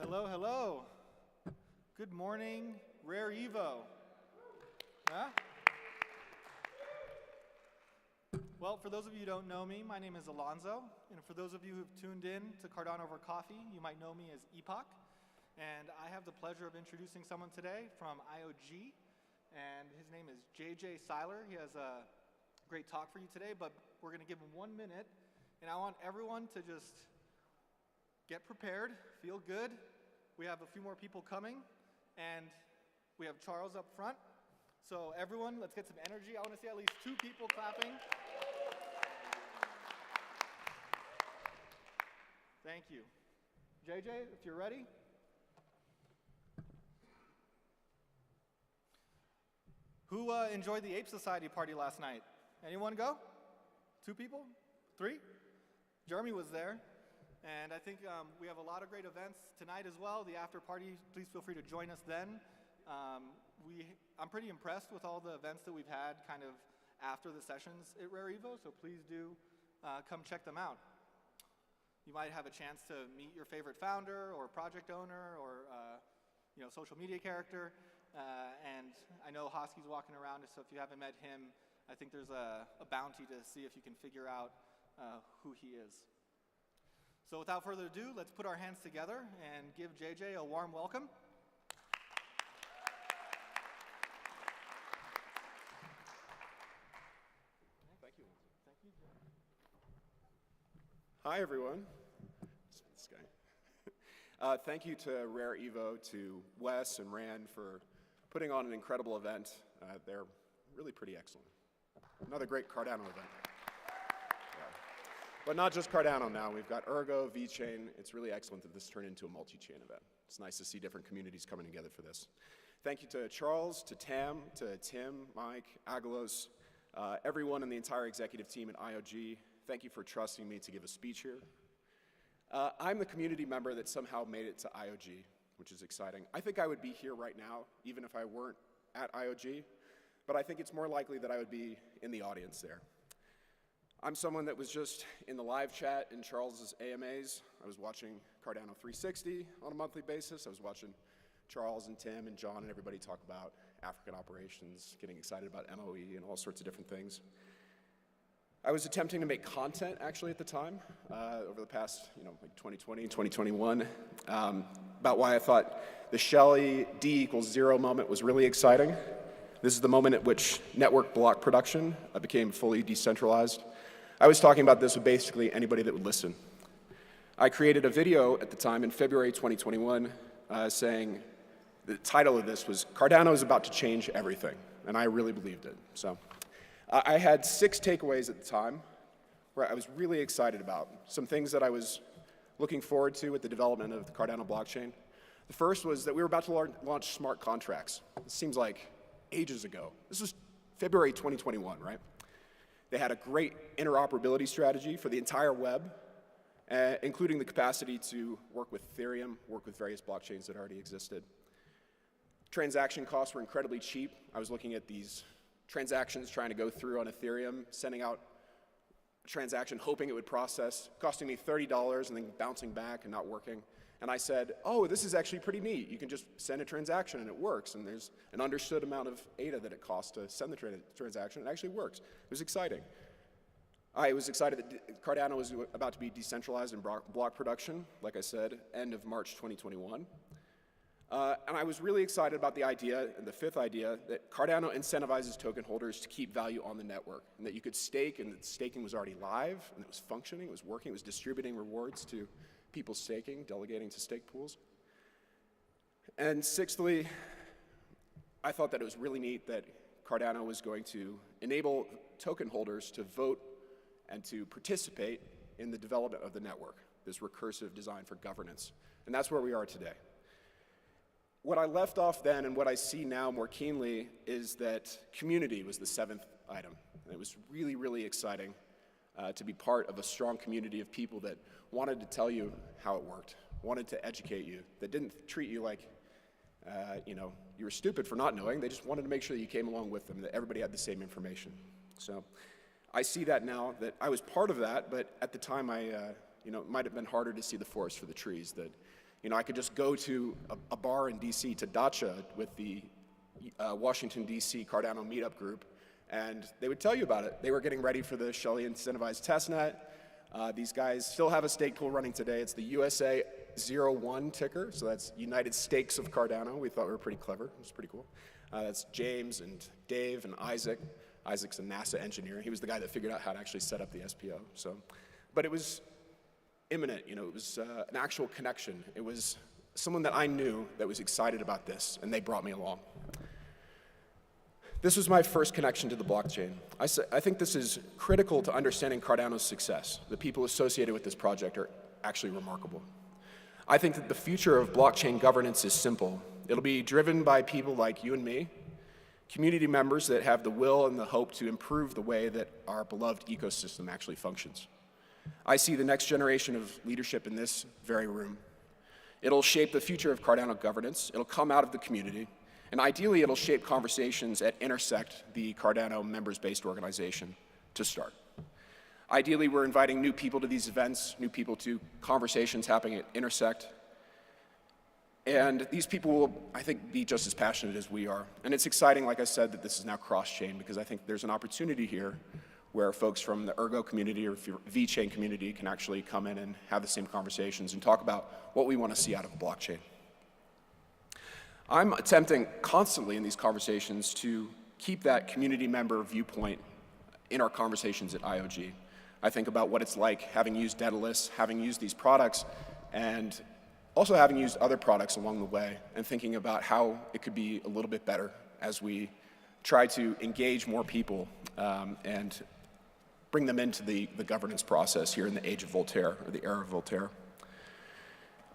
Hello, hello. Good morning, Rare Evo. Huh? Well, for those of you who don't know me, my name is Alonzo, and for those of you who've tuned in to Cardano over coffee, you might know me as Epoch. And I have the pleasure of introducing someone today from IOG, and his name is JJ Siler. He has a great talk for you today, but we're going to give him 1 minute, and I want everyone to just get prepared, feel good. We have a few more people coming, and we have Charles up front. So everyone, let's get some energy. I want to see at least 2 people clapping. Thank you. JJ, if you're ready. Who enjoyed the Ape Society party last night? Anyone go? 2 people? 3? Jeremy was there. And I think we have a lot of great events tonight as well. The after party, please feel free to join us then. I'm pretty impressed with all the events that we've had kind of after the sessions at Rare Evo, so please do come check them out. You might have a chance to meet your favorite founder or project owner or social media character. And I know Hosky's walking around, so if you haven't met him, I think there's a bounty to see if you can figure out who he is. So without further ado, let's put our hands together and give JJ a warm welcome. Thank you. Thank you. Hi, everyone. This guy. Thank you to Rare Evo, to Wes and Rand for putting on an incredible event. They're really pretty excellent. Another great Cardano event. But not just Cardano now. We've got Ergo, VeChain. It's really excellent that this turned into a multi-chain event. It's nice to see different communities coming together for this. Thank you to Charles, to Tam, to Tim, Mike, Agalos, everyone in the entire executive team at IOG. Thank you for trusting me to give a speech here. I'm the community member that somehow made it to IOG, which is exciting. I think I would be here right now, even if I weren't at IOG, but I think it's more likely that I would be in the audience there. I'm someone that was just in the live chat in Charles's AMAs. I was watching Cardano 360 on a monthly basis. I was watching Charles and Tim and John and everybody talk about African operations, getting excited about MOE and all sorts of different things. I was attempting to make content actually at the time, over the past, like 2020 and 2021, about why I thought the Shelley D = 0 moment was really exciting. This is the moment at which network block production became fully decentralized. I was talking about this with basically anybody that would listen. I created a video at the time in February 2021 saying the title of this was Cardano is about to change everything, and I really believed it. So I had 6 takeaways at the time where I was really excited about, some things that I was looking forward to with the development of the Cardano blockchain. The first was that we were about to launch smart contracts. It seems like ages ago. This was February 2021, right? They had a great interoperability strategy for the entire web, including the capacity to work with Ethereum, work with various blockchains that already existed. Transaction costs were incredibly cheap. I was looking at these transactions trying to go through on Ethereum, sending out a transaction, hoping it would process, costing me $30 and then bouncing back and not working. And I said, oh, this is actually pretty neat. You can just send a transaction and it works. And there's an understood amount of ADA that it costs to send the transaction. It actually works. It was exciting. I was excited that Cardano was about to be decentralized in block production, like I said, end of March 2021. And I was really excited about the idea, and the 5th idea, that Cardano incentivizes token holders to keep value on the network, and that you could stake, and that staking was already live, and it was functioning, it was working, it was distributing rewards to people staking, delegating to stake pools. And 6thly, I thought that it was really neat that Cardano was going to enable token holders to vote and to participate in the development of the network, this recursive design for governance. And that's where we are today. What I left off then and what I see now more keenly is that community was the 7th item. And it was really, really exciting to be part of a strong community of people that wanted to tell you how it worked, wanted to educate you, that didn't treat you like you were stupid for not knowing. They just wanted to make sure that you came along with them, that everybody had the same information. So I see that now, that I was part of that, but at the time it might have been harder to see the forest for the trees, that You know, I could just go to a bar in DC, to Dacha, with the Washington, DC Cardano meetup group, and they would tell you about it. They were getting ready for the Shelley incentivized testnet. These guys still have a stake pool running today. It's the USA 01 ticker, so that's United Stakes of Cardano. We thought we were pretty clever. It was pretty cool. That's James and Dave and Isaac. Isaac's a NASA engineer. He was the guy that figured out how to actually set up the SPO. So, but it was imminent, you know, it was an actual connection. It was someone that I knew that was excited about this, and they brought me along. This was my first connection to the blockchain. I think this is critical to understanding Cardano's success. The people associated with this project are actually remarkable. I think that the future of blockchain governance is simple. It'll be driven by people like you and me, community members that have the will and the hope to improve the way that our beloved ecosystem actually functions. I see the next generation of leadership in this very room. It'll shape the future of Cardano governance. It'll come out of the community. And ideally, it'll shape conversations that intersect the Cardano members-based organization to start. Ideally, we're inviting new people to these events, new people to conversations happening at intersect. And these people will, I think, be just as passionate as we are. And it's exciting, like I said, that this is now cross-chain, because I think there's an opportunity here where folks from the Ergo community or VeChain community can actually come in and have the same conversations and talk about what we want to see out of blockchain. I'm attempting constantly in these conversations to keep that community member viewpoint in our conversations at IOG. I think about what it's like having used Daedalus, having used these products, and also having used other products along the way, and thinking about how it could be a little bit better as we try to engage more people and bring them into the governance process here in the age of Voltaire, or the era of Voltaire.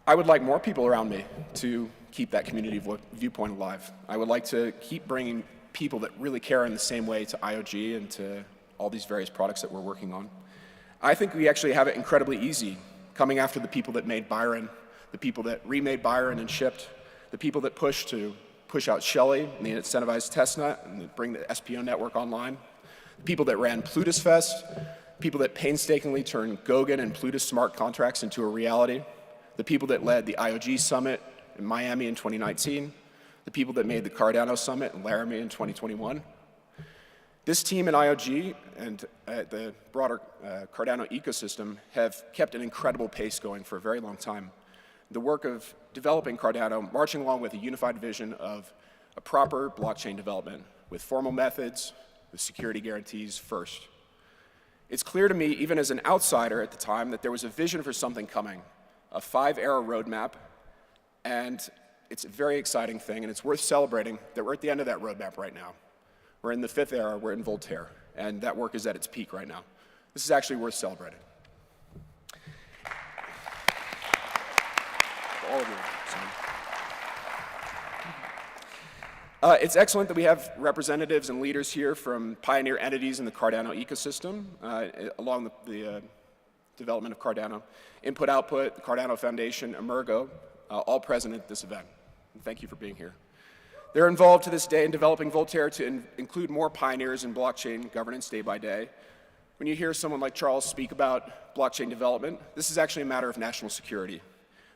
I would like more people around me to keep that community viewpoint alive. I would like to keep bringing people that really care in the same way to IOG and to all these various products that we're working on. I think we actually have it incredibly easy coming after the people that made Byron, the people that remade Byron and shipped, the people that pushed to push out Shelley and the incentivized testnet and bring the SPO network online, the people that ran Plutus Fest, people that painstakingly turned Goguen and Plutus smart contracts into a reality, the people that led the IOG Summit in Miami in 2019, the people that made the Cardano Summit in Laramie in 2021. This team at IOG and the broader Cardano ecosystem have kept an incredible pace going for a very long time. The work of developing Cardano, marching along with a unified vision of a proper blockchain development with formal methods, with security guarantees first. It's clear to me, even as an outsider at the time, that there was a vision for something coming, a 5-era roadmap, and it's a very exciting thing, and it's worth celebrating that we're at the end of that roadmap right now. We're in the 5th era, we're in Voltaire, and that work is at its peak right now. This is actually worth celebrating. All of you. It's excellent that we have representatives and leaders here from pioneer entities in the Cardano ecosystem along the development of Cardano. Input Output, the Cardano Foundation, Emurgo, all present at this event. And thank you for being here. They're involved to this day in developing Voltaire to include more pioneers in blockchain governance day by day. When you hear someone like Charles speak about blockchain development, this is actually a matter of national security.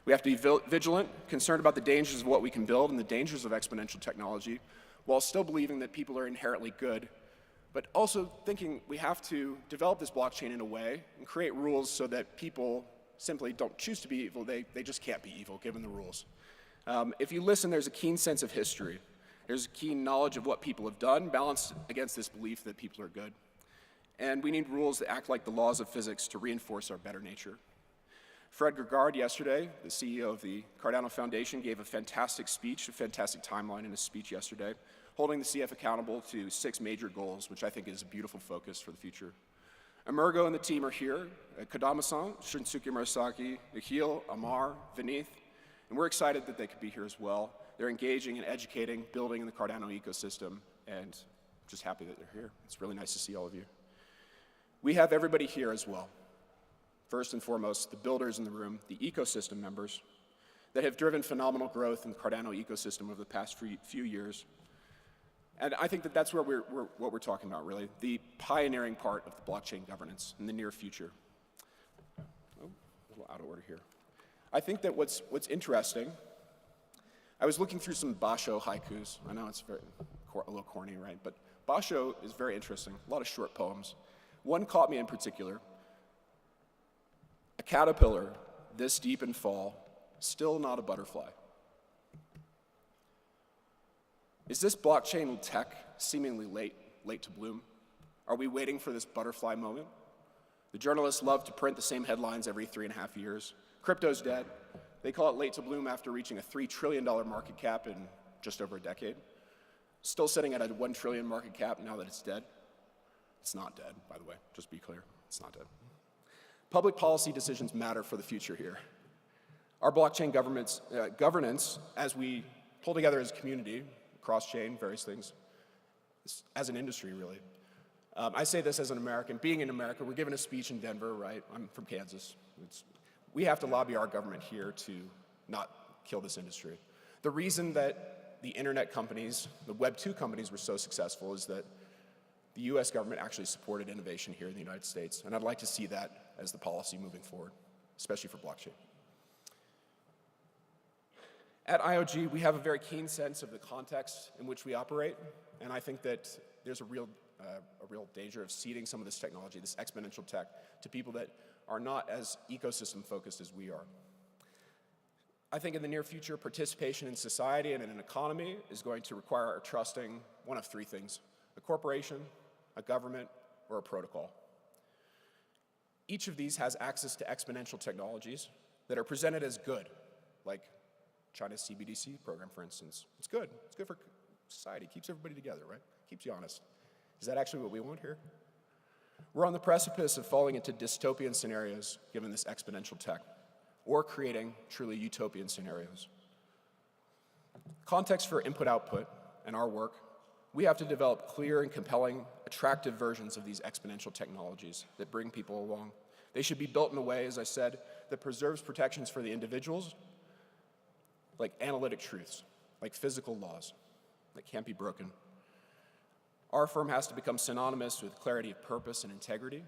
We have to be vigilant, concerned about the dangers of what we can build and the dangers of exponential technology, while still believing that people are inherently good, but also thinking we have to develop this blockchain in a way and create rules so that people simply don't choose to be evil, they just can't be evil given the rules. If you listen, there's a keen sense of history. There's a keen knowledge of what people have done, balanced against this belief that people are good. And we need rules that act like the laws of physics to reinforce our better nature. Fred Gergard yesterday, the CEO of the Cardano Foundation, gave a fantastic speech, a fantastic timeline in his speech yesterday, holding the CF accountable to 6 major goals, which I think is a beautiful focus for the future. Emurgo and the team are here, Kodama-san, Shunsuke Murasaki, Nikhil, Amar, Vineeth, and we're excited that they could be here as well. They're engaging and educating, building in the Cardano ecosystem, and just happy that they're here. It's really nice to see all of you. We have everybody here as well. First and foremost, the builders in the room, the ecosystem members that have driven phenomenal growth in the Cardano ecosystem over the past few years. And I think that that's where what we're talking about, really, the pioneering part of the blockchain governance in the near future. Oh, a little out of order here. I think that what's interesting, I was looking through some Basho haikus. I know it's a little corny, right? But Basho is very interesting, a lot of short poems. One caught me in particular. A caterpillar this deep in fall, still not a butterfly. Is this blockchain tech seemingly late to bloom? Are we waiting for this butterfly moment? The journalists love to print the same headlines every 3.5 years. Crypto's dead. They call it late to bloom after reaching a $3 trillion market cap in just over a decade. Still sitting at a $1 trillion market cap now that it's dead. It's not dead, by the way, just be clear, it's not dead. Public policy decisions matter for the future here. Our blockchain governance, as we pull together as a community, cross-chain, various things, as an industry, really. I say this as an American. Being in America, we're giving a speech in Denver, right? I'm from Kansas. We have to lobby our government here to not kill this industry. The reason that the internet companies, the Web 2 companies were so successful is that the US government actually supported innovation here in the United States, and I'd like to see that as the policy moving forward, especially for blockchain. At IOG, we have a very keen sense of the context in which we operate, and I think that there's a real danger of seeding some of this technology, this exponential tech, to people that are not as ecosystem focused as we are. I think in the near future, participation in society and in an economy is going to require trusting one of three things: a corporation, a government, or a protocol. Each of these has access to exponential technologies that are presented as good, like China's CBDC program, for instance. It's good for society, keeps everybody together, right? Keeps you honest. Is that actually what we want here? We're on the precipice of falling into dystopian scenarios given this exponential tech, or creating truly utopian scenarios. Context for input-output and our work, we have to develop clear and compelling, attractive versions of these exponential technologies that bring people along. They should be built in a way, as I said, that preserves protections for the individuals, like analytic truths, like physical laws that can't be broken. Our firm has to become synonymous with clarity of purpose and integrity.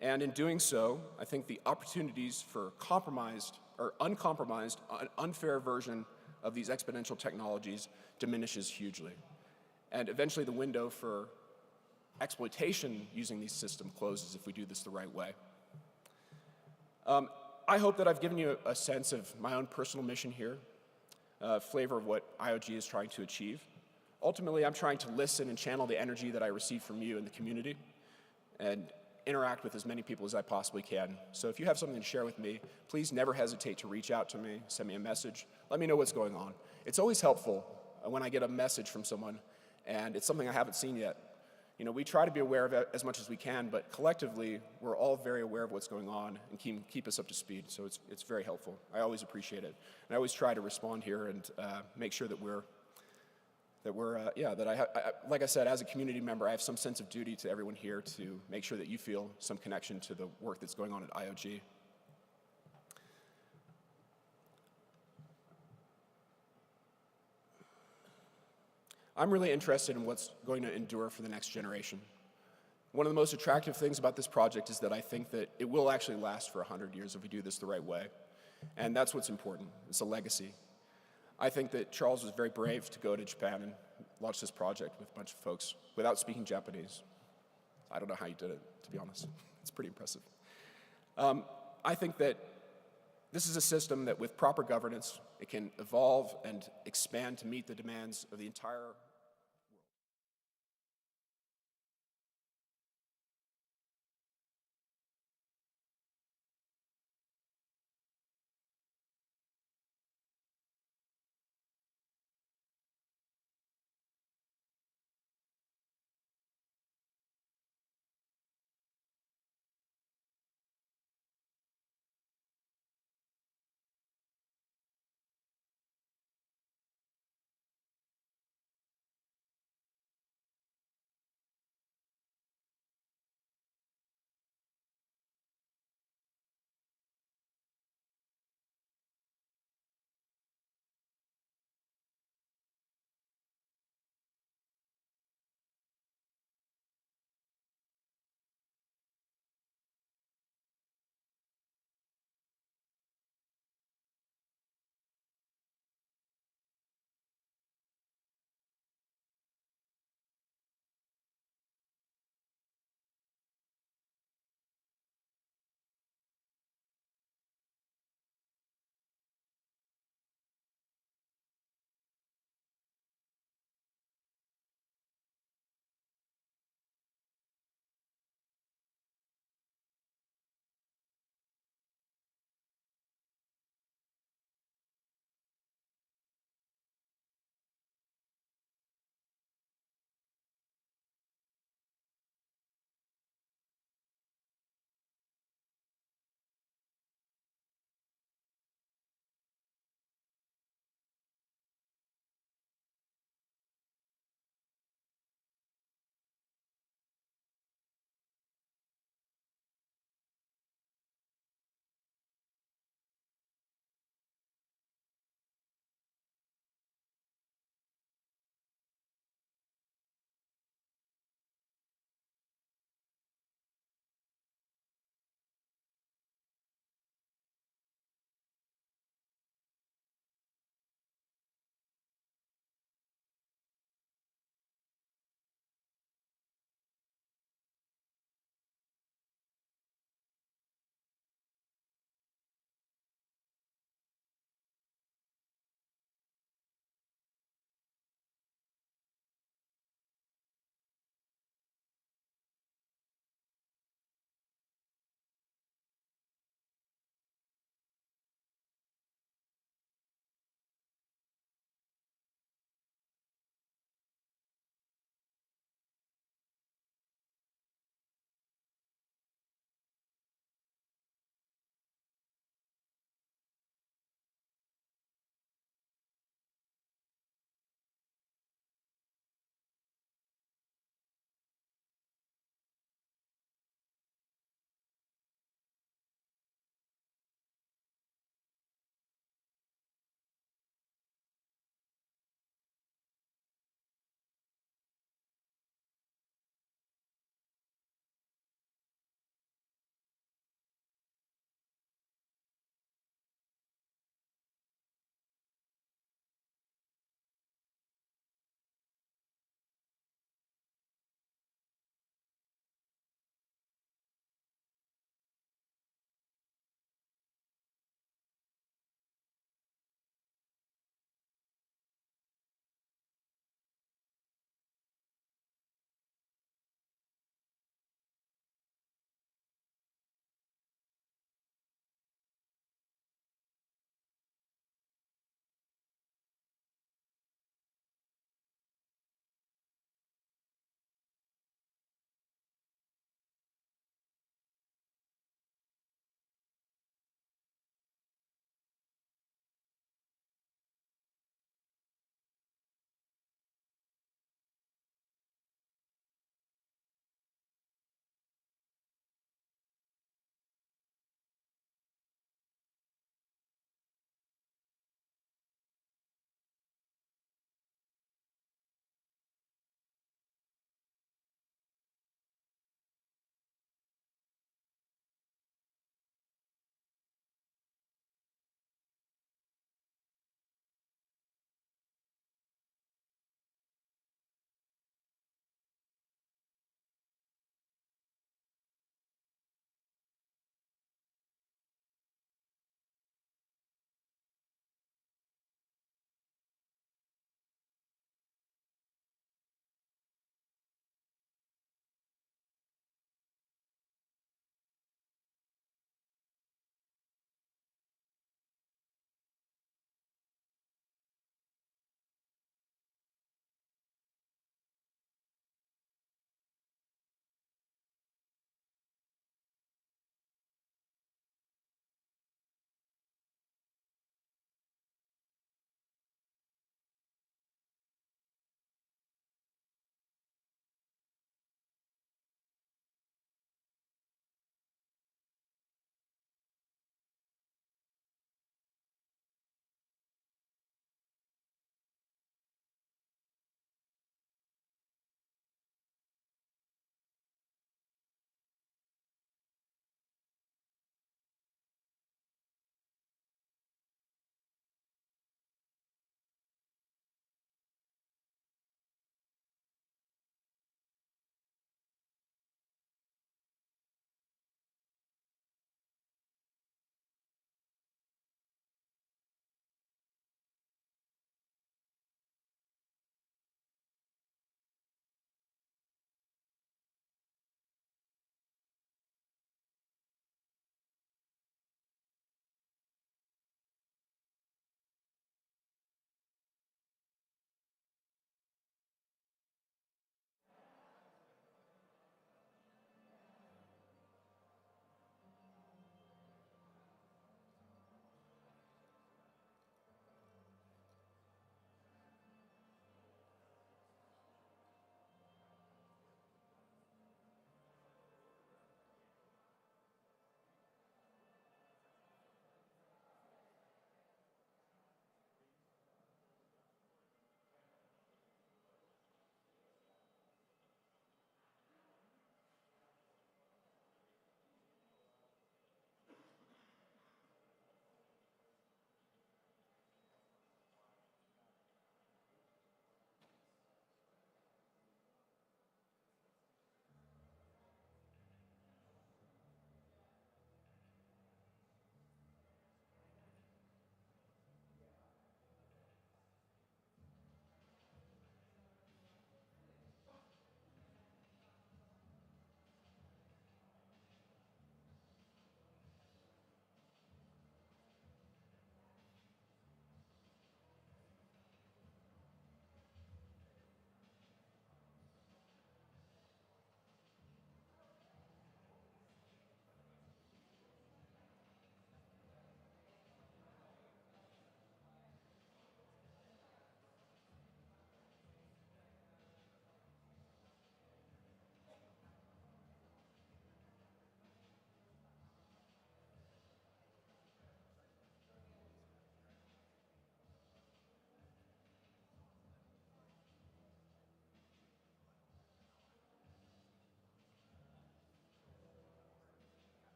And in doing so, I think the opportunities for compromised or uncompromised, unfair version of these exponential technologies diminishes hugely. And eventually the window for exploitation using these systems closes if we do this the right way. I hope that I've given you a sense of my own personal mission here, a flavor of what IOG is trying to achieve. Ultimately, I'm trying to listen and channel the energy that I receive from you in the community and interact with as many people as I possibly can. So if you have something to share with me, please never hesitate to reach out to me, send me a message, let me know what's going on. It's always helpful when I get a message from someone and it's something I haven't seen yet. You know, we try to be aware of it as much as we can, but collectively, we're all very aware of what's going on and keep us up to speed, so it's very helpful. I always appreciate it. And I always try to respond here and make sure that like I said, as a community member, I have some sense of duty to everyone here to make sure that you feel some connection to the work that's going on at IOG. I'm really interested in what's going to endure for the next generation. One of the most attractive things about this project is that I think that it will actually last for 100 years if we do this the right way. And that's what's important. It's a legacy. I think that Charles was very brave to go to Japan and launch this project with a bunch of folks without speaking Japanese. I don't know how he did it, to be honest. It's pretty impressive. I think that this is a system that with proper governance, it can evolve and expand to meet the demands of the entire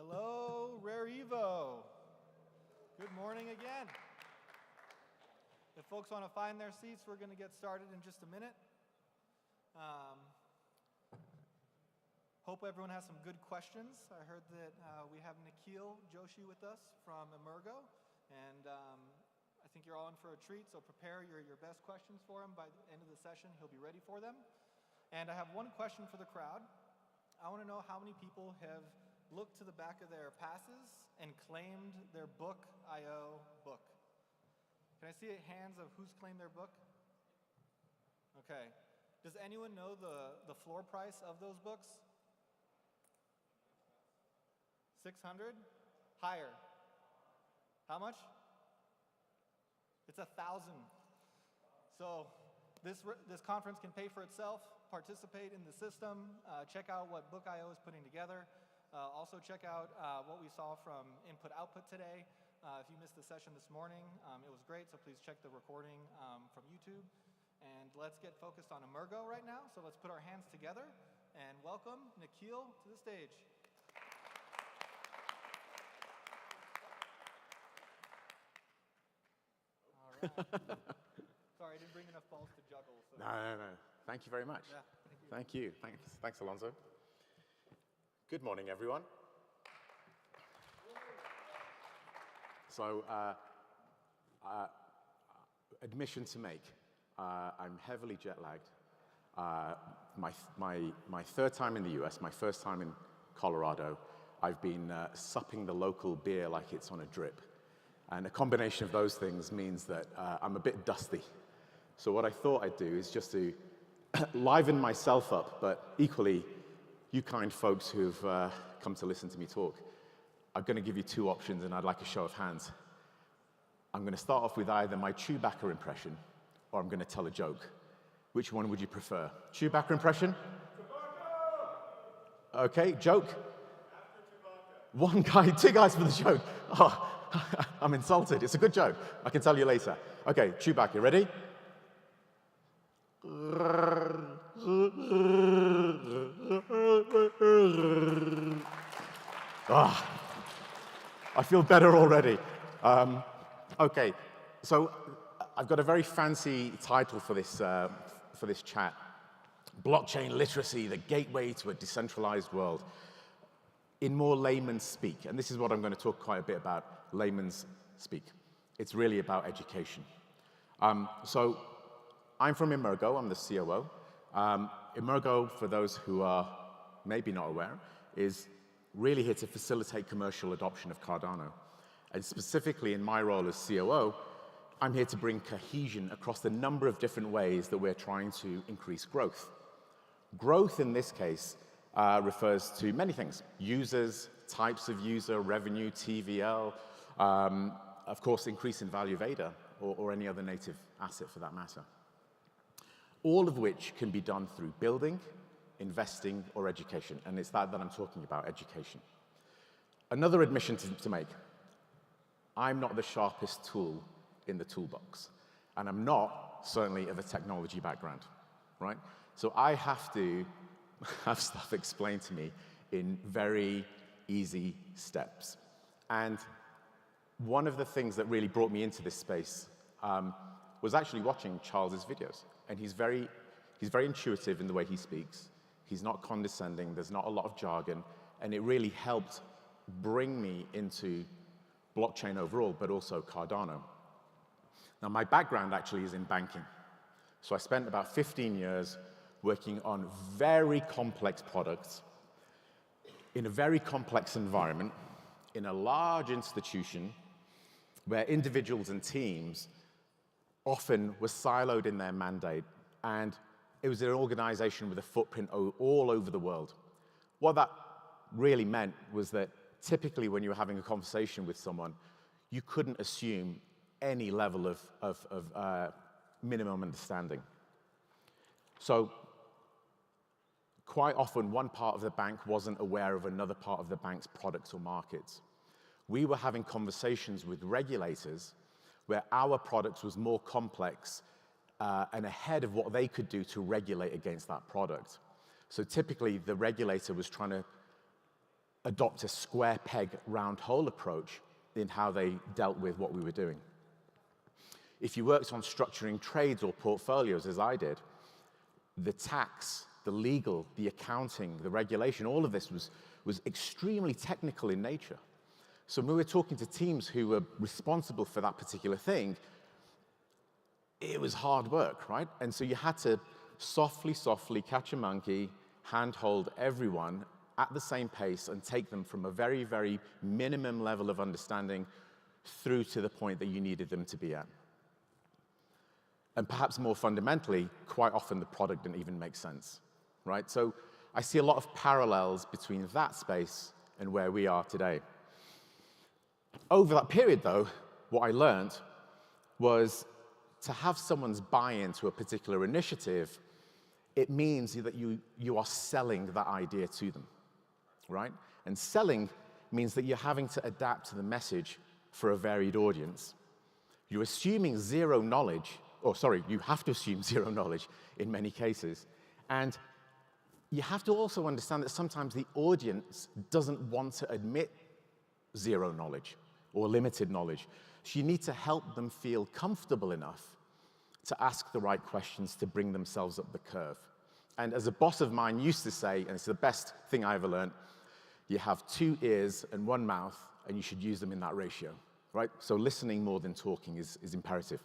Hello, Rare Evo. Good morning again. If folks want to find their seats, we're going to get started in just a minute. Hope everyone has some good questions. I heard that we have Nikhil, Joshi with us from Emurgo, and I think you're all in for a treat, so prepare your best questions for him. By the end of the session, he'll be ready for them. And I have one question for the crowd. I want to know how many people have looked to the back of their passes and claimed their book IO book. Can I see hands of who's claimed their book? Okay. Does anyone know the floor price of those books? 600? Higher. How much? It's 1,000. So this conference can pay for itself. Participate in the system. Check out what Book IO is putting together. Also check out what we saw from input-output today. If you missed the session this morning, it was great, so please check the recording from YouTube. And let's get focused on Emurgo right now. So let's put our hands together and welcome Nikhil to the stage. All right. Sorry, I didn't bring enough balls to juggle. So. No. Thank you very much. Yeah, thank you. Thanks, Alonzo. Good morning, everyone. So, admission to make. I'm heavily jet-lagged. My third time in the US, my first time in Colorado, I've been supping the local beer like it's on a drip. And a combination of those things means that I'm a bit dusty. So what I thought I'd do is just to liven myself up, but equally, you kind folks who've come to listen to me talk, I'm going to give you two options, and I'd like a show of hands. I'm going to start off with either my Chewbacca impression, or I'm going to tell a joke. Which one would you prefer? Chewbacca impression? Chewbacca! Okay, joke? One guy, two guys for the joke. Oh, I'm insulted. It's a good joke. I can tell you later. Okay, Chewbacca, ready? I feel better already. Okay, so I've got a very fancy title for this chat. Blockchain literacy, the gateway to a decentralized world. In more layman's speak, and this is what I'm going to talk quite a bit about, layman's speak. It's really about education. So I'm from Emurgo, I'm the COO. Emurgo, for those who are maybe not aware, is really here to facilitate commercial adoption of Cardano. And specifically in my role as COO, I'm here to bring cohesion across the number of different ways that we're trying to increase growth. Growth in this case refers to many things: users, types of user, revenue, TVL, of course, increase in value of ADA, or any other native asset for that matter. All of which can be done through building, investing, or education, and it's that I'm talking about, education. Another admission to make: I'm not the sharpest tool in the toolbox, and I'm not certainly of a technology background, right? So I have to have stuff explained to me in very easy steps. And one of the things that really brought me into this space was actually watching Charles's videos. And he's very intuitive in the way he speaks. He's not condescending, there's not a lot of jargon, and it really helped bring me into blockchain overall, but also Cardano. Now, my background actually is in banking. So I spent about 15 years working on very complex products in a very complex environment, in a large institution where individuals and teams often were siloed in their mandate, and it was an organization with a footprint all over the world. What that really meant was that typically when you were having a conversation with someone, you couldn't assume any level of minimum understanding. So quite often, one part of the bank wasn't aware of another part of the bank's products or markets. We were having conversations with regulators where our products was more complex and ahead of what they could do to regulate against that product. So typically, the regulator was trying to adopt a square peg, round hole approach in how they dealt with what we were doing. If you worked on structuring trades or portfolios, as I did, the tax, the legal, the accounting, the regulation, all of this was extremely technical in nature. So when we were talking to teams who were responsible for that particular thing, it was hard work, right? And so you had to softly, softly catch a monkey, handhold everyone at the same pace and take them from a very, very minimum level of understanding through to the point that you needed them to be at. And perhaps more fundamentally, quite often the product didn't even make sense, right? So I see a lot of parallels between that space and where we are today. Over that period, though, what I learned was to have someone's buy-in to a particular initiative, it means that you are selling that idea to them, right? And selling means that you're having to adapt to the message for a varied audience. You're assuming zero knowledge, or sorry, you have to assume zero knowledge in many cases. And you have to also understand that sometimes the audience doesn't want to admit zero knowledge or limited knowledge. So you need to help them feel comfortable enough to ask the right questions to bring themselves up the curve. And as a boss of mine used to say, and it's the best thing I ever learned, you have 2 ears and 1 mouth, and you should use them in that ratio, right? So listening more than talking is imperative.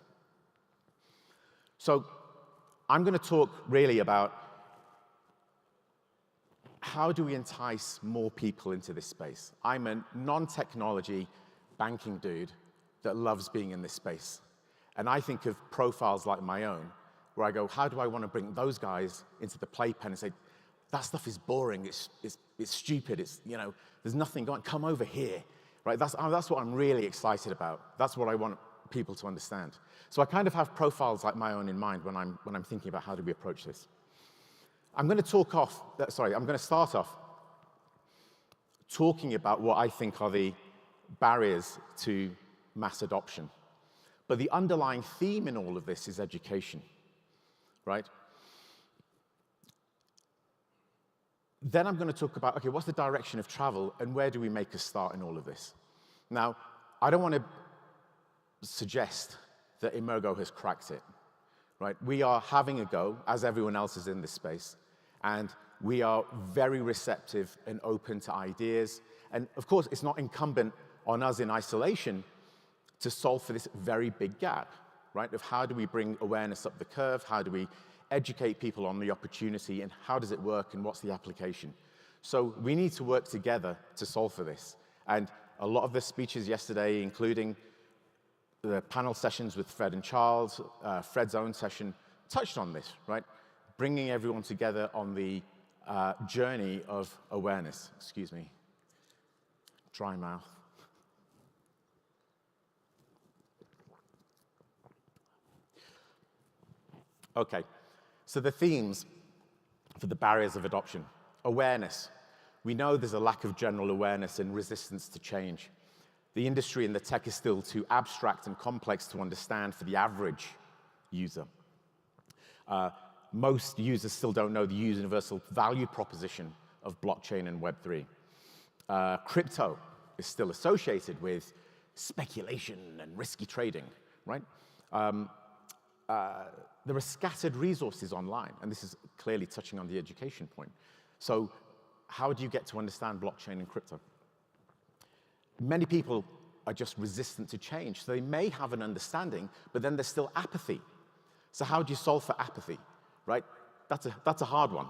So I'm going to talk really about how do we entice more people into this space. I'm a non-technology banking dude that loves being in this space. And I think of profiles like my own, where I go, how do I want to bring those guys into the playpen and say, that stuff is boring, it's stupid, there's nothing going, come over here, right? That's what I'm really excited about. That's what I want people to understand. So I kind of have profiles like my own in mind when I'm thinking about how do we approach this. I'm going to start off talking about what I think are the barriers to mass adoption. But the underlying theme in all of this is education, right? Then I'm going to talk about, okay, what's the direction of travel and where do we make a start in all of this? Now, I don't want to suggest that Emurgo has cracked it, right? We are having a go, as everyone else is in this space, and we are very receptive and open to ideas. And of course, it's not incumbent on us in isolation to solve for this very big gap, right? Of how do we bring awareness up the curve? How do we educate people on the opportunity? And how does it work? And what's the application? So we need to work together to solve for this. And a lot of the speeches yesterday, including the panel sessions with Fred and Charles, Fred's own session, touched on this, right? Bringing everyone together on the journey of awareness. Excuse me. Dry mouth. Okay, so the themes for the barriers of adoption. Awareness. We know there's a lack of general awareness and resistance to change. The industry and the tech is still too abstract and complex to understand for the average user. Most users still don't know the universal value proposition of blockchain and Web3. Crypto is still associated with speculation and risky trading, right? There are scattered resources online, and this is clearly touching on the education point. So how do you get to understand blockchain and crypto? Many people are just resistant to change. So they may have an understanding, but then there's still apathy. So how do you solve for apathy, right? That's a hard one,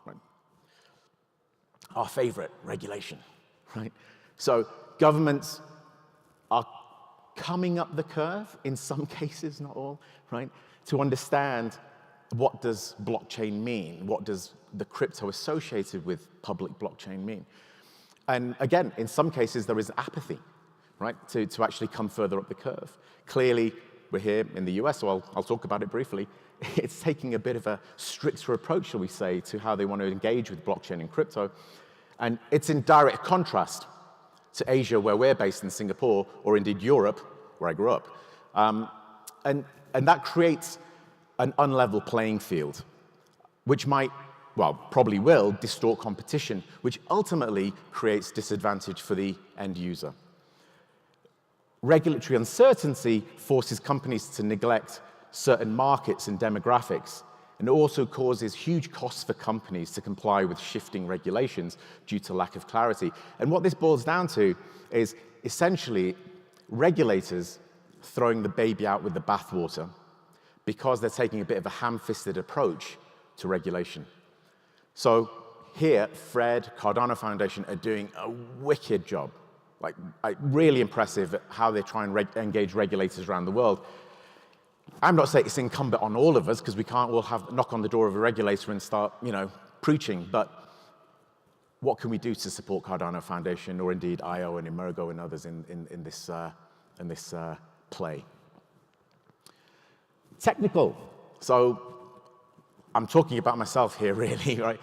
right? Our favorite, regulation, right? So governments are coming up the curve, in some cases, not all, right? To understand what does blockchain mean? What does the crypto associated with public blockchain mean? And again, in some cases, there is apathy, right, to actually come further up the curve. Clearly, we're here in the US, so I'll talk about it briefly. It's taking a bit of a stricter approach, shall we say, to how they want to engage with blockchain and crypto. And it's in direct contrast to Asia, where we're based in Singapore, or indeed Europe, where I grew up. And that creates an unlevel playing field, which might well, probably will, distort competition, which ultimately creates disadvantage for the end user. Regulatory uncertainty forces companies to neglect certain markets and demographics, and it also causes huge costs for companies to comply with shifting regulations due to lack of clarity. And what this boils down to is essentially regulators throwing the baby out with the bathwater because they're taking a bit of a ham-fisted approach to regulation. So here, Fred, Cardano Foundation are doing a wicked job, like really impressive at how they try and engage regulators around the world. I'm not saying it's incumbent on all of us, because we can't all knock on the door of a regulator and start, preaching, but what can we do to support Cardano Foundation, or indeed IO and Emurgo and others in this play? Technical. So I'm talking about myself here, really, right?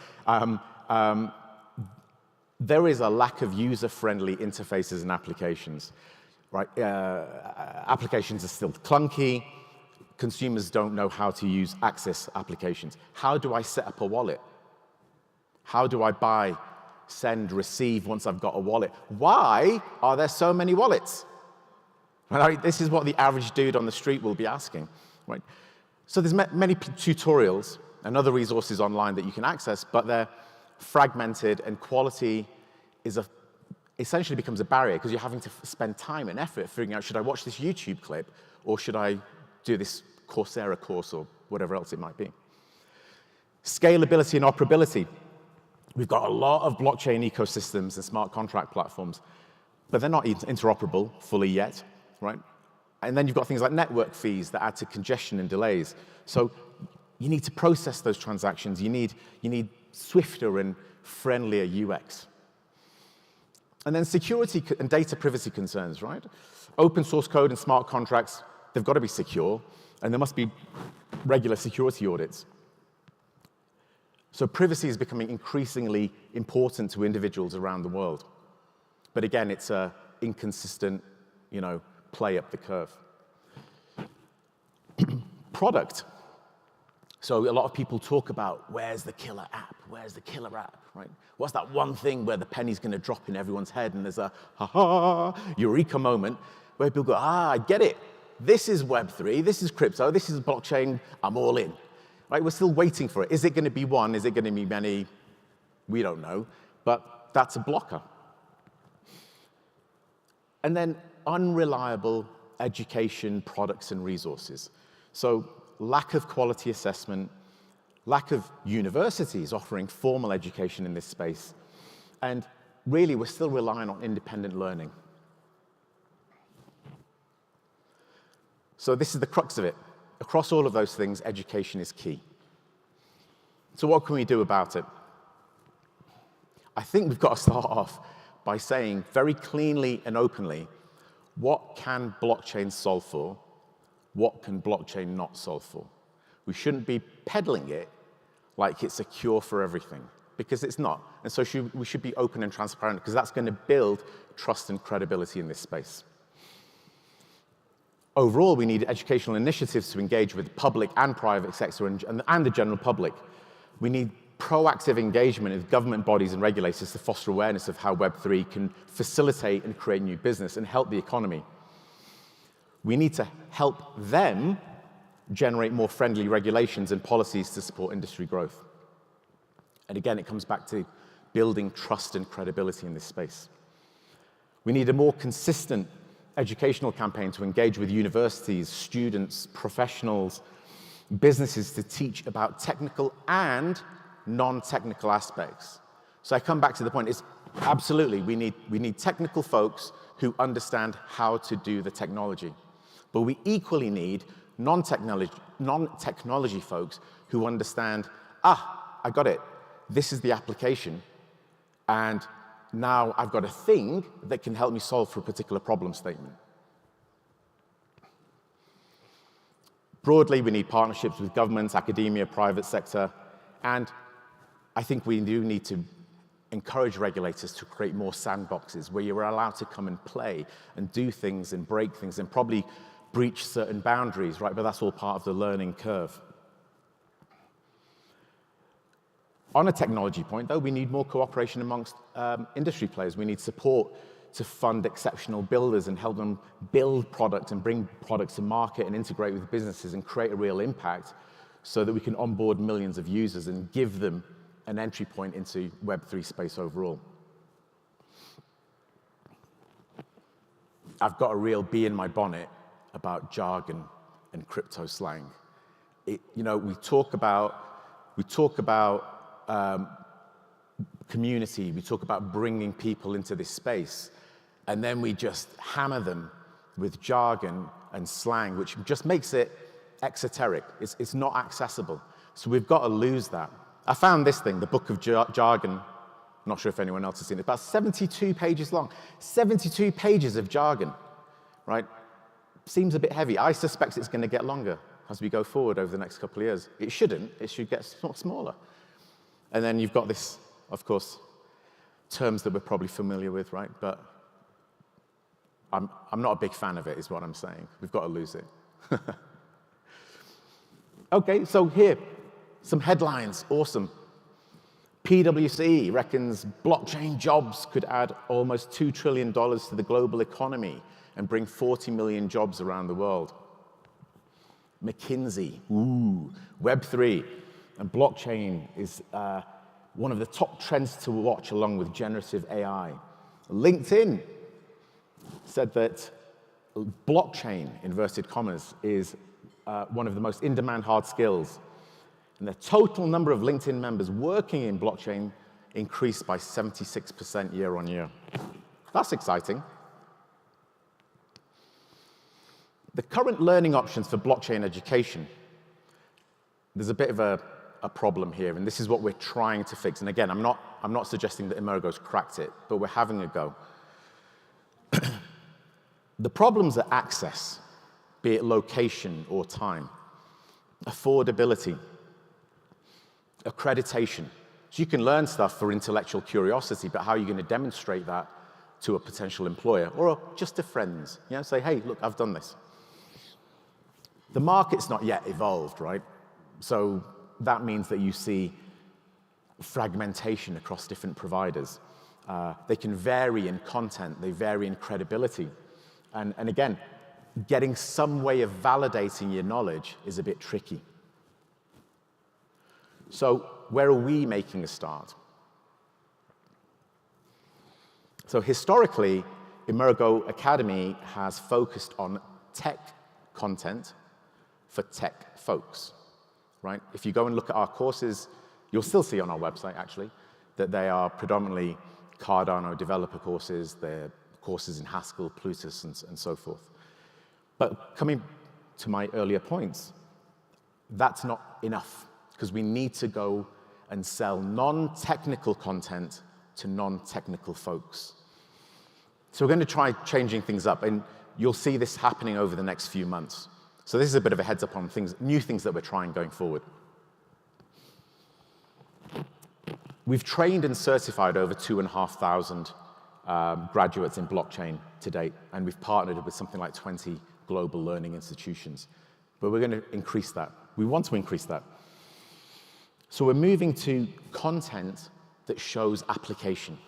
There is a lack of user-friendly interfaces and applications, right? Applications are still clunky. Consumers don't know how to use access applications. How do I set up a wallet? How do I buy, send, receive once I've got a wallet? Why are there so many wallets? Right? This is what the average dude on the street will be asking. Right? So there's many tutorials and other resources online that you can access, but they're fragmented, and quality essentially becomes a barrier because you're having to spend time and effort figuring out, should I watch this YouTube clip, or should I do this Coursera course, or whatever else it might be. Scalability and operability. We've got a lot of blockchain ecosystems and smart contract platforms, but they're not interoperable fully yet, right? And then you've got things like network fees that add to congestion and delays. So you need to process those transactions. You need swifter and friendlier UX. And then security and data privacy concerns, right? Open source code and smart contracts, they've got to be secure, and there must be regular security audits. So privacy is becoming increasingly important to individuals around the world. But again, it's an inconsistent, play up the curve. Product. So a lot of people talk about, where's the killer app? Where's the killer app, right? What's that one thing where the penny's going to drop in everyone's head and there's a ha-ha, eureka moment where people go, I get it. This is Web3, this is crypto, this is blockchain, I'm all in. Right? We're still waiting for it. Is it going to be one? Is it going to be many? We don't know, but that's a blocker. And then unreliable education, products, and resources. So lack of quality assessment, lack of universities offering formal education in this space, and really we're still relying on independent learning. So this is the crux of it. Across all of those things, education is key. So what can we do about it? I think we've got to start off by saying very cleanly and openly, what can blockchain solve for? What can blockchain not solve for? We shouldn't be peddling it like it's a cure for everything, because it's not. And so we should be open and transparent, because that's going to build trust and credibility in this space. Overall, we need educational initiatives to engage with the public and private sector and the general public. We need proactive engagement with government bodies and regulators to foster awareness of how Web3 can facilitate and create new business and help the economy. We need to help them generate more friendly regulations and policies to support industry growth. And again, it comes back to building trust and credibility in this space. We need a more consistent educational campaign to engage with universities, students, professionals, businesses to teach about technical and non-technical aspects. So I come back to the point, is absolutely, we need technical folks who understand how to do the technology. But we equally need non-technology folks who understand, I got it, this is the application, and now I've got a thing that can help me solve for a particular problem statement. Broadly, we need partnerships with governments, academia, private sector, and I think we do need to encourage regulators to create more sandboxes where you're allowed to come and play and do things and break things and probably breach certain boundaries, right? But that's all part of the learning curve. On a technology point, though, we need more cooperation amongst industry players. We need support to fund exceptional builders and help them build products and bring products to market and integrate with businesses and create a real impact so that we can onboard millions of users and give them an entry point into Web3 space overall. I've got a real bee in my bonnet about jargon and crypto slang. We talk about community, we talk about bringing people into this space, and then we just hammer them with jargon and slang, which just makes it exoteric. It's not accessible. So we've got to lose that. I found this thing, the Book of Jargon. I'm not sure if anyone else has seen it. About 72 pages long. 72 pages of jargon, right? Seems a bit heavy. I suspect it's going to get longer as we go forward over the next couple of years. It shouldn't. It should get smaller. And then you've got this, of course, terms that we're probably familiar with, right? But I'm not a big fan of it, is what I'm saying. We've got to lose it. Okay, so here, some headlines. Awesome. PwC reckons blockchain jobs could add almost $2 trillion to the global economy and bring 40 million jobs around the world. McKinsey, Web3 and blockchain is one of the top trends to watch along with generative AI. LinkedIn said that blockchain, inverted commas, is one of the most in-demand hard skills. And the total number of LinkedIn members working in blockchain increased by 76% year on year. That's exciting. The current learning options for blockchain education, there's a bit of a problem here, and this is what we're trying to fix. And again, I'm not suggesting that Emurgo's cracked it, but we're having a go. The problems are access, be it location or time, affordability, accreditation. So you can learn stuff for intellectual curiosity, but how are you going to demonstrate that to a potential employer or just to friends? Say, hey, look, I've done this. The market's not yet evolved, right? So that means that you see fragmentation across different providers. They can vary in content, they vary in credibility. And again, getting some way of validating your knowledge is a bit tricky. So where are we making a start? So historically, Emurgo Academy has focused on tech content for tech folks, right? If you go and look at our courses, you'll still see on our website, actually, that they are predominantly Cardano developer courses, they're courses in Haskell, Plutus, and so forth. But coming to my earlier points, that's not enough, because we need to go and sell non-technical content to non-technical folks. So we're going to try changing things up, and you'll see this happening over the next few months. So this is a bit of a heads up on new things that we're trying going forward. We've trained and certified over 2,500 graduates in blockchain to date, and we've partnered with something like 20 global learning institutions. But we're going to increase that. We want to increase that. So we're moving to content that shows application.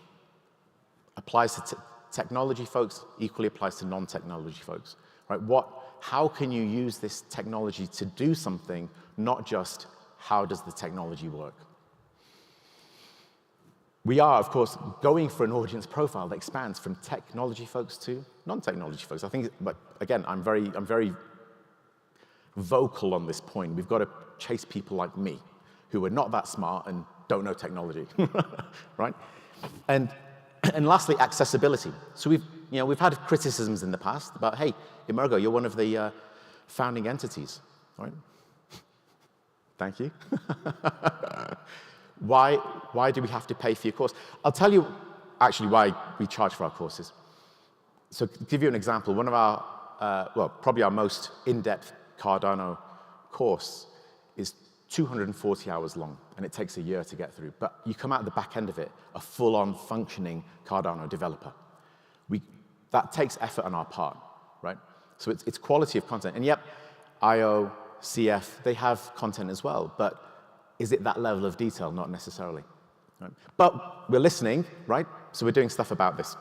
Applies to technology folks, equally applies to non-technology folks. Right? How can you use this technology to do something, not just how does the technology work? We are, of course, going for an audience profile that expands from technology folks to non-technology folks. I think, but again, I'm very vocal on this point. We've got to chase people like me, who are not that smart and don't know technology, right? And lastly, accessibility. So we've had criticisms in the past about, hey, Emurgo, you're one of the founding entities, right? Thank you. Why do we have to pay for your course? I'll tell you actually why we charge for our courses. So to give you an example, one of our, probably our most in-depth Cardano course is 240 hours long, and it takes a year to get through. But you come out the back end of it, a full-on functioning Cardano developer. That takes effort on our part, right? So it's quality of content. And yep, IO, CF, they have content as well, but is it that level of detail? Not necessarily. Right? But we're listening, right? So we're doing stuff about this.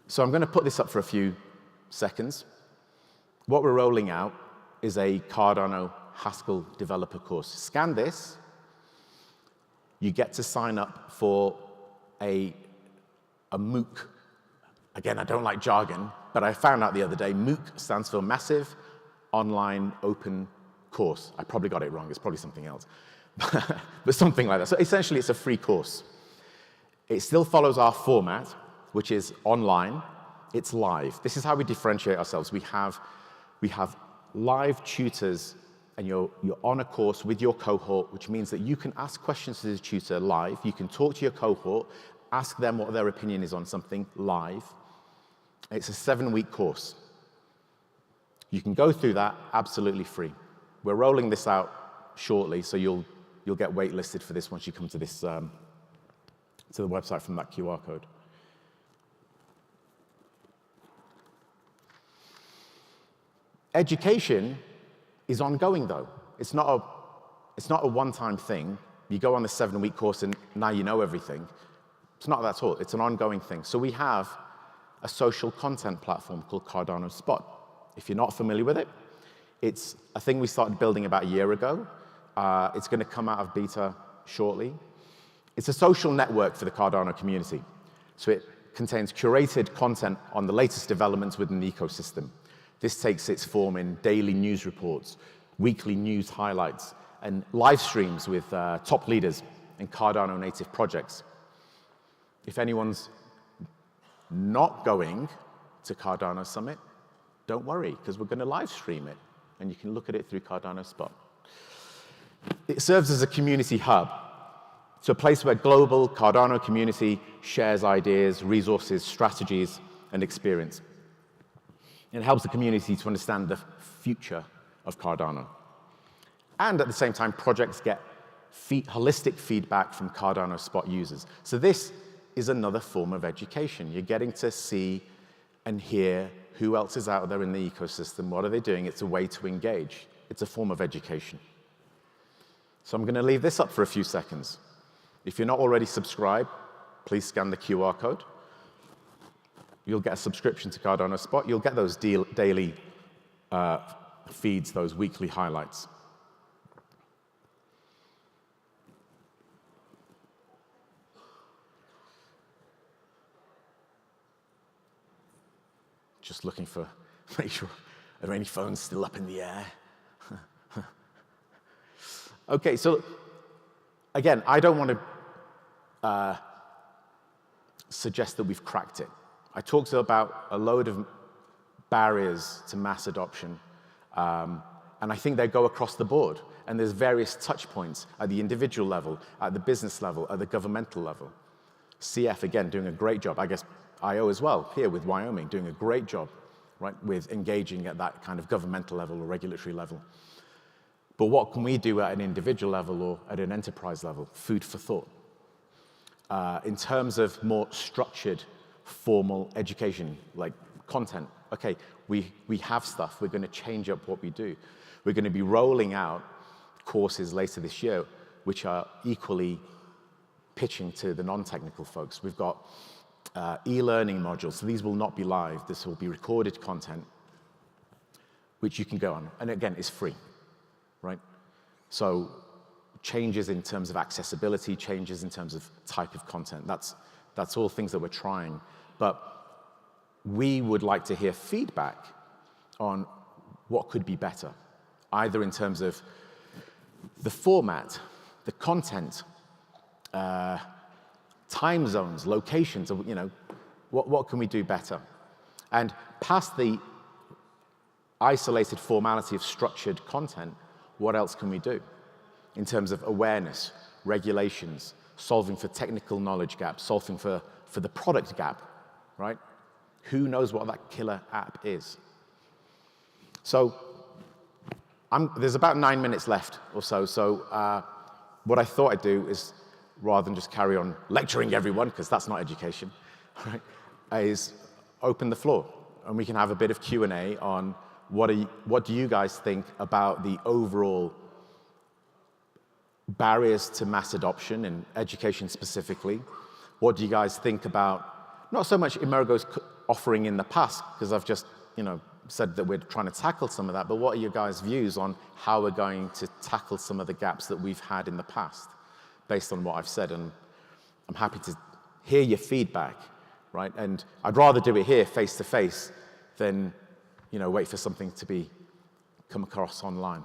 So I'm going to put this up for a few seconds. What we're rolling out is a Cardano Haskell developer course. Scan this. You get to sign up for a MOOC. Again, I don't like jargon, but I found out the other day, MOOC stands for Massive Online Open Course. I probably got it wrong. It's probably something else. But something like that. So essentially, it's a free course. It still follows our format, which is online. It's live. This is how we differentiate ourselves. We have live tutors, and you're on a course with your cohort, which means that you can ask questions to the tutor live. You can talk to your cohort, ask them what their opinion is on something live. It's a 7-week course. You can go through that absolutely free. We're rolling this out shortly, so you'll get waitlisted for this once you come to this to the website from that QR code. Education is ongoing, though. It's not a one-time thing. You go on the 7-week course and now you know everything. It's not that at all. It's an ongoing thing. So we have a social content platform called Cardano Spot. If you're not familiar with it, it's a thing we started building about a year ago. It's going to come out of beta shortly. It's a social network for the Cardano community. So it contains curated content on the latest developments within the ecosystem. This takes its form in daily news reports, weekly news highlights, and live streams with top leaders in Cardano native projects. If anyone's not going to Cardano Summit, don't worry, because we're going to live stream it, and you can look at it through Cardano Spot. It serves as a community hub. It's a place where global Cardano community shares ideas, resources, strategies, and experience. It helps the community to understand the future of Cardano. And at the same time, projects get holistic feedback from Cardano Spot users. So this is another form of education. You're getting to see and hear who else is out there in the ecosystem, what are they doing. It's a way to engage. It's a form of education. So I'm going to leave this up for a few seconds. If you're not already subscribed, please scan the QR code. You'll get a subscription to Cardano Spot. You'll get those daily feeds, those weekly highlights. Just looking for, make sure, are there any phones still up in the air? Okay, so again, I don't want to suggest that we've cracked it. I talked about a load of barriers to mass adoption, and I think they go across the board. And there's various touch points at the individual level, at the business level, at the governmental level. CF, again, doing a great job. I guess IO as well, here with Wyoming, doing a great job, right, with engaging at that kind of governmental level or regulatory level. But what can we do at an individual level or at an enterprise level? Food for thought. In terms of more structured, formal education, like content. Okay, we have stuff. We're going to change up what we do. We're going to be rolling out courses later this year, which are equally pitching to the non-technical folks. We've got e-learning modules. So these will not be live. This will be recorded content, which you can go on. And again, it's free, right? So changes in terms of accessibility, changes in terms of type of content. That's all things that we're trying. But we would like to hear feedback on what could be better, either in terms of the format, the content, time zones, locations, you know, what can we do better? And past the isolated formality of structured content, what else can we do in terms of awareness, regulations, solving for technical knowledge gaps, solving for the product gap, right? Who knows what that killer app is? So there's about 9 minutes left or so. So what I thought I'd do is, rather than just carry on lecturing everyone, because that's not education, right, is open the floor. And we can have a bit of Q&A on what do you guys think about the overall barriers to mass adoption in education specifically. What do you guys think about, not so much Emurgo's offering in the past, because I've just, said that we're trying to tackle some of that, but what are your guys' views on how we're going to tackle some of the gaps that we've had in the past, based on what I've said? And I'm happy to hear your feedback, right? And I'd rather do it here face to face than, wait for something to come across online.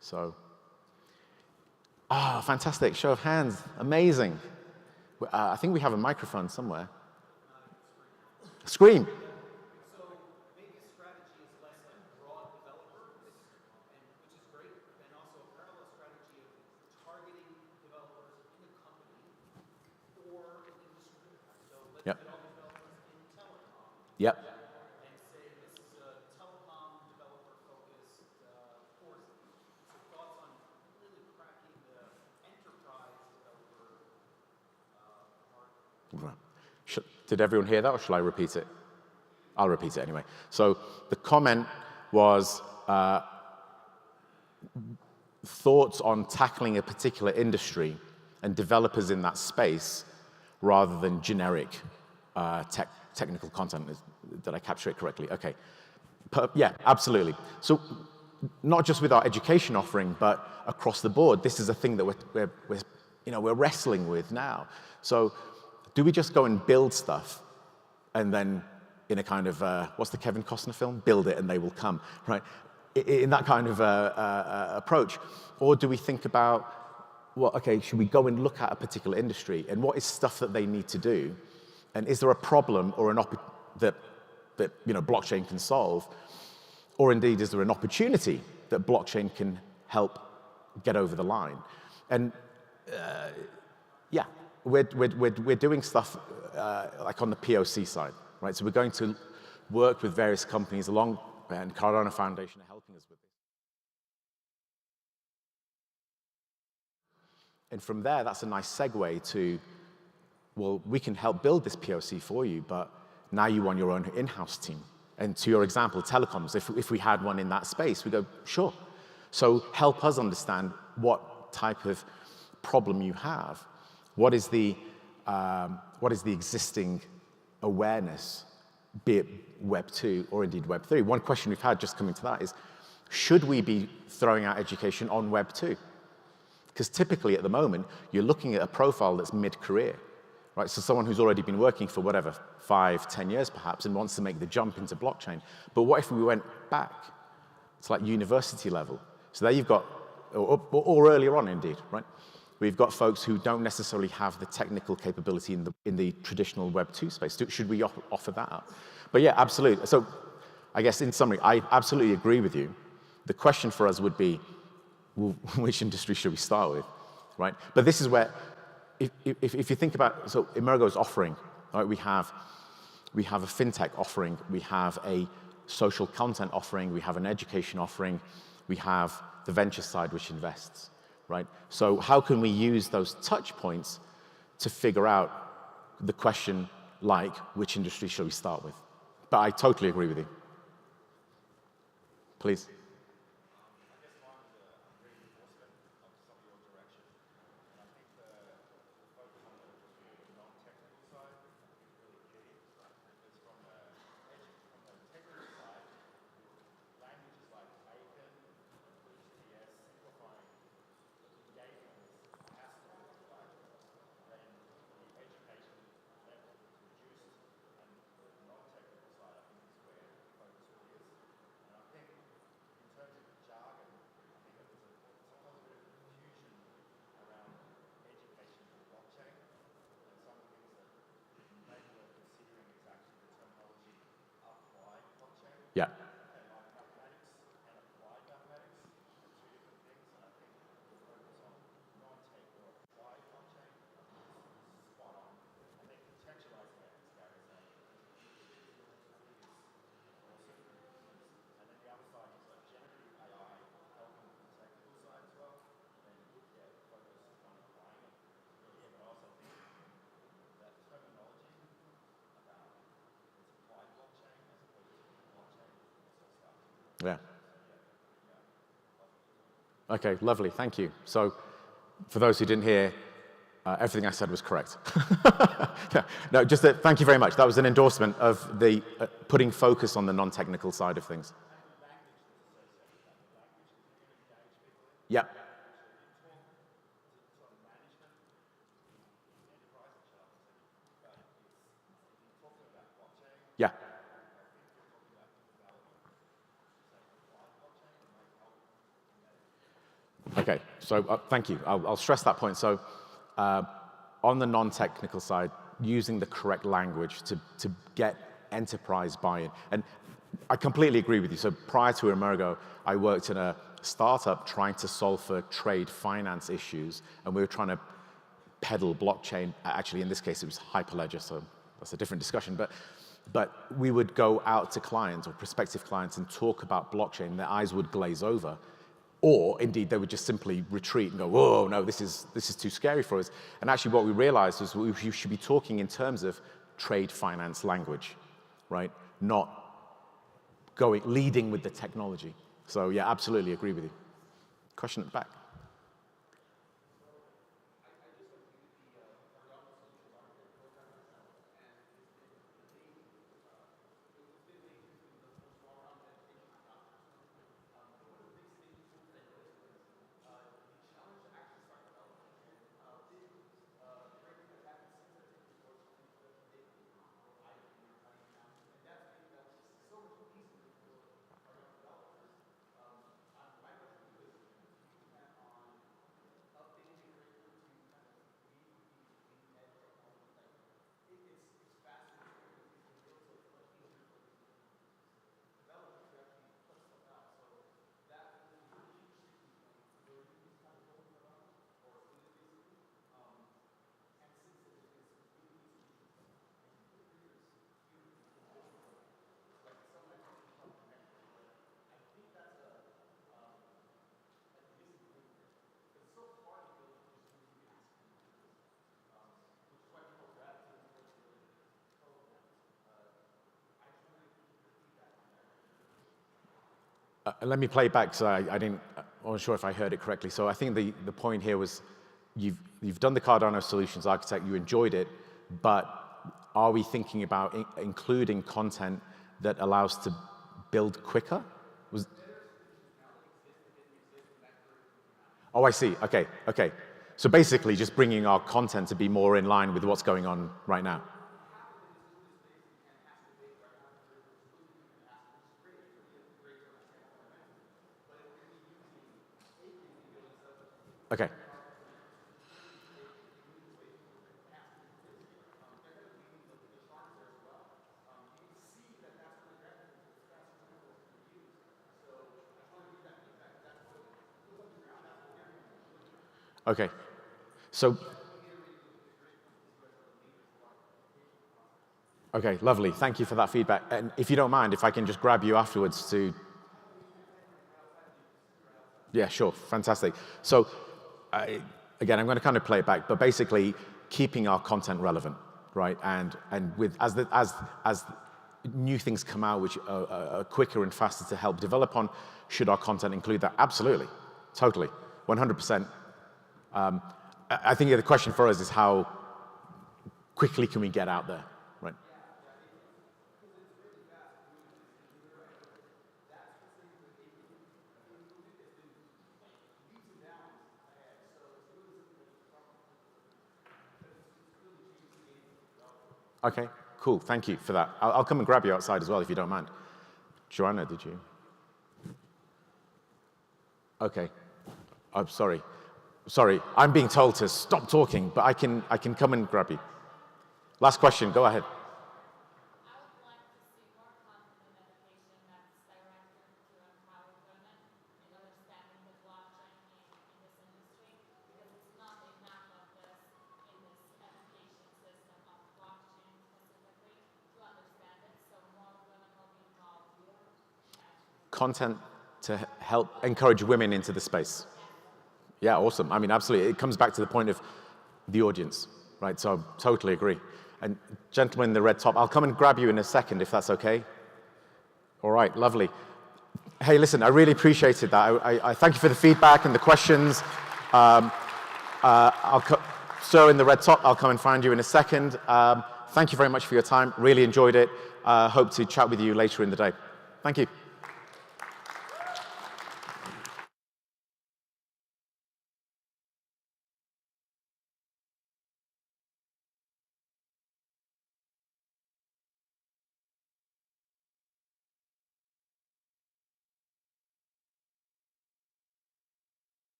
So, fantastic, show of hands, amazing. I think we have a microphone somewhere. Scream. So maybe a strategy is less like broad developers, which is great, and also a parallel strategy of targeting developers in the company or in industry. So let's get all the developers in telecom. Yep. And say this is a telecom developer-focused course. So thoughts on really cracking the enterprise developer market. Did everyone hear that, or shall I repeat it? I'll repeat it anyway. So the comment was thoughts on tackling a particular industry and developers in that space rather than generic technical content. Did I capture it correctly? Okay. Yeah, absolutely. So not just with our education offering, but across the board, this is a thing that we're wrestling with now. So do we just go and build stuff and then in a kind of, what's the Kevin Costner film? Build it and they will come, right? In that kind of approach. Or do we think about, well, okay, should we go and look at a particular industry and what is stuff that they need to do? And is there a problem or that blockchain can solve? Or indeed, is there an opportunity that blockchain can help get over the line? And yeah. We're doing stuff like on the POC side, right? So we're going to work with various companies and Kyroh Foundation are helping us with this. And from there, that's a nice segue to, well, we can help build this POC for you, but now you want your own in-house team. And to your example, telecoms, if we had one in that space, we go, sure. So help us understand what type of problem you have. What is the existing awareness, be it Web 2 or indeed Web 3? One question we've had just coming to that is, should we be throwing out education on Web 2? Because typically at the moment, you're looking at a profile that's mid-career, right? So someone who's already been working for whatever, 5, 10 years perhaps, and wants to make the jump into blockchain. But what if we went back to like university level? So there you've got, or earlier on indeed, right? We've got folks who don't necessarily have the technical capability in the traditional Web 2 space. Should we offer that up? But yeah, absolutely. So I guess in summary, I absolutely agree with you. The question for us would be, well, which industry should we start with, right? But this is where, if you think about, so Emurgo's offering, right? We have a fintech offering, we have a social content offering, we have an education offering, we have the venture side which invests. Right? So how can we use those touch points to figure out the question like, which industry should we start with? But I totally agree with you. Please. Yeah. Yeah. Okay, lovely, thank you. So for those who didn't hear, everything I said was correct. No, just thank you very much. That was an endorsement of the putting focus on the non-technical side of things. Yeah. Yeah. Okay, so thank you. I'll stress that point. So on the non-technical side, using the correct language to get enterprise buy-in. And I completely agree with you. So prior to Emurgo, I worked in a startup trying to solve for trade finance issues, and we were trying to peddle blockchain. Actually, in this case, it was Hyperledger, so that's a different discussion. But we would go out to clients or prospective clients and talk about blockchain, and their eyes would glaze over. Or, indeed, they would just simply retreat and go, whoa, no, this is too scary for us. And actually what we realized was we should be talking in terms of trade finance language, right? Not leading with the technology. So, yeah, absolutely agree with you. Question at the back. Let me play it back, so I wasn't sure if I heard it correctly. So I think the point here was you've done the Cardano Solutions Architect, you enjoyed it, but are we thinking about including content that allows to build quicker? Oh, I see. Okay. So basically just bringing our content to be more in line with what's going on right now. Okay. Okay. So, okay, lovely. Thank you for that feedback. And if you don't mind, if I can just grab you afterwards to... Yeah, sure. Fantastic. So, again, I'm going to kind of play it back, but basically keeping our content relevant, right? And with as new things come out which are quicker and faster to help develop on, should our content include that? Absolutely, totally, 100%. I think the question for us is how quickly can we get out there, right? Okay, cool. Thank you for that. I'll come and grab you outside as well if you don't mind. Joanna, did you? Okay. I'm sorry. Sorry, I'm being told to stop talking, but I can come and grab you. Last question, go ahead. I would like to see more content and education that's directed to empower women in understanding the blockchain in this industry, because it's not enough of this in this education system of blockchain specifically to understand it, so more women will be involved. Content to help encourage women into the space. Yeah, awesome. I mean, absolutely. It comes back to the point of the audience, right? So totally agree. And gentleman in the red top, I'll come and grab you in a second if that's okay. All right, lovely. Hey, listen, I really appreciated that. I thank you for the feedback and the questions. So in the red top, I'll come and find you in a second. Thank you very much for your time. Really enjoyed it. Hope to chat with you later in the day. Thank you.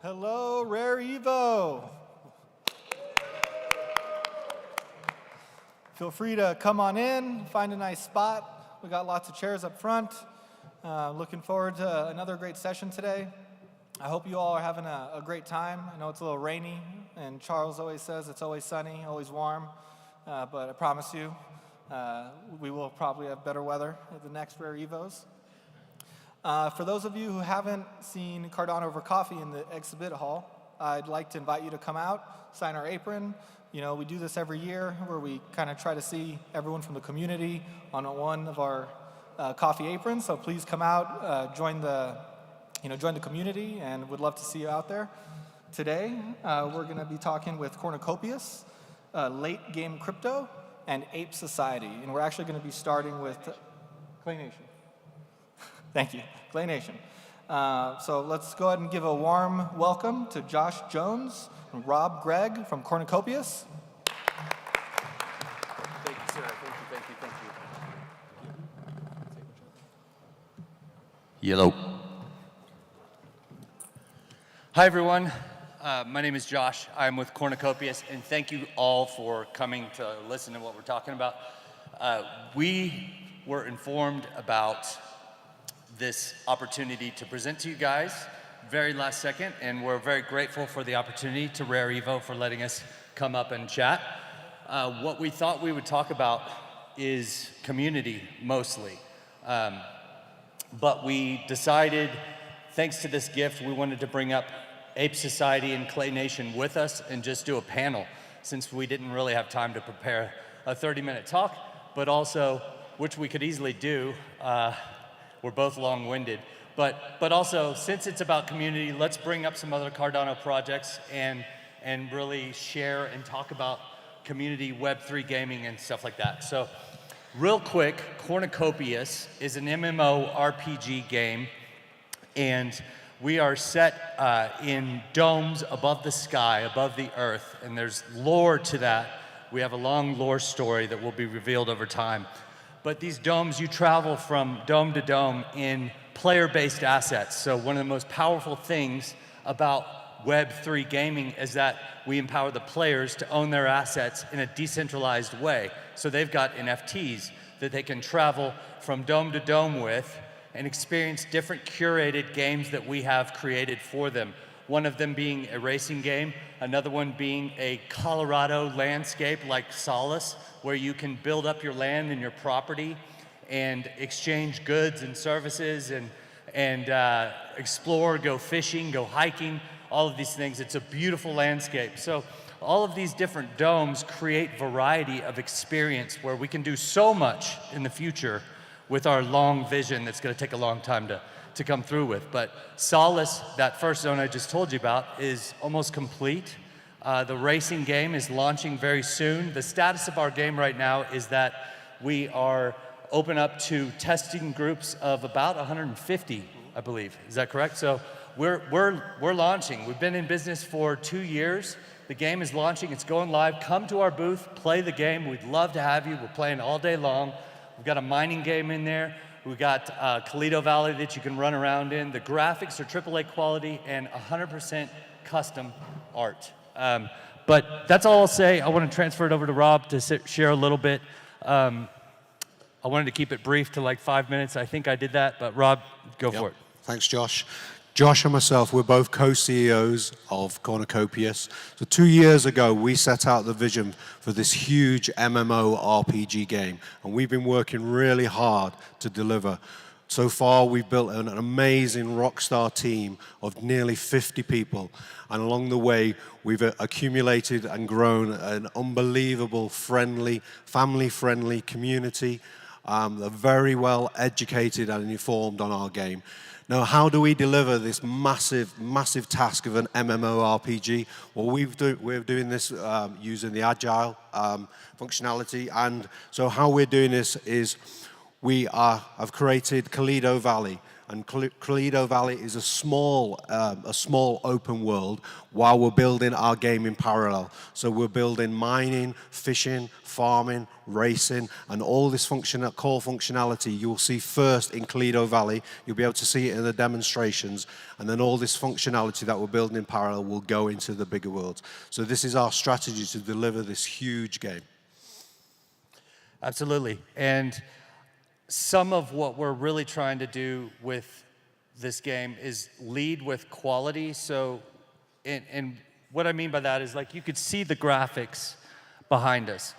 Hello, Rare Evo. Feel free to come on in, find a nice spot. We got lots of chairs up front. Looking forward to another great session today. I hope you all are having a great time. I know it's a little rainy, and Charles always says it's always sunny, always warm, but I promise you, we will probably have better weather at the next Rare Evos. For those of you who haven't seen Cardano over coffee in the exhibit hall, I'd like to invite you to come out, sign our apron. You know, we do this every year where we kind of try to see everyone from the community on one of our coffee aprons. So please come out, join the community, and would love to see you out there. Today, we're going to be talking with Cornucopius, Late Game Crypto, and Ape Society. And we're actually going to be starting with Clay Nation. Thank you, Clay Nation. So let's go ahead and give a warm welcome to Josh Jones and Rob Gregg from Cornucopius. Thank you, sir. Thank you. Yellow. Hi, everyone. My name is Josh. I'm with Cornucopius, and thank you all for coming to listen to what we're talking about. We were informed about this opportunity to present to you guys very last second, and we're very grateful for the opportunity to Rare Evo for letting us come up and chat. What we thought we would talk about is community mostly, but we decided, thanks to this gift, we wanted to bring up Ape Society and Clay Nation with us and just do a panel. since we didn't really have time to prepare a 30-minute talk, but also, which we could easily do, we're both long-winded, but also, since it's about community, let's bring up some other Cardano projects and really share and talk about community Web3 gaming and stuff like that. So, real quick, Cornucopias is an MMORPG game, and we are set in domes above the sky, above the earth, and there's lore to that. We have a long lore story that will be revealed over time. But these domes, you travel from dome to dome in player-based assets. So one of the most powerful things about Web3 gaming is that we empower the players to own their assets in a decentralized way. So they've got NFTs that they can travel from dome to dome with and experience different curated games that we have created for them. One of them being a racing game, another one being a Colorado landscape like Solace, where you can build up your land and your property and exchange goods and services and explore, go fishing, go hiking, all of these things. It's a beautiful landscape. So all of these different domes create variety of experience where we can do so much in the future with our long vision that's going to take a long time to come through with. But Solace, that first zone I just told you about, is almost complete. The racing game is launching very soon. The status of our game right now is that we are open up to testing groups of about 150, I believe. Is that correct? So we're launching. We've been in business for 2 years. The game is launching. It's going live. Come to our booth, play the game. We'd love to have you. We're playing all day long. We've got a mining game in there. We've got Toledo Valley that you can run around in. The graphics are AAA quality and 100% custom art. But that's all I'll say. I want to transfer it over to Rob to share a little bit. I wanted to keep it brief to like 5 minutes. I think I did that, but Rob, go for it. Thanks, Josh. Josh and myself, we're both co-CEOs of Cornucopias. So 2 years ago, we set out the vision for this huge MMORPG game, and we've been working really hard to deliver. So far, we've built an amazing rockstar team of nearly 50 people, and along the way, we've accumulated and grown an unbelievable, friendly, family-friendly community. They're very well educated and informed on our game. Now, how do we deliver this massive, massive task of an MMORPG? Well, we're doing this using the Agile functionality, and so how we're doing this is I've created Toledo Valley, and Toledo Valley is a small open world while we're building our game in parallel. So we're building mining, fishing, farming, racing, and all this core functionality you'll see first in Toledo Valley. You'll be able to see it in the demonstrations, and then all this functionality that we're building in parallel will go into the bigger world. So this is our strategy to deliver this huge game. Absolutely. And some of what we're really trying to do with this game is lead with quality. So, and what I mean by that is, like, you could see the graphics behind us.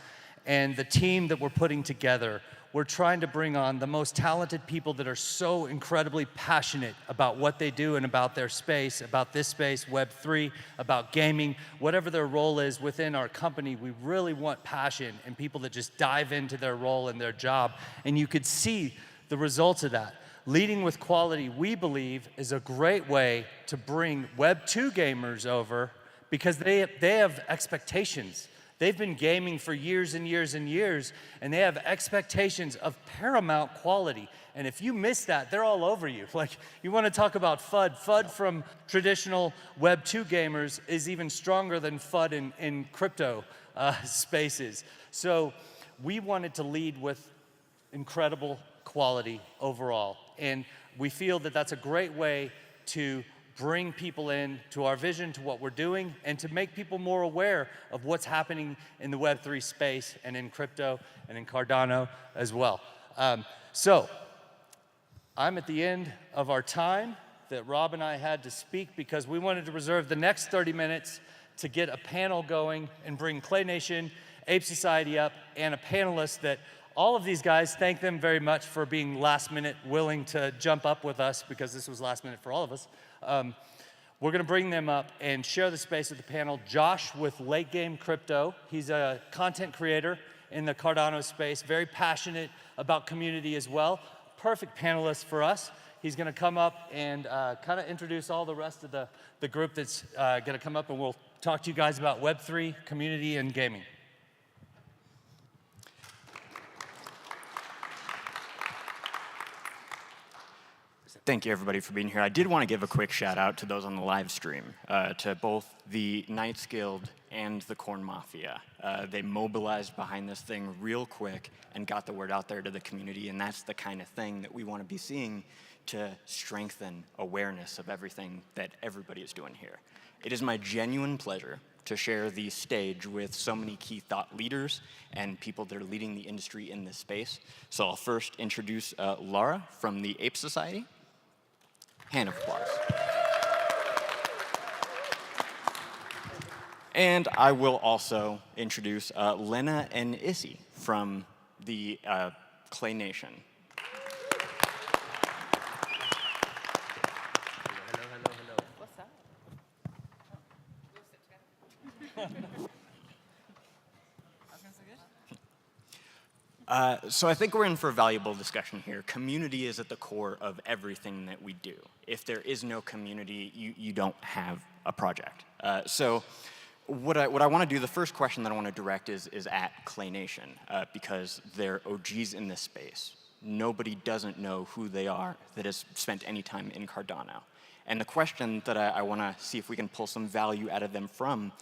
And the team that we're putting together, we're trying to bring on the most talented people that are so incredibly passionate about what they do and about their space, about this space, Web3, about gaming, whatever their role is within our company. We really want passion and people that just dive into their role and their job. And you could see the results of that. Leading with quality, we believe, is a great way to bring Web2 gamers over because they have expectations. They've been gaming for years and years and years, and they have expectations of paramount quality. And if you miss that, they're all over you. Like, you want to talk about FUD. FUD from traditional Web2 gamers is even stronger than FUD in crypto spaces. So we wanted to lead with incredible quality overall. And we feel that that's a great way to bring people in to our vision, to what we're doing, and to make people more aware of what's happening in the Web3 space and in crypto and in Cardano as well. So I'm at the end of our time that Rob and I had to speak because we wanted to reserve the next 30 minutes to get a panel going and bring Clay Nation, Ape Society up, and a panelist that all of these guys, thank them very much for being last minute willing to jump up with us because this was last minute for all of us. We're going to bring them up and share the space with the panel. Josh with Late Game Crypto. He's a content creator in the Cardano space, very passionate about community as well. Perfect panelist for us. He's going to come up and kind of introduce all the rest of the group that's going to come up, and we'll talk to you guys about Web3, community, and gaming. Thank you, everybody, for being here. I did want to give a quick shout out to those on the live stream, to both the Knights Guild and the Corn Mafia. They mobilized behind this thing real quick and got the word out there to the community, and that's the kind of thing that we want to be seeing to strengthen awareness of everything that everybody is doing here. It is my genuine pleasure to share the stage with so many key thought leaders and people that are leading the industry in this space. So I'll first introduce Laura from the Ape Society. Hand of applause. And I will also introduce Lena and Iceyyy from the Clay Nation. So I think we're in for a valuable discussion here. Community is at the core of everything that we do. If there is no community, you don't have a project. So what I want to do, the first question that I want to direct is at Clay Nation, because they're OGs in this space. Nobody doesn't know who they are that has spent any time in Cardano. And the question that I want to see if we can pull some value out of them from,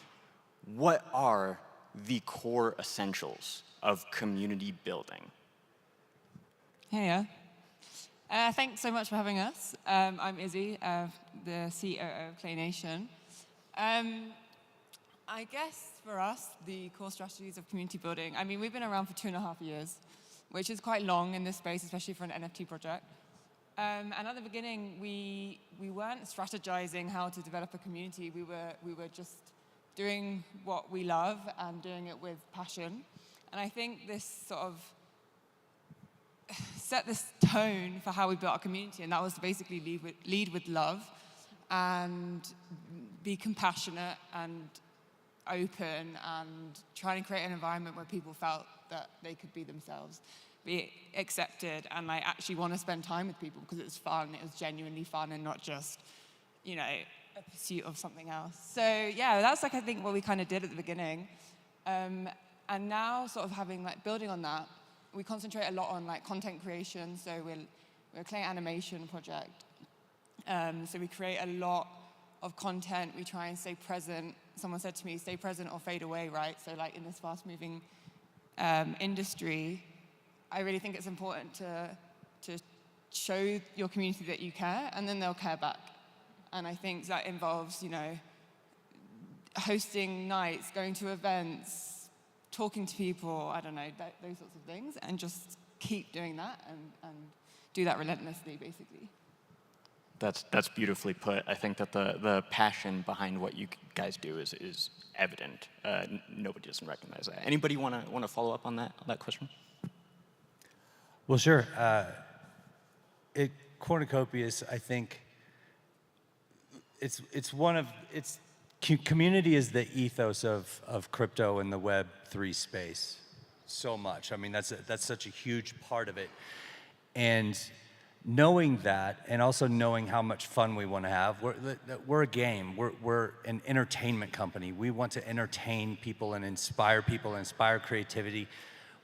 what are the core essentials of community building? Hey, thanks so much for having us. I'm Iceyyy, the COO of Clay Nation. I guess for us, the core strategies of community building, I mean, we've been around for 2.5 years, which is quite long in this space, especially for an NFT project. And at the beginning, we weren't strategizing how to develop a community. We were just doing what we love and doing it with passion. And I think this sort of set this tone for how we built our community, and that was to basically lead with love and be compassionate and open and try and create an environment where people felt that they could be themselves, be accepted, and like actually want to spend time with people because it was fun, it was genuinely fun and not just, you know, a pursuit of something else. So yeah, that's like I think what we kind of did at the beginning. And now, sort of having like building on that, we concentrate a lot on like content creation. So we're a Clay animation project. So we create a lot of content. We try and stay present. Someone said to me, "Stay present or fade away," right? So like in this fast-moving industry, I really think it's important to show your community that you care, and then they'll care back. And I think that involves, you know, hosting nights, going to events, talking to people, I don't know, those sorts of things, and just keep doing that and do that relentlessly, basically. That's beautifully put. I think that the passion behind what you guys do is evident. Nobody doesn't recognize that. Anybody want to follow up on that question? Well, sure. Cornucopias, I think, community is the ethos of crypto and the Web3 space so much. I mean, that's such a huge part of it. And knowing that, and also knowing how much fun we want to have, we're a game. We're an entertainment company. We want to entertain people and inspire creativity.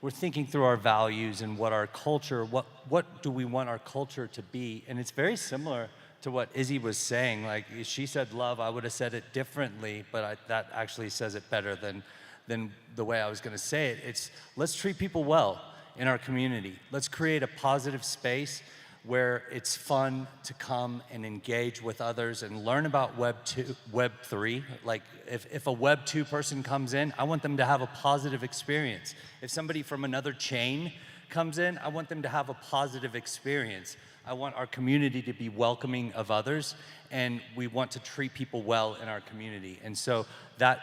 We're thinking through our values and what our culture, what do we want our culture to be? And it's very similar to what Iceyyy was saying. Like, she said love, I would have said it differently, but that actually says it better than the way I was gonna say it. It's, let's treat people well in our community. Let's create a positive space where it's fun to come and engage with others and learn about Web3. Like, if a Web 2 person comes in, I want them to have a positive experience. If somebody from another chain comes in, I want them to have a positive experience. I want our community to be welcoming of others, and we want to treat people well in our community. And so that,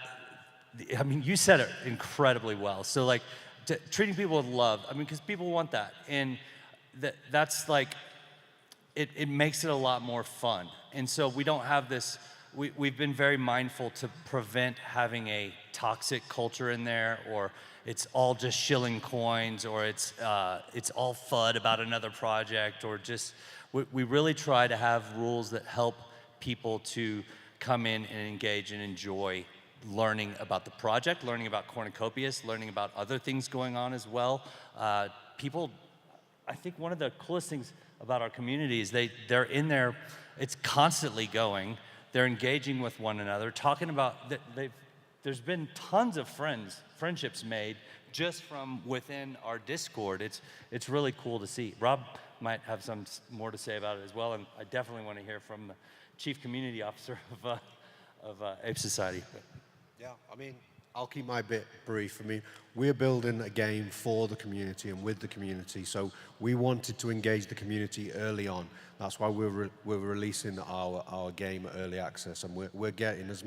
I mean, you said it incredibly well. So like, treating people with love, I mean, because people want that. And that's like, it makes it a lot more fun. And so we don't have this we've been very mindful to prevent having a toxic culture in there, or it's all just shilling coins, or it's all FUD about another project, or just, we really try to have rules that help people to come in and engage and enjoy learning about the project, learning about Cornucopias, learning about other things going on as well. People, I think one of the coolest things about our community is they're in there, it's constantly going, they're engaging with one another, talking about, there's been tons of friendships made just from within our Discord. It's really cool to see. Rob might have some more to say about it as well, and I definitely want to hear from the Chief Community Officer of Ape Society. Yeah, I mean, I'll keep my bit brief. I mean, we're building a game for the community and with the community, so we wanted to engage the community early on. That's why we're releasing our game at early access, and we're getting as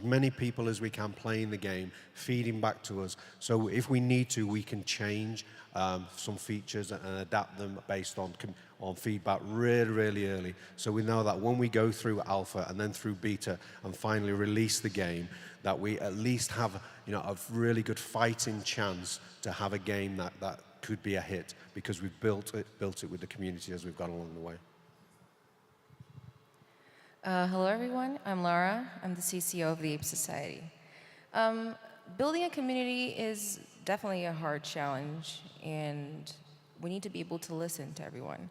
many people as we can playing the game, feeding back to us. So if we need to, we can change some features and adapt them based on feedback really early. So we know that when we go through alpha and then through beta and finally release the game, that we at least have, you know, a really good fighting chance to have a game that could be a hit, because we've built it with the community as we've gone along the way. Hello everyone, I'm Laura. I'm the CCO of the Ape Society. Building a community is definitely a hard challenge, and we need to be able to listen to everyone.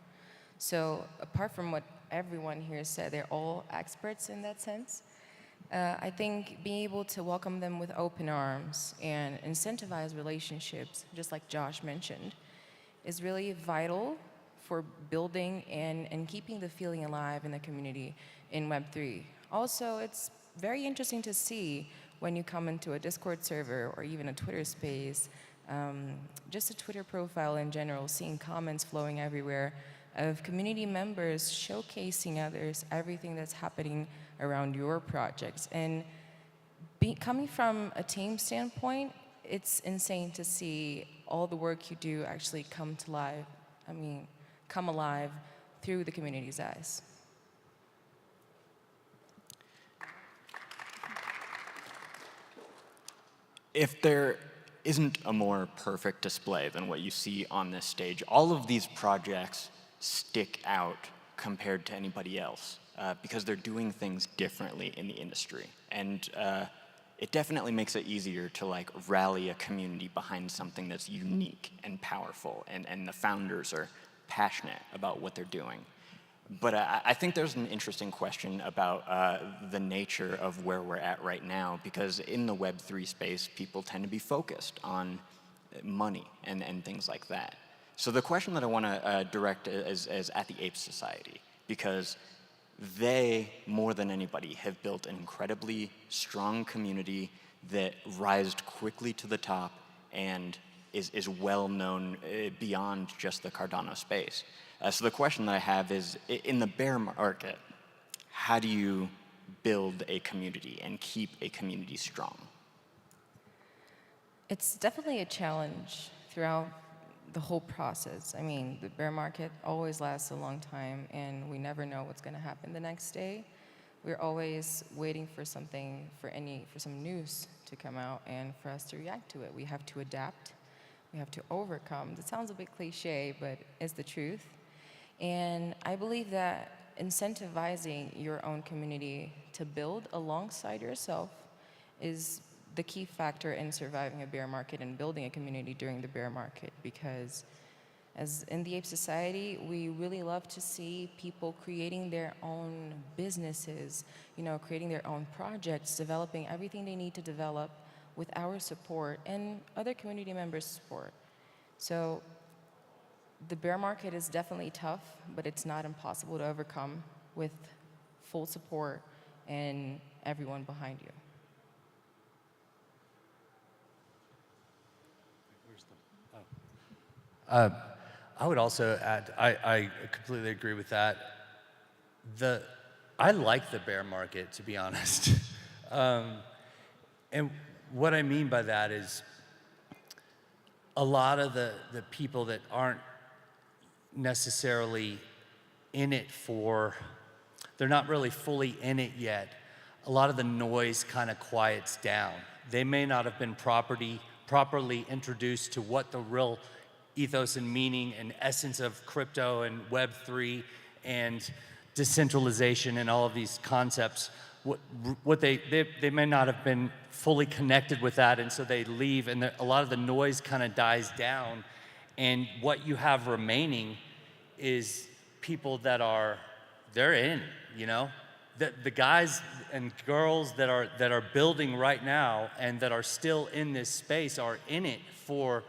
So apart from what everyone here said, they're all experts in that sense. I think being able to welcome them with open arms and incentivize relationships, just like Josh mentioned, is really vital for building and keeping the feeling alive in the community in Web3. Also, it's very interesting to see when you come into a Discord server or even a Twitter space, just a Twitter profile in general, seeing comments flowing everywhere of community members showcasing others everything that's happening around your projects. And coming from a team standpoint, it's insane to see all the work you do actually come alive through the community's eyes. If there isn't a more perfect display than what you see on this stage, all of these projects stick out compared to anybody else because they're doing things differently in the industry. And it definitely makes it easier to like rally a community behind something that's unique and powerful, and the founders are passionate about what they're doing. But I think there's an interesting question about the nature of where we're at right now, because in the Web3 space, people tend to be focused on money and things like that. So the question that I want to direct is at the Ape Society, because they, more than anybody, have built an incredibly strong community that rised quickly to the top and is well known beyond just the Cardano space. So the question that I have is, in the bear market, how do you build a community and keep a community strong? It's definitely a challenge throughout the whole process. I mean, the bear market always lasts a long time, and we never know what's going to happen the next day. We're always waiting for something, for some news to come out, and for us to react to it. We have to adapt. We have to overcome. That sounds a bit cliche, but it's the truth. And I believe that incentivizing your own community to build alongside yourself is the key factor in surviving a bear market and building a community during the bear market, because as in the Ape Society, we really love to see people creating their own businesses, creating their own projects, developing everything they need to develop with our support and other community members' support. So the bear market is definitely tough, but it's not impossible to overcome with full support and everyone behind you. I would also add, I completely agree with that. I like the bear market, to be honest. And what I mean by that is a lot of the people that aren't necessarily in it they're not really fully in it yet, a lot of the noise kind of quiets down. They may not have been properly introduced to what the real ethos and meaning and essence of crypto and Web3 and decentralization and all of these concepts. What they may not have been fully connected with that, and so they leave, and a lot of the noise kind of dies down, and what you have remaining is people that they're in, you know? The guys and girls that are building right now and that are still in this space are in it for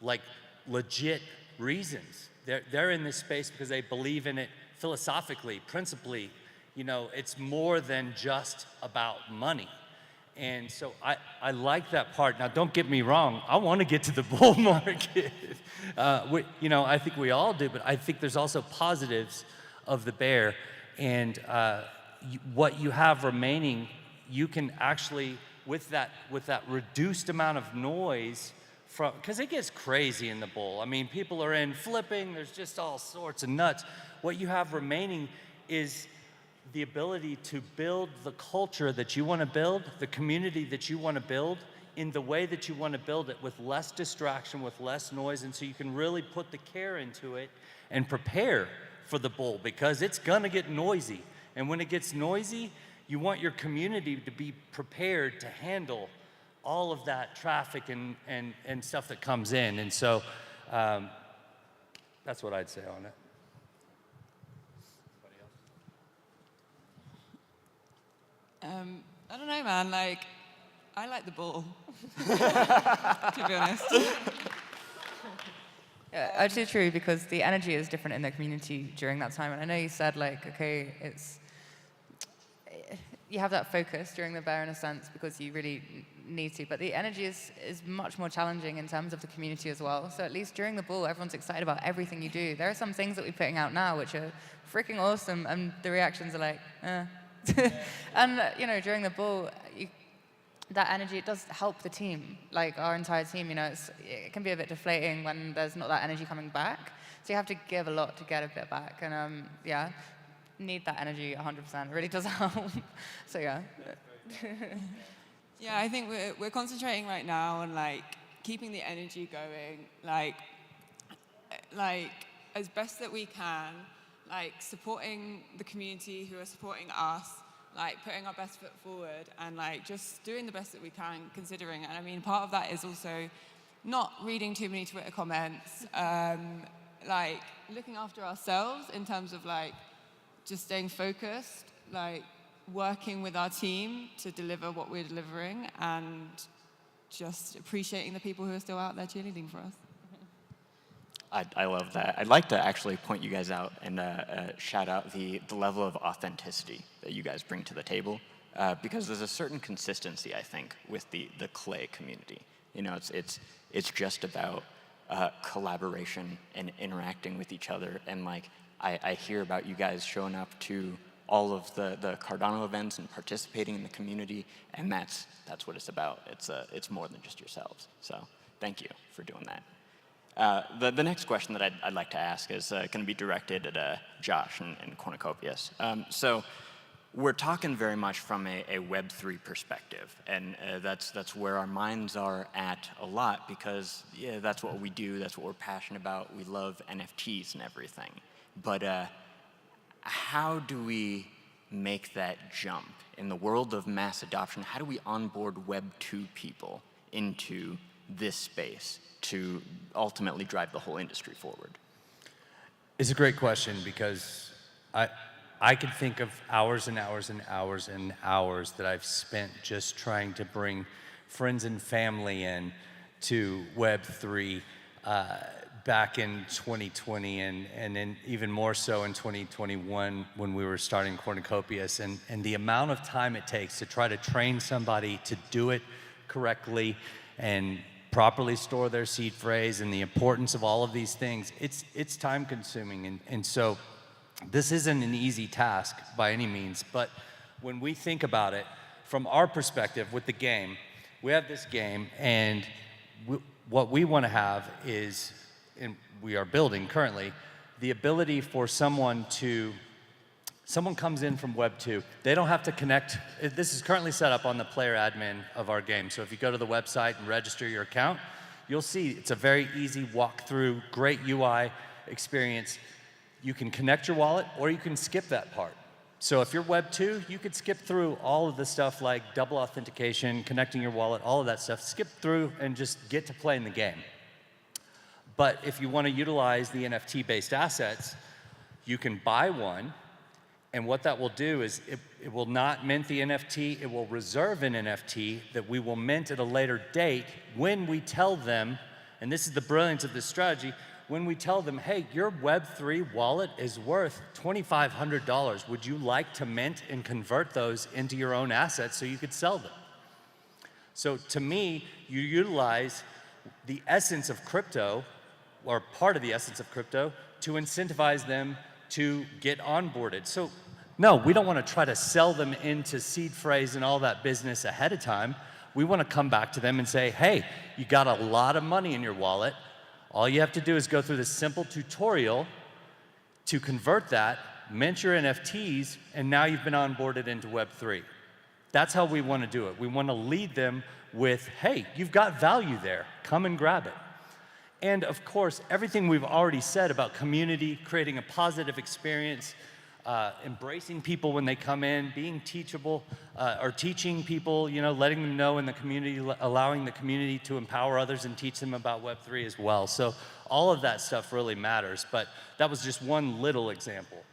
like legit reasons. They're in this space because they believe in it philosophically, principally. You know, it's more than just about money. And so I like that part. Now, don't get me wrong. I want to get to the bull market. You know, I think we all do, but I think there's also positives of the bear. And what you have remaining, you can actually, with that reduced amount of noise, because it gets crazy in the bull. I mean, people are in flipping. There's just all sorts of nuts. What you have remaining is the ability to build the culture that you want to build, the community that you want to build, in the way that you want to build it, with less distraction, with less noise, and so you can really put the care into it and prepare for the bull, because it's gonna get noisy. And when it gets noisy, you want your community to be prepared to handle all of that traffic and stuff that comes in. And so that's what I'd say on it. I don't know, man. Like, I like the bull, to be honest. Yeah, actually true, because the energy is different in the community during that time. And I know you said, like, okay, you have that focus during the bear in a sense because you really need to, but the energy is much more challenging in terms of the community as well. So at least during the bull, everyone's excited about everything you do. There are some things that we're putting out now which are freaking awesome, and the reactions are like, eh. And, you know, during the bull, that energy, it does help the team, like our entire team. You know, it can be a bit deflating when there's not that energy coming back. So you have to give a lot to get a bit back. And yeah, need that energy 100%. It really does help. So yeah. Yeah, I think we're concentrating right now on like keeping the energy going, like as best that we can, like supporting the community who are supporting us, like putting our best foot forward, and like just doing the best that we can, considering. And I mean, part of that is also not reading too many Twitter comments, like looking after ourselves in terms of like just staying focused, like working with our team to deliver what we're delivering, and just appreciating the people who are still out there cheerleading for us. I love that. I'd like to actually point you guys out and shout out the level of authenticity that you guys bring to the table, because there's a certain consistency, I think, with the Clay community. You know, it's just about collaboration and interacting with each other. And like, I hear about you guys showing up to all of the Cardano events and participating in the community, and that's what it's about. It's more than just yourselves. So thank you for doing that. The next question that I'd like to ask is going to be directed at Josh and Cornucopius. So we're talking very much from a Web3 perspective, and that's where our minds are at a lot, because yeah, that's what we do, that's what we're passionate about. We love NFTs and everything. But how do we make that jump in the world of mass adoption? How do we onboard Web 2 people into this space to ultimately drive the whole industry forward? It's a great question, because I could think of hours and hours and hours and hours that I've spent just trying to bring friends and family in to Web3 back in 2020, and then even more so in 2021 when we were starting Cornucopius, and the amount of time it takes to try to train somebody to do it correctly and properly store their seed phrase, and the importance of all of these things, it's time consuming. And so this isn't an easy task by any means, but when we think about it from our perspective with the game, we have this game, and what we want to have is, and we are building currently, the ability for someone to someone comes in from Web 2, they don't have to connect. This is currently set up on the player admin of our game. So if you go to the website and register your account, you'll see it's a very easy walkthrough, great UI experience. You can connect your wallet or you can skip that part. So if you're Web 2, you could skip through all of the stuff like double authentication, connecting your wallet, all of that stuff. Skip through and just get to playing the game. But if you want to utilize the NFT-based assets, you can buy one, and what that will do is it will not mint the NFT, it will reserve an NFT that we will mint at a later date when we tell them, and this is the brilliance of this strategy, when we tell them, hey, your Web3 wallet is worth $2,500. Would you like to mint and convert those into your own assets so you could sell them? So to me, you utilize the essence of crypto, or part of the essence of crypto, to incentivize them to get onboarded. So no, we don't want to try to sell them into seed phrase and all that business ahead of time. We want to come back to them and say, hey, you got a lot of money in your wallet. All you have to do is go through this simple tutorial to convert that, mint your NFTs, and now you've been onboarded into Web3. That's how we want to do it. We want to lead them with, hey, you've got value there. Come and grab it. And of course, everything we've already said about community, creating a positive experience, embracing people when they come in, being teachable, or teaching people, you know, letting them know in the community, allowing the community to empower others and teach them about Web3 as well. So all of that stuff really matters, but that was just one little example.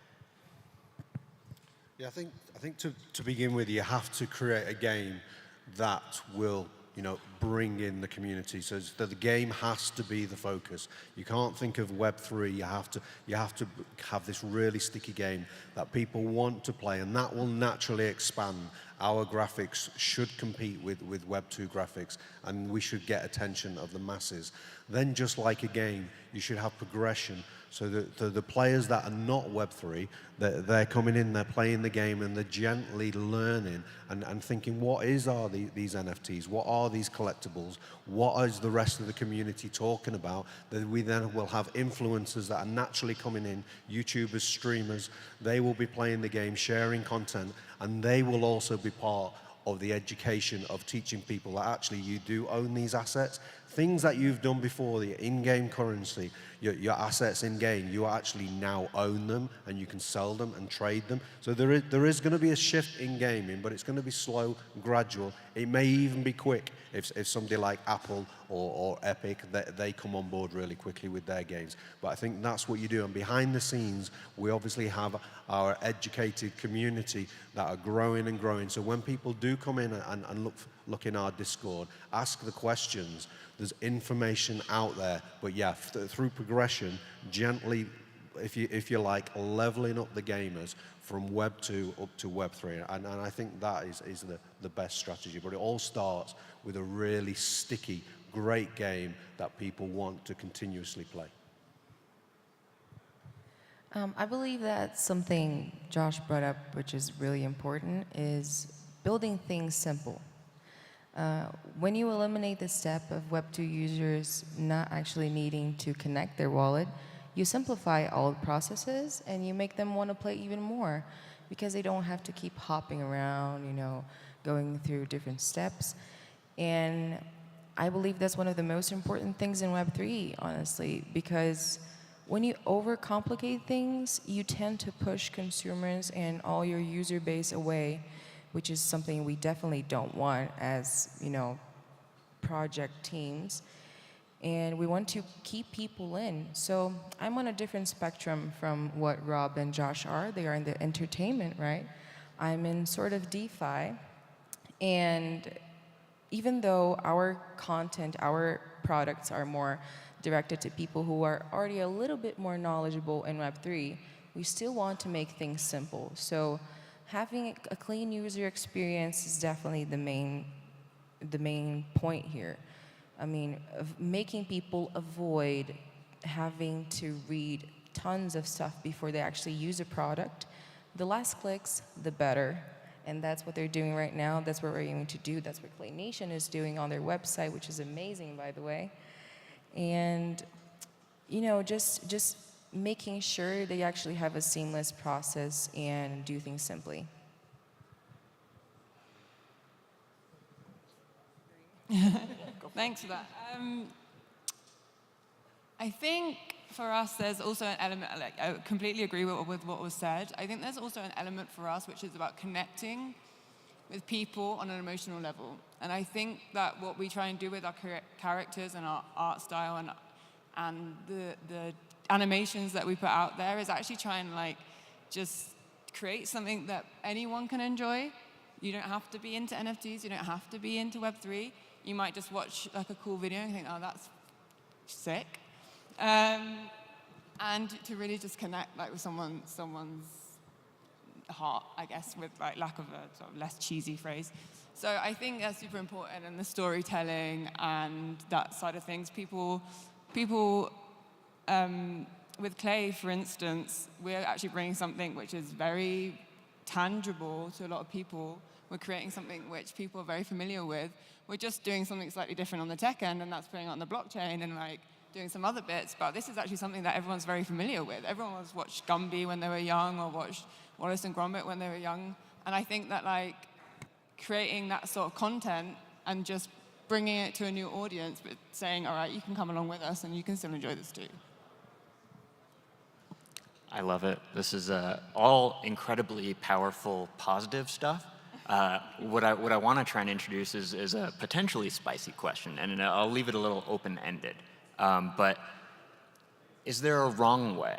Yeah, I think to begin with, you have to create a game that will, you know, bring in the community. So the game has to be the focus. You can't think of Web3. You have to have this really sticky game that people want to play, and that will naturally expand. Our graphics should compete with Web2 graphics, and we should get attention of the masses. Then, just like a game, you should have progression. So the players that are not Web3, they're coming in, they're playing the game, and they're gently learning and thinking, what these NFTs? What are these collectibles? What is the rest of the community talking about? That we then will have influencers that are naturally coming in, YouTubers, streamers. They will be playing the game, sharing content, and they will also be part of the education of teaching people that actually you do own these assets. Things that you've done before, the in-game currency, your assets in-game, you actually now own them and you can sell them and trade them. So there is going to be a shift in gaming, but it's going to be slow, gradual. It may even be quick if somebody like Apple or Epic, they come on board really quickly with their games. But I think that's what you do. And behind the scenes, we obviously have our educated community that are growing and growing. So when people do come in and look in our Discord, ask the questions. There's information out there, but yeah, through progression, gently, if you like, leveling up the gamers from Web 2 up to Web 3, and I think that is the best strategy. But it all starts with a really sticky, great game that people want to continuously play. I believe that something Josh brought up, which is really important, is building things simple. When you eliminate the step of Web2 users not actually needing to connect their wallet, you simplify all the processes and you make them want to play even more because they don't have to keep hopping around, you know, going through different steps. And I believe that's one of the most important things in Web3, honestly, because when you overcomplicate things, you tend to push consumers and all your user base away, which is something we definitely don't want as, you know, project teams. And we want to keep people in. So I'm on a different spectrum from what Rob and Josh are. They are in the entertainment, right? I'm in sort of DeFi. And even though our content, our products are more directed to people who are already a little bit more knowledgeable in Web3, we still want to make things simple. So having a clean user experience is definitely the main point here. I mean, of making people avoid having to read tons of stuff before they actually use a product. The less clicks, the better. And that's what they're doing right now. That's what we're aiming to do. That's what Clay Nation is doing on their website, which is amazing, by the way. And, you know, just making sure they actually have a seamless process and do things simply. Thanks for that. I think for us, there's also an element, like I completely agree with what was said. I think there's also an element for us which is about connecting with people on an emotional level. And I think that what we try and do with our characters and our art style and the animations that we put out there is actually try and like just create something that anyone can enjoy. You don't have to be into NFTs, you don't have to be into Web3. You might just watch like a cool video and think, oh, that's sick. And to really just connect like with someone's heart, I guess, with like lack of a sort of less cheesy phrase. So I think that's super important, and the storytelling and that side of things. People with Clay, for instance, we're actually bringing something which is very tangible to a lot of people. We're creating something which people are very familiar with. We're just doing something slightly different on the tech end, and that's putting it on the blockchain and like doing some other bits. But this is actually something that everyone's very familiar with. Everyone has watched Gumby when they were young, or watched Wallace and Gromit when they were young. And I think that like creating that sort of content and just bringing it to a new audience, but saying, all right, you can come along with us and you can still enjoy this too. I love it. This is all incredibly powerful, positive stuff. What I want to try and introduce is a potentially spicy question, and I'll leave it a little open-ended. But is there a wrong way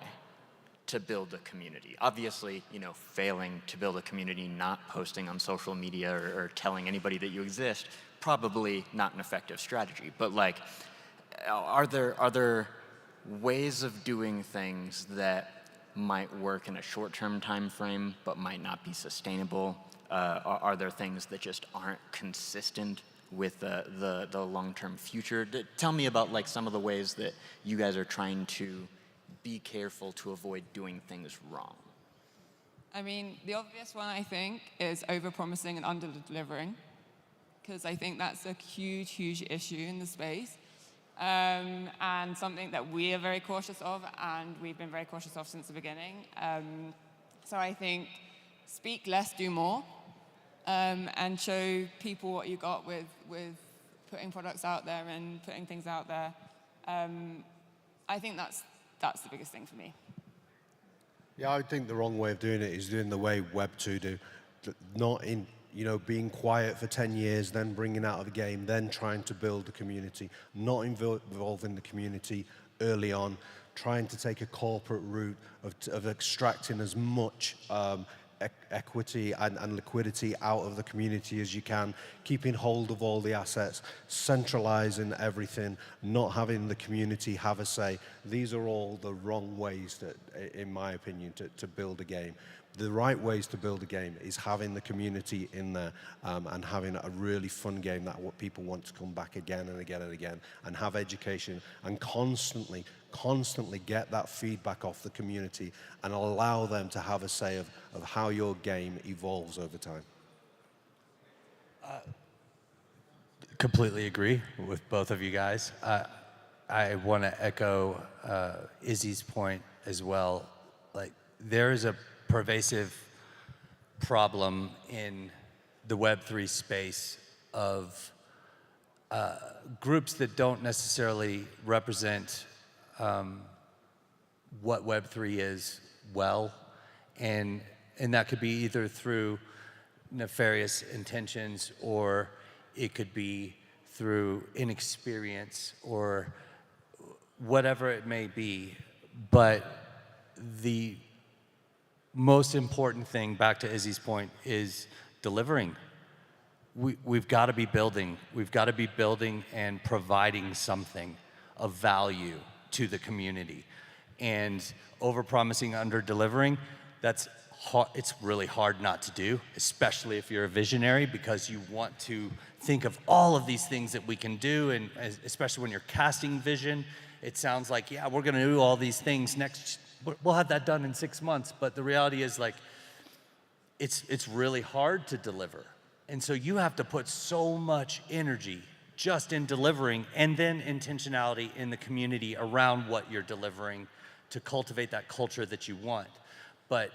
to build a community? Obviously, failing to build a community, not posting on social media or telling anybody that you exist, probably not an effective strategy. But like, are there ways of doing things that might work in a short-term time frame but might not be sustainable? Are there things that just aren't consistent with the long-term future? Tell me about like some of the ways that you guys are trying to be careful to avoid doing things wrong. I mean, the obvious one, I think, is over-promising and under-delivering, because I think that's a huge, huge issue in the space, and something that we are very cautious of, and we've been very cautious of since the beginning. So I think speak less, do more, and show people what you got with putting products out there and putting things out there. I think that's the biggest thing for me. Yeah, I think the wrong way of doing it is doing the way Web2 do. Not in, being quiet for 10 years, then bringing out of the game, then trying to build a community. Not involving the community early on, trying to take a corporate route of extracting as much equity and liquidity out of the community as you can, keeping hold of all the assets, centralizing everything, not having the community have a say. These are all the wrong ways, in my opinion, to build a game. The right ways to build a game is having the community in there and having a really fun game that what people want to come back again and again and again, and have education and constantly get that feedback off the community and allow them to have a say of how your game evolves over time. Completely agree with both of you guys. I want to echo Izzy's point as well. Like, there is a pervasive problem in the Web3 space of groups that don't necessarily represent what Web3 is well, and that could be either through nefarious intentions, or it could be through inexperience, or whatever it may be. But the most important thing, back to Izzy's point, is delivering. We've got to be building. We've got to be building and providing something of value to the community. And over-promising, under-delivering, that's hard. It's really hard not to do, especially if you're a visionary, because you want to think of all of these things that we can do, and especially when you're casting vision, it sounds like, yeah, we're gonna do all these things we'll have that done in 6 months, but the reality is, like, it's really hard to deliver. And so you have to put so much energy just in delivering, and then intentionality in the community around what you're delivering, to cultivate that culture that you want. But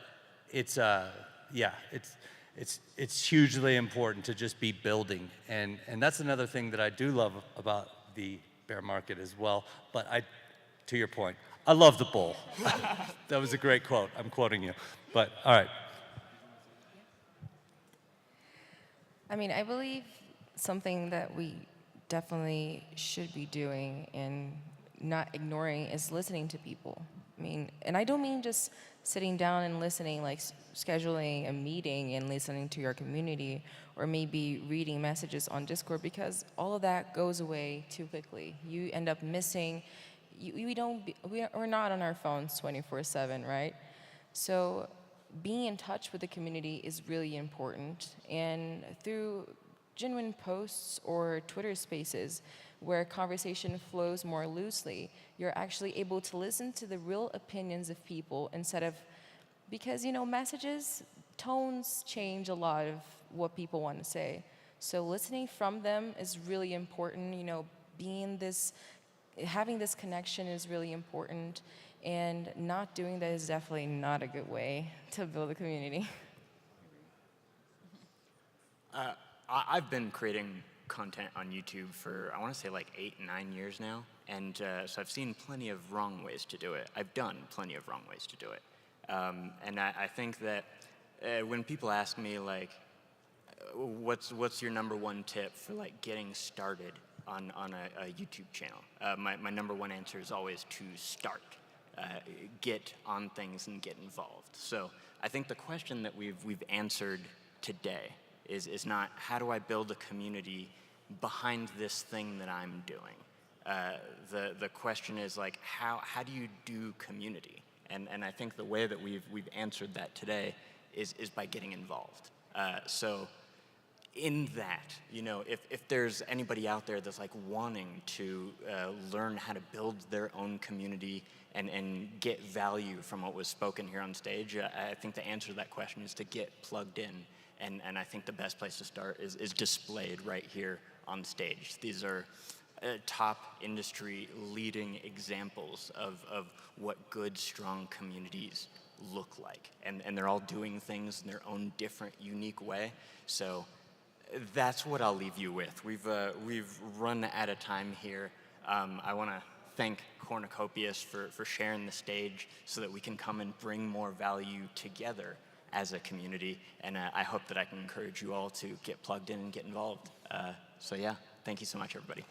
it's it's hugely important to just be building, and that's another thing that I do love about the bear market as well. But to your point, I love the bull. That was a great quote. I'm quoting you. But all right. I mean, I believe something that we definitely should be doing and not ignoring is listening to people. I mean, and I don't mean just sitting down and listening, like scheduling a meeting and listening to your community, or maybe reading messages on Discord, because all of that goes away too quickly. You end up missing, we're not on our phones 24/7, right? So being in touch with the community is really important, and through genuine posts or Twitter spaces where conversation flows more loosely, you're actually able to listen to the real opinions of people instead of, because, you know, messages, tones change a lot of what people want to say. So listening from them is really important. You know, having this connection is really important, and not doing that is definitely not a good way to build a community. I've been creating content on YouTube for, I want to say, like 8-9 years now, and so I've seen plenty of wrong ways to do it. I've done plenty of wrong ways to do it. And I think that when people ask me, like, what's your #1 tip for, like, getting started on a YouTube channel, my #1 answer is always to start. Get on things and get involved. So I think the question that we've answered today is not how do I build a community behind this thing that I'm doing. The question is, like, how do you do community? And I think the way that we've answered that today is by getting involved. So in that, you know, if there's anybody out there that's, like, wanting to learn how to build their own community and get value from what was spoken here on stage, I think the answer to that question is to get plugged in. And I think the best place to start is displayed right here on stage. These are top industry leading examples of what good, strong communities look like. And they're all doing things in their own different, unique way. So that's what I'll leave you with. We've run out of time here. I want to thank Cornucopius for sharing the stage so that we can come and bring more value together as a community, and I hope that I can encourage you all to get plugged in and get involved. So yeah, thank you so much, everybody.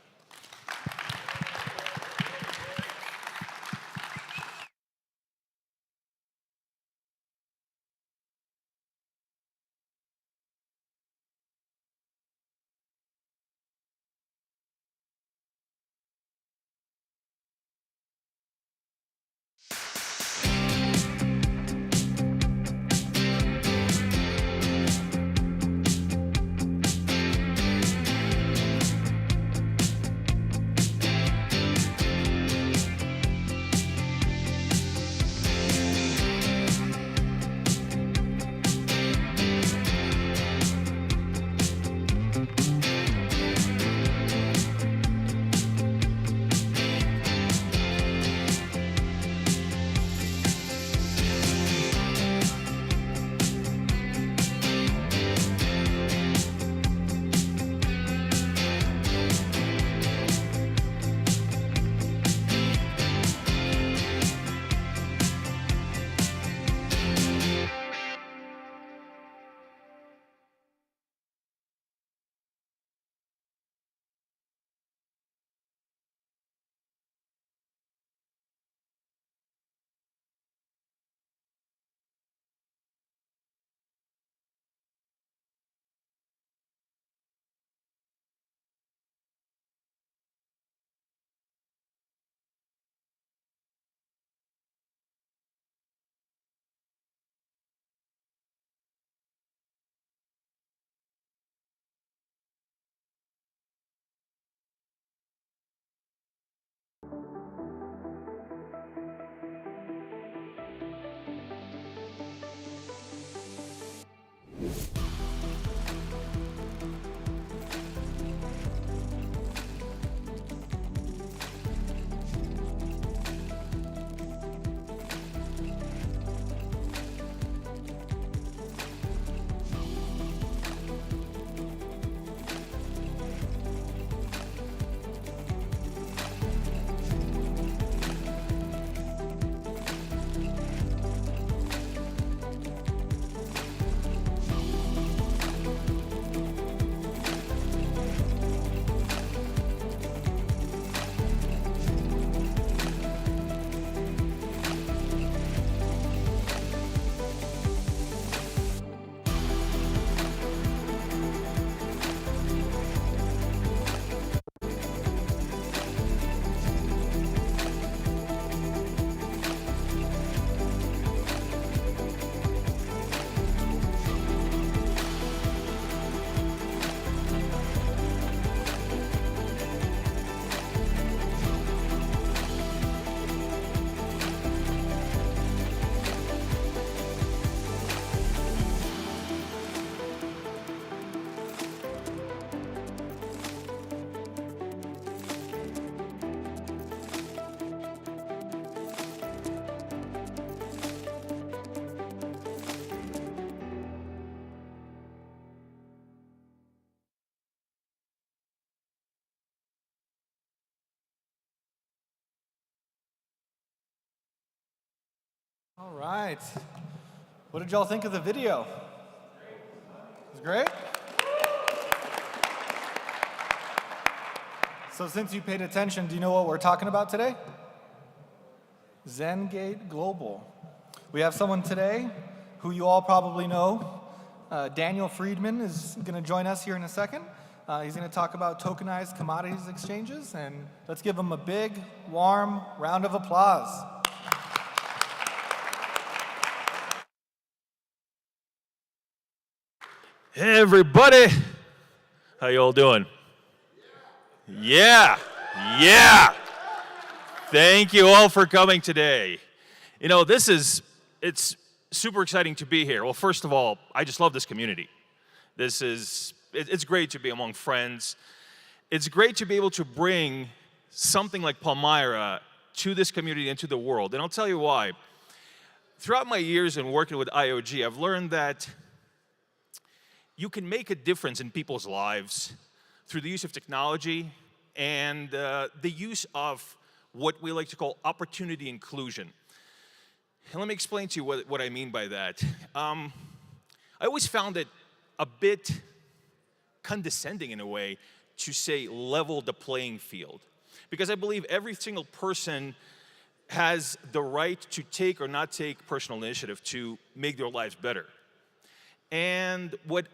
All right. What did y'all think of the video? It was great? So since you paid attention, do you know what we're talking about today? Zengate Global. We have someone today who you all probably know. Daniel Friedman is going to join us here in a second. He's going to talk about tokenized commodities exchanges, and let's give him a big, warm round of applause. Hey everybody, how you all doing? Yeah. Thank you all for coming today. You know, it's super exciting to be here. Well, first of all, I just love this community. It's great to be among friends. It's great to be able to bring something like Palmyra to this community and to the world. And I'll tell you why. Throughout my years in working with IOG, I've learned that you can make a difference in people's lives through the use of technology and the use of what we like to call opportunity inclusion. And let me explain to you what I mean by that. I always found it a bit condescending in a way to say level the playing field, because I believe every single person has the right to take or not take personal initiative to make their lives better. And what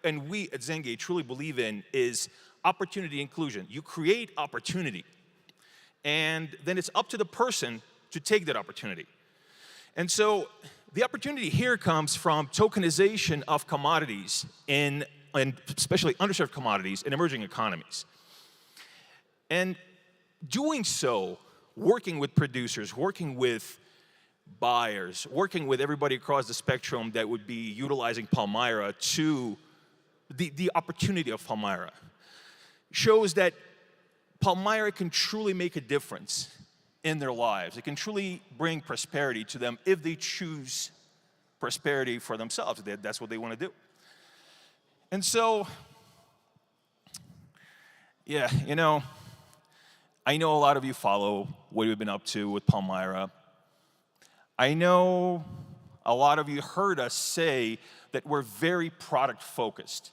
we at Zengate truly believe in is opportunity inclusion. You create opportunity, and then it's up to the person to take that opportunity. And so the opportunity here comes from tokenization of commodities and especially underserved commodities in emerging economies. And doing so, working with producers, working with buyers, working with everybody across the spectrum that would be utilizing Palmyra to the opportunity of Palmyra, shows that Palmyra can truly make a difference in their lives. It can truly bring prosperity to them if they choose prosperity for themselves. That's what they want to do. And so, yeah, you know, I know a lot of you follow what we've been up to with Palmyra. I know a lot of you heard us say that we're very product focused.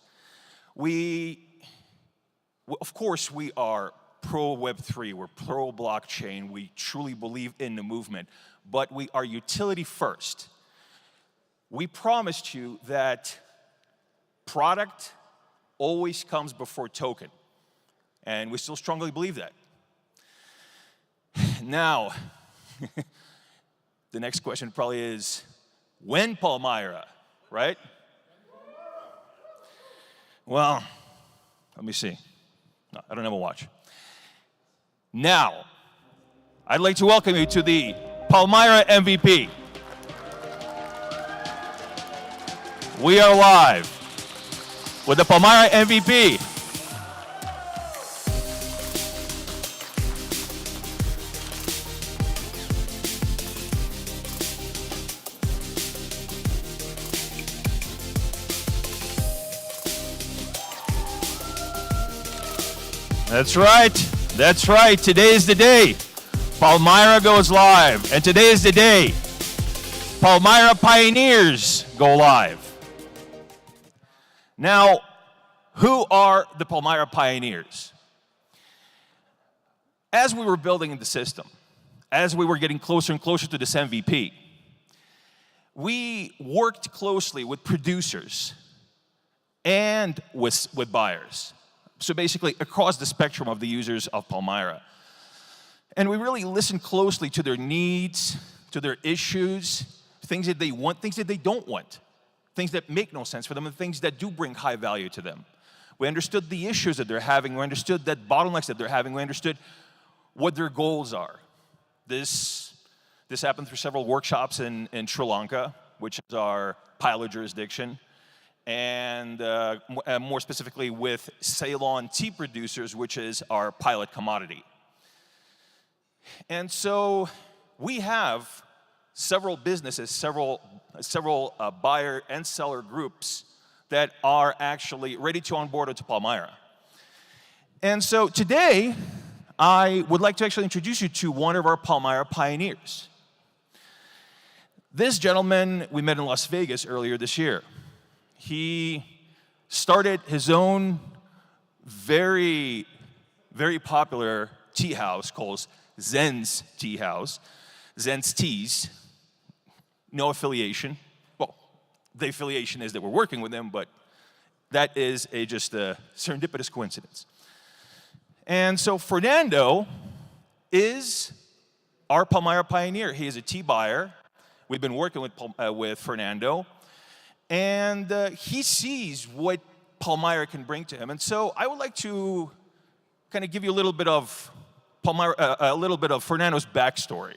Of course, we are pro Web3, we're pro blockchain, we truly believe in the movement, but we are utility first. We promised you that product always comes before token, and we still strongly believe that. Now, the next question probably is, when Palmyra, right? Well, let me see. No, I don't have a watch. Now, I'd like to welcome you to the Palmyra MVP. We are live with the Palmyra MVP. That's right, today is the day. Palmyra goes live, and today is the day Palmyra Pioneers go live. Now, who are the Palmyra Pioneers? As we were building the system, as we were getting closer and closer to this MVP, we worked closely with producers and with buyers. So basically, across the spectrum of the users of Palmyra. And we really listened closely to their needs, to their issues, things that they want, things that they don't want, things that make no sense for them, and things that do bring high value to them. We understood the issues that they're having, we understood that bottlenecks that they're having, we understood what their goals are. This happened through several workshops in Sri Lanka, which is our pilot jurisdiction, and more specifically with Ceylon tea producers, which is our pilot commodity. And so we have several businesses, several buyer and seller groups that are actually ready to onboard into Palmyra. And so today, I would like to actually introduce you to one of our Palmyra pioneers. This gentleman we met in Las Vegas earlier this year. He started his own very, very popular tea house called Zen's Tea House, Zen's Teas. No affiliation. Well, the affiliation is that we're working with them, but that is just a serendipitous coincidence. And so Fernando is our Palmyra pioneer. He is a tea buyer. We've been working with Fernando, and he sees what Palmyra can bring to him. And so I would like to kind of give you a little bit of Fernando's backstory.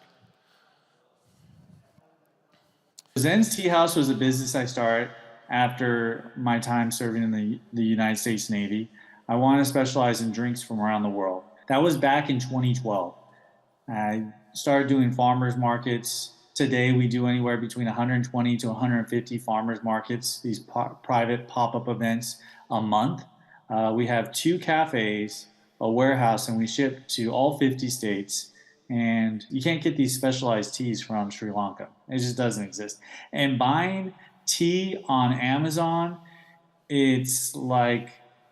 Zen's Tea House was a business I started after my time serving in the United States Navy. I wanted to specialize in drinks from around the world. That was back in 2012. I started doing farmers markets. Today we do anywhere between 120 to 150 farmers markets, these private pop-up events a month. We have 2 cafes, a warehouse, and we ship to all 50 states. And you can't get these specialized teas from Sri Lanka. It just doesn't exist. And buying tea on Amazon, it's like,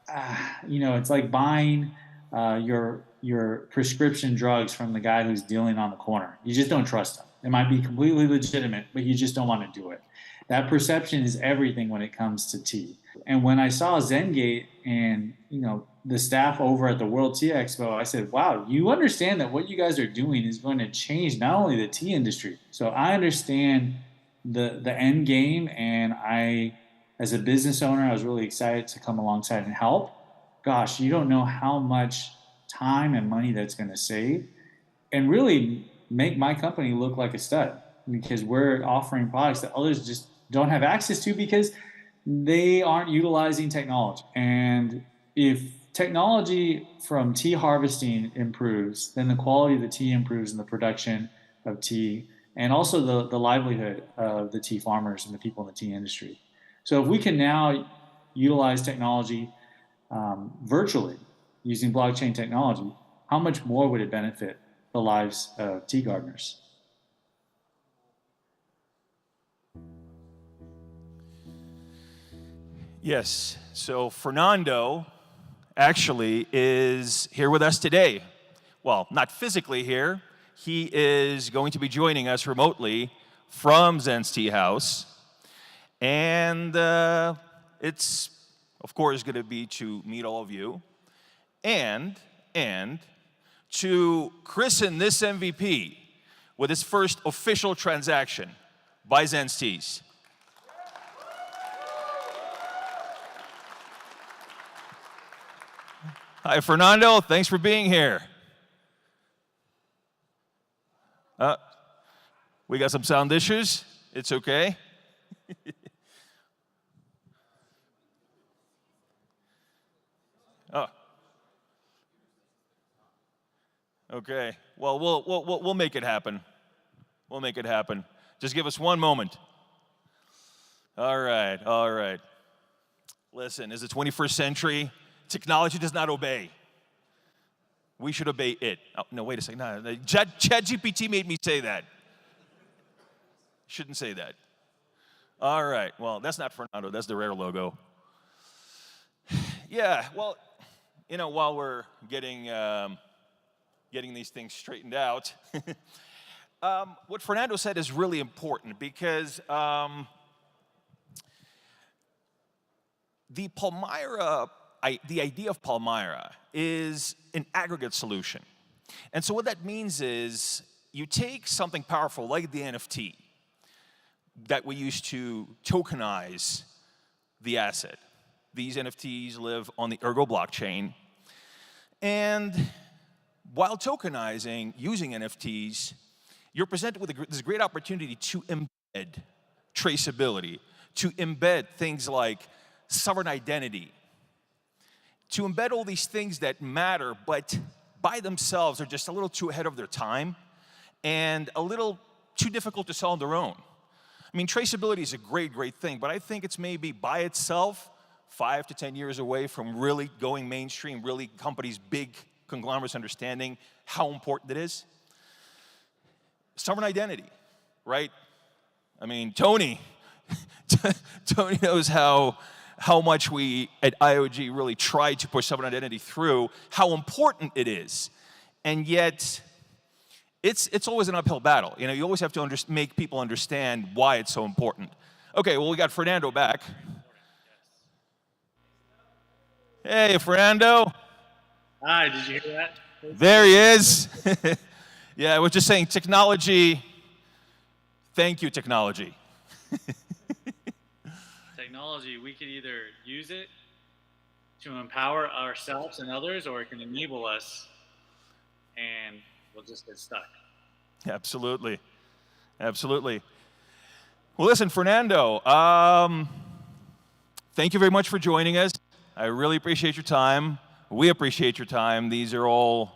it's like buying your prescription drugs from the guy who's dealing on the corner. You just don't trust him. It might be completely legitimate, but you just don't want to do it. That perception is everything when it comes to tea. And when I saw Zengate and, the staff over at the World Tea Expo, I said, wow, you understand that what you guys are doing is going to change not only the tea industry. So I understand the end game, and I, as a business owner, I was really excited to come alongside and help. Gosh, you don't know how much time and money that's going to save and really make my company look like a stud, because we're offering products that others just don't have access to because they aren't utilizing technology. And if technology from tea harvesting improves, then the quality of the tea improves and the production of tea, and also the livelihood of the tea farmers and the people in the tea industry. So if we can now utilize technology virtually using blockchain technology, how much more would it benefit the lives of tea gardeners? Yes, so Fernando actually is here with us today. Well, not physically here. He is going to be joining us remotely from Zen's Tea House. And it's, of course, going to be to meet all of you and to christen this MVP with his first official transaction by Zen's Teas. Hi, Fernando. Thanks for being here. We got some sound issues. It's okay. Oh. Okay. Well, we'll make it happen. We'll make it happen. Just give us one moment. All right. Listen, it's the 21st century. Technology does not obey. We should obey it. Oh, no, wait a second. No, ChatGPT made me say that. Shouldn't say that. All right. Well, that's not Fernando. That's the Rare logo. Yeah. Well, while we're getting these things straightened out, what Fernando said is really important because the idea of Palmyra is an aggregate solution. And so what that means is you take something powerful like the NFT that we use to tokenize the asset. These NFTs live on the Emurgo blockchain. And while tokenizing, using NFTs, you're presented with this great opportunity to embed traceability, to embed things like sovereign identity, to embed all these things that matter, but by themselves are just a little too ahead of their time and a little too difficult to solve on their own. I mean, traceability is a great thing, but I think it's maybe by itself 5 to 10 years away from really going mainstream, really companies, big conglomerates understanding how important it is. Sovereign identity, right? I mean, Tony, Tony knows how much we at IOG really try to push sovereign identity through, how important it is. And yet, it's always an uphill battle. You know, you always have to make people understand why it's so important. Okay, well, we got Fernando back. Hey, Fernando. Hi, did you hear that? There he is. Yeah, I was just saying technology. Thank you, technology. Technology, we could either use it to empower ourselves and others, or it can enable us, and we'll just get stuck. Absolutely. Absolutely. Well, listen, Fernando, thank you very much for joining us. I really appreciate your time. We appreciate your time. These are all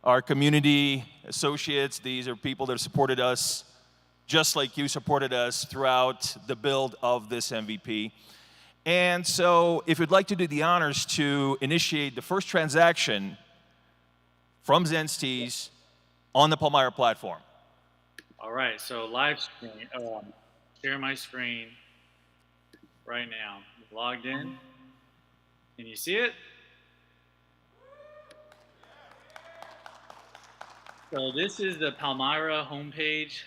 our community associates. These are people that have supported us just like you supported us throughout the build of this MVP. And so if you'd like to do the honors to initiate the first transaction from Zenstees on the Palmyra platform. All right, so live screen, share my screen right now. Logged in. Can you see it? So this is the Palmyra homepage.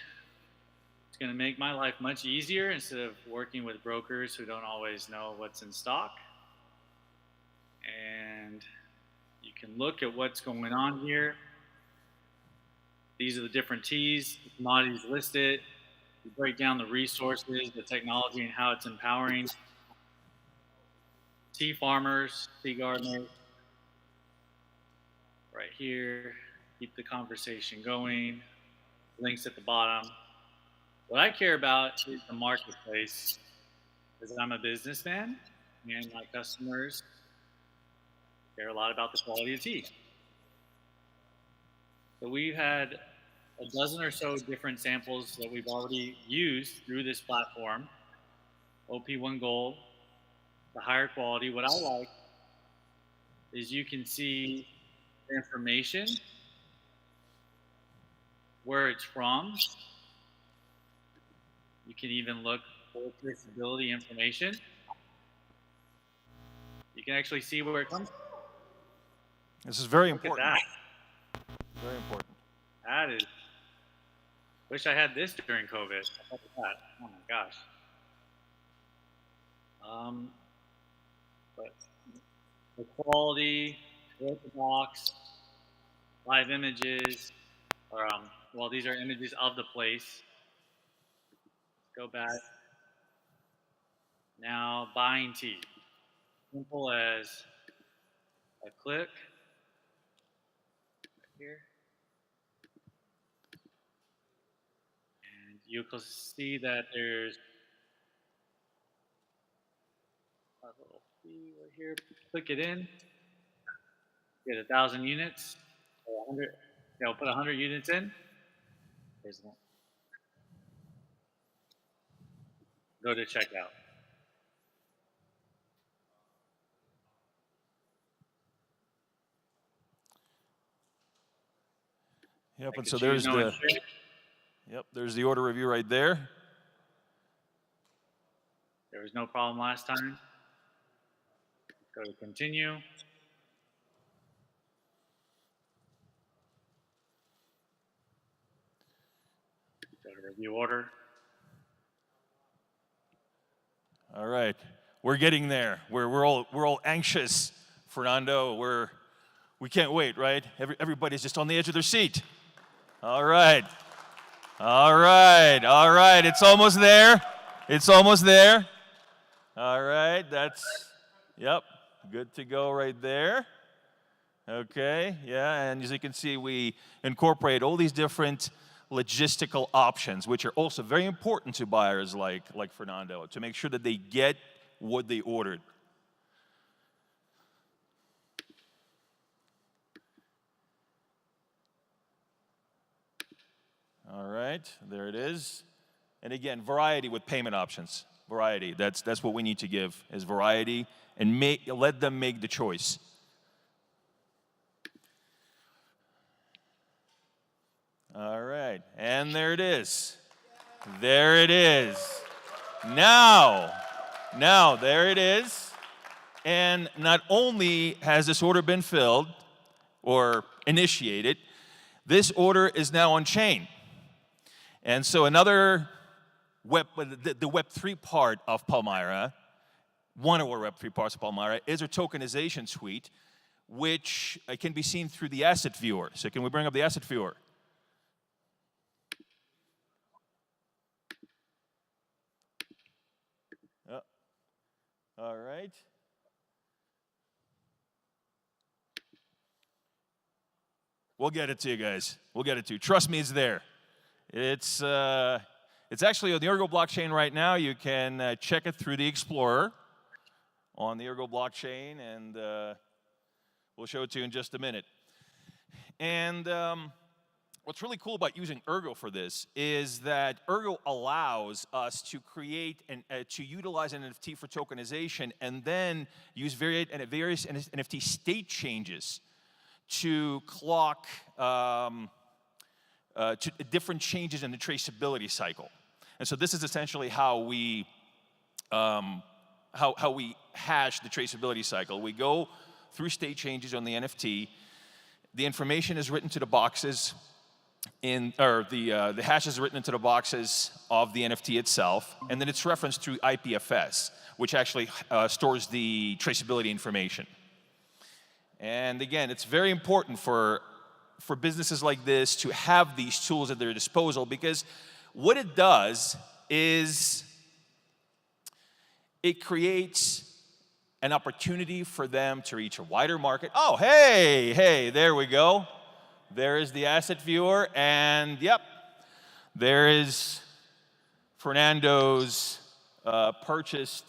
It's going to make my life much easier instead of working with brokers who don't always know what's in stock. And you can look at what's going on here. These are the different teas, the commodities listed. We break down the resources, the technology, and how it's empowering tea farmers, tea gardeners. Right here, keep the conversation going. Links at the bottom. What I care about is the marketplace, because I'm a businessman and my customers care a lot about the quality of tea. So we've had a dozen or so different samples that we've already used through this platform. OP1 Gold, the higher quality. What I like is you can see the information, where it's from. You can even look for traceability information. You can actually see where it comes from. This is very Look important. at that. Very important. That is, wish I had this during COVID. Look at that. Oh my gosh. But the quality, the box, live images, or well, these are images of the place. Go back. Now buying tea. Simple as a click right here. And you can see that there's a little fee right here. Click it in. Get 1,000 units. Or 100. I'll put 100 units in. There's one. Go to checkout. Yep, and so there's there's the order review right there. There was no problem last time. Go to continue. Go to review order. All right, we're getting there. We're all anxious, Fernando. We can't wait, right? Everybody's just on the edge of their seat. All right, all right, all right. It's almost there. It's almost there. All right, yep, good to go right there. Okay, yeah, and as you can see, we incorporate all these different logistical options, which are also very important to buyers like Fernando, to make sure that they get what they ordered. All right, there it is. And again, variety with payment options. Variety, that's what we need to give, is variety, and let them make the choice. All right, and there it is. There it is. Now, there it is. And not only has this order been filled or initiated, this order is now on chain. And so another the Web3 part of Palmyra, one of our Web3 parts of Palmyra, is our tokenization suite, which can be seen through the asset viewer. So can we bring up the asset viewer? All right. We'll get it to you guys. We'll get it to you. Trust me, it's there. It's actually on the Emurgo blockchain right now. You can check it through the Explorer on the Emurgo blockchain, and we'll show it to you in just a minute. And what's really cool about using Emurgo for this is that Emurgo allows us to create and to utilize an NFT for tokenization, and then use various NFT state changes to clock to different changes in the traceability cycle. And so this is essentially how we hash the traceability cycle. We go through state changes on the NFT. The information is written to the boxes the hash is written into the boxes of the NFT itself, and then it's referenced through IPFS, which actually stores the traceability information. And again, it's very important for businesses like this to have these tools at their disposal, because what it does is it creates an opportunity for them to reach a wider market. Oh, hey, there we go. There is the asset viewer, and yep, there is Fernando's purchased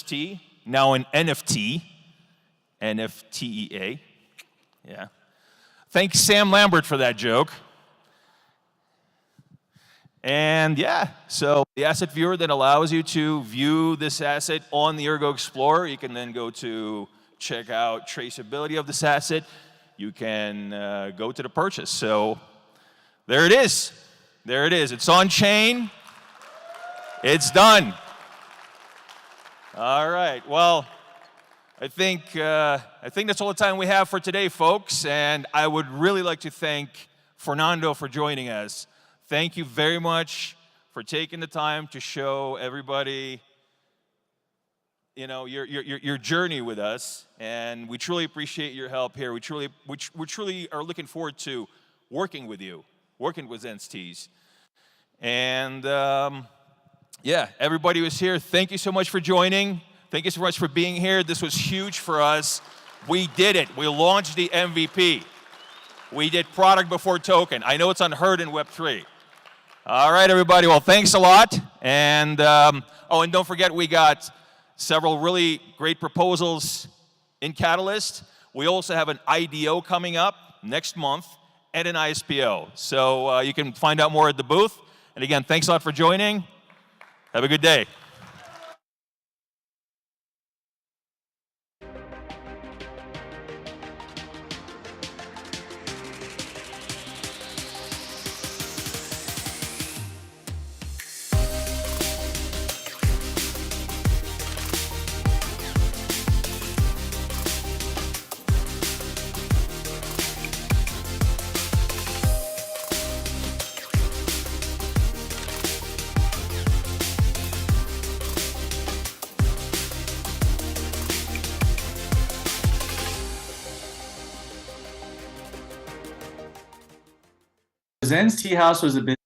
T, now an NFT, NFTEA, yeah. Thanks Sam Lambert for that joke. And yeah, so the asset viewer that allows you to view this asset on the Emurgo Explorer. You can then go to check out traceability of this asset. You can go to the purchase. So there it is. There it is. It's on chain. It's done. All right. Well, I think that's all the time we have for today, folks. And I would really like to thank Fernando for joining us. Thank you very much for taking the time to show everybody, your journey with us, and we truly appreciate your help here. We truly are looking forward to working with you, working with Zenstees. And yeah, everybody who's here, thank you so much for joining. Thank you so much for being here. This was huge for us. We did it. We launched the MVP. We did product before token. I know it's unheard in Web3. All right, everybody. Well, thanks a lot. And and don't forget, we got several really great proposals in Catalyst. We also have an IDO coming up next month and an ISPO. So you can find out more at the booth. And again, thanks a lot for joining. Have a good day. Zen's Tea House was a bit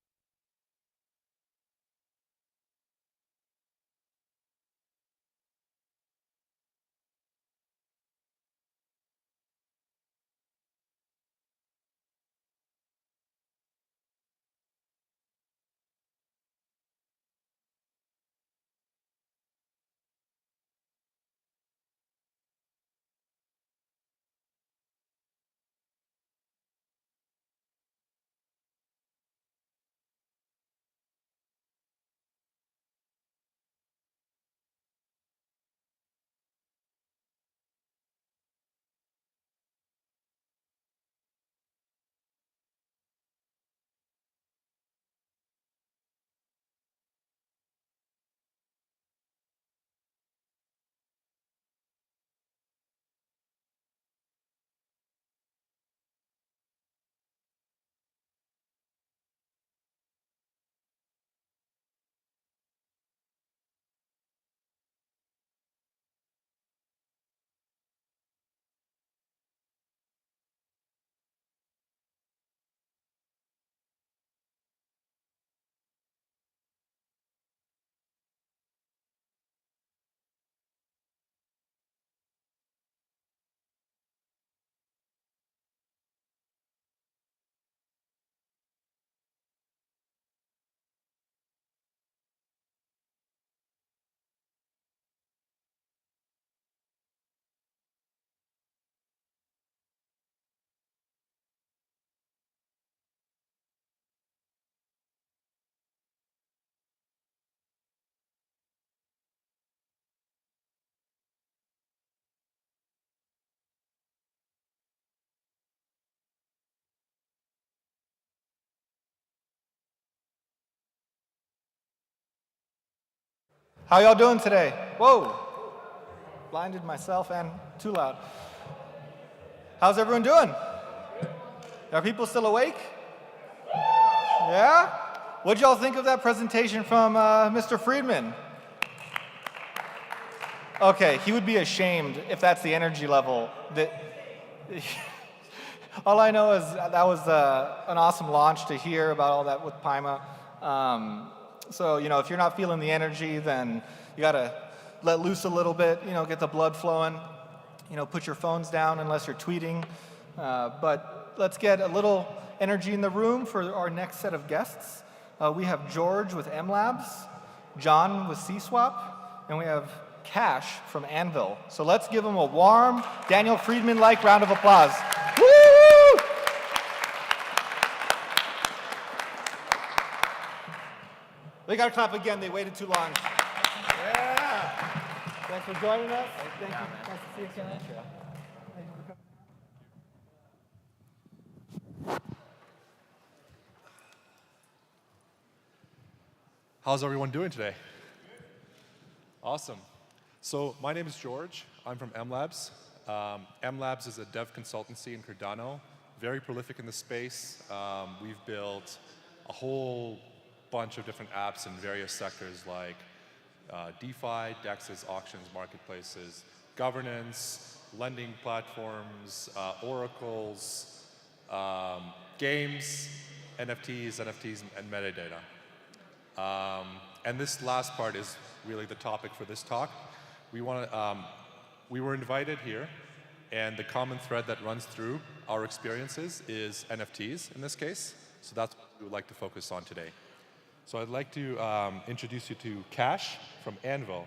How y'all doing today? Whoa, blinded myself and too loud. How's everyone doing? Are people still awake? Yeah? What'd y'all think of that presentation from Mr. Friedman? Okay, he would be ashamed if that's the energy level. All I know is that was an awesome launch to hear about all that with Paima. So, you know, if you're not feeling the energy, then you gotta let loose a little bit, you know, get the blood flowing. You know, put your phones down unless you're tweeting. But let's get a little energy in the room for our next set of guests. We have George with Mlabs, John with CSWAP, and we have Cash from Anvil. So let's give them a warm, Daniel Friedman-like round of applause. Woo! They gotta clap again, they waited too long. Yeah! Thanks for joining us. Thank you. Nice to see you again. How's everyone doing today? Awesome. So my name is George. I'm from Mlabs. Mlabs is a dev consultancy in Cardano, very prolific in the space. We've built a whole bunch of different apps in various sectors like DeFi, DEXs, auctions, marketplaces, governance, lending platforms, oracles, games, NFTs, and metadata. And this last part is really the topic for this talk. We were invited here, and the common thread that runs through our experiences is NFTs in this case. So that's what we would like to focus on today. So I'd like to introduce you to Cash from Anvil.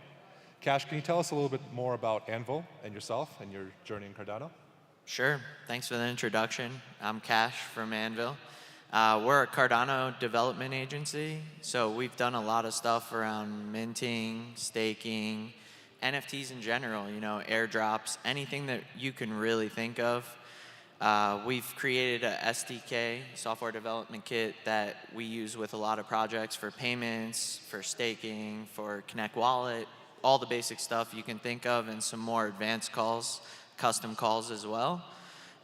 Cash, can you tell us a little bit more about Anvil and yourself and your journey in Cardano? Sure. Thanks for the introduction. I'm Cash from Anvil. We're a Cardano development agency, so we've done a lot of stuff around minting, staking, NFTs in general, you know, airdrops, anything that you can really think of. We've created a SDK, software development kit, that we use with a lot of projects for payments, for staking, for Connect Wallet, all the basic stuff you can think of, and some more advanced calls, custom calls as well.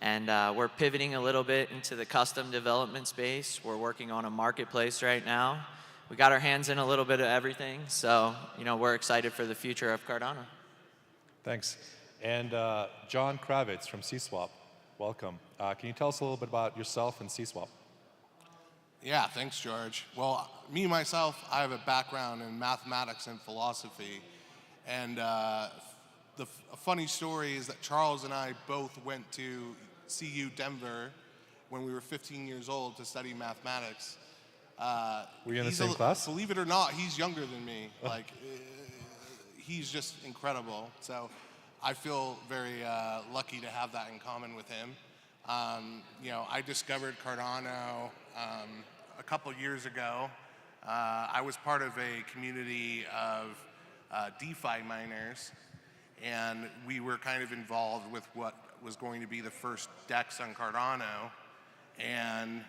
And we're pivoting a little bit into the custom development space. We're working on a marketplace right now. We got our hands in a little bit of everything, so you know, we're excited for the future of Cardano. Thanks. And John Kravetz from CSWAP, welcome. Can you tell us a little bit about yourself and CSWAP? Yeah, thanks, George. Well, me, myself, I have a background in mathematics and philosophy. And a funny story is that Charles and I both went to CU Denver when we were 15 years old to study mathematics. Were you in the same class? Believe it or not, he's younger than me. Like, he's just incredible. So I feel very lucky to have that in common with him. You know, I discovered Cardano a couple years ago. I was part of a community of DeFi miners, and we were kind of involved with what was going to be the first DEX on Cardano. And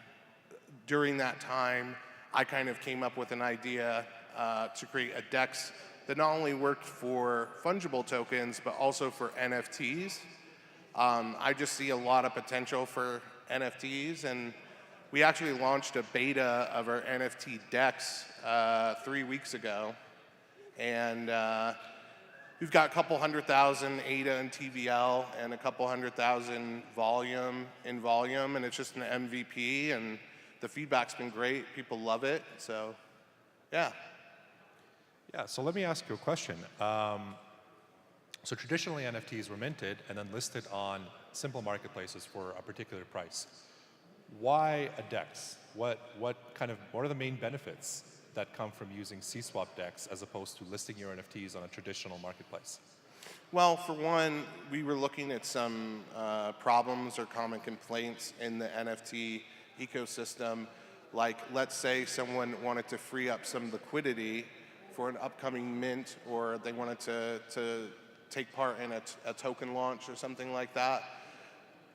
during that time, I kind of came up with an idea to create a DEX that not only worked for fungible tokens, but also for NFTs. I just see a lot of potential for NFTs, and we actually launched a beta of our NFT DEX 3 weeks ago. And we've got a couple 100,000 ADA and TVL and a couple 100,000 volume, and it's just an MVP, and the feedback's been great. People love it, so yeah. Yeah, so let me ask you a question. So traditionally NFTs were minted and then listed on simple marketplaces for a particular price. Why a DEX? What are the main benefits that come from using CSWAP DEX as opposed to listing your NFTs on a traditional marketplace? Well, for one, we were looking at some problems or common complaints in the NFT ecosystem. Like, let's say someone wanted to free up some liquidity for an upcoming mint, or they wanted to take part in a token launch or something like that.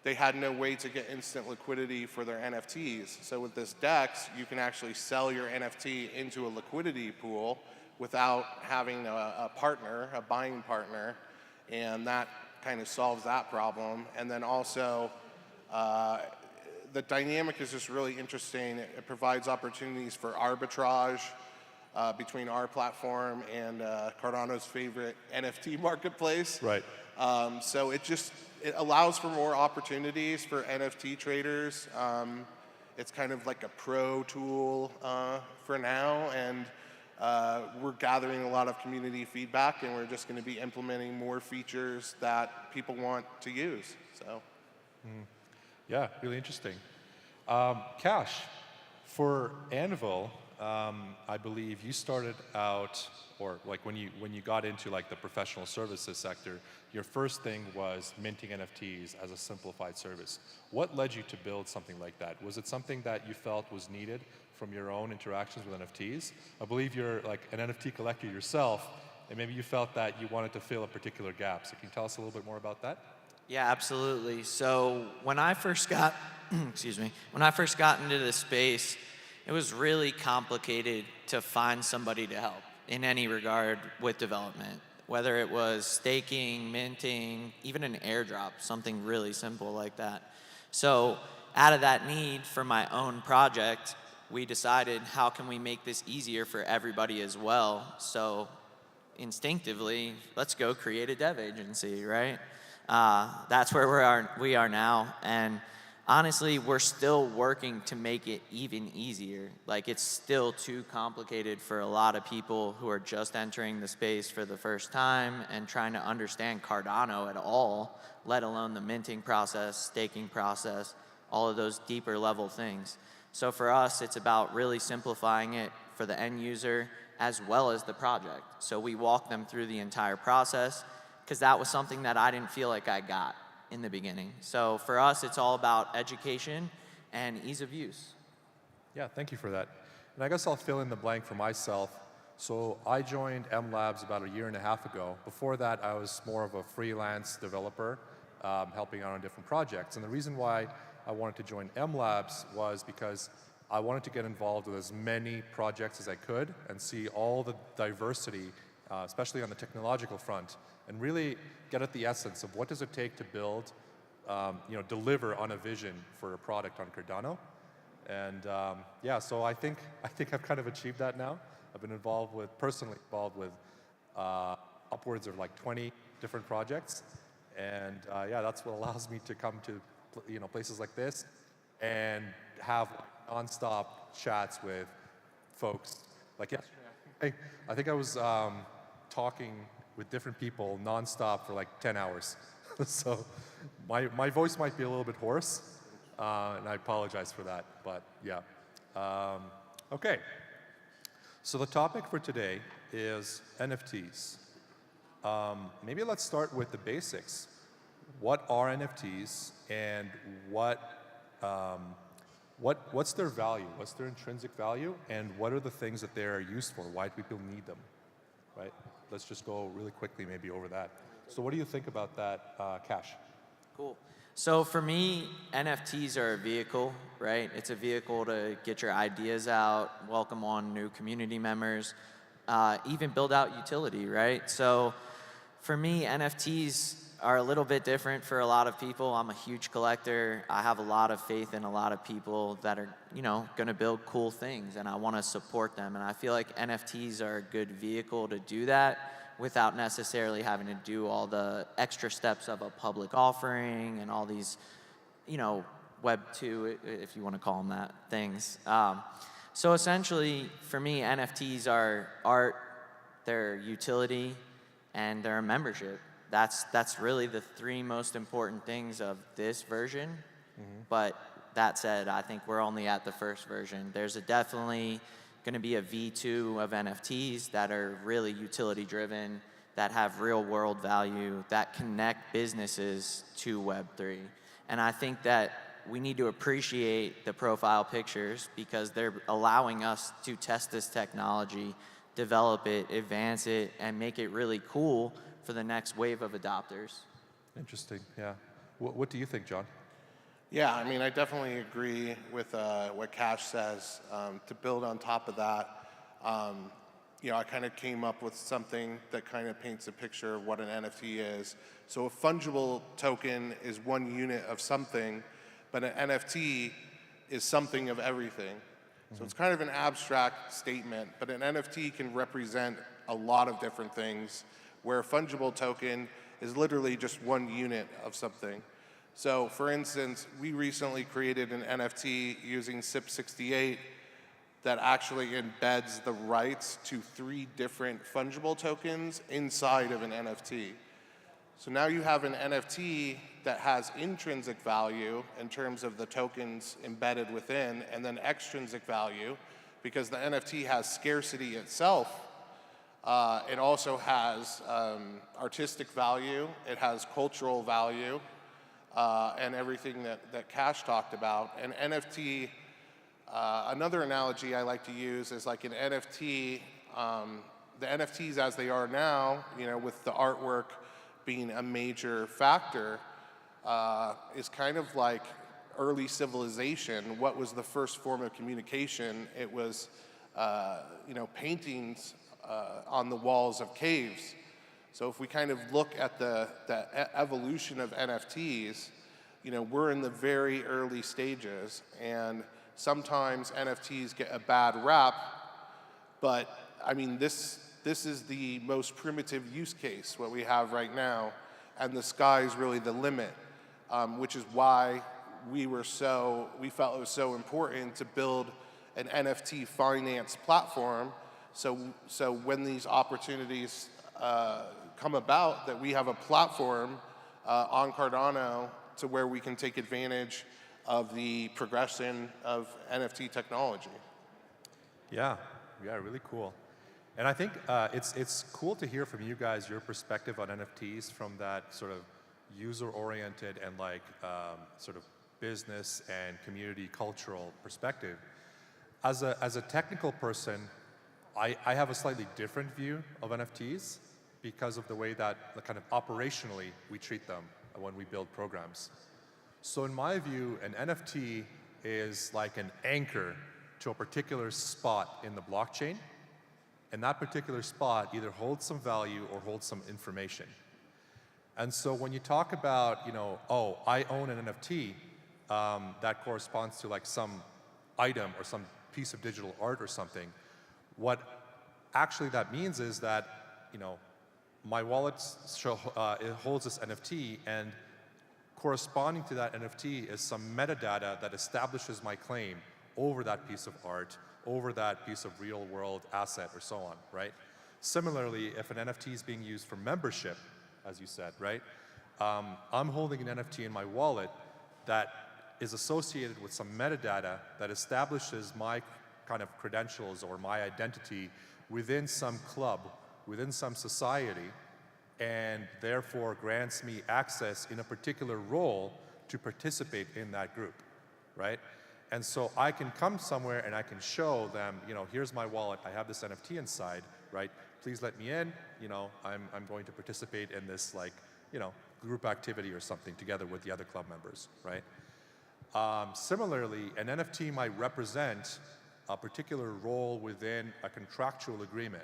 they had no way to get instant liquidity for their NFTs. So with this DEX, you can actually sell your NFT into a liquidity pool without having a partner, a buying partner, and that kind of solves that problem. And then also, the dynamic is just really interesting. It provides opportunities for arbitrage between our platform and Cardano's favorite NFT marketplace. Right. So it allows for more opportunities for NFT traders. It's kind of like a pro tool for now, and we're gathering a lot of community feedback, and we're just going to be implementing more features that people want to use. So, Yeah, really interesting. Cash, for Anvil, I believe you started out, or like when you got into like the professional services sector, your first thing was minting NFTs as a simplified service. What led you to build something like that? Was it something that you felt was needed from your own interactions with NFTs? I believe you're like an NFT collector yourself, and maybe you felt that you wanted to fill a particular gap. So can you tell us a little bit more about that? Yeah, absolutely. So when I first got, when I first got into this space, it was really complicated to find somebody to help in any regard with development, whether it was staking, minting, even an airdrop, something really simple like that. So out of that need for my own project, we decided, how can we make this easier for everybody as well? So instinctively, let's go create a dev agency, right? That's where we are now. And honestly, we're still working to make it even easier. Like, it's still too complicated for a lot of people who are just entering the space for the first time and trying to understand Cardano at all, let alone the minting process, staking process, all of those deeper level things. So for us, it's about really simplifying it for the end user as well as the project. So we walk them through the entire process, because that was something that I didn't feel like I got in the beginning. So for us, it's all about education and ease of use. Yeah, thank you for that. And I guess I'll fill in the blank for myself. So I joined Mlabs about 1.5 years ago. Before that, I was more of a freelance developer, helping out on different projects. And the reason why I wanted to join Mlabs was because I wanted to get involved with as many projects as I could and see all the diversity, especially on the technological front, and really get at the essence of what does it take to build, deliver on a vision for a product on Cardano. And yeah, so I think I've kind of achieved that now. I've been personally involved with upwards of like 20 different projects. And yeah, that's what allows me to come to places like this and have nonstop chats with folks. Like yesterday, I think I was talking with different people nonstop for like 10 hours. So my voice might be a little bit hoarse, and I apologize for that, but yeah. Okay, so the topic for today is NFTs. Maybe let's start with the basics. What are NFTs, and what's their value? What's their intrinsic value, and what are the things that they are used for? Why do people need them, right? Let's just go really quickly maybe over that. So what do you think about that, Cash? Cool. So for me, NFTs are a vehicle, right? It's a vehicle to get your ideas out, welcome on new community members, even build out utility, right? So for me, NFTs are a little bit different for a lot of people. I'm a huge collector. I have a lot of faith in a lot of people that are, going to build cool things, and I want to support them. And I feel like NFTs are a good vehicle to do that without necessarily having to do all the extra steps of a public offering and all these, Web 2, if you want to call them that, things. So essentially, for me, NFTs are art, they're utility, and they're membership. That's really the three most important things of this version. Mm-hmm. But that said, I think we're only at the first version. There's definitely going to be a V2 of NFTs that are really utility driven, that have real world value, that connect businesses to Web3. And I think that we need to appreciate the profile pictures because they're allowing us to test this technology, develop it, advance it, and make it really cool for the next wave of adopters. Interesting, yeah. What do you think, John? Yeah, I mean, I definitely agree with what Cash says. To build on top of that, I kind of came up with something that kind of paints a picture of what an NFT is. So a fungible token is one unit of something, but an NFT is something of everything. So it's kind of an abstract statement, but an NFT can represent a lot of different things, where a fungible token is literally just one unit of something. So for instance, we recently created an NFT using SIP68 that actually embeds the rights to 3 different fungible tokens inside of an NFT. So now you have an NFT that has intrinsic value in terms of the tokens embedded within, and then extrinsic value because the NFT has scarcity itself. It also has artistic value, it has cultural value, and everything that Cash talked about. An NFT, another analogy I like to use is like an NFT, the NFTs as they are now, with the artwork being a major factor, is kind of like early civilization. What was the first form of communication? It was, paintings on the walls of caves. So if we kind of look at the evolution of NFTs, we're in the very early stages, and sometimes NFTs get a bad rap, but I mean, this is the most primitive use case, what we have right now, and the sky's really the limit, which is why we felt it was so important to build an NFT finance platform, so when these opportunities come about, that we have a platform on Cardano to where we can take advantage of the progression of NFT technology. Yeah, really cool. And I think it's cool to hear from you guys your perspective on NFTs from that sort of user-oriented and sort of business and community cultural perspective. As a technical person, I have a slightly different view of NFTs because of the way that kind of operationally we treat them when we build programs. So in my view, an NFT is like an anchor to a particular spot in the blockchain, and that particular spot either holds some value or holds some information. And so when you talk about, oh, I own an NFT, that corresponds to like some item or some piece of digital art or something, what actually that means is that, my wallet it holds this NFT, and corresponding to that NFT is some metadata that establishes my claim over that piece of art, over that piece of real world asset, or so on, right? Similarly, if an NFT is being used for membership, as you said, right? I'm holding an NFT in my wallet that is associated with some metadata that establishes my kind of credentials or my identity within some club, within some society, and therefore grants me access in a particular role to participate in that group, right? And so I can come somewhere and I can show them, here's my wallet, I have this NFT inside, right? Please let me in, I'm going to participate in this group activity or something together with the other club members, right? Similarly, an NFT might represent a particular role within a contractual agreement.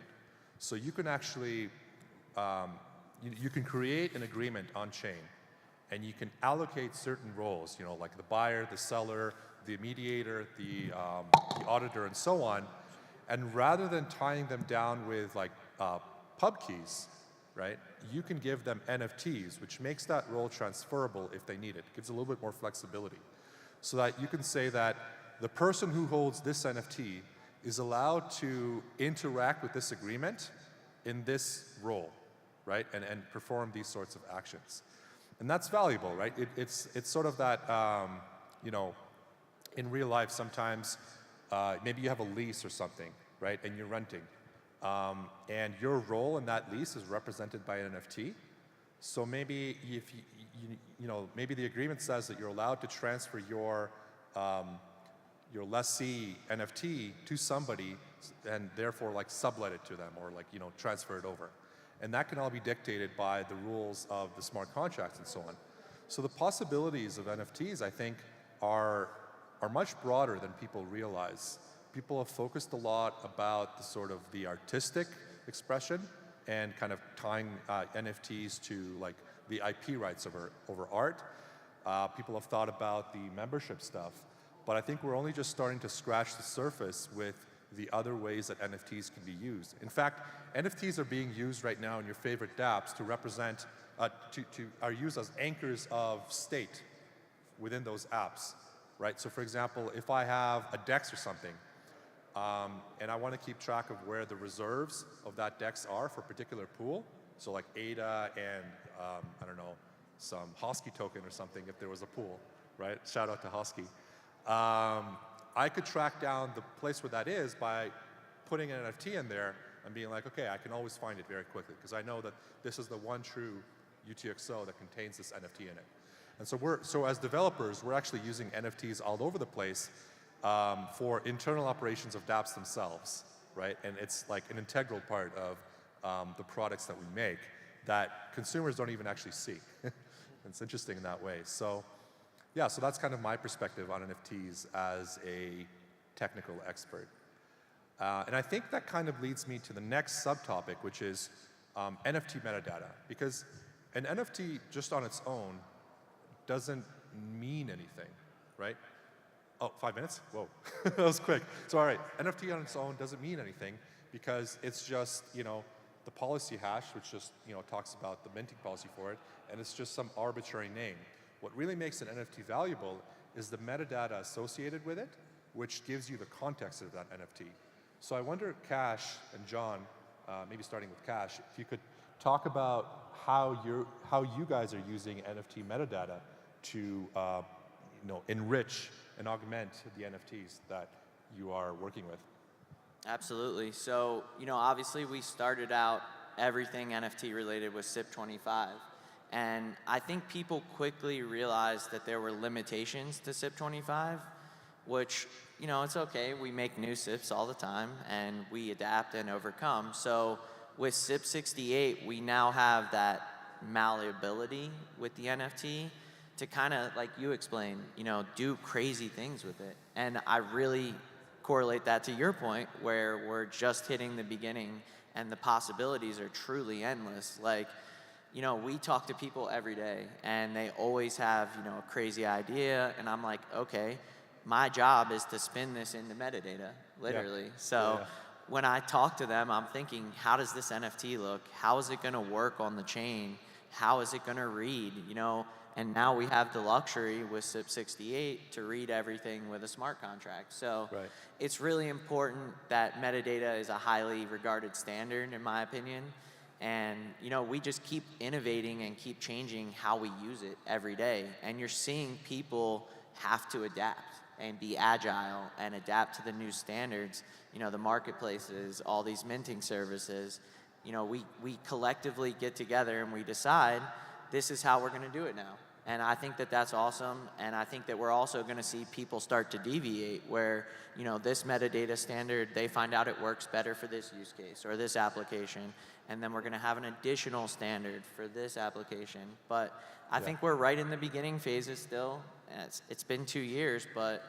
So you can actually, you can create an agreement on chain, and you can allocate certain roles, like the buyer, the seller, the mediator, the auditor, and so on. And rather than tying them down with pub keys, right, you can give them NFTs, which makes that role transferable if they need it. It gives a little bit more flexibility. So that you can say that the person who holds this NFT is allowed to interact with this agreement in this role, right, and perform these sorts of actions. And that's valuable, right? It's sort of that, in real life sometimes, maybe you have a lease or something, right, and you're renting. And your role in that lease is represented by an NFT. So maybe if maybe the agreement says that you're allowed to transfer your lessee NFT to somebody and therefore sublet it to them or transfer it over. And that can all be dictated by the rules of the smart contracts and so on. So the possibilities of NFTs, I think, are much broader than people realize. People have focused a lot about the sort of the artistic expression and kind of tying NFTs to like the IP rights over art. People have thought about the membership stuff, but I think we're only just starting to scratch the surface with the other ways that NFTs can be used. In fact, NFTs are being used right now in your favorite dApps to represent, are used as anchors of state within those apps, right? So for example, if I have a DEX or something, and I want to keep track of where the reserves of that DEX are for a particular pool, so like ADA and, I don't know, some Husky token or something if there was a pool, right? Shout out to Husky. I could track down the place where that is by putting an NFT in there and being like, okay, I can always find it very quickly because I know that this is the one true UTXO that contains this NFT in it. And so as developers, we're actually using NFTs all over the place for internal operations of dApps themselves, right? And it's like an integral part of the products that we make that consumers don't even actually see. It's interesting in that way. So yeah, so that's kind of my perspective on NFTs as a technical expert. And I think that kind of leads me to the next subtopic, which is NFT metadata. Because an NFT just on its own doesn't mean anything, right? Oh, 5 minutes? Whoa, that was quick. So all right, NFT on its own doesn't mean anything because it's just, you know, the policy hash, which just, you know, talks about the minting policy for it, and it's just some arbitrary name. What really makes an NFT valuable is the metadata associated with it, which gives you the context of that NFT. So I wonder, Cash and John, maybe starting with Cash, if you could talk about how you guys are using NFT metadata to you know, enrich and augment the NFTs that you are working with. Absolutely. So, you know, obviously we started out everything NFT related with SIP25. And I think people quickly realized that there were limitations to SIP25, which, you know, it's okay. We make new SIPs all the time, and we adapt and overcome. So with SIP68, we now have that malleability with the NFT to kind of, like you explained, you know, do crazy things with it. And I really correlate that to your point, where we're just hitting the beginning, and the possibilities are truly endless. Like, you know, we talk to people every day and they always have, you know, a crazy idea. And I'm like, okay, my job is to spin this into metadata, literally. Yeah. So when I talk to them, I'm thinking, how does this NFT look? How is it going to work on the chain? How is it going to read? You know, and now we have the luxury with SIP68 to read everything with a smart contract. So it's really important that metadata is a highly regarded standard, in my opinion. And, you know, we just keep innovating and keep changing how we use it every day. And you're seeing people have to adapt and be agile and adapt to the new standards. You know, the marketplaces, all these minting services, you know, we collectively get together and we decide this is how we're going to do it now. And I think that that's awesome. And I think that we're also going to see people start to deviate where, you know, this metadata standard, they find out it works better for this use case or this application. And then we're going to have an additional standard for this application. But I think we're right in the beginning phases still. It's been 2 years, but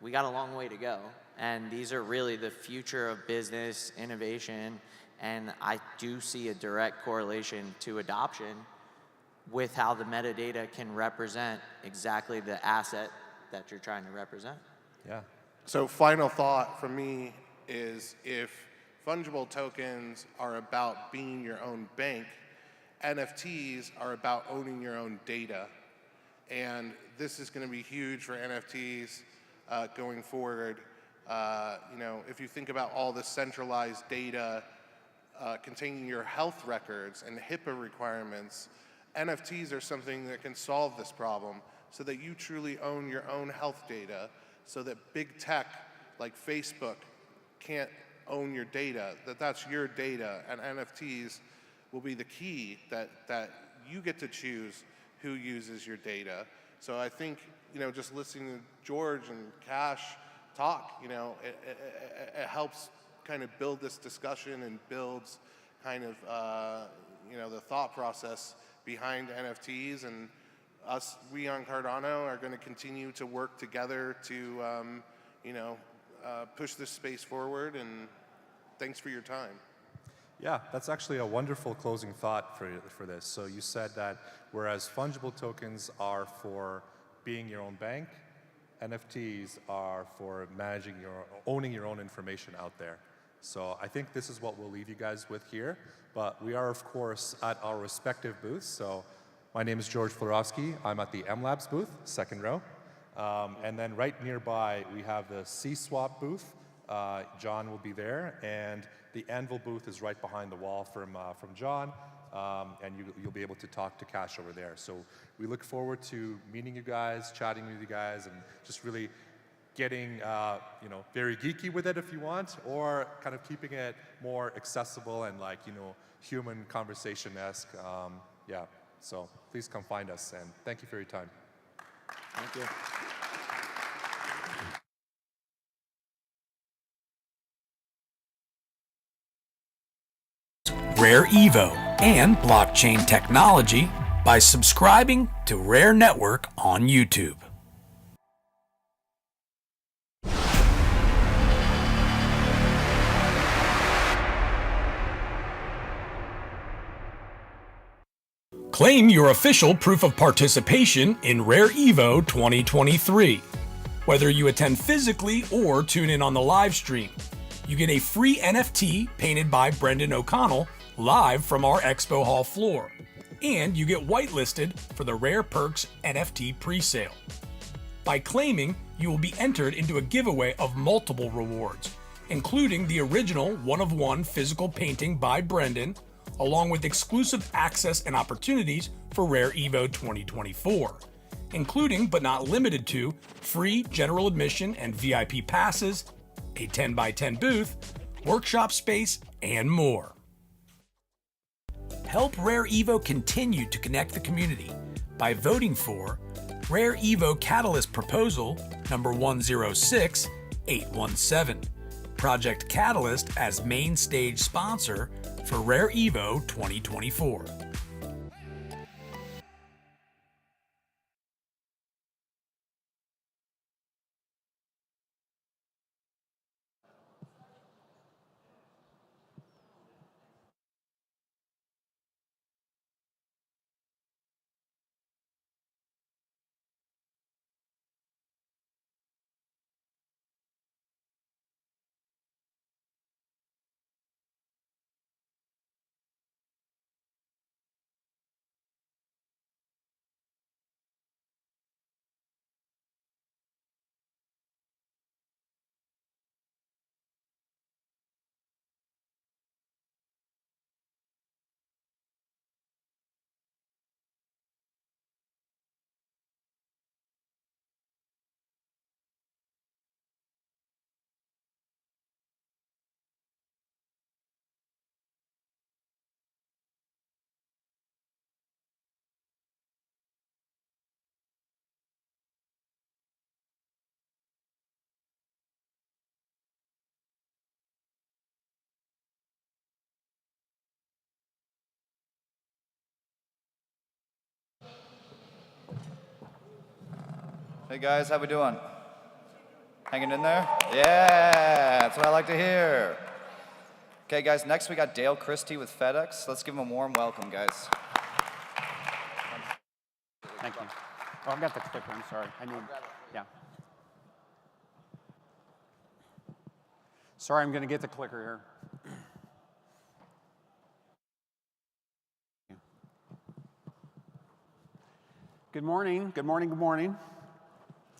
we got a long way to go. And these are really the future of business innovation. And I do see a direct correlation to adoption with how the metadata can represent exactly the asset that you're trying to represent. Yeah. So final thought from me is, if fungible tokens are about being your own bank, NFTs are about owning your own data. And this is going to be huge for NFTs going forward. You know, if you think about all the centralized data containing your health records and HIPAA requirements, NFTs are something that can solve this problem so that you truly own your own health data, so that big tech like Facebook can't own your data, that's your data, and NFTs will be the key that you get to choose who uses your data. So I think, you know, just listening to George and Cash talk, you know, it helps kind of build this discussion and builds kind of, you know, the thought process behind NFTs. And we on Cardano are going to continue to work together to, push this space forward, and thanks for your time. Yeah, that's actually a wonderful closing thought for this. So you said that whereas fungible tokens are for being your own bank, NFTs are for owning your own information out there. So I think this is what we'll leave you guys with here. But we are, of course, at our respective booths. So my name is George Flerovsky. I'm at the Mlabs booth, second row. And then right nearby, we have the CSWAP booth. John will be there. And the Anvil booth is right behind the wall from John. And you'll be able to talk to Cash over there. So we look forward to meeting you guys, chatting with you guys, and just really getting very geeky with it if you want, or kind of keeping it more accessible and human conversation-esque. Yeah, so please come find us, and thank you for your time. Thank you. Rare Evo and blockchain technology by subscribing to Rare Network on YouTube. Claim your official proof of participation in Rare Evo 2023. Whether you attend physically or tune in on the live stream, you get a free NFT painted by Brendan O'Connell live from our Expo Hall floor, and you get whitelisted for the Rare Perks NFT presale. By claiming, you will be entered into a giveaway of multiple rewards, including the original one-of-one physical painting by Brendan, along with exclusive access and opportunities for Rare Evo 2024, including but not limited to free general admission and VIP passes, a 10x10 booth, workshop space, and more. Help Rare Evo continue to connect the community by voting for Rare Evo Catalyst Proposal number 106817, Project Catalyst as main stage sponsor for Rare Evo 2024. Hey guys, how we doing? Hanging in there? Yeah, that's what I like to hear. Okay guys, next we got Dale Chrystie with Fedex. Let's give him a warm welcome, guys. Thank you. Oh, I've got the clicker, I'm sorry. Yeah. Sorry, I'm gonna get the clicker here. Good morning, good morning, good morning.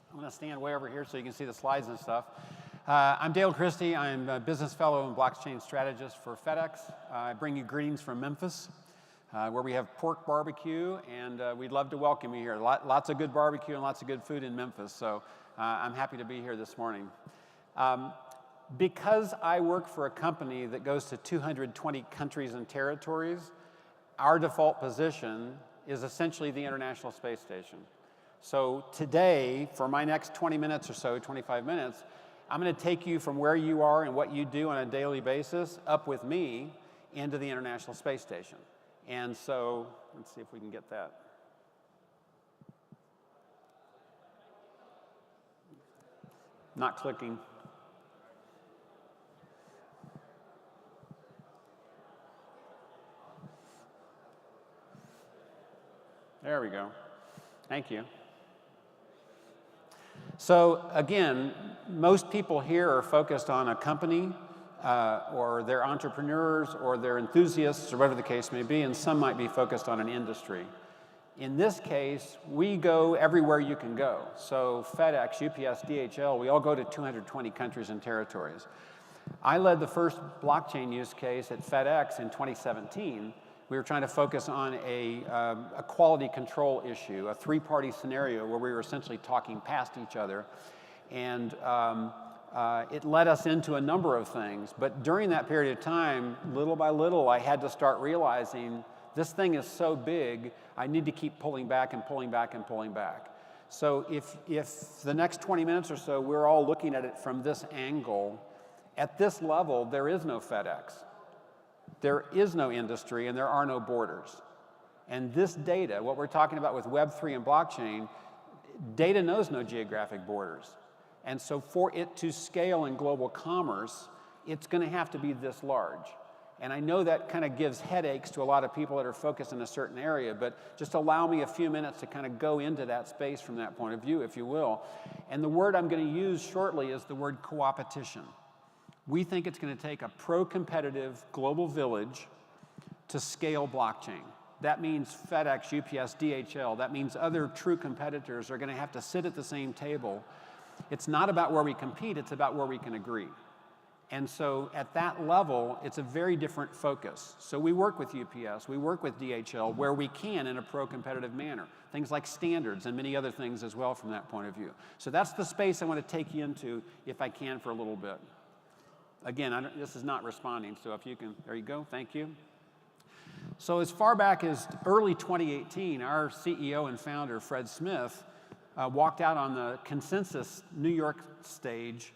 I'm going to stand way over here so you can see the slides and stuff. I'm Dale Chrystie. I'm a business fellow and blockchain strategist for Fedex. I bring you greetings from Memphis, where we have pork barbecue, and we'd love to welcome you here. Lots of good barbecue and lots of good food in Memphis, so I'm happy to be here this morning. Because I work for a company that goes to 220 countries and territories, our default position is essentially the International Space Station. So today, for my next 20 minutes or so, 25 minutes, I'm going to take you from where you are and what you do on a daily basis up with me into the International Space Station. And so, let's see if we can get that. Not clicking. There we go. Thank you. So again, most people here are focused on a company or they're entrepreneurs or they're enthusiasts or whatever the case may be, and some might be focused on an industry. In this case, we go everywhere you can go. So FedEx, UPS, DHL, we all go to 220 countries and territories. I led the first blockchain use case at FedEx in 2017. We were trying to focus on a quality control issue, a three-party scenario where we were essentially talking past each other. And it led us into a number of things. But during that period of time, little by little, I had to start realizing this thing is so big, I need to keep pulling back and pulling back and pulling back. So if the next 20 minutes or so, we're all looking at it from this angle, at this level, there is no FedEx. There is no industry and there are no borders. And this data, what we're talking about with Web3 and blockchain, data knows no geographic borders. And so for it to scale in global commerce, it's going to have to be this large. And I know that kind of gives headaches to a lot of people that are focused in a certain area, but just allow me a few minutes to kind of go into that space from that point of view, if you will. And the word I'm going to use shortly is the word coopetition. We think it's going to take a pro-competitive global village to scale blockchain. That means FedEx, UPS, DHL, that means other true competitors are going to have to sit at the same table. It's not about where we compete, it's about where we can agree. And so at that level, it's a very different focus. So we work with UPS, we work with DHL where we can in a pro-competitive manner. Things like standards and many other things as well from that point of view. So that's the space I want to take you into, if I can, for a little bit. Again, this is not responding, so if you can, there you go, thank you. So as far back as early 2018, our CEO and founder, Fred Smith, walked out on the Consensus New York stage,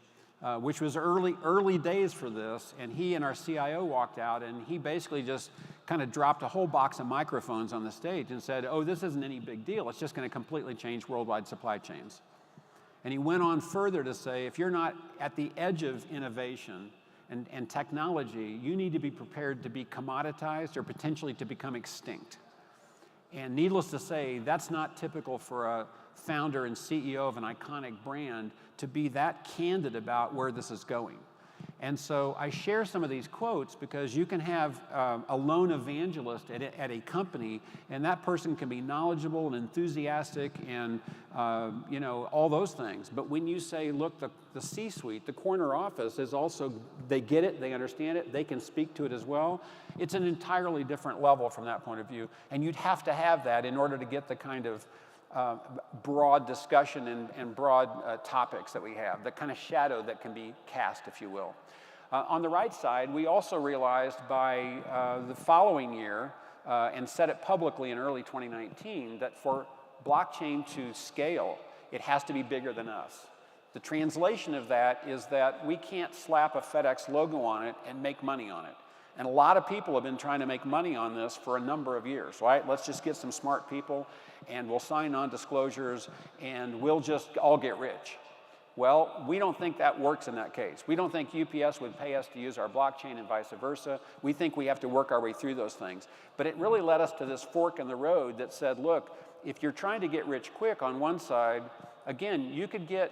which was early days for this, and he and our CIO walked out, and he basically just kind of dropped a whole box of microphones on the stage and said, oh, this isn't any big deal, it's just going to completely change worldwide supply chains. And he went on further to say, if you're not at the edge of innovation and technology, you need to be prepared to be commoditized or potentially to become extinct. And needless to say, that's not typical for a founder and CEO of an iconic brand to be that candid about where this is going. And so I share some of these quotes because you can have a lone evangelist at a company, and that person can be knowledgeable and enthusiastic and you know, all those things. But when you say, look, the C-suite, the corner office is also, they get it, they understand it, they can speak to it as well. It's an entirely different level from that point of view. And you'd have to have that in order to get the kind of broad discussion and broad topics that we have, the kind of shadow that can be cast, if you will. On the right side, we also realized by the following year, and said it publicly in early 2019, that for blockchain to scale, it has to be bigger than us. The translation of that is that we can't slap a FedEx logo on it and make money on it. And a lot of people have been trying to make money on this for a number of years, right? Let's just get some smart people and we'll sign non-disclosures and we'll just all get rich. Well, we don't think that works in that case. We don't think UPS would pay us to use our blockchain and vice versa. We think we have to work our way through those things. But it really led us to this fork in the road that said, look, if you're trying to get rich quick on one side, again, you could get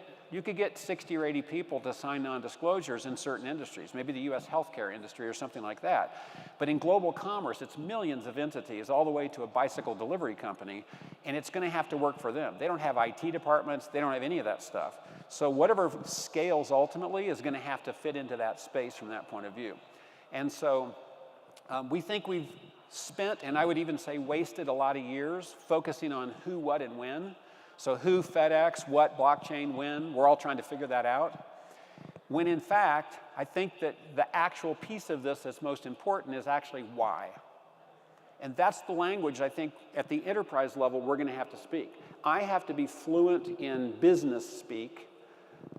60 or 80 people to sign non-disclosures in certain industries, maybe the US healthcare industry or something like that. But in global commerce, it's millions of entities all the way to a bicycle delivery company, and it's going to have to work for them. They don't have IT departments, they don't have any of that stuff. So whatever scales ultimately is going to have to fit into that space from that point of view. And so we think we've spent, and I would even say wasted a lot of years focusing on who, what, and when. So who, FedEx, what, blockchain, when, we're all trying to figure that out. When in fact, I think that the actual piece of this that's most important is actually why. And that's the language I think at the enterprise level we're gonna have to speak. I have to be fluent in business speak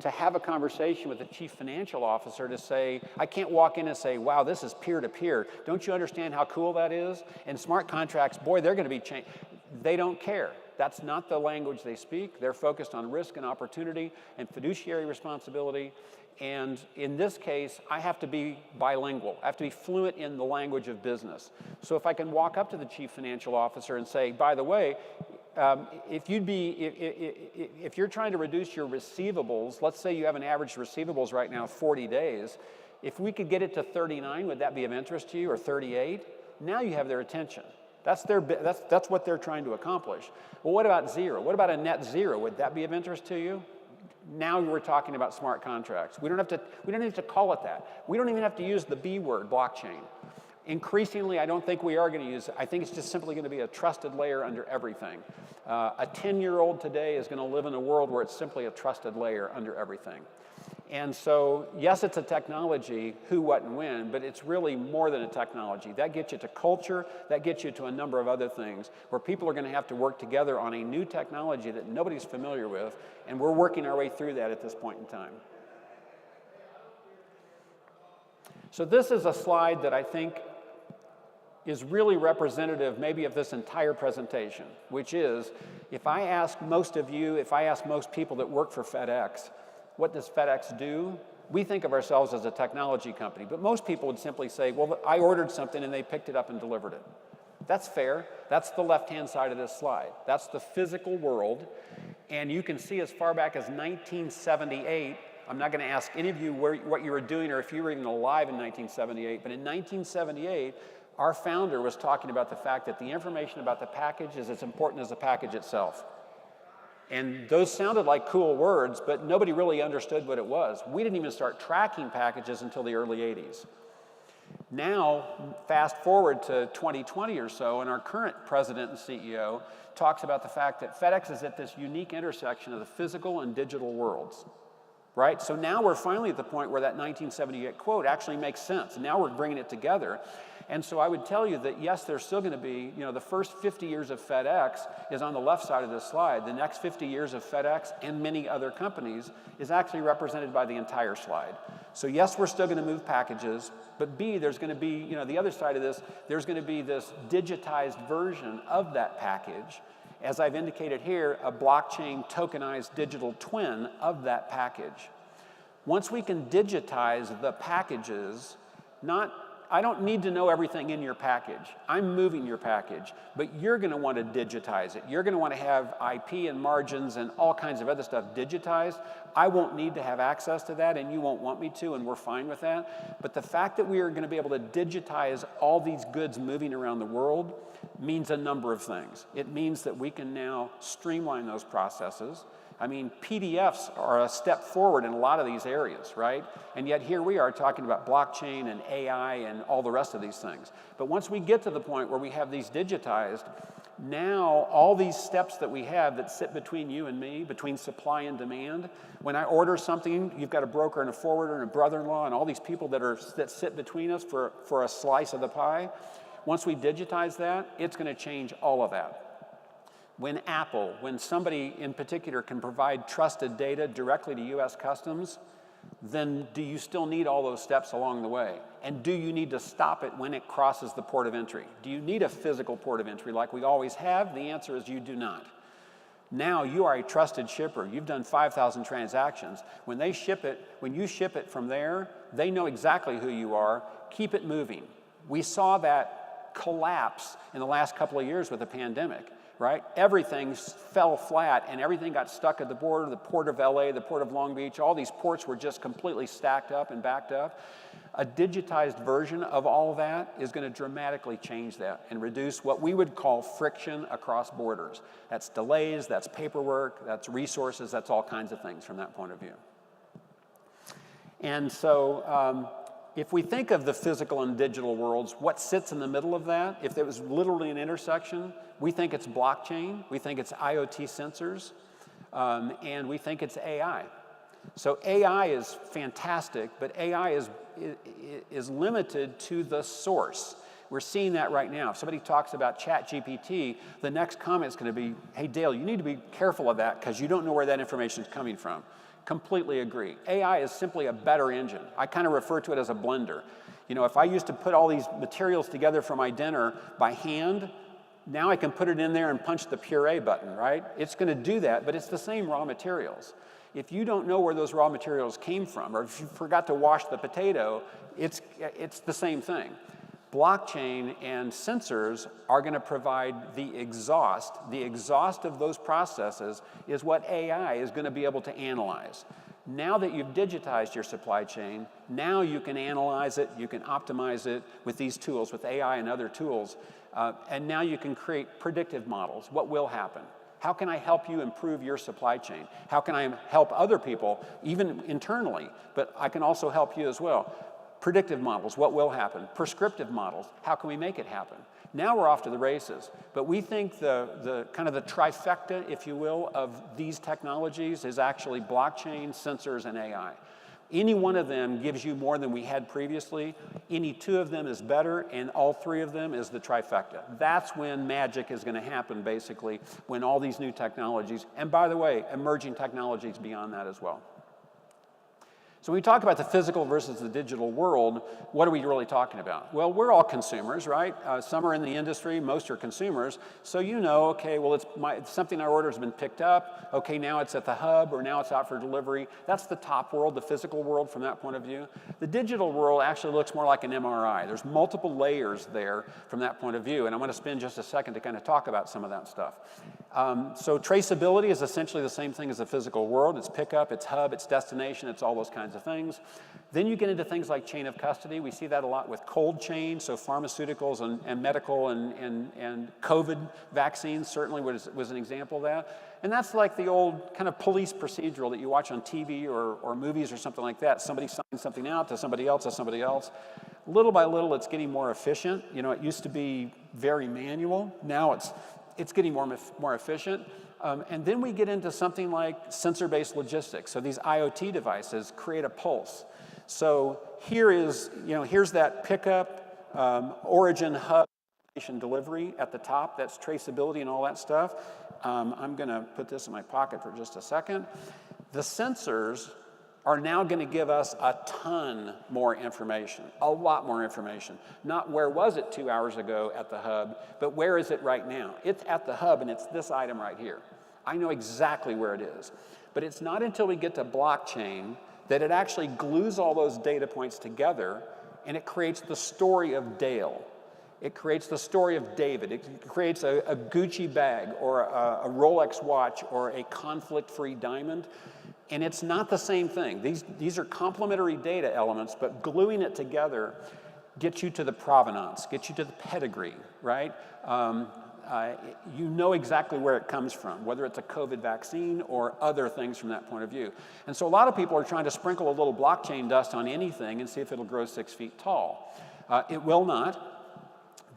to have a conversation with the chief financial officer to say, I can't walk in and say, wow, this is peer-to-peer. Don't you understand how cool that is? And smart contracts, boy, they're gonna be changed. They don't care. That's not the language they speak. They're focused on risk and opportunity and fiduciary responsibility. And in this case, I have to be bilingual. I have to be fluent in the language of business. So if I can walk up to the chief financial officer and say, by the way, if you're trying to reduce your receivables, let's say you have an average receivables right now of 40 days, if we could get it to 39, would that be of interest to you, or 38? Now you have their attention. That's what they're trying to accomplish. Well, what about zero? What about a net zero? Would that be of interest to you? Now we're talking about smart contracts. We don't have to call it that. We don't even have to use the B word, blockchain. Increasingly, I don't think we are going to use it. I think it's just simply going to be a trusted layer under everything. A 10-year-old today is going to live in a world where it's simply a trusted layer under everything. And so, yes, it's a technology, who, what, and when, but it's really more than a technology. That gets you to culture, that gets you to a number of other things, where people are going to have to work together on a new technology that nobody's familiar with, and we're working our way through that at this point in time. So this is a slide that I think is really representative maybe of this entire presentation, which is, if I ask most of you, if I ask most people that work for FedEx, what does FedEx do? We think of ourselves as a technology company, but most people would simply say, well, I ordered something and they picked it up and delivered it. That's fair. That's the left-hand side of this slide. That's the physical world. And you can see as far back as 1978, I'm not going to ask any of you what you were doing or if you were even alive in 1978, but in 1978, our founder was talking about the fact that the information about the package is as important as the package itself. And those sounded like cool words, but nobody really understood what it was. We didn't even start tracking packages until the early 80s. Now, fast forward to 2020 or so, and our current president and CEO talks about the fact that FedEx is at this unique intersection of the physical and digital worlds. Right? So now we're finally at the point where that 1978 quote actually makes sense. Now we're bringing it together. And so I would tell you that, yes, there's still going to be, the first 50 years of FedEx is on the left side of this slide. The next 50 years of FedEx and many other companies is actually represented by the entire slide. So yes, we're still going to move packages, but B, there's going to be, the other side of this, there's going to be this digitized version of that package. As I've indicated here, a blockchain tokenized digital twin of that package. Once we can digitize the packages, I don't need to know everything in your package. I'm moving your package, but you're going to want to digitize it. You're going to want to have IP and margins and all kinds of other stuff digitized. I won't need to have access to that, and you won't want me to, and we're fine with that. But the fact that we are going to be able to digitize all these goods moving around the world means a number of things. It means that we can now streamline those processes. I mean, PDFs are a step forward in a lot of these areas, right? And yet here we are talking about blockchain and AI and all the rest of these things. But once we get to the point where we have these digitized, now all these steps that we have that sit between you and me, between supply and demand, when I order something, you've got a broker and a forwarder and a brother-in-law and all these people that sit between us for a slice of the pie. Once we digitize that, it's going to change all of that. When somebody in particular can provide trusted data directly to US Customs, then do you still need all those steps along the way? And do you need to stop it when it crosses the port of entry? Do you need a physical port of entry like we always have? The answer is you do not. Now you are a trusted shipper. You've done 5,000 transactions. When you ship it from there, they know exactly who you are. Keep it moving. We saw that collapse in the last couple of years with the pandemic. Right? Everything fell flat and everything got stuck at the border, the port of LA, the port of Long Beach, all these ports were just completely stacked up and backed up. A digitized version of all of that is going to dramatically change that and reduce what we would call friction across borders. That's delays, that's paperwork, that's resources, that's all kinds of things from that point of view. And so, if we think of the physical and digital worlds, what sits in the middle of that? If there was literally an intersection, we think it's blockchain, we think it's IoT sensors, and we think it's AI. So AI is fantastic, but AI is limited to the source. We're seeing that right now. If somebody talks about ChatGPT, the next comment is going to be, hey, Dale, you need to be careful of that because you don't know where that information is coming from. Completely agree. AI is simply a better engine. I kind of refer to it as a blender. If I used to put all these materials together for my dinner by hand, Now I can put it in there and punch the puree button, right? It's going to do that, but it's the same raw materials. If you don't know where those raw materials came from, or if you forgot to wash the potato, it's the same thing. Blockchain and sensors are going to provide the exhaust. The exhaust of those processes is what AI is going to be able to analyze. Now that you've digitized your supply chain, now you can analyze it, you can optimize it with these tools, with AI and other tools, and now you can create predictive models. What will happen? How can I help you improve your supply chain? How can I help other people, even internally, but I can also help you as well? Predictive models, what will happen? Prescriptive models, how can we make it happen? Now we're off to the races, but we think the kind of the trifecta, if you will, of these technologies is actually blockchain, sensors, and AI. Any one of them gives you more than we had previously. Any two of them is better, and all three of them is the trifecta. That's when magic is going to happen, basically, when all these new technologies, and by the way, emerging technologies beyond that as well. So when we talk about the physical versus the digital world, what are we really talking about? Well, we're all consumers, right? Some are in the industry, most are consumers. So you know, okay, well, something I order has been picked up. Okay, now it's at the hub, or now it's out for delivery. That's the top world, the physical world from that point of view. The digital world actually looks more like an MRI. There's multiple layers there from that point of view, and I'm going to spend just a second to kind of talk about some of that stuff. So traceability is essentially the same thing as the physical world. It's pickup, it's hub, it's destination, it's all those kinds of things. Then you get into things like chain of custody. We see that a lot with cold chain, so pharmaceuticals and medical and COVID vaccines certainly was an example of that. And that's like the old kind of police procedural that you watch on TV or movies or something like that. Somebody signs something out to somebody else to somebody else. Little by little, it's getting more efficient. You know, it used to be very manual. Now it's getting more efficient. And then we get into something like sensor-based logistics. So these IoT devices create a pulse. So here's that pickup, origin, hub, delivery at the top. That's traceability and all that stuff. I'm going to put this in my pocket for just a second. The sensors are now going to give us a ton more information, a lot more information. Not where was it 2 hours ago at the hub, but where is it right now? It's at the hub, and it's this item right here. I know exactly where it is. But it's not until we get to blockchain that it actually glues all those data points together, and it creates the story of Dale. It creates the story of David. It creates a Gucci bag or a Rolex watch or a conflict-free diamond. And it's not the same thing. These are complementary data elements, but gluing it together gets you to the provenance, gets you to the pedigree, right? You know exactly where it comes from, whether it's a COVID vaccine or other things from that point of view. And so a lot of people are trying to sprinkle a little blockchain dust on anything and see if it'll grow 6 feet tall. It will not.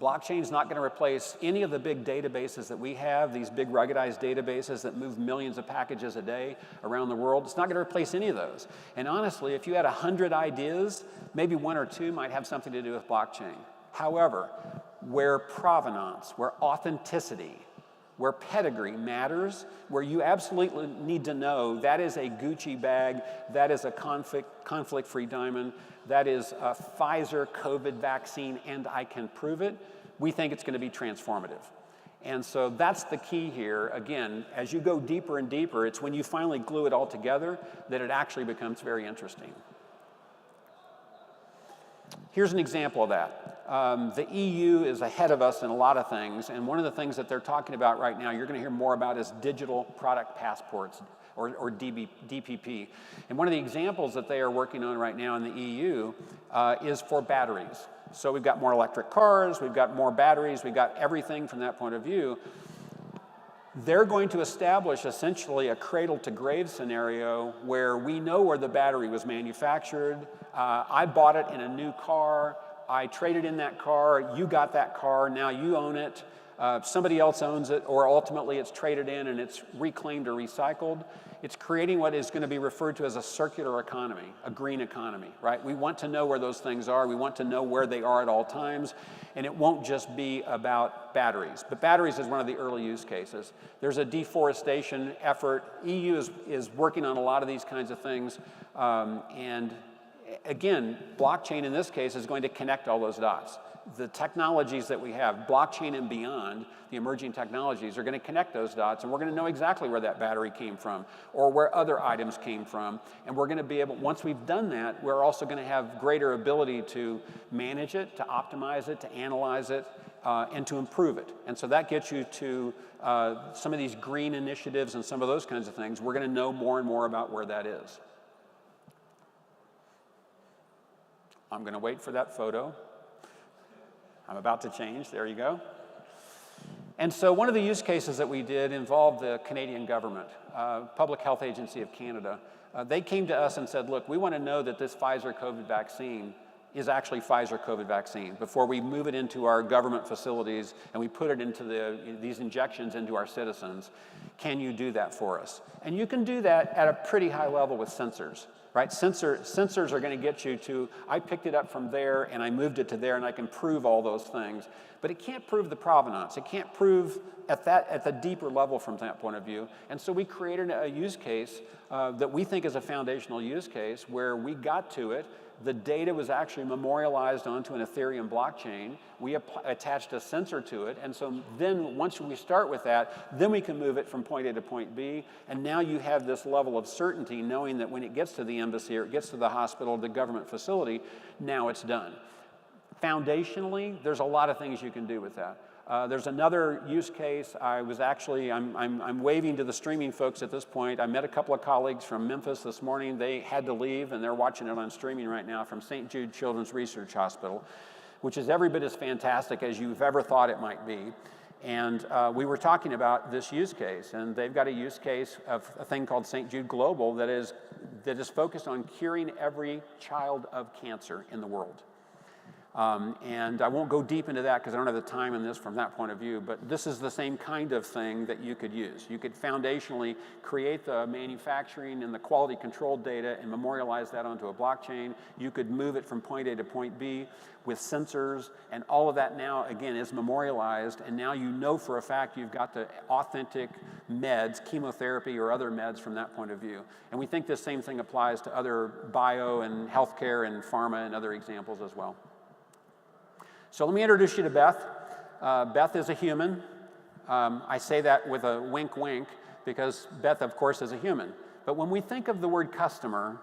Blockchain is not going to replace any of the big databases that we have, these big ruggedized databases that move millions of packages a day around the world. It's not going to replace any of those. And honestly, if you had 100 ideas, maybe 1 or 2 might have something to do with blockchain. However, where provenance, where authenticity, where pedigree matters, where you absolutely need to know that is a Gucci bag, that is a conflict-free diamond, that is a Pfizer COVID vaccine, and I can prove it, we think it's going to be transformative. And so that's the key here. Again, as you go deeper and deeper, it's when you finally glue it all together that it actually becomes very interesting. Here's an example of that. The EU is ahead of us in a lot of things, and one of the things that they're talking about right now, you're going to hear more about, is digital product passports, or DPP. And one of the examples that they are working on right now in the EU is for batteries. So we've got more electric cars, we've got more batteries, we've got everything from that point of view. They're going to establish essentially a cradle-to-grave scenario where we know where the battery was manufactured. I bought it in a new car, I traded in that car, you got that car, now you own it, somebody else owns it, or ultimately it's traded in and it's reclaimed or recycled. It's creating what is going to be referred to as a circular economy, a green economy, right? We want to know where those things are, we want to know where they are at all times, and it won't just be about batteries. But batteries is one of the early use cases. There's a deforestation effort. EU is working on a lot of these kinds of things, and again, blockchain in this case is going to connect all those dots. the technologies that we have, blockchain and beyond, the emerging technologies are going to connect those dots, and we're going to know exactly where that battery came from or where other items came from. And we're going to be able, once we've done that, we're also going to have greater ability to manage it, to optimize it, to analyze it, and to improve it. And so that gets you to some of these green initiatives and some of those kinds of things. We're going to know more and more about where that is. I'm going to wait for that photo. I'm about to change. There you go. And so one of the use cases that we did involved the Canadian government, Public Health Agency of Canada. They came to us and said, look, we want to know that this Pfizer COVID vaccine is actually Pfizer COVID vaccine before we move it into our government facilities and we put it into these injections into our citizens. Can you do that for us? And you can do that at a pretty high level with sensors. Right? Sensors are going to get you to, I picked it up from there and I moved it to there and I can prove all those things. But it can't prove the provenance. It can't prove at the deeper level from that point of view. And so we created a use case that we think is a foundational use case where we got to it. The data was actually memorialized onto an Ethereum blockchain. We attached a sensor to it, and so then once we start with that, then we can move it from point A to point B, and now you have this level of certainty knowing that when it gets to the embassy or it gets to the hospital, the government facility, now it's done. Foundationally, there's a lot of things you can do with that. There's another use case. I'm waving to the streaming folks at this point. I met a couple of colleagues from Memphis this morning. They had to leave, and they're watching it on streaming right now from St. Jude Children's Research Hospital, which is every bit as fantastic as you've ever thought it might be. And we were talking about this use case, and they've got a use case of a thing called St. Jude Global that is focused on curing every child of cancer in the world. And I won't go deep into that because I don't have the time in this from that point of view, but this is the same kind of thing that you could use. You could foundationally create the manufacturing and the quality control data and memorialize that onto a blockchain. You could move it from point A to point B with sensors, and all of that now, again, is memorialized, and now you know for a fact you've got the authentic meds, chemotherapy or other meds from that point of view. And we think this same thing applies to other bio and healthcare and pharma and other examples as well. So let me introduce you to Beth. Beth is a human. I say that with a wink, wink, because Beth, of course, is a human. But when we think of the word customer,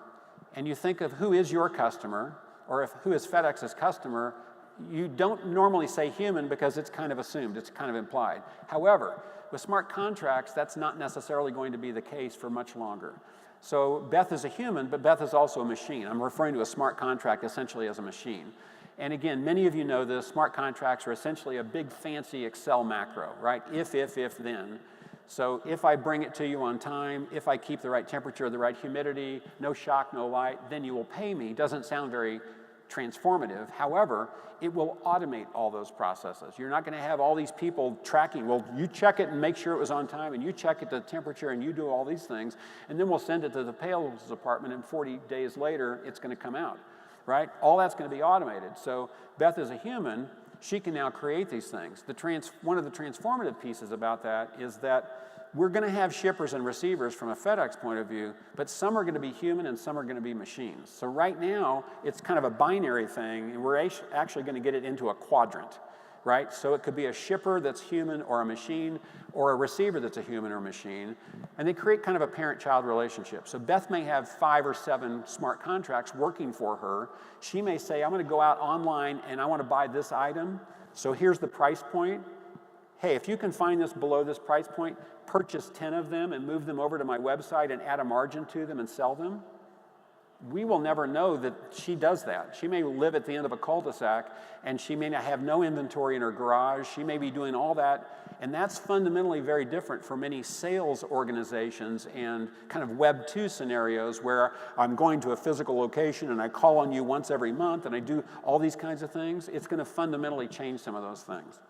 and you think of who is your customer, or who is FedEx's customer, you don't normally say human because it's kind of assumed, it's kind of implied. However, with smart contracts, that's not necessarily going to be the case for much longer. So Beth is a human, but Beth is also a machine. I'm referring to a smart contract essentially as a machine. And again, many of you know this, smart contracts are essentially a big fancy Excel macro, right? If, then. So if I bring it to you on time, if I keep the right temperature, the right humidity, no shock, no light, then you will pay me. Doesn't sound very transformative. However, it will automate all those processes. You're not going to have all these people tracking. Well, you check it and make sure it was on time, and you check it the temperature, and you do all these things, and then we'll send it to the payables department, and 40 days later, it's going to come out. Right? All that's going to be automated. So Beth is a human. She can now create these things. One of the transformative pieces about that is that we're going to have shippers and receivers from a FedEx point of view, but some are going to be human and some are going to be machines. So right now, it's kind of a binary thing, and we're actually going to get it into a quadrant. Right? So it could be a shipper that's human or a machine, or a receiver that's a human or a machine, and they create kind of a parent-child relationship. So Beth may have 5 or 7 smart contracts working for her. She may say, I'm going to go out online and I want to buy this item, so here's the price point. Hey, if you can find this below this price point, purchase 10 of them and move them over to my website and add a margin to them and sell them. We will never know that she does that. She may live at the end of a cul-de-sac, and she may not have no inventory in her garage. She may be doing all that, and that's fundamentally very different for many sales organizations and kind of Web 2 scenarios where I'm going to a physical location and I call on you once every month and I do all these kinds of things. It's going to fundamentally change some of those things.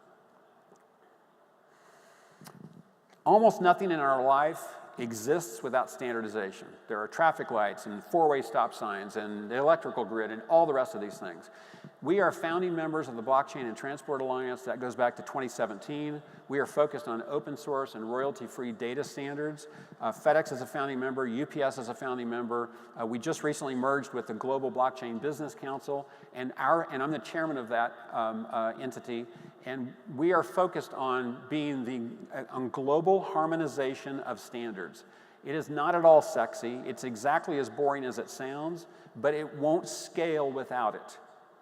Almost nothing in our life exists without standardization. There are traffic lights and four-way stop signs and the electrical grid and all the rest of these things. We are founding members of the Blockchain and Transport Alliance. That goes back to 2017. We are focused on open source and royalty-free data standards. Fedex is a founding member. UPS is a founding member. We just recently merged with the Global Blockchain Business Council, and I'm the chairman of that entity. And we are focused on being on global harmonization of standards. It is not at all sexy. It's exactly as boring as it sounds, but it won't scale without it.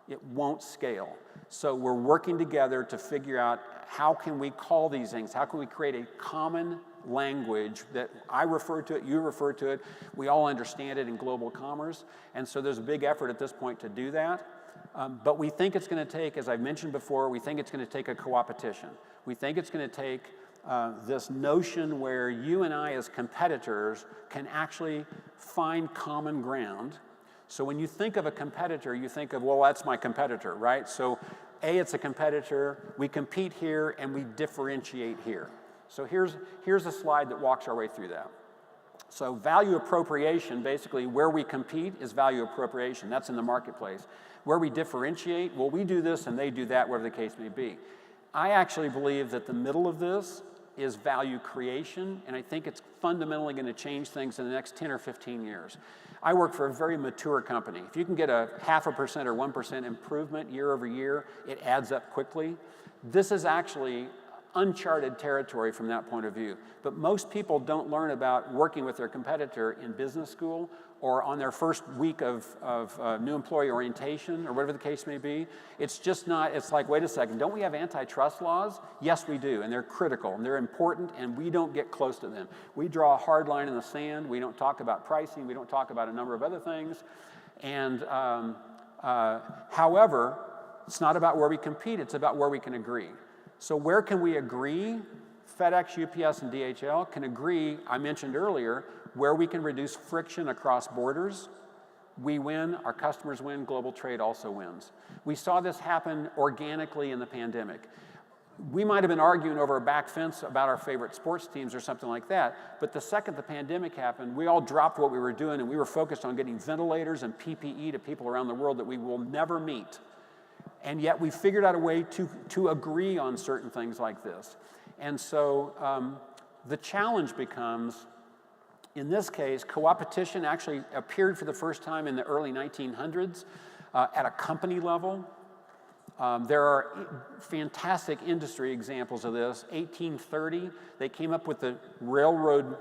It won't scale. So we're working together to figure out how can we call these things? How can we create a common language that I refer to it, you refer to it, we all understand it in global commerce. And so there's a big effort at this point to do that. But we think it's going to take, as I've mentioned before, we think it's going to take a co-opetition. We think it's going to take this notion where you and I as competitors can actually find common ground. So when you think of a competitor, you think of, well, that's my competitor, right? So A, it's a competitor, we compete here, and we differentiate here. So here's a slide that walks our way through that. So value appropriation, basically where we compete is value appropriation. That's in the marketplace. Where we differentiate, well, we do this and they do that, whatever the case may be. I actually believe that the middle of this is value creation, and I think it's fundamentally going to change things in the next 10 or 15 years. I work for a very mature company. If you can get a 0.5% or 1% improvement year over year, it adds up quickly. This is actually uncharted territory from that point of view. But most people don't learn about working with their competitor in business school or on their first week of new employee orientation or whatever the case may be. It's just not, it's like, wait a second, don't we have antitrust laws? Yes, we do, and they're critical, and they're important, and we don't get close to them. We draw a hard line in the sand. We don't talk about pricing. We don't talk about a number of other things. And however, it's not about where we compete. It's about where we can agree. So where can we agree? FedEx, UPS, and DHL can agree, I mentioned earlier, where we can reduce friction across borders. We win, our customers win, global trade also wins. We saw this happen organically in the pandemic. We might have been arguing over a back fence about our favorite sports teams or something like that, but the second the pandemic happened, we all dropped what we were doing and we were focused on getting ventilators and PPE to people around the world that we will never meet. And yet we figured out a way to agree on certain things like this. And so the challenge becomes, in this case, co-opetition actually appeared for the first time in the early 1900s at a company level. There are fantastic industry examples of this. 1830, they came up with the railroad,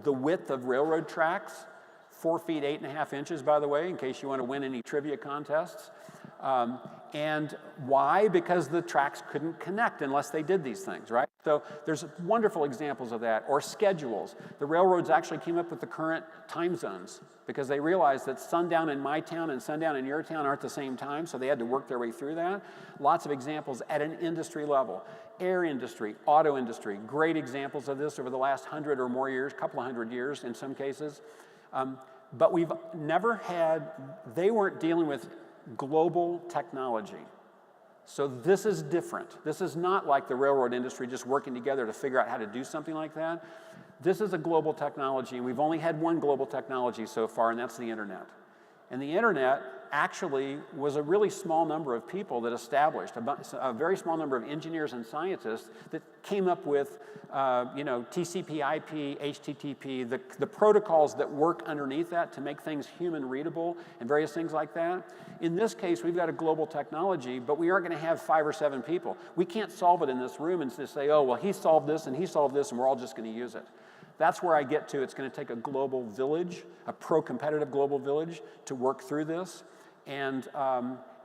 the width of railroad tracks, 4 feet, 8.5 inches, by the way, in case you want to win any trivia contests. And why? Because the tracks couldn't connect unless they did these things, right? So there's wonderful examples of that. Or schedules. The railroads actually came up with the current time zones because they realized that sundown in my town and sundown in your town aren't the same time, so they had to work their way through that. Lots of examples at an industry level. Air industry, auto industry, great examples of this over the last 100 or more years, couple of 100 years in some cases. But we've never had, they weren't dealing with global technology. So this is different. This is not like the railroad industry just working together to figure out how to do something like that. This is a global technology, and we've only had one global technology so far, and that's the internet. And the internet actually was a really small number of people that established, a very small number of engineers and scientists that came up with TCP, IP, HTTP, the protocols that work underneath that to make things human readable and various things like that. In this case, we've got a global technology, but we aren't going to have 5 or 7 people. We can't solve it in this room and just say, oh, well, he solved this and he solved this, and we're all just going to use it. That's where I get to. It's going to take a global village, a pro-competitive global village, to work through this. And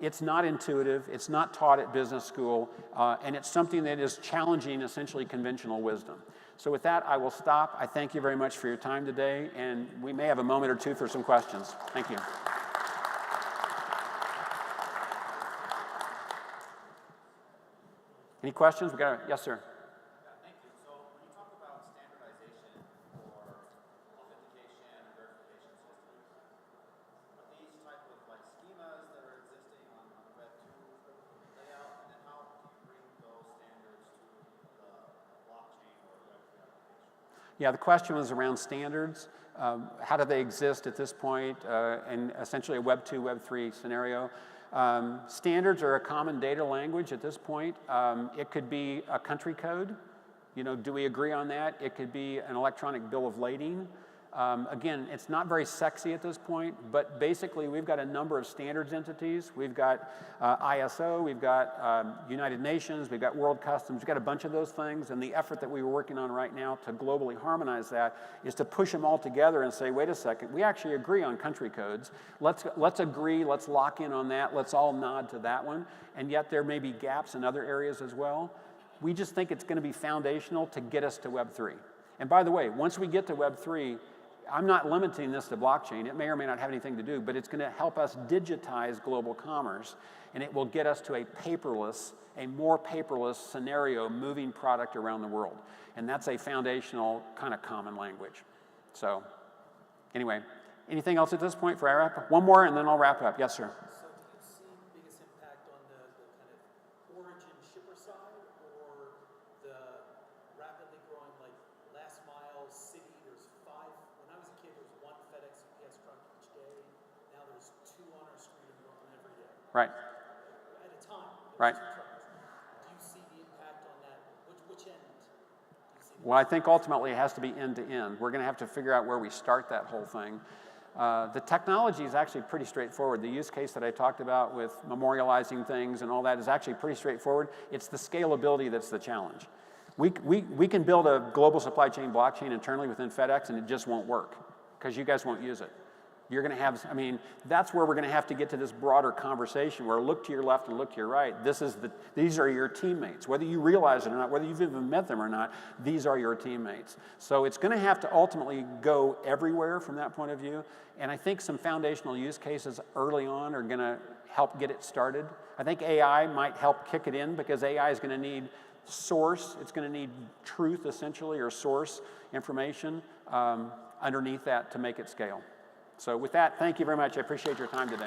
it's not intuitive, it's not taught at business school, and it's something that is challenging essentially conventional wisdom. So with that, I will stop. I thank you very much for your time today, and we may have a moment or two for some questions. Thank you. Any questions? Yes, sir. Yeah, the question was around standards. How do they exist at this point in essentially a Web 2, Web 3 scenario? Standards are a common data language at this point. It could be a country code. You know, do we agree on that? It could be an electronic bill of lading. Again, it's not very sexy at this point, but basically we've got a number of standards entities. We've got ISO, we've got United Nations, we've got World Customs, we've got a bunch of those things, and the effort that we were working on right now to globally harmonize that is to push them all together and say, wait a second, we actually agree on country codes. Let's agree, let's lock in on that, let's all nod to that one, and yet there may be gaps in other areas as well. We just think it's going to be foundational to get us to Web 3. And by the way, once we get to Web 3, I'm not limiting this to blockchain. It may or may not have anything to do, but it's going to help us digitize global commerce, and it will get us to a more paperless scenario moving product around the world. And that's a foundational kind of common language. So anyway, anything else at this point for our wrap? One more, and then I'll wrap up. Yes, sir. So do you see the biggest impact on the kind of origin shipper side or the rapidly growing like last mile city? There's 5. When I was a kid, there was 1 FedEx UPS truck each day. Now there's 2 on our street in Brooklyn every day. Right. At a time. Right. 2 trucks. Do you see the impact on that? Which end? Do you see Well, I think ultimately it has to be end to end. We're going to have to figure out where we start that whole thing. The technology is actually pretty straightforward. The use case that I talked about with memorializing things and all that is actually pretty straightforward. It's the scalability that's the challenge. We can build a global supply chain blockchain internally within FedEx, and it just won't work because you guys won't use it. You're going to have, I mean, that's where we're going to have to get to this broader conversation where look to your left and look to your right. These are your teammates. Whether you realize it or not, whether you've even met them or not, these are your teammates. So it's going to have to ultimately go everywhere from that point of view. And I think some foundational use cases early on are going to help get it started. I think AI might help kick it in because AI is going to need source. It's going to need truth, essentially, or source information underneath that to make it scale. So with that, thank you very much. I appreciate your time today.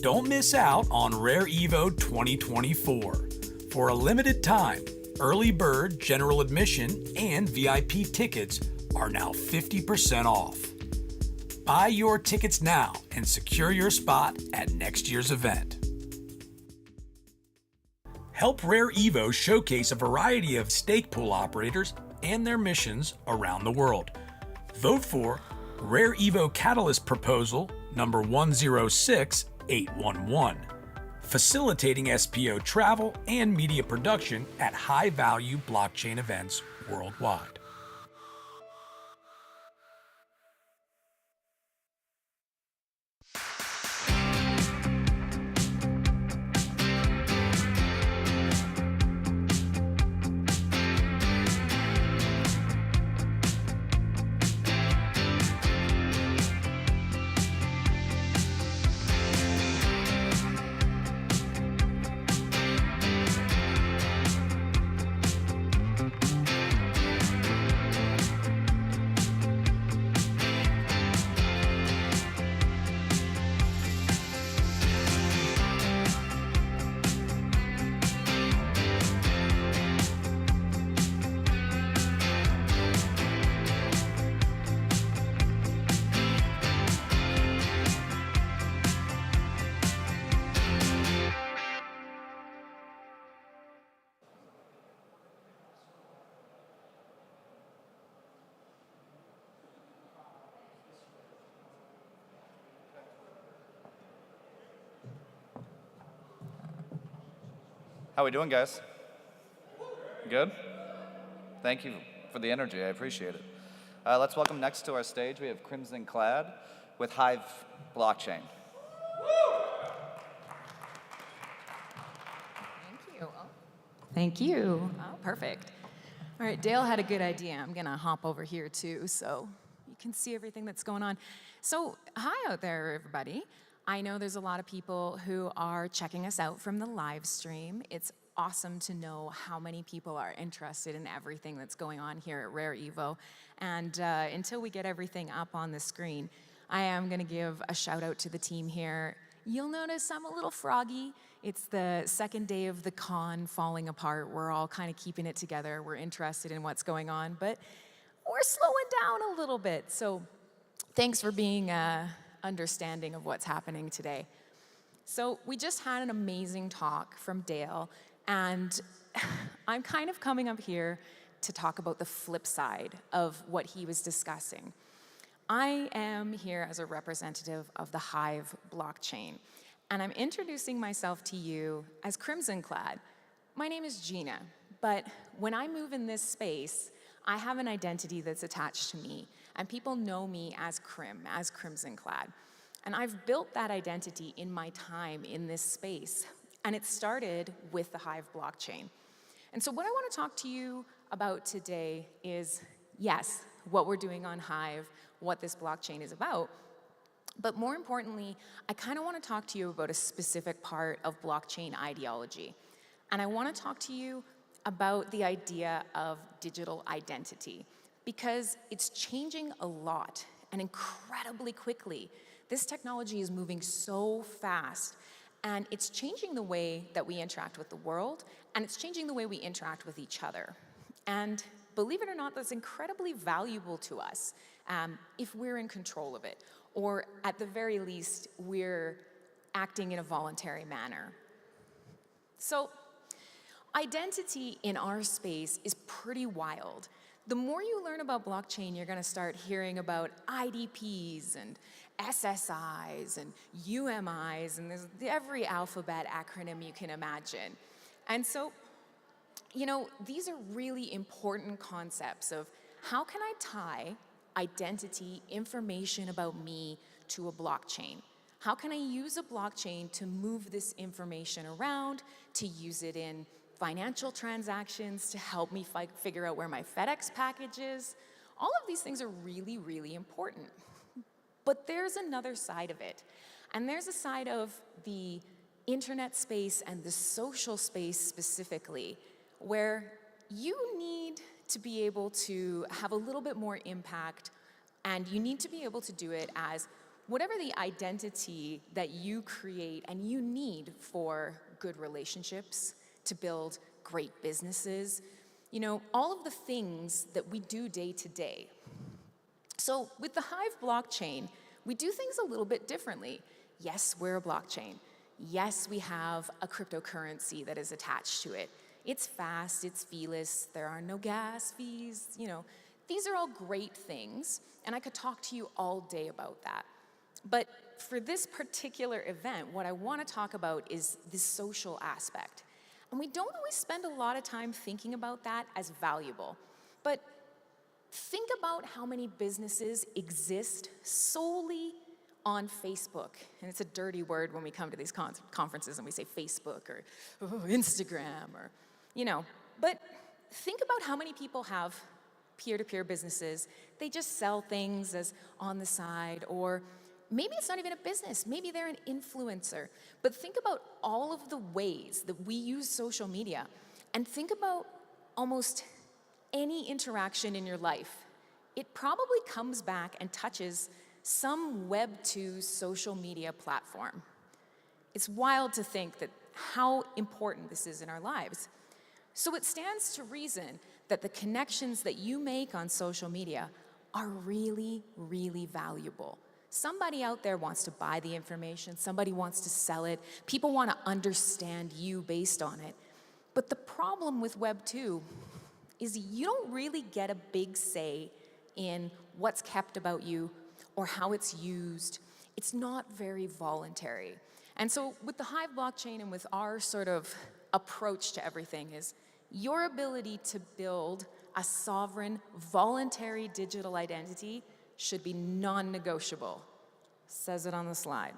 Don't miss out on Rare Evo 2024. For a limited time, early bird, general admission, and VIP tickets are now 50% off. Buy your tickets now and secure your spot at next year's event. Help Rare Evo showcase a variety of stake pool operators and their missions around the world. Vote for Rare Evo Catalyst Proposal number 106811, facilitating SPO travel and media production at high-value blockchain events worldwide. How we doing, guys? Good? Thank you for the energy. I appreciate it. Let's welcome next to our stage, we have Crimson Clad with Hive Blockchain. Thank you. Thank you. Oh, perfect. All right, Dale had a good idea. I'm going to hop over here, too, so you can see everything that's going on. So hi out there, everybody. I know there's a lot of people who are checking us out from the live stream. It's awesome to know how many people are interested in everything that's going on here at Rare Evo. And until we get everything up on the screen, I am going to give a shout out to the team here. You'll notice I'm a little froggy. It's the second day of the con falling apart. We're all kind of keeping it together. We're interested in what's going on, but we're slowing down a little bit. So thanks for being understanding of what's happening today. So we just had an amazing talk from Dale, and I'm kind of coming up here to talk about the flip side of what he was discussing. I am here as a representative of the Hive blockchain, and I'm introducing myself to you as Crimson Clad. My name is Gina, but when I move in this space, I have an identity that's attached to me, and people know me as Crimson Clad. And I've built that identity in my time in this space, and it started with the Hive blockchain. And so what I want to talk to you about today is, yes, what we're doing on Hive, what this blockchain is about, but more importantly, I kind of want to talk to you about a specific part of blockchain ideology. And I want to talk to you about the idea of digital identity, because it's changing a lot and incredibly quickly. This technology is moving so fast, and it's changing the way that we interact with the world, and it's changing the way we interact with each other. And believe it or not, that's incredibly valuable to us if we're in control of it, or at the very least, we're acting in a voluntary manner. So identity in our space is pretty wild. The more you learn about blockchain, you're going to start hearing about IDPs and SSIs and UMIs, and there's every alphabet acronym you can imagine. And so, you know, these are really important concepts of how can I tie identity, information about me, to a blockchain? How can I use a blockchain to move this information around, to use it in financial transactions, to help me figure out where my Fedex package is? All of these things are really, really important. But there's another side of it. And there's a side of the internet space and the social space specifically, where you need to be able to have a little bit more impact, and you need to be able to do it as whatever the identity that you create and you need for good relationships, to build great businesses, you know, all of the things that we do day to day. So with the Hive blockchain, we do things a little bit differently. Yes, we're a blockchain. Yes, we have a cryptocurrency that is attached to it. It's fast, it's feeless, there are no gas fees, you know. These are all great things, and I could talk to you all day about that. But for this particular event, what I want to talk about is the social aspect. And we don't always spend a lot of time thinking about that as valuable. But think about how many businesses exist solely on Facebook. And it's a dirty word when we come to these conferences and we say Facebook or Instagram or, you know. But think about how many people have peer-to-peer businesses. They just sell things as on the side, or maybe it's not even a business. Maybe they're an influencer. But think about all of the ways that we use social media, and think about almost any interaction in your life. It probably comes back and touches some Web 2 social media platform. It's wild to think that how important this is in our lives. So it stands to reason that the connections that you make on social media are really, really valuable. Somebody out there wants to buy the information, somebody wants to sell it, people want to understand you based on it. But the problem with Web 2 is you don't really get a big say in what's kept about you or how it's used. It's not very voluntary. And so with the Hive blockchain and with our sort of approach to everything is your ability to build a sovereign, voluntary digital identity should be non-negotiable. Says it on the slide.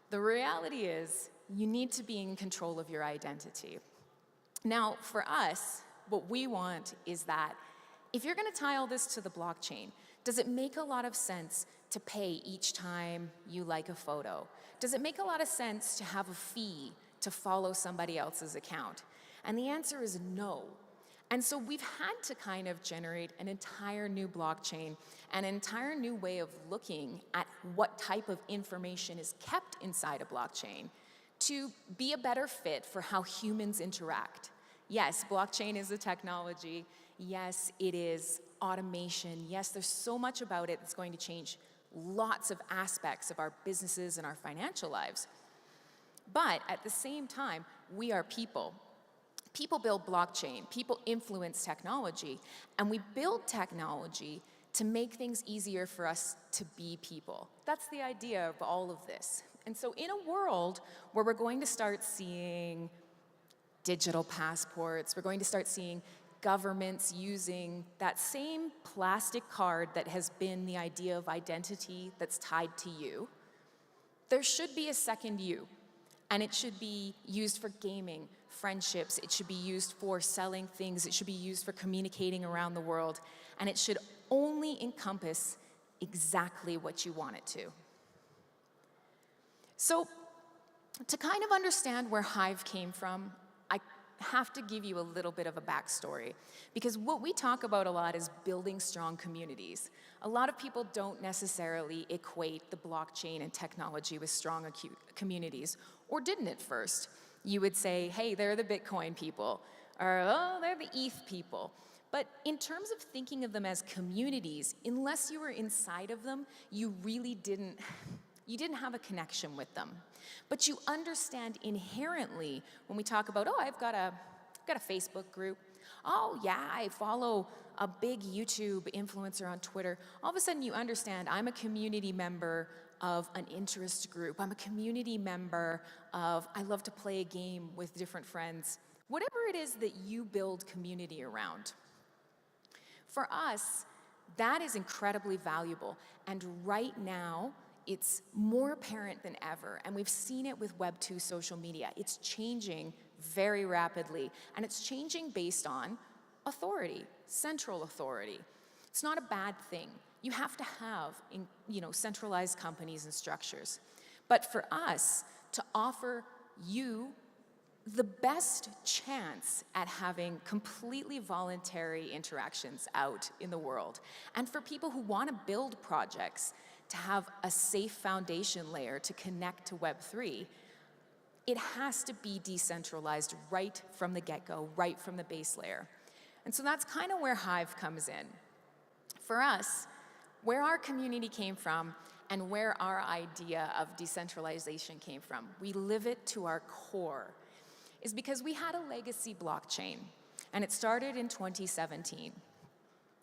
The reality is you need to be in control of your identity. Now, for us, what we want is that if you're going to tie all this to the blockchain, does it make a lot of sense to pay each time you like a photo? Does it make a lot of sense to have a fee to follow somebody else's account? And the answer is no. And so we've had to kind of generate an entire new blockchain, an entire new way of looking at what type of information is kept inside a blockchain to be a better fit for how humans interact. Yes, blockchain is a technology. Yes, it is automation. Yes, there's so much about it that's going to change lots of aspects of our businesses and our financial lives. But at the same time, we are people. People build blockchain, people influence technology, and we build technology to make things easier for us to be people. That's the idea of all of this. And so in a world where we're going to start seeing digital passports, we're going to start seeing governments using that same plastic card that has been the idea of identity that's tied to you, there should be a second you. And it should be used for gaming, friendships, it should be used for selling things, it should be used for communicating around the world, and it should only encompass exactly what you want it to. So, to kind of understand where Hive came from, I have to give you a little bit of a backstory, because what we talk about a lot is building strong communities. A lot of people don't necessarily equate the blockchain and technology with strong communities, or didn't at first. You would say, hey, they're the Bitcoin people, or oh, they're the ETH people. But in terms of thinking of them as communities, unless you were inside of them, you really didn't have a connection with them. But you understand inherently when we talk about, oh, I've got a Facebook group. Oh, yeah, I follow a big YouTube influencer on Twitter. All of a sudden you understand I'm a community member of an interest group. I'm a community member of, I love to play a game with different friends. Whatever it is that you build community around. For us, that is incredibly valuable. And right now, it's more apparent than ever. And we've seen it with Web 2 social media. It's changing very rapidly. And it's changing based on authority, central authority. It's not a bad thing. You have to have centralized companies and structures. But for us to offer you the best chance at having completely voluntary interactions out in the world, and for people who want to build projects to have a safe foundation layer to connect to Web3, it has to be decentralized right from the get-go, right from the base layer. And so that's kind of where Hive comes in. For us, where our community came from and where our idea of decentralization came from, we live it to our core, is because we had a legacy blockchain, and it started in 2017.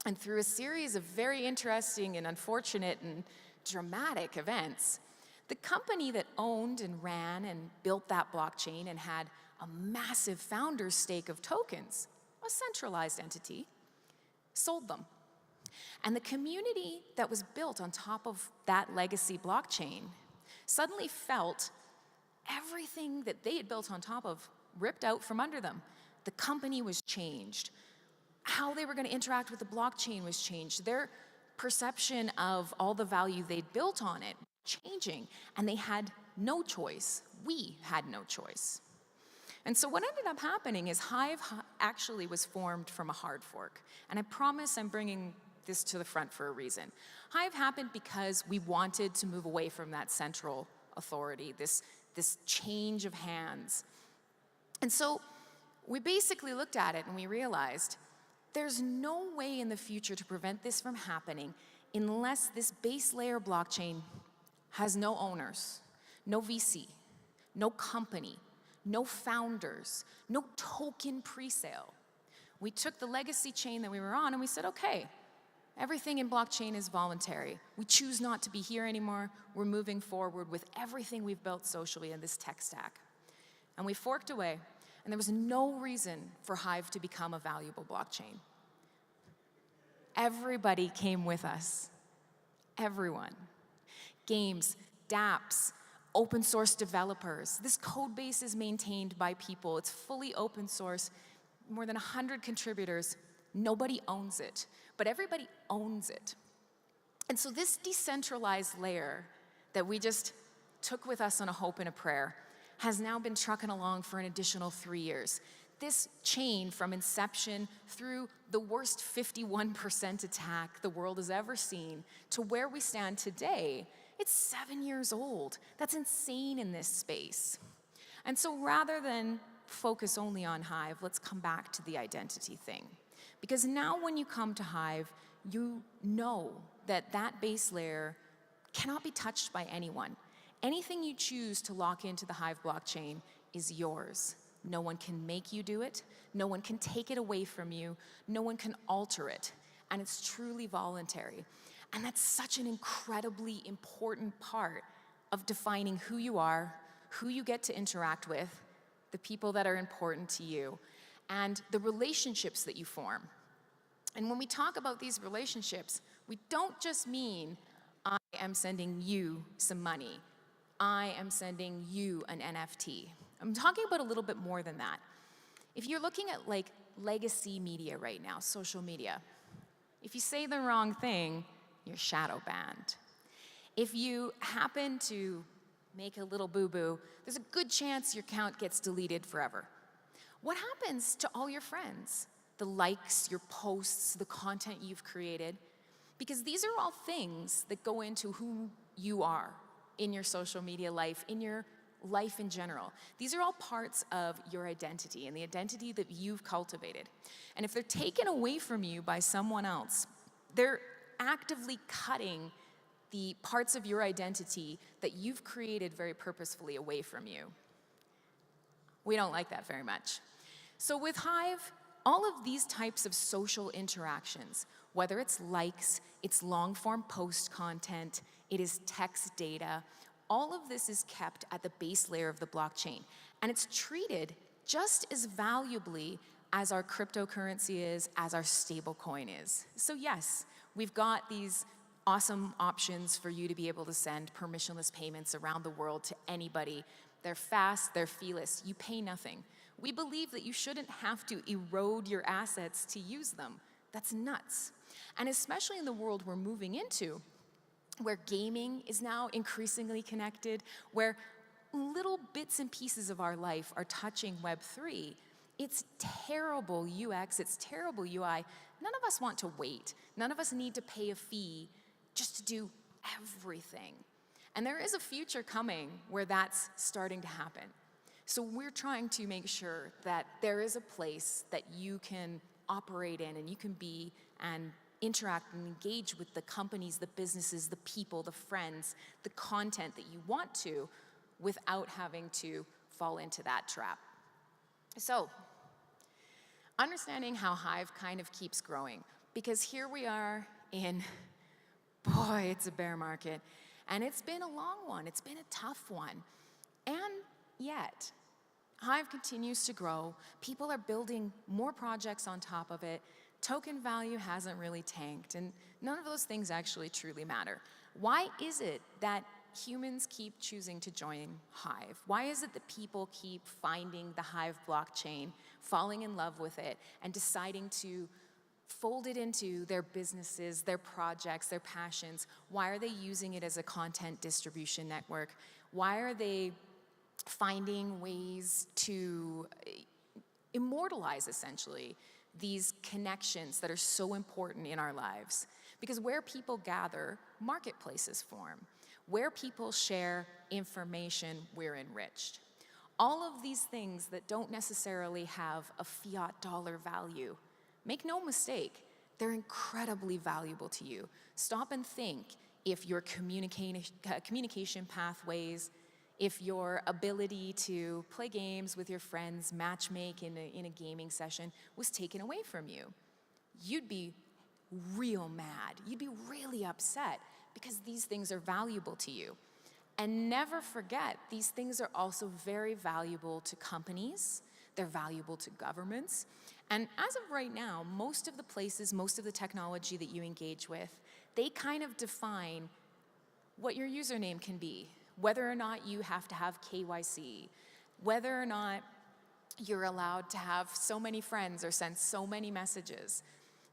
And through a series of very interesting and unfortunate and dramatic events, the company that owned and ran and built that blockchain and had a massive founder's stake of tokens, a centralized entity, sold them. And the community that was built on top of that legacy blockchain suddenly felt everything that they had built on top of ripped out from under them. The company was changed. How they were going to interact with the blockchain was changed. Their perception of all the value they'd built on it changing, and they had no choice. We had no choice. And so what ended up happening is Hive actually was formed from a hard fork. And I promise I'm bringing this to the front for a reason. Hive happened because we wanted to move away from that central authority, this change of hands. And so we basically looked at it and we realized there's no way in the future to prevent this from happening unless this base layer blockchain has no owners, no VC, no company, no founders, no token presale. We took the legacy chain that we were on and we said, okay, everything in blockchain is voluntary. We choose not to be here anymore. We're moving forward with everything we've built socially in this tech stack. And we forked away, and there was no reason for Hive to become a valuable blockchain. Everybody came with us. Everyone. Games, dApps, open source developers. This code base is maintained by people. It's fully open source, more than 100 contributors. Nobody owns it, but everybody owns it. And so this decentralized layer that we just took with us on a hope and a prayer has now been trucking along for an additional 3 years. This chain from inception through the worst 51% attack the world has ever seen to where we stand today, it's 7 years old. That's insane in this space. And so rather than focus only on Hive, let's come back to the identity thing. Because now when you come to Hive, you know that that base layer cannot be touched by anyone. Anything you choose to lock into the Hive blockchain is yours. No one can make you do it. No one can take it away from you. No one can alter it. And it's truly voluntary. And that's such an incredibly important part of defining who you are, who you get to interact with, the people that are important to you, and the relationships that you form. And when we talk about these relationships, we don't just mean I am sending you some money. I am sending you an NFT. I'm talking about a little bit more than that. If you're looking at like legacy media right now, social media, if you say the wrong thing, you're shadow banned. If you happen to make a little boo-boo, there's a good chance your account gets deleted forever. What happens to all your friends? The likes, your posts, the content you've created? Because these are all things that go into who you are in your social media life, in your life in general. These are all parts of your identity and the identity that you've cultivated. And if they're taken away from you by someone else, they're actively cutting the parts of your identity that you've created very purposefully away from you. We don't like that very much. So with Hive, all of these types of social interactions, whether it's likes, it's long-form post content, it is text data, all of this is kept at the base layer of the blockchain. And it's treated just as valuably as our cryptocurrency is, as our stable coin is. So yes, we've got these awesome options for you to be able to send permissionless payments around the world to anybody. They're fast, they're feeless, you pay nothing. We believe that you shouldn't have to erode your assets to use them. That's nuts. And especially in the world we're moving into, where gaming is now increasingly connected, where little bits and pieces of our life are touching Web3, it's terrible UX, it's terrible UI. None of us want to wait. None of us need to pay a fee just to do everything. And there is a future coming where that's starting to happen. So we're trying to make sure that there is a place that you can operate in and you can be and interact and engage with the companies, the businesses, the people, the friends, the content that you want to without having to fall into that trap. So, understanding how Hive kind of keeps growing, because here we are in, boy, it's a bear market, and it's been a long one, it's been a tough one, and yet, Hive continues to grow, people are building more projects on top of it, token value hasn't really tanked, and none of those things actually truly matter. Why is it that humans keep choosing to join Hive? Why is it that people keep finding the Hive blockchain, falling in love with it, and deciding to fold it into their businesses, their projects, their passions? Why are they using it as a content distribution network? Why are they finding ways to immortalize, essentially, these connections that are so important in our lives? Because where people gather, marketplaces form. Where people share information, we're enriched. All of these things that don't necessarily have a fiat dollar value, make no mistake, they're incredibly valuable to you. Stop and think if your communication pathways, if your ability to play games with your friends, matchmake in a gaming session was taken away from you. You'd be real mad. You'd be really upset because these things are valuable to you. And never forget, these things are also very valuable to companies. They're valuable to governments. And as of right now, most of the places, most of the technology that you engage with, they kind of define what your username can be, whether or not you have to have KYC, whether or not you're allowed to have so many friends or send so many messages.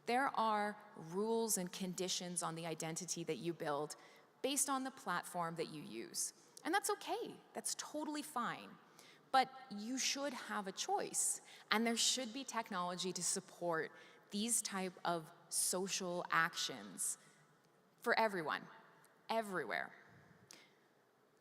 There are rules and conditions on the identity that you build based on the platform that you use. And that's okay, that's totally fine. But you should have a choice, and there should be technology to support these type of social actions for everyone, everywhere.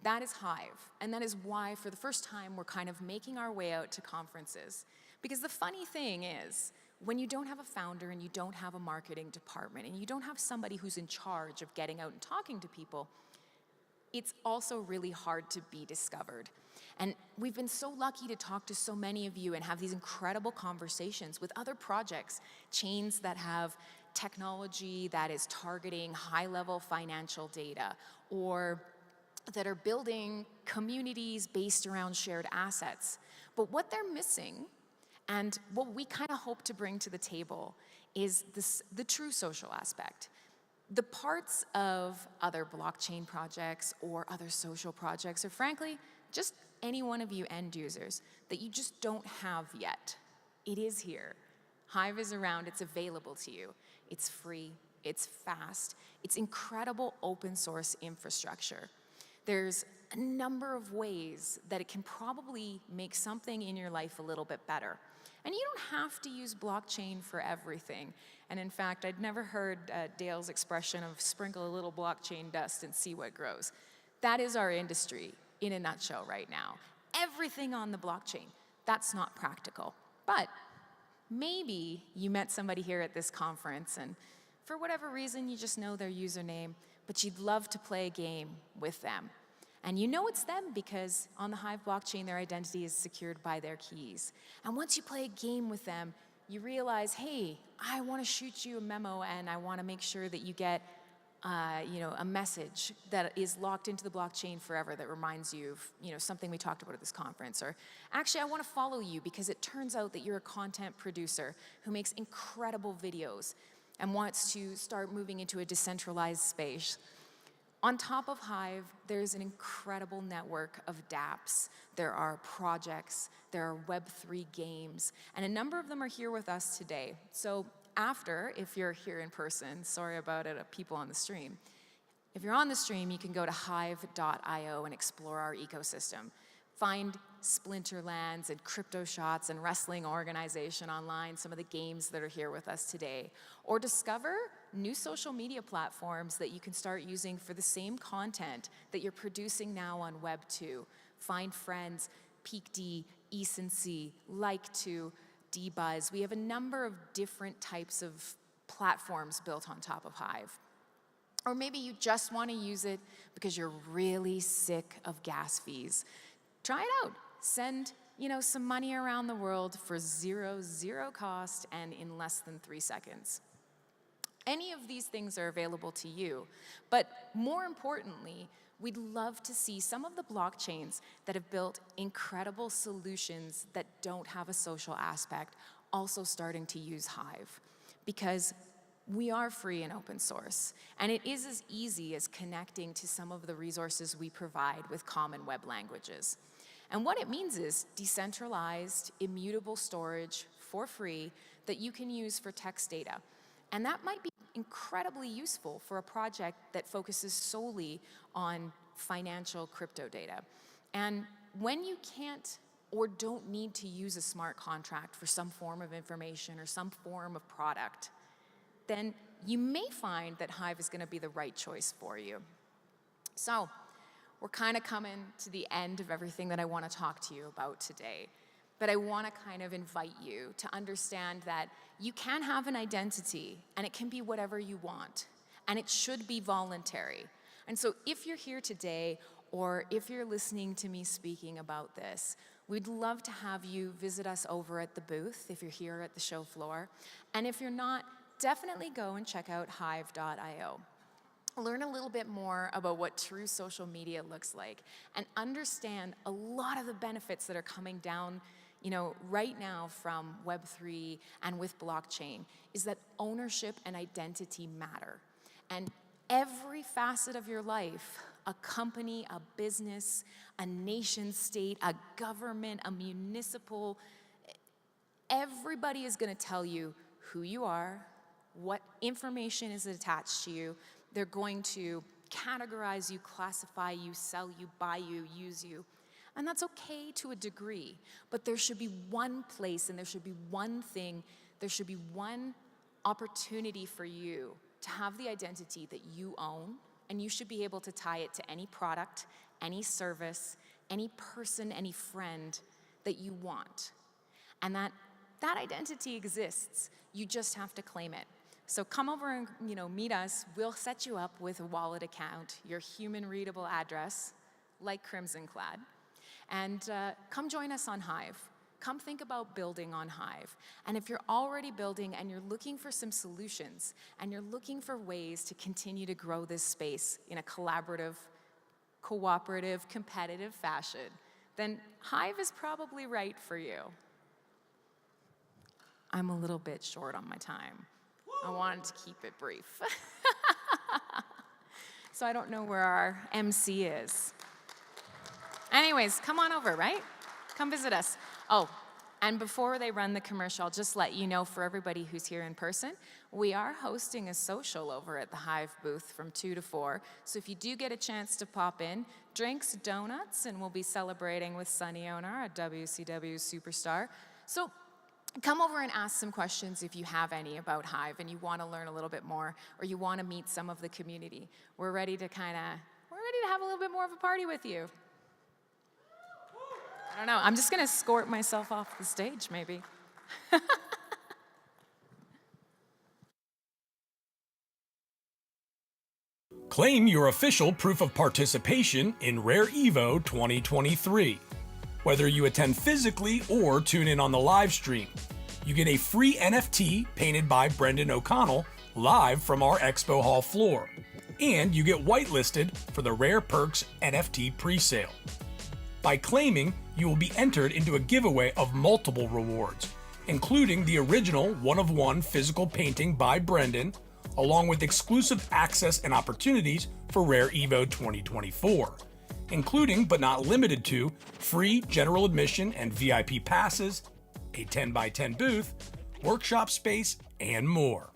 That is Hive, and that is why for the first time we're kind of making our way out to conferences. Because the funny thing is, when you don't have a founder and you don't have a marketing department and you don't have somebody who's in charge of getting out and talking to people, it's also really hard to be discovered. And we've been so lucky to talk to so many of you and have these incredible conversations with other projects, chains that have technology that is targeting high-level financial data, or that are building communities based around shared assets. But what they're missing, and what we kind of hope to bring to the table, is the true social aspect. The parts of other blockchain projects or other social projects, or frankly, just any one of you end users that you just don't have yet. It is here. Hive is around, it's available to you. It's free, it's fast, it's incredible open source infrastructure. There's a number of ways that it can probably make something in your life a little bit better. And you don't have to use blockchain for everything. And in fact, I'd never heard Dale's expression of sprinkle a little blockchain dust and see what grows. That is our industry in a nutshell right now. Everything on the blockchain, that's not practical. But maybe you met somebody here at this conference and for whatever reason you just know their username, but you'd love to play a game with them. And you know it's them because on the Hive blockchain, their identity is secured by their keys. And once you play a game with them, you realize, hey, I want to shoot you a memo and I want to make sure that you get a message that is locked into the blockchain forever that reminds you of something we talked about at this conference. Or actually, I want to follow you because it turns out that you're a content producer who makes incredible videos and wants to start moving into a decentralized space. On top of Hive, there's an incredible network of dApps. There are projects, there are Web3 games, and a number of them are here with us today. So after, if you're here in person, sorry about it, people on the stream, if you're on the stream, you can go to hive.io and explore our ecosystem. Find Splinterlands and Crypto Shots and Wrestling Organization online, some of the games that are here with us today. Or discover new social media platforms that you can start using for the same content that you're producing now on Web 2. Find Friends, PeakD, Ecency, Like2, DBuzz. We have a number of different types of platforms built on top of Hive. Or maybe you just want to use it because you're really sick of gas fees. Try it out. Send, some money around the world for zero cost and in less than 3 seconds. Any of these things are available to you, but more importantly, we'd love to see some of the blockchains that have built incredible solutions that don't have a social aspect also starting to use Hive, because we are free and open source, and it is as easy as connecting to some of the resources we provide with common web languages. And what it means is decentralized, immutable storage for free that you can use for text data. And that might be incredibly useful for a project that focuses solely on financial crypto data. And when you can't or don't need to use a smart contract for some form of information or some form of product, then you may find that Hive is going to be the right choice for you. So we're kind of coming to the end of everything that I want to talk to you about today. But I want to kind of invite you to understand that you can have an identity, and it can be whatever you want, and it should be voluntary. And so if you're here today, or if you're listening to me speaking about this, we'd love to have you visit us over at the booth if you're here at the show floor. And if you're not, definitely go and check out hive.io. Learn a little bit more about what true social media looks like and understand a lot of the benefits that are coming down right now from Web3 and with blockchain is that ownership and identity matter. And every facet of your life, a company, a business, a nation state, a government, a municipal, everybody is going to tell you who you are, what information is attached to you. They're going to categorize you, classify you, sell you, buy you, use you. And that's okay to a degree, but there should be one place and there should be one thing, there should be one opportunity for you to have the identity that you own, and you should be able to tie it to any product, any service, any person, any friend that you want. And that identity exists. You just have to claim it. So come over and meet us. We'll set you up with a wallet account, your human readable address, like Crimson Clad. And come join us on Hive. Come think about building on Hive. And if you're already building and you're looking for some solutions and you're looking for ways to continue to grow this space in a collaborative, cooperative, competitive fashion, then Hive is probably right for you. I'm a little bit short on my time. I wanted to keep it brief. So I don't know where our MC is. Anyways, come on over, right? Come visit us. Oh, and before they run the commercial, I'll just let you know for everybody who's here in person, we are hosting a social over at the Hive booth from 2 to 4. So if you do get a chance to pop in, drinks, donuts, and we'll be celebrating with Sunny Onar, a WCW superstar. So come over and ask some questions if you have any about Hive and you want to learn a little bit more or you want to meet some of the community. We're ready to have a little bit more of a party with you. I don't know, I'm just gonna escort myself off the stage, maybe. Claim your official proof of participation in Rare Evo 2023. Whether you attend physically or tune in on the live stream, you get a free NFT painted by Brendan O'Connell live from our Expo Hall floor, and you get whitelisted for the Rare Perks NFT presale. By claiming, you will be entered into a giveaway of multiple rewards, including the original one-of-one physical painting by Brendan, along with exclusive access and opportunities for Rare Evo 2024, including but not limited to free general admission and VIP passes, a 10x10 booth, workshop space, and more.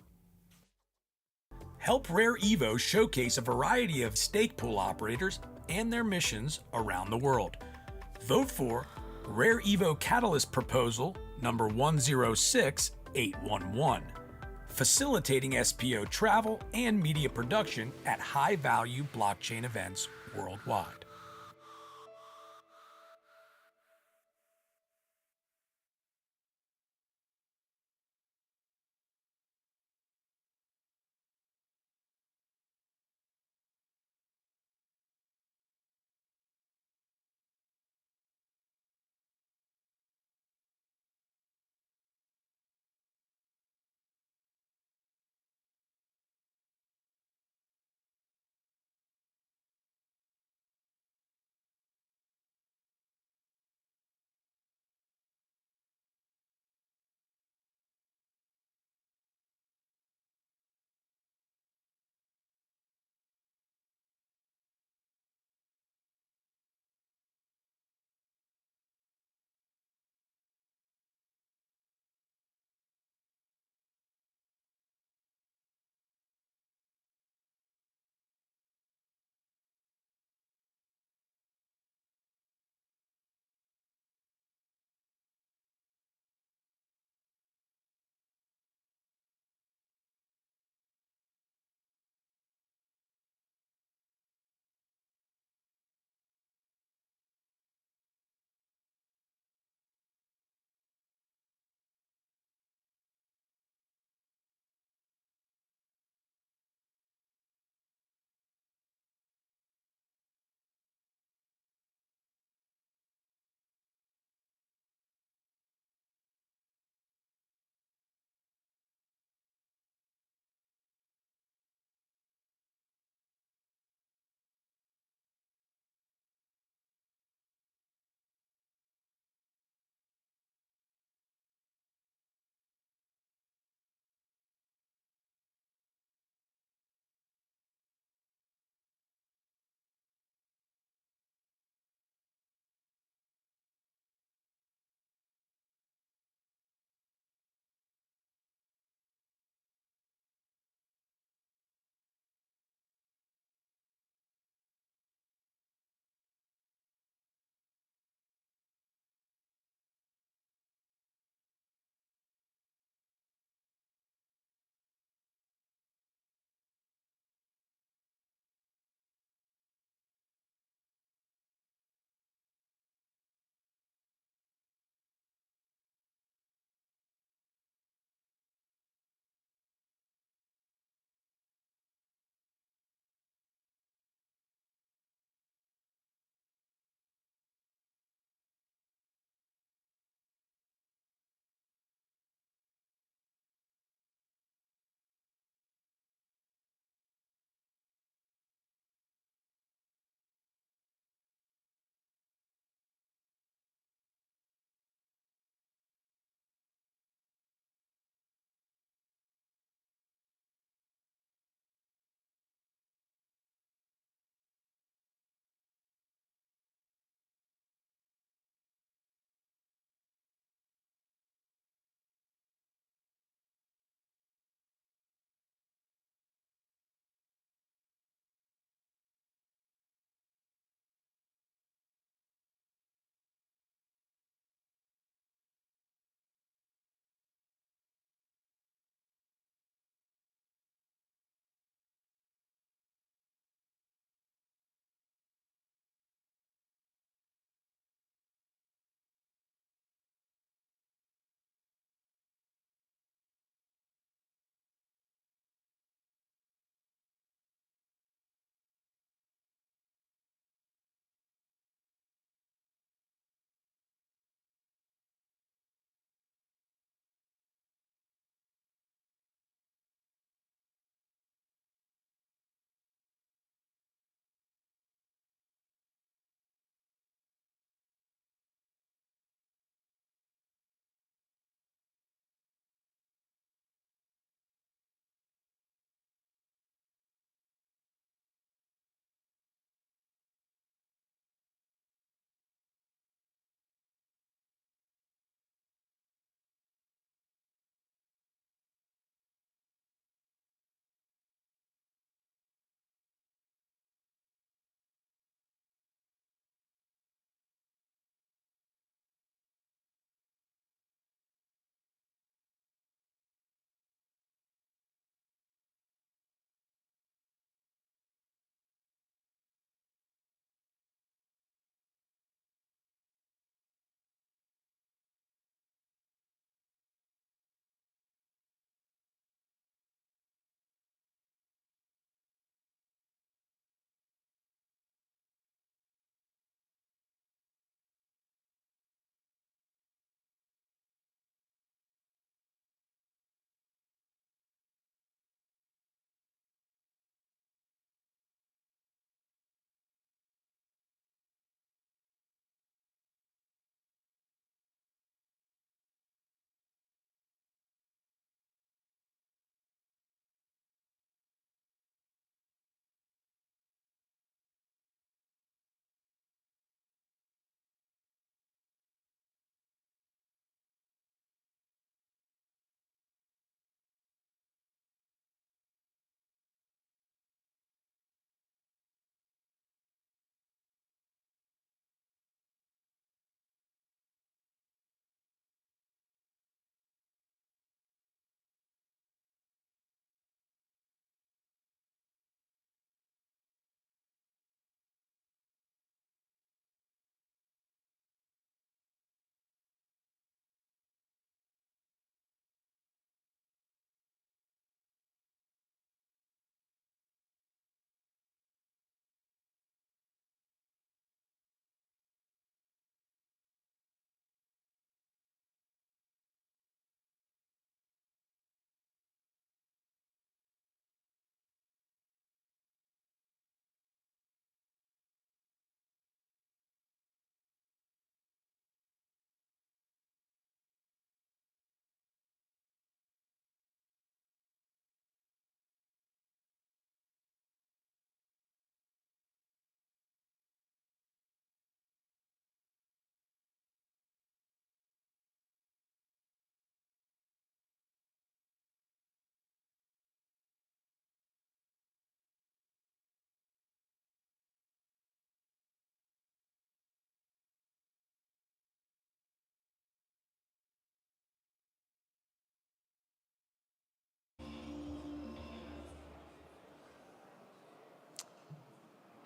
Help Rare Evo showcase a variety of stake pool operators and their missions around the world. Vote for Rare Evo Catalyst Proposal number 106811, facilitating SPO travel and media production at high-value blockchain events worldwide.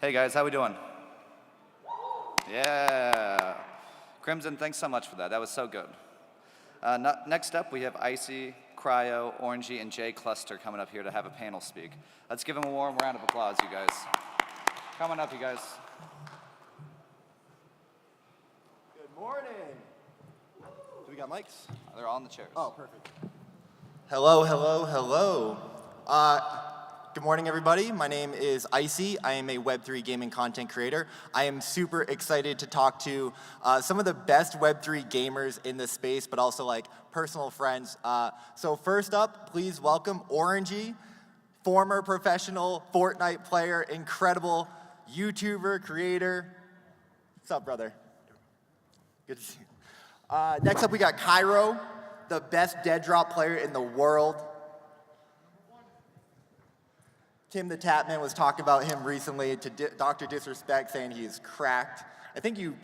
Hey guys, how we doing? Yeah. Crimson, thanks so much for that. That was so good. Next up, we have Iceyyy, Kyroh, Orangie, and J Cluster coming up here to have a panel speak. Let's give them a warm round of applause, you guys. Come on up, you guys. Good morning. Do we got mics? They're all in the chairs. Oh, perfect. Hello, hello, hello. Good morning, everybody. My name is Iceyyy. I am a Web3 gaming content creator. I am super excited to talk to some of the best Web3 gamers in this space, but also like personal friends. So first up, please welcome Orangie, former professional Fortnite player, incredible YouTuber, creator. What's up, brother? Good to see you. Next up, we got Kyroh, the best dead drop player in the world. Tim the Tapman was talking about him recently to Dr. Disrespect, saying he is cracked. I think you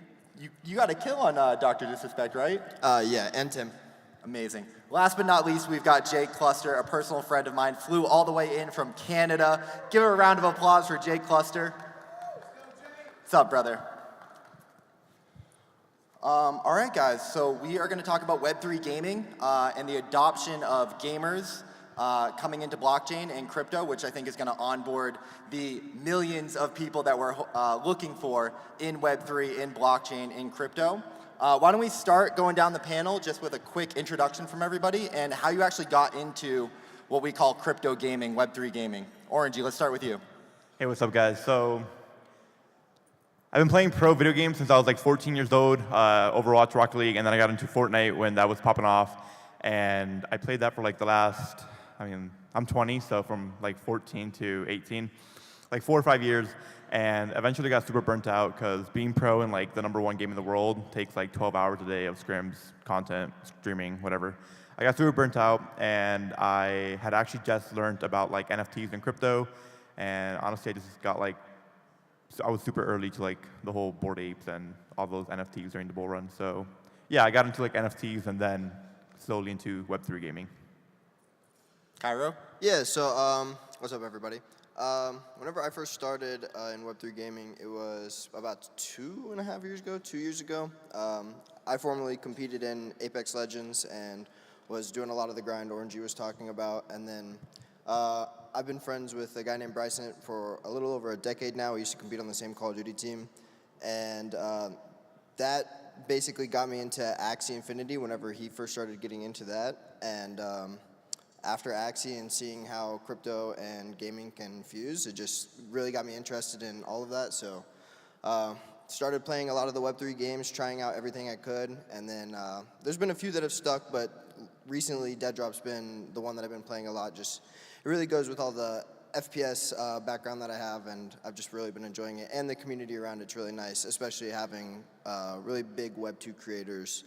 got a kill on Dr. Disrespect, right? Yeah, and Tim. Amazing. Last but not least, we've got Jake Cluster, a personal friend of mine, flew all the way in from Canada. Give a round of applause for Jake Cluster. What's up, brother? All right, guys, so we are going to talk about Web3 gaming and the adoption of gamers coming into blockchain and crypto, which I think is going to onboard the millions of people that we're looking for in Web3, in blockchain, in crypto. Why don't we start going down the panel just with a quick introduction from everybody and how you actually got into what we call crypto gaming, Web3 gaming. Orangie, let's start with you. Hey, what's up, guys? So I've been playing pro video games since I was like 14 years old, Overwatch, Rocket League, and then I got into Fortnite when that was popping off. And I played that for like the last, I'm 20, so from like 14 to 18, like 4 or 5 years. And eventually got super burnt out because being pro in like the #1 game in the world takes like 12 hours a day of scrims, content, streaming, whatever. I got super burnt out, and I had actually just learned about like NFTs and crypto. And honestly, I just got like, I was super early to like the whole Bored Apes and all those NFTs during the bull run. So yeah, I got into like NFTs and then slowly into Web3 gaming. Kyroh? Yeah, so what's up, everybody? Whenever I first started in Web3 gaming, it was about 2.5 years ago, 2 years ago. I formerly competed in Apex Legends and was doing a lot of the grind Orangie was talking about. And then I've been friends with a guy named Bryson for a little over a decade now. We used to compete on the same Call of Duty team. And that basically got me into Axie Infinity whenever he first started getting into that. And after Axie and seeing how crypto and gaming can fuse, it just really got me interested in all of that. So started playing a lot of the Web3 games, trying out everything I could. And then there's been a few that have stuck, but recently Dead Drop's been the one that I've been playing a lot. Just it really goes with all the FPS background that I have, and I've just really been enjoying it. And the community around it's really nice, especially having really big Web2 creators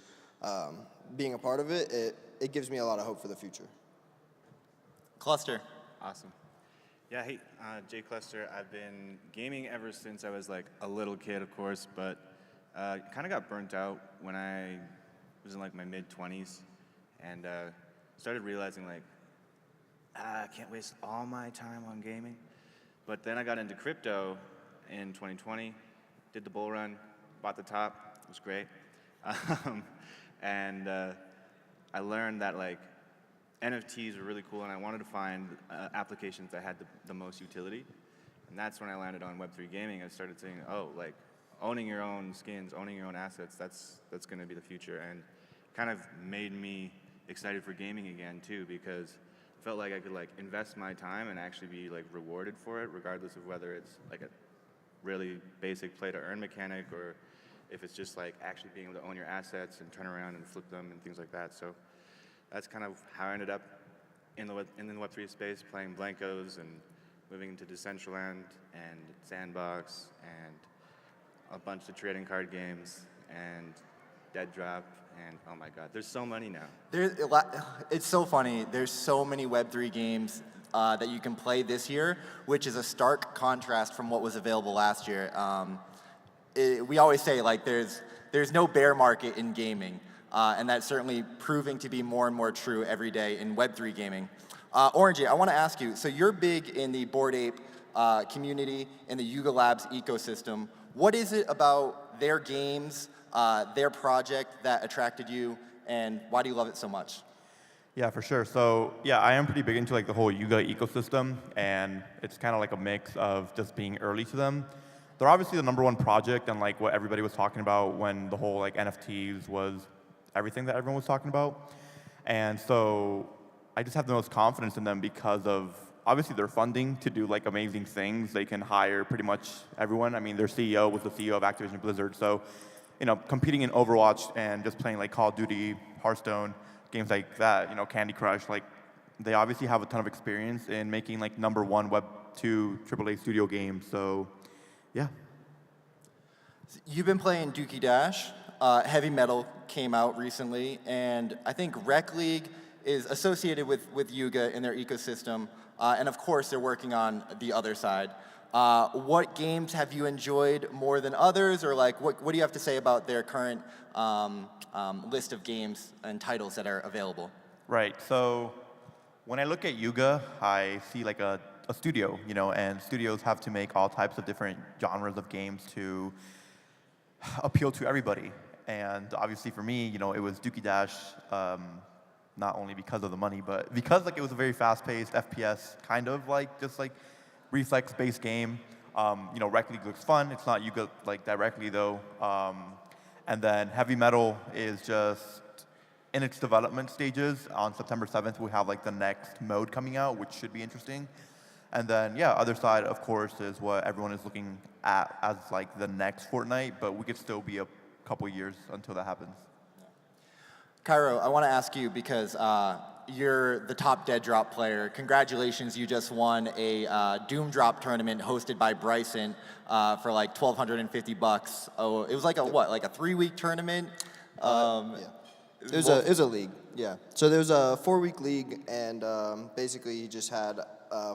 being a part of it. It gives me a lot of hope for the future. Cluster. Awesome. Yeah, hey, Jay Cluster. I've been gaming ever since I was like a little kid, of course, but kind of got burnt out when I was in like my mid-20s and started realizing like, I can't waste all my time on gaming. But then I got into crypto in 2020, did the bull run, bought the top, it was great. And I learned that like NFTs were really cool, and I wanted to find applications that had the most utility. And that's when I landed on Web3 gaming. I started saying, oh, like owning your own skins, owning your own assets, that's going to be the future. And kind of made me excited for gaming again too, because I felt like I could like invest my time and actually be like rewarded for it, regardless of whether it's like a really basic play to earn mechanic or if it's just like actually being able to own your assets and turn around and flip them and things like that. So that's kind of how I ended up in the Web3 space, playing Blankos and moving into Decentraland and Sandbox and a bunch of trading card games and Dead Drop, and oh my God, there's so many now. It's so funny. There's so many Web3 games that you can play this year, which is a stark contrast from what was available last year. We always say like there's no bear market in gaming. And that's certainly proving to be more and more true every day in Web3 gaming. Orangie, I want to ask you, so you're big in the Bored Ape community in the Yuga Labs ecosystem. What is it about their games, their project that attracted you, and why do you love it so much? Yeah, for sure. So yeah, I am pretty big into like the whole Yuga ecosystem, and it's kind of like a mix of just being early to them. They're obviously the #1 project, and like what everybody was talking about when the whole like NFTs was everything that everyone was talking about. And so I just have the most confidence in them because of obviously their funding to do like amazing things. They can hire pretty much everyone. I mean, their CEO was the CEO of Activision Blizzard, so you know, competing in Overwatch and just playing like Call of Duty, Hearthstone, games like that, you know, Candy Crush, like they obviously have a ton of experience in making like #1 Web 2 AAA studio games. So yeah. You've been playing Dookie Dash. Heavy Metal came out recently, and I think Rec League is associated with Yuga in their ecosystem, and of course they're working on the other side. What games have you enjoyed more than others, or like what do you have to say about their current list of games and titles that are available? Right. So when I look at Yuga, I see like a studio, you know, and studios have to make all types of different genres of games to appeal to everybody. And obviously for me, you know, it was Dookie Dash, not only because of the money, but because like it was a very fast-paced FPS kind of like just like reflex-based game. You know, Rec League looks fun. It's not Yuga like directly though. And then Heavy Metal is just in its development stages. On September 7th, we have like the next mode coming out, which should be interesting. And then, yeah, other side, of course, is what everyone is looking at as like the next Fortnite, but we could still be a couple years until that happens. Kyroh, I want to ask you because you're the top dead drop player. Congratulations, you just won a Doom Drop tournament hosted by Bryson for like $1,250. Oh, it was like a what, like a 3-week tournament? Yeah. It was a league, yeah. So there was a 4-week league, and basically he just had,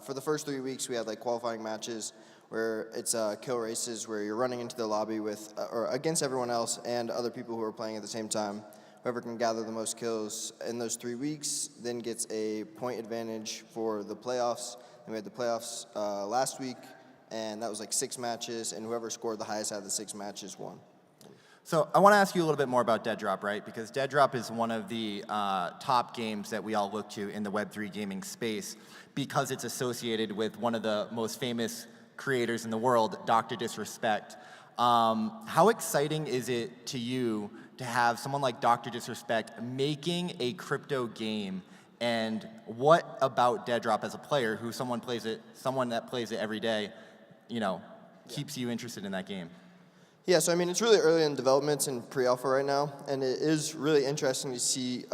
for the first 3 weeks, we had like qualifying matches where it's kill races where you're running into the lobby with, or against everyone else and other people who are playing at the same time. Whoever can gather the most kills in those 3 weeks then gets a point advantage for the playoffs. And we had the playoffs last week, and that was like 6 matches, and whoever scored the highest out of the 6 matches won. So I want to ask you a little bit more about Dead Drop, right? Because Dead Drop is one of the top games that we all look to in the Web3 gaming space because it's associated with one of the most famous creators in the world, Dr. Disrespect. How exciting is it to you to have someone like Dr. Disrespect making a crypto game, and what about Dead Drop as a player, who someone that plays it every day, you know, keeps you interested in that game? Yeah, so I mean, it's really early in development and pre-alpha right now, and it is really interesting to see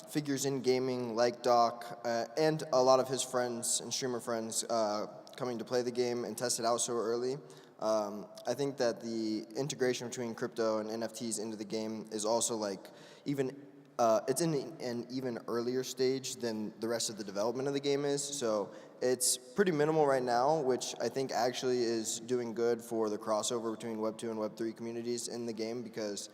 figures in gaming like Doc and a lot of his friends and streamer friends coming to play the game and test it out so early. I think that the integration between crypto and NFTs into the game is also like it's in an even earlier stage than the rest of the development of the game is. So it's pretty minimal right now, which I think actually is doing good for the crossover between Web 2 and Web 3 communities in the game, because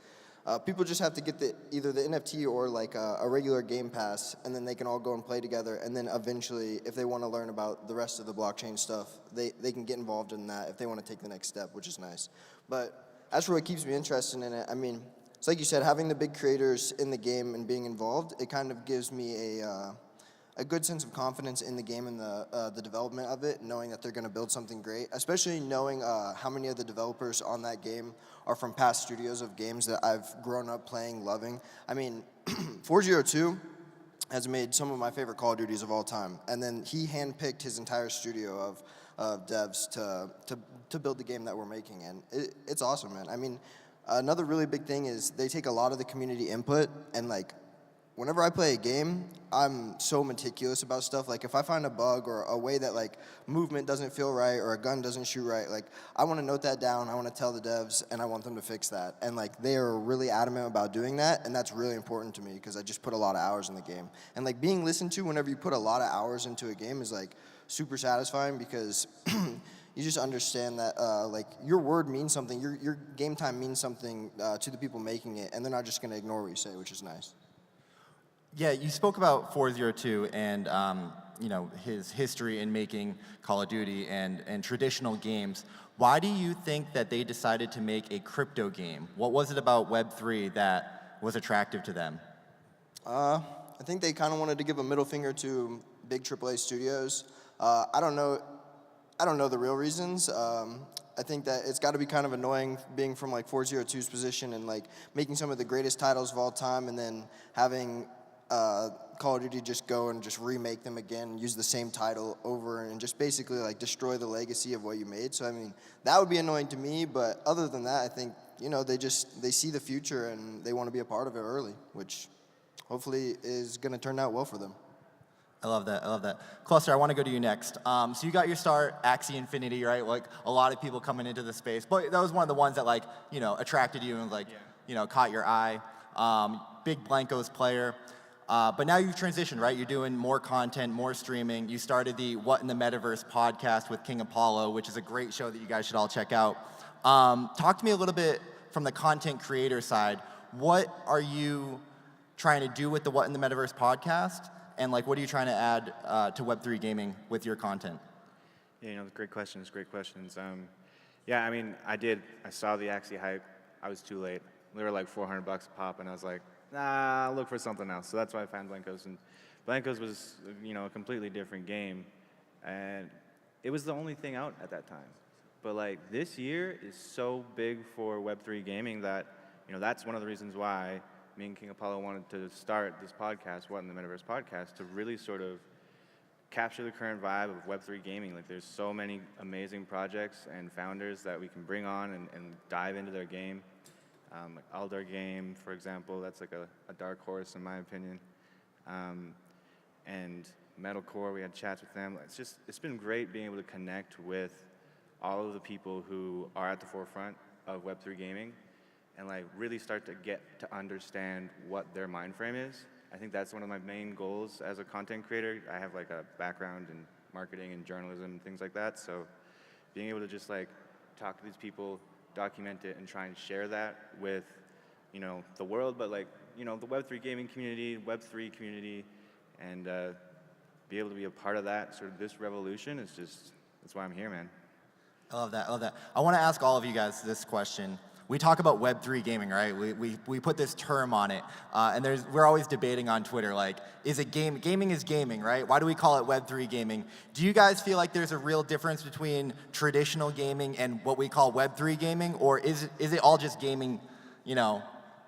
people just have to get either the NFT or like a regular game pass, and then they can all go and play together. And then eventually, if they want to learn about the rest of the blockchain stuff, they can get involved in that if they want to take the next step, which is nice. But as for what keeps me interested in it, I mean, it's like you said, having the big creators in the game and being involved, it kind of gives me a good sense of confidence in the game and the development of it, knowing that they're going to build something great, especially knowing how many of the developers on that game are from past studios of games that I've grown up playing, loving. I mean, 402 has made some of my favorite Call of Duties of all time, and then he handpicked his entire studio of devs to build the game that we're making, and it's awesome, man. I mean, another really big thing is they take a lot of the community input, and like, whenever I play a game, I'm so meticulous about stuff. Like, if I find a bug or a way that, like, movement doesn't feel right or a gun doesn't shoot right, like, I want to note that down, I want to tell the devs, and I want them to fix that. And, like, they are really adamant about doing that, and that's really important to me because I just put a lot of hours in the game. And, like, being listened to whenever you put a lot of hours into a game is, like, super satisfying because you just understand that, like, your word means something, your game time means something to the people making it, and they're not just going to ignore what you say, which is nice. Yeah, you spoke about 402, and his history in making Call of Duty and traditional games. Why do you think that they decided to make a crypto game? What was it about Web3 that was attractive to them? I think they kind of wanted to give a middle finger to big AAA studios. I don't know the real reasons. I think that it's got to be kind of annoying being from like 402's position and like making some of the greatest titles of all time and then having Call of Duty just go and just remake them again, use the same title over and just basically like destroy the legacy of what you made. So I mean, that would be annoying to me, but other than that, I think, they see the future and they want to be a part of it early, which hopefully is going to turn out well for them. I love that. Cluster, I want to go to you next. So you got your start, Axie Infinity, right? Like a lot of people coming into the space, but that was one of the ones that like, attracted you and like, caught your eye. Big Blankos player. But now you've transitioned, right? You're doing more content, more streaming. You started the What in the Metaverse podcast with King Apollo, which is a great show that you guys should all check out. Talk to me a little bit from the content creator side. What are you trying to do with the What in the Metaverse podcast? And like, what are you trying to add to Web3 gaming with your content? Yeah, great questions. Yeah, I mean, I saw the Axie hype. I was too late. They were like $400 a pop, and I was like, nah, I'll look for something else. So that's why I found Blankos. And Blankos was, a completely different game. And it was the only thing out at that time. But like, this year is so big for Web3 gaming that, that's one of the reasons why me and King Apollo wanted to start this podcast, What in the Metaverse podcast, to really sort of capture the current vibe of Web3 gaming. Like, there's so many amazing projects and founders that we can bring on and dive into their game. Like Aldar Game, for example, that's like a dark horse in my opinion. And Metalcore, we had chats with them. It's been great being able to connect with all of the people who are at the forefront of Web3 gaming and like really start to get to understand what their mind frame is. I think that's one of my main goals as a content creator. I have like a background in marketing and journalism and things like that. So being able to just like talk to these people, document it, and try and share that with, the world, but like, the Web3 gaming community, Web3 community, and be able to be a part of that, sort of this revolution is just, that's why I'm here, man. I love that. I want to ask all of you guys this question. We talk about Web3 gaming, right? We put this term on it, and we're always debating on Twitter, like, is it gaming is gaming, right? Why do we call it Web3 gaming? Do you guys feel like there's a real difference between traditional gaming and what we call Web3 gaming, or is it all just gaming,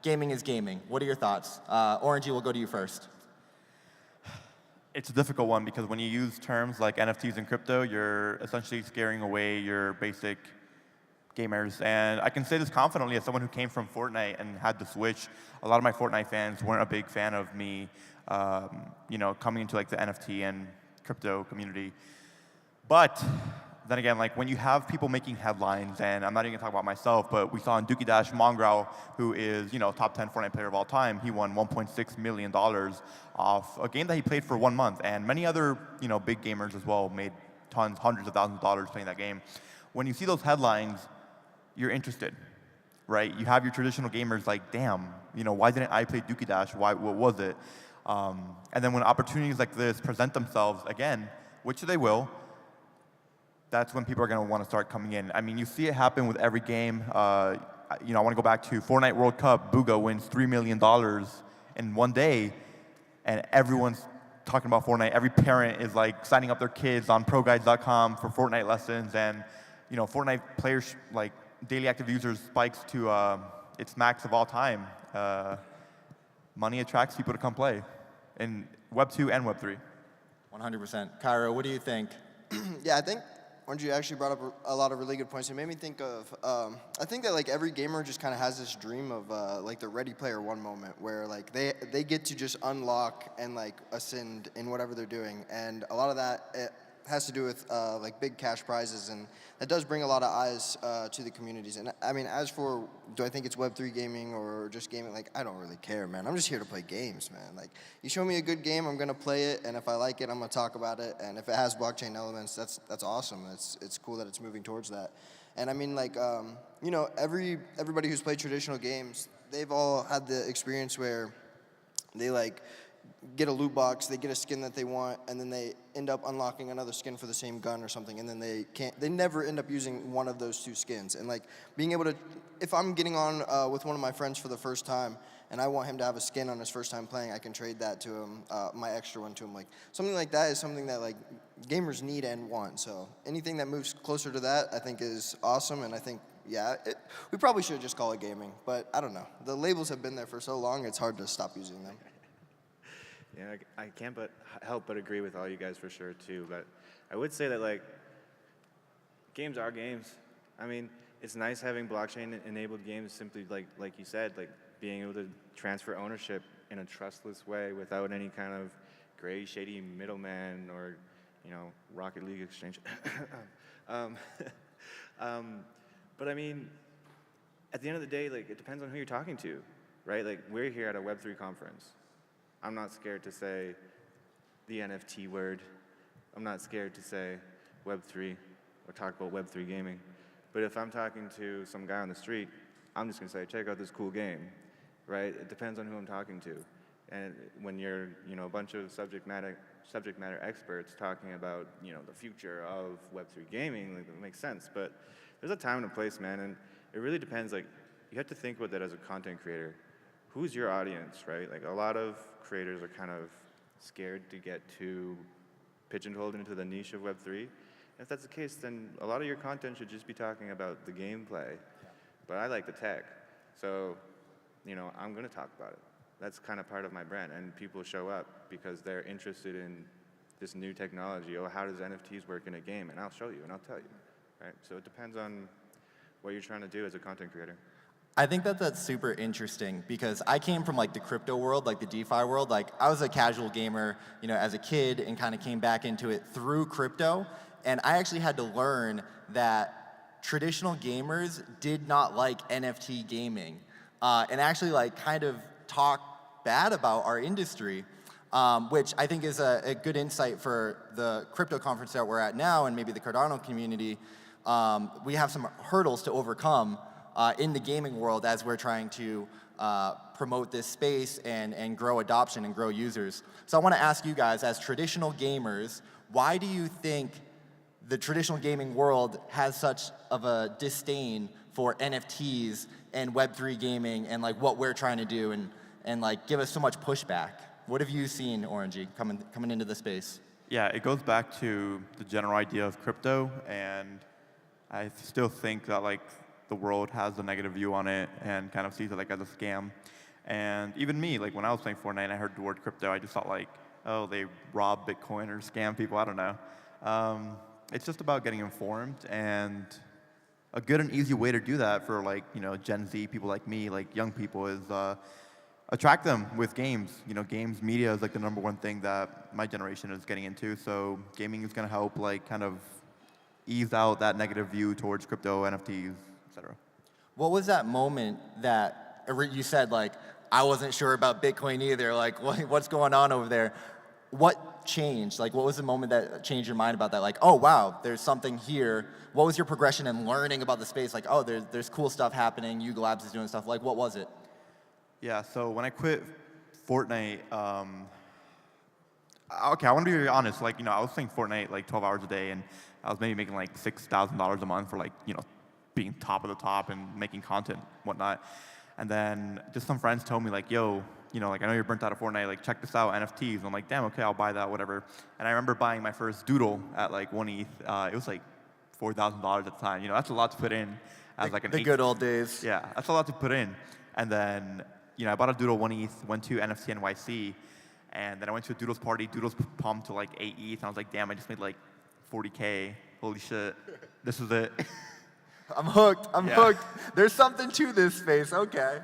gaming is gaming? What are your thoughts? Orangie, we'll go to you first. It's a difficult one because when you use terms like NFTs and crypto, you're essentially scaring away your basic gamers. And I can say this confidently as someone who came from Fortnite and had the switch. A lot of my Fortnite fans weren't a big fan of me, coming into like the NFT and crypto community. But then again, like when you have people making headlines, and I'm not even gonna talk about myself, but we saw in Dookie Dash Mongrel, who is, top 10 Fortnite player of all time, he won $1.6 million off a game that he played for 1 month. And many other, big gamers as well made tons, hundreds of thousands of dollars playing that game. When you see those headlines, you're interested, right? You have your traditional gamers like, damn, why didn't I play Dookie Dash? What was it? And then when opportunities like this present themselves again, which they will, that's when people are going to want to start coming in. I mean, you see it happen with every game. I want to go back to Fortnite World Cup. Booga wins $3 million in one day, and everyone's talking about Fortnite. Every parent is like signing up their kids on ProGuides.com for Fortnite lessons, and Fortnite players like daily active users spikes to its max of all time. Money attracts people to come play in Web 2 and Web 3. 100%. Kyroh, what do you think? Yeah, I think Orangie actually brought up a lot of really good points. It made me think of, I think that like every gamer just kind of has this dream of like the Ready Player One moment where like they get to just unlock and like ascend in whatever they're doing. And a lot of that, it has to do with like big cash prizes, and that does bring a lot of eyes to the communities. And I mean, as for, do I think it's Web3 gaming or just gaming? Like, I don't really care, man. I'm just here to play games, man. Like, you show me a good game, I'm gonna play it, and if I like it, I'm gonna talk about it. And if it has blockchain elements, that's awesome. It's cool that it's moving towards that. And I mean, like, everybody who's played traditional games, they've all had the experience where they like get a loot box, they get a skin that they want, and then they end up unlocking another skin for the same gun or something, and then they never end up using one of those two skins. And like being able to, if I'm getting on with one of my friends for the first time, and I want him to have a skin on his first time playing, I can trade that to him, my extra one to him. Like something like that is something that like gamers need and want. So anything that moves closer to that, I think is awesome. And I think, yeah, we probably should just call it gaming, but I don't know. The labels have been there for so long, it's hard to stop using them. Yeah, I can't help but agree with all you guys for sure too. But I would say that like games are games. I mean, it's nice having blockchain-enabled games. Simply like you said, like being able to transfer ownership in a trustless way without any kind of gray, shady middleman or, you know, Rocket League exchange. But I mean, at the end of the day, like it depends on who you're talking to, right? Like we're here at a Web3 conference. I'm not scared to say the NFT word. I'm not scared to say Web3 or talk about Web3 gaming. But if I'm talking to some guy on the street, I'm just gonna say, check out this cool game, right? It depends on who I'm talking to. And when you're, you know, a bunch of subject matter experts talking about, you know, the future of Web3 gaming, like, it makes sense. But there's a time and a place, man, and it really depends. Like, you have to think about that as a content creator. Who's your audience, right? Like, a lot of creators are kind of scared to get too pigeonholed into the niche of Web3. If that's the case, then a lot of your content should just be talking about the gameplay. But I like the tech, so, you know, I'm gonna talk about it. That's kind of part of my brand, and people show up because they're interested in this new technology. Oh, how does NFTs work in a game? And I'll show you, and I'll tell you, right? So it depends on what you're trying to do as a content creator. I think that that's super interesting because I came from like the crypto world, like the DeFi world. Like I was a casual gamer, you know, as a kid and kind of came back into it through crypto. And I actually had to learn that traditional gamers did not like NFT gaming and actually like kind of talk bad about our industry, which I think is a good insight for the crypto conference that we're at now and maybe the Cardano community. We have some hurdles to overcome in the gaming world as we're trying to promote this space and grow adoption and grow users. So I want to ask you guys, as traditional gamers, why do you think the traditional gaming world has such of a disdain for NFTs and Web3 gaming and like what we're trying to do and like give us so much pushback? What have you seen, Orangie, coming into the space? Yeah, it goes back to the general idea of crypto, and I still think that like the world has a negative view on it and kind of sees it like as a scam. And even me, like when I was playing Fortnite and I heard the word crypto, I just thought like, oh, they rob Bitcoin or scam people, I don't know. It's just about getting informed, and a good and easy way to do that for like, you know, Gen Z people like me, like young people, is attract them with games. You know, games, media is like the #1 thing that my generation is getting into. So gaming is gonna help like kind of ease out that negative view towards crypto, NFTs, etc. What was that moment that you said like, I wasn't sure about Bitcoin either, like what's going on over there? What changed? Like, what was the moment that changed your mind about that? Like, oh, wow, there's something here. What was your progression in learning about the space? Like, oh, there's cool stuff happening. Mlabs is doing stuff. Like, what was it? Yeah, so when I quit Fortnite, okay, I want to be very honest. Like, you know, I was playing Fortnite like 12 hours a day, and I was maybe making like $6,000 a month for like, you know, being top of the top and making content, whatnot. And then just some friends told me like, yo, you know, like I know you're burnt out of Fortnite, like check this out, NFTs. And I'm like, damn, okay, I'll buy that, whatever. And I remember buying my first doodle at like 1 ETH. It was like $4,000 at the time. You know, that's a lot to put in as like an the good old days. Yeah, that's a lot to put in. And then, you know, I bought a doodle 1 ETH, went to NFC NYC, and then I went to a doodles party. Doodles pumped to like 8 ETH, and I was like, damn, I just made like 40K. Holy shit, this is it. I'm hooked. I'm hooked. There's something to this space. Okay.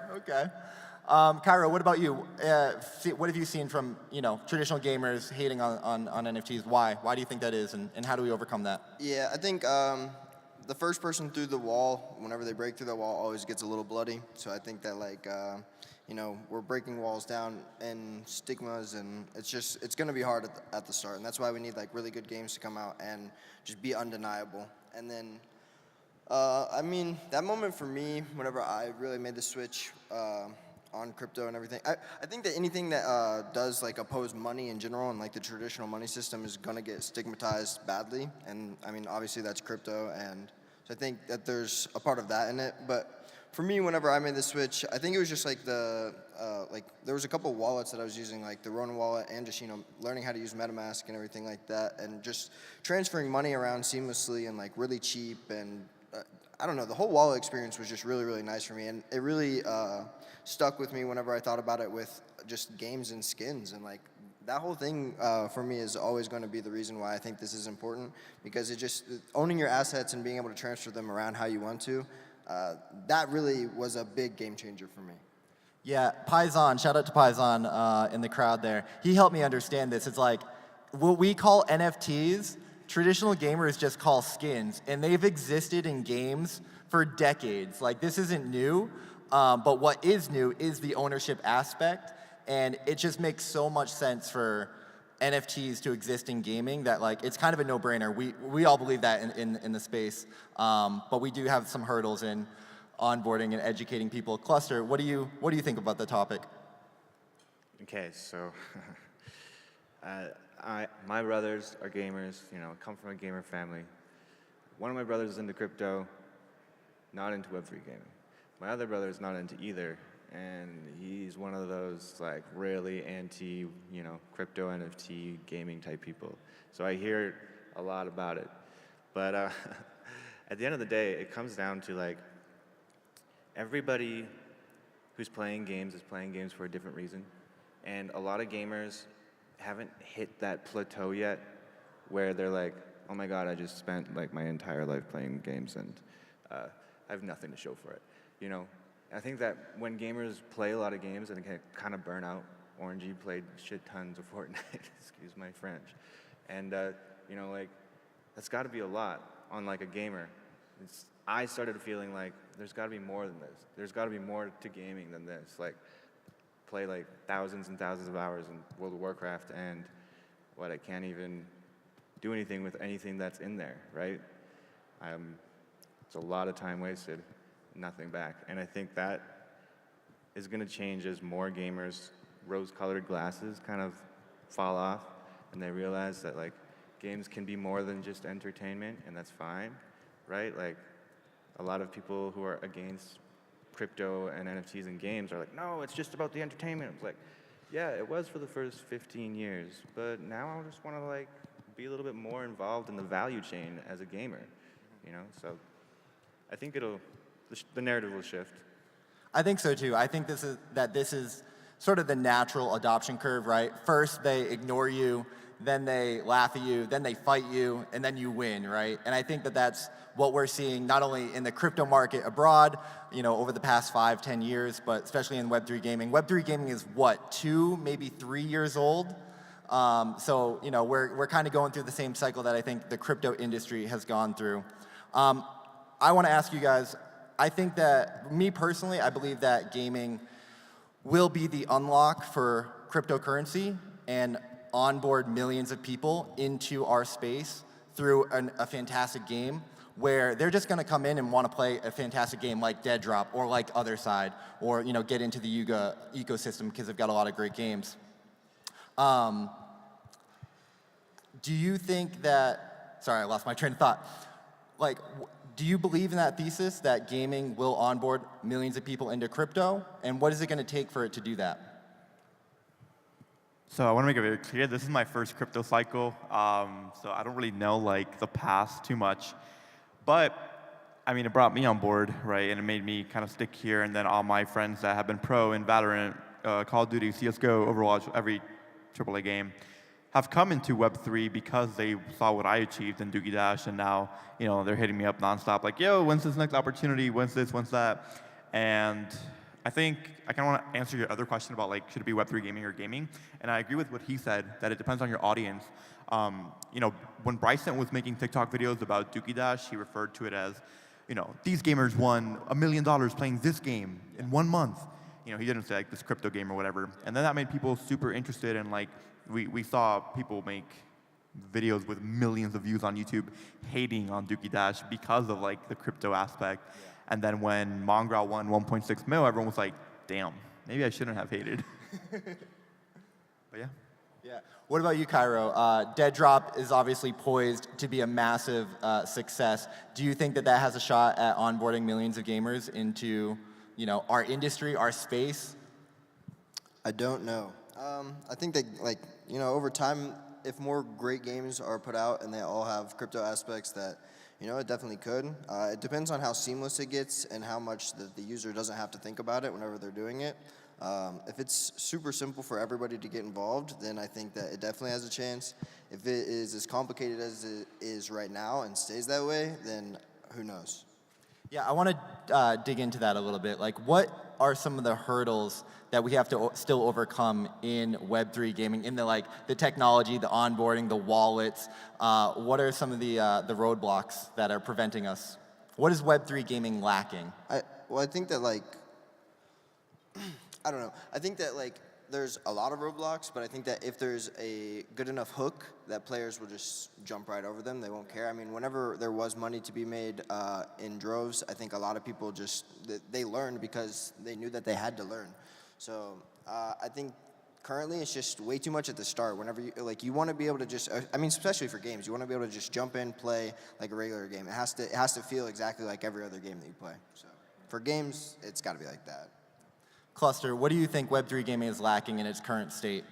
Kyroh, what about you? What have you seen from, you know, traditional gamers hating on NFTs? Why? Why do you think that is, and how do we overcome that? Yeah, I think the first person through the wall, whenever they break through the wall, always gets a little bloody. So I think that like, you know, we're breaking walls down and stigmas, and it's going to be hard at the start, and that's why we need like really good games to come out and just be undeniable. And then, I mean, that moment for me, whenever I really made the switch on crypto and everything. I think that anything that does like oppose money in general and like the traditional money system is gonna get stigmatized badly. And I mean, obviously that's crypto, and so I think that there's a part of that in it. But for me, whenever I made the switch, I think it was just like there was a couple wallets that I was using, like the Ronin wallet, and just learning how to use MetaMask and everything like that, and just transferring money around seamlessly and like really cheap. And I don't know, the whole wallet experience was just really, really nice for me, and it really stuck with me whenever I thought about it with just games and skins. And like that whole thing for me is always going to be the reason why I think this is important, because it just owning your assets and being able to transfer them around how you want to, that really was a big game changer for me. Yeah, Paisan, shout out to Paisan in the crowd there. He helped me understand this. It's like what we call NFTs, traditional gamers just call skins, and they've existed in games for decades. Like, this isn't new, but what is new is the ownership aspect, and it just makes so much sense for NFTs to exist in gaming that like it's kind of a no-brainer. We all believe that in the space, but we do have some hurdles in onboarding and educating people. Cluster, what do you think about the topic? Okay, so my brothers are gamers. You know, come from a gamer family. One of my brothers is into crypto, not into Web3 gaming. My other brother is not into either, and he's one of those like really anti, crypto NFT gaming type people. So I hear a lot about it, but at the end of the day, it comes down to like everybody who's playing games is playing games for a different reason, and a lot of gamers haven't hit that plateau yet where they're like, oh my god, I just spent like my entire life playing games and I have nothing to show for it. I think that when gamers play a lot of games and can kind of burn out, Orangie played shit tons of Fortnite, excuse my French, and like that's got to be a lot on like a gamer. I started feeling like there's got to be more than this. There's got to be more to gaming than this. Like, play like thousands and thousands of hours in World of Warcraft, and I can't even do anything with anything that's in there, right? It's a lot of time wasted, nothing back. And I think that is going to change as more gamers' rose-colored glasses kind of fall off, and they realize that like games can be more than just entertainment, and that's fine, right? Like, a lot of people who are against crypto and NFTs and games are like, no, it's just about the entertainment. It's like, yeah, it was for the first 15 years, but now I just want to like be a little bit more involved in the value chain as a gamer, So I think the narrative will shift. I think so too. I think this is sort of the natural adoption curve, right? First they ignore you, then they laugh at you, then they fight you, and then you win, right? And I think that's what we're seeing not only in the crypto market abroad, over the past 5-10 years, but especially in Web3 gaming. Web3 gaming is what, 2, maybe 3 years old? So we're kind of going through the same cycle that I think the crypto industry has gone through. I want to ask you guys, I think that, me personally, I believe that gaming will be the unlock for cryptocurrency and onboard millions of people into our space through a fantastic game where they're just going to come in and want to play a fantastic game like Dead Drop or like Other Side, or get into the Yuga ecosystem because they've got a lot of great games. Do you think that, sorry, I lost my train of thought. Like, do you believe in that thesis that gaming will onboard millions of people into crypto? And what is it going to take for it to do that? So I want to make it very clear, this is my first crypto cycle, so I don't really know like the past too much. But I mean, it brought me on board, right? And it made me kind of stick here. And then all my friends that have been pro in Valorant, Call of Duty, CSGO, Overwatch, every AAA game, have come into Web3 because they saw what I achieved in Doogie Dash, and now they're hitting me up nonstop, like, yo, when's this next opportunity? When's this? When's that? And I think I kind of want to answer your other question about like, should it be Web3 gaming or gaming? And I agree with what he said, that it depends on your audience. When Bryson was making TikTok videos about Doogie Dash, he referred to it as, these gamers won $1 million playing this game in 1 month. He didn't say like this crypto game or whatever. And then that made people super interested, and like we saw people make videos with millions of views on YouTube hating on Doogie Dash because of like the crypto aspect. Yeah. And then when Mongrel won 1.6 mil, everyone was like, damn, maybe I shouldn't have hated. But yeah. Yeah. What about you, Kyroh? Dead Drop is obviously poised to be a massive success. Do you think that that has a shot at onboarding millions of gamers into, our industry, our space? I don't know. I think that, over time, if more great games are put out and they all have crypto aspects, that, it definitely could. It depends on how seamless it gets and how much the user doesn't have to think about it whenever they're doing it. If it's super simple for everybody to get involved, then I think that it definitely has a chance. If it is as complicated as it is right now and stays that way, then who knows? Yeah, I want to dig into that a little bit. Like, what are some of the hurdles that we have to still overcome in Web3 gaming, in the technology, the onboarding, the wallets? What are some of the roadblocks that are preventing us? What is Web3 gaming lacking? I think that, I don't know. I think that, there's a lot of roadblocks, but I think that if there's a good enough hook, that players will just jump right over them. They won't care. I mean, whenever there was money to be made in droves, I think a lot of people they learned because they knew that they had to learn. So I think currently it's just way too much at the start. Whenever you want to be able to just, especially for games, you want to be able to just jump in, play like a regular game. It has to feel exactly like every other game that you play. So for games, it's got to be like that. Cluster, what do you think Web3 gaming is lacking in its current state?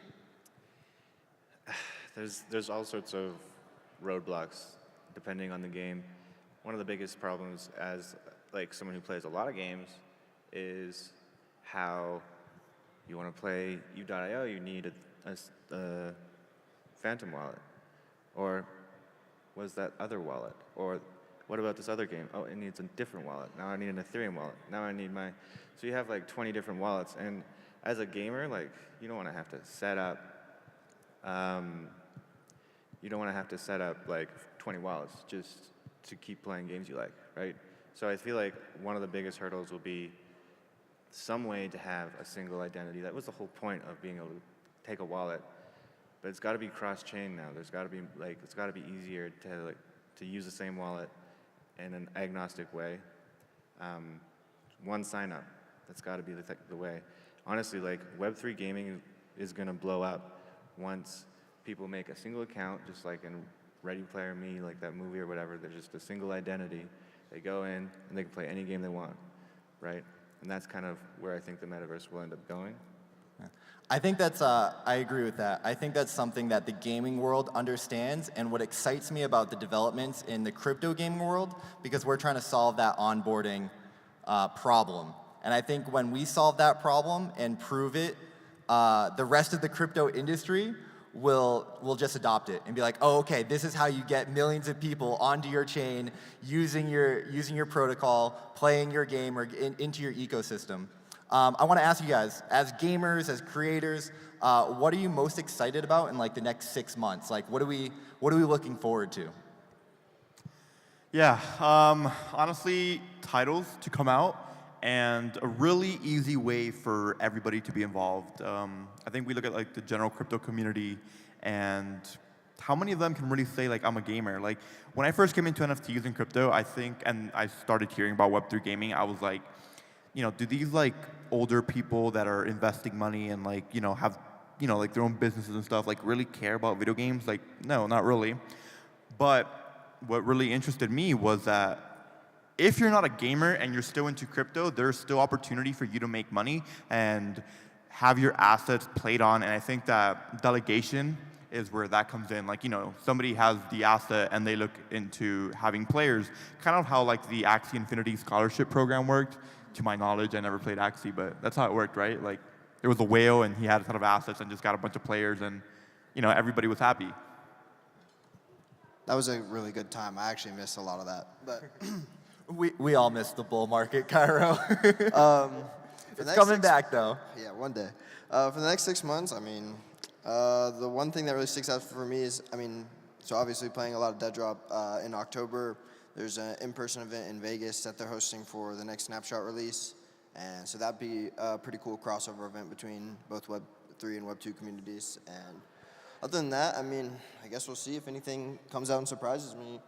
There's all sorts of roadblocks depending on the game. One of the biggest problems as someone who plays a lot of games is how you want to play U.io, you need a Phantom wallet. Or was that other wallet? Or what about this other game? Oh, it needs a different wallet. Now I need an Ethereum wallet. Now I need so you have 20 different wallets. And as a gamer, you don't want to have to set up, 20 wallets just to keep playing games you like, right? So I feel like one of the biggest hurdles will be some way to have a single identity. That was the whole point of being able to take a wallet. But it's got to be cross-chain now. There's got to be, it's got to be easier to use the same wallet in an agnostic way. One sign-up, that's got to be the way. Honestly, Web3 gaming is going to blow up once people make a single account, just like in Ready Player Me, like that movie or whatever. There's just a single identity. They go in, and they can play any game they want, right? And that's kind of where I think the metaverse will end up going. I think that's, I agree with that. I think that's something that the gaming world understands, and what excites me about the developments in the crypto gaming world, because we're trying to solve that onboarding problem. And I think when we solve that problem and prove it, the rest of the crypto industry will just adopt it and be like, oh, okay, this is how you get millions of people onto your chain, using your protocol, playing your game, or into your ecosystem. I want to ask you guys, as gamers, as creators, what are you most excited about in the next 6 months? What are we looking forward to? Yeah, honestly, titles to come out and a really easy way for everybody to be involved. I think we look at the general crypto community and how many of them can really say I'm a gamer. When I first came into NFTs and crypto, I think, and I started hearing about Web3 gaming, I was like, do these older people that are investing money and have their own businesses and stuff really care about video games? No, not really. But what really interested me was that if you're not a gamer and you're still into crypto, there's still opportunity for you to make money and have your assets played on. And I think that delegation is where that comes in. Somebody has the asset and they look into having players, kind of how the Axiy Infinity Scholarship Program worked. To my knowledge, I never played Axiy, but that's how it worked, right? There was a whale and he had a ton of assets and just got a bunch of players and, everybody was happy. That was a really good time. I actually missed a lot of that. But we all missed the bull market, Kyroh. It's coming back, though. Yeah, one day. For the next 6 months, the one thing that really sticks out for me is, so obviously playing a lot of Dead Drop in October. There's an in-person event in Vegas that they're hosting for the next Snapshot release. And so that'd be a pretty cool crossover event between both Web3 and Web2 communities. And other than that, I guess we'll see if anything comes out and surprises me,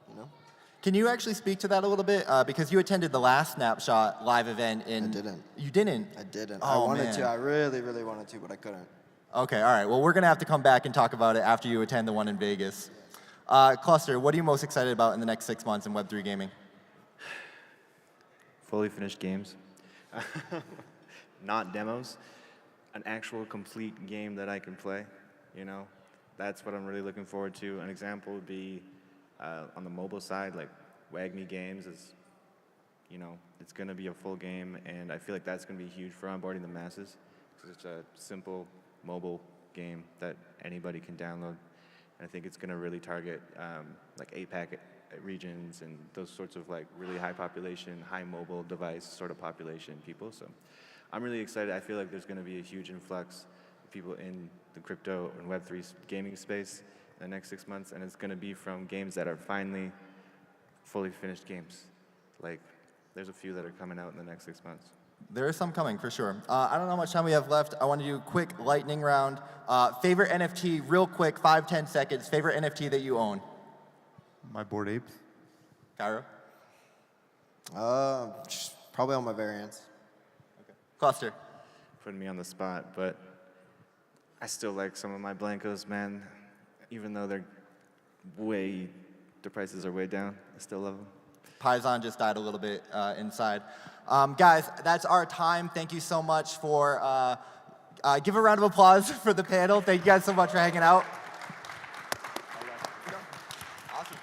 Can you actually speak to that a little bit? Because you attended the last Snapshot live event in... I didn't. You didn't? I didn't. Oh, I wanted man. to. I really, really wanted to, but I couldn't. Okay, all right. Well, we're going to have to come back and talk about it after you attend the one in Vegas. Cluster, what are you most excited about in the next 6 months in Web3 gaming? Fully finished games. Not demos. An actual complete game that I can play, you know? That's what I'm really looking forward to. An example would be on the mobile side, like WAGMI Games is, you know, it's going to be a full game, and I feel like that's going to be huge for onboarding the masses, because it's a simple mobile game that anybody can download. And I think it's going to really target like APAC regions and those sorts of like really high population, high mobile device sort of population people. So I'm really excited. I feel like there's going to be a huge influx of people in the crypto and Web3 gaming space in the next 6 months, and it's going to be from games that are finally fully finished games. Like, there's a few that are coming out in the next 6 months. There is some coming, for sure. I don't know how much time we have left. I want to do a quick lightning round. Favorite NFT, real quick, 5-10 seconds. Favorite NFT that you own? My Bored Apes. Kyroh? Probably all my variants. Cluster? Putting me on the spot, but I still like some of my Blancos, man. Even though the prices are way down, I still love them. Paisan just died a little bit inside. Guys, that's our time. Thank you so much for, give a round of applause for the panel. Thank you guys so much for hanging out. Awesome.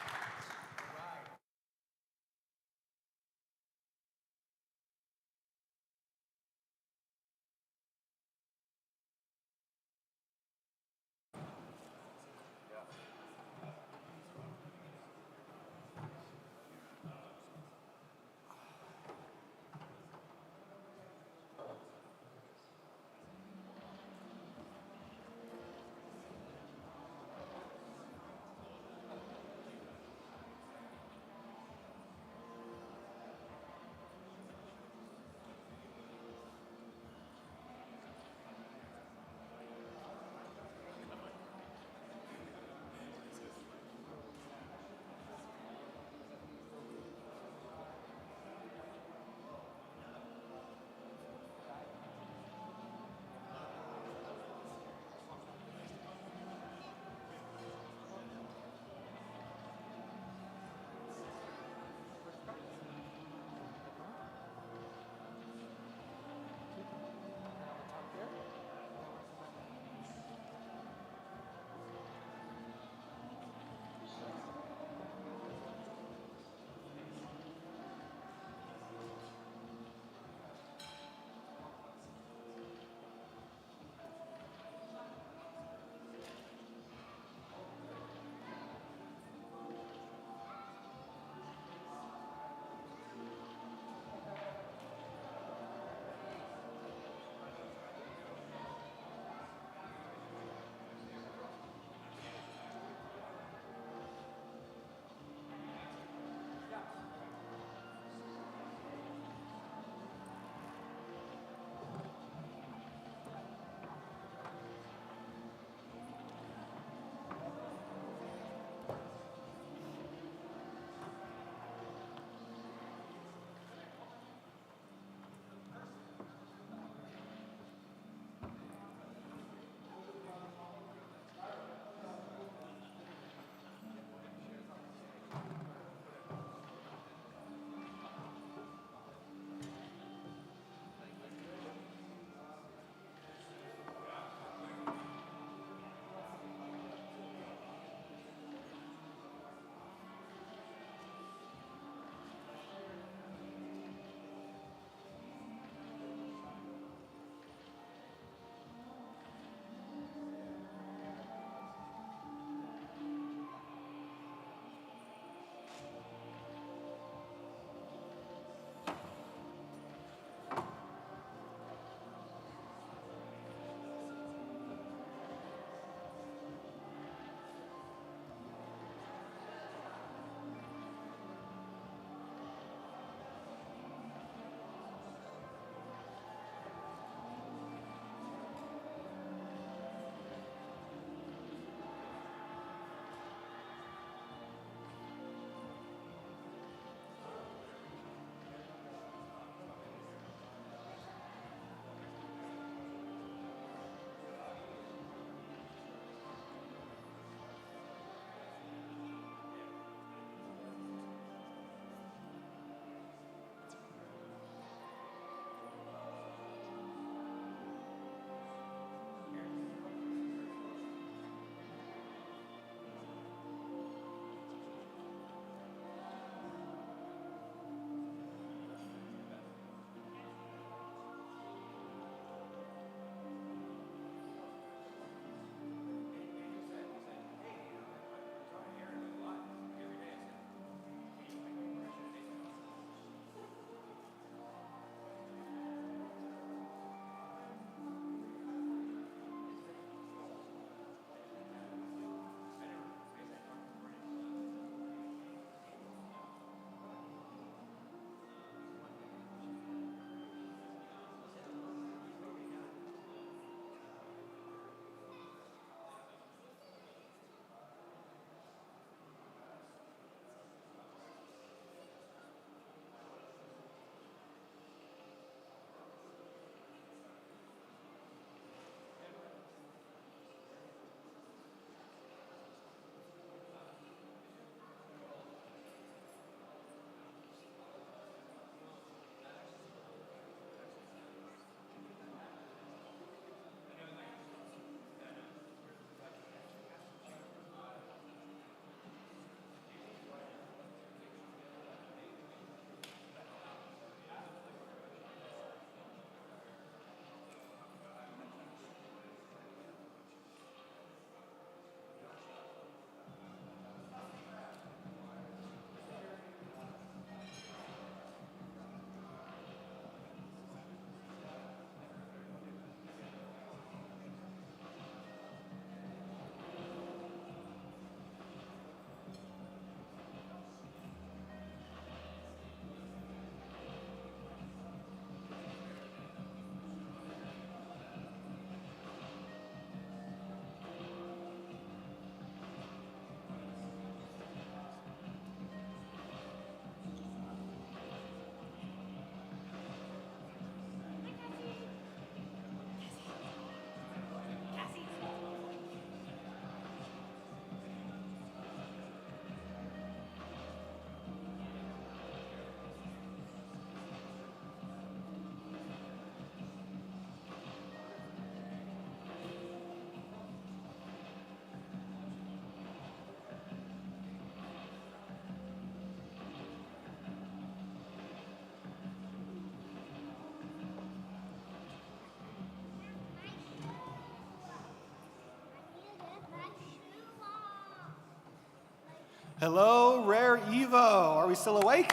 Hello, Rare Evo. Are we still awake?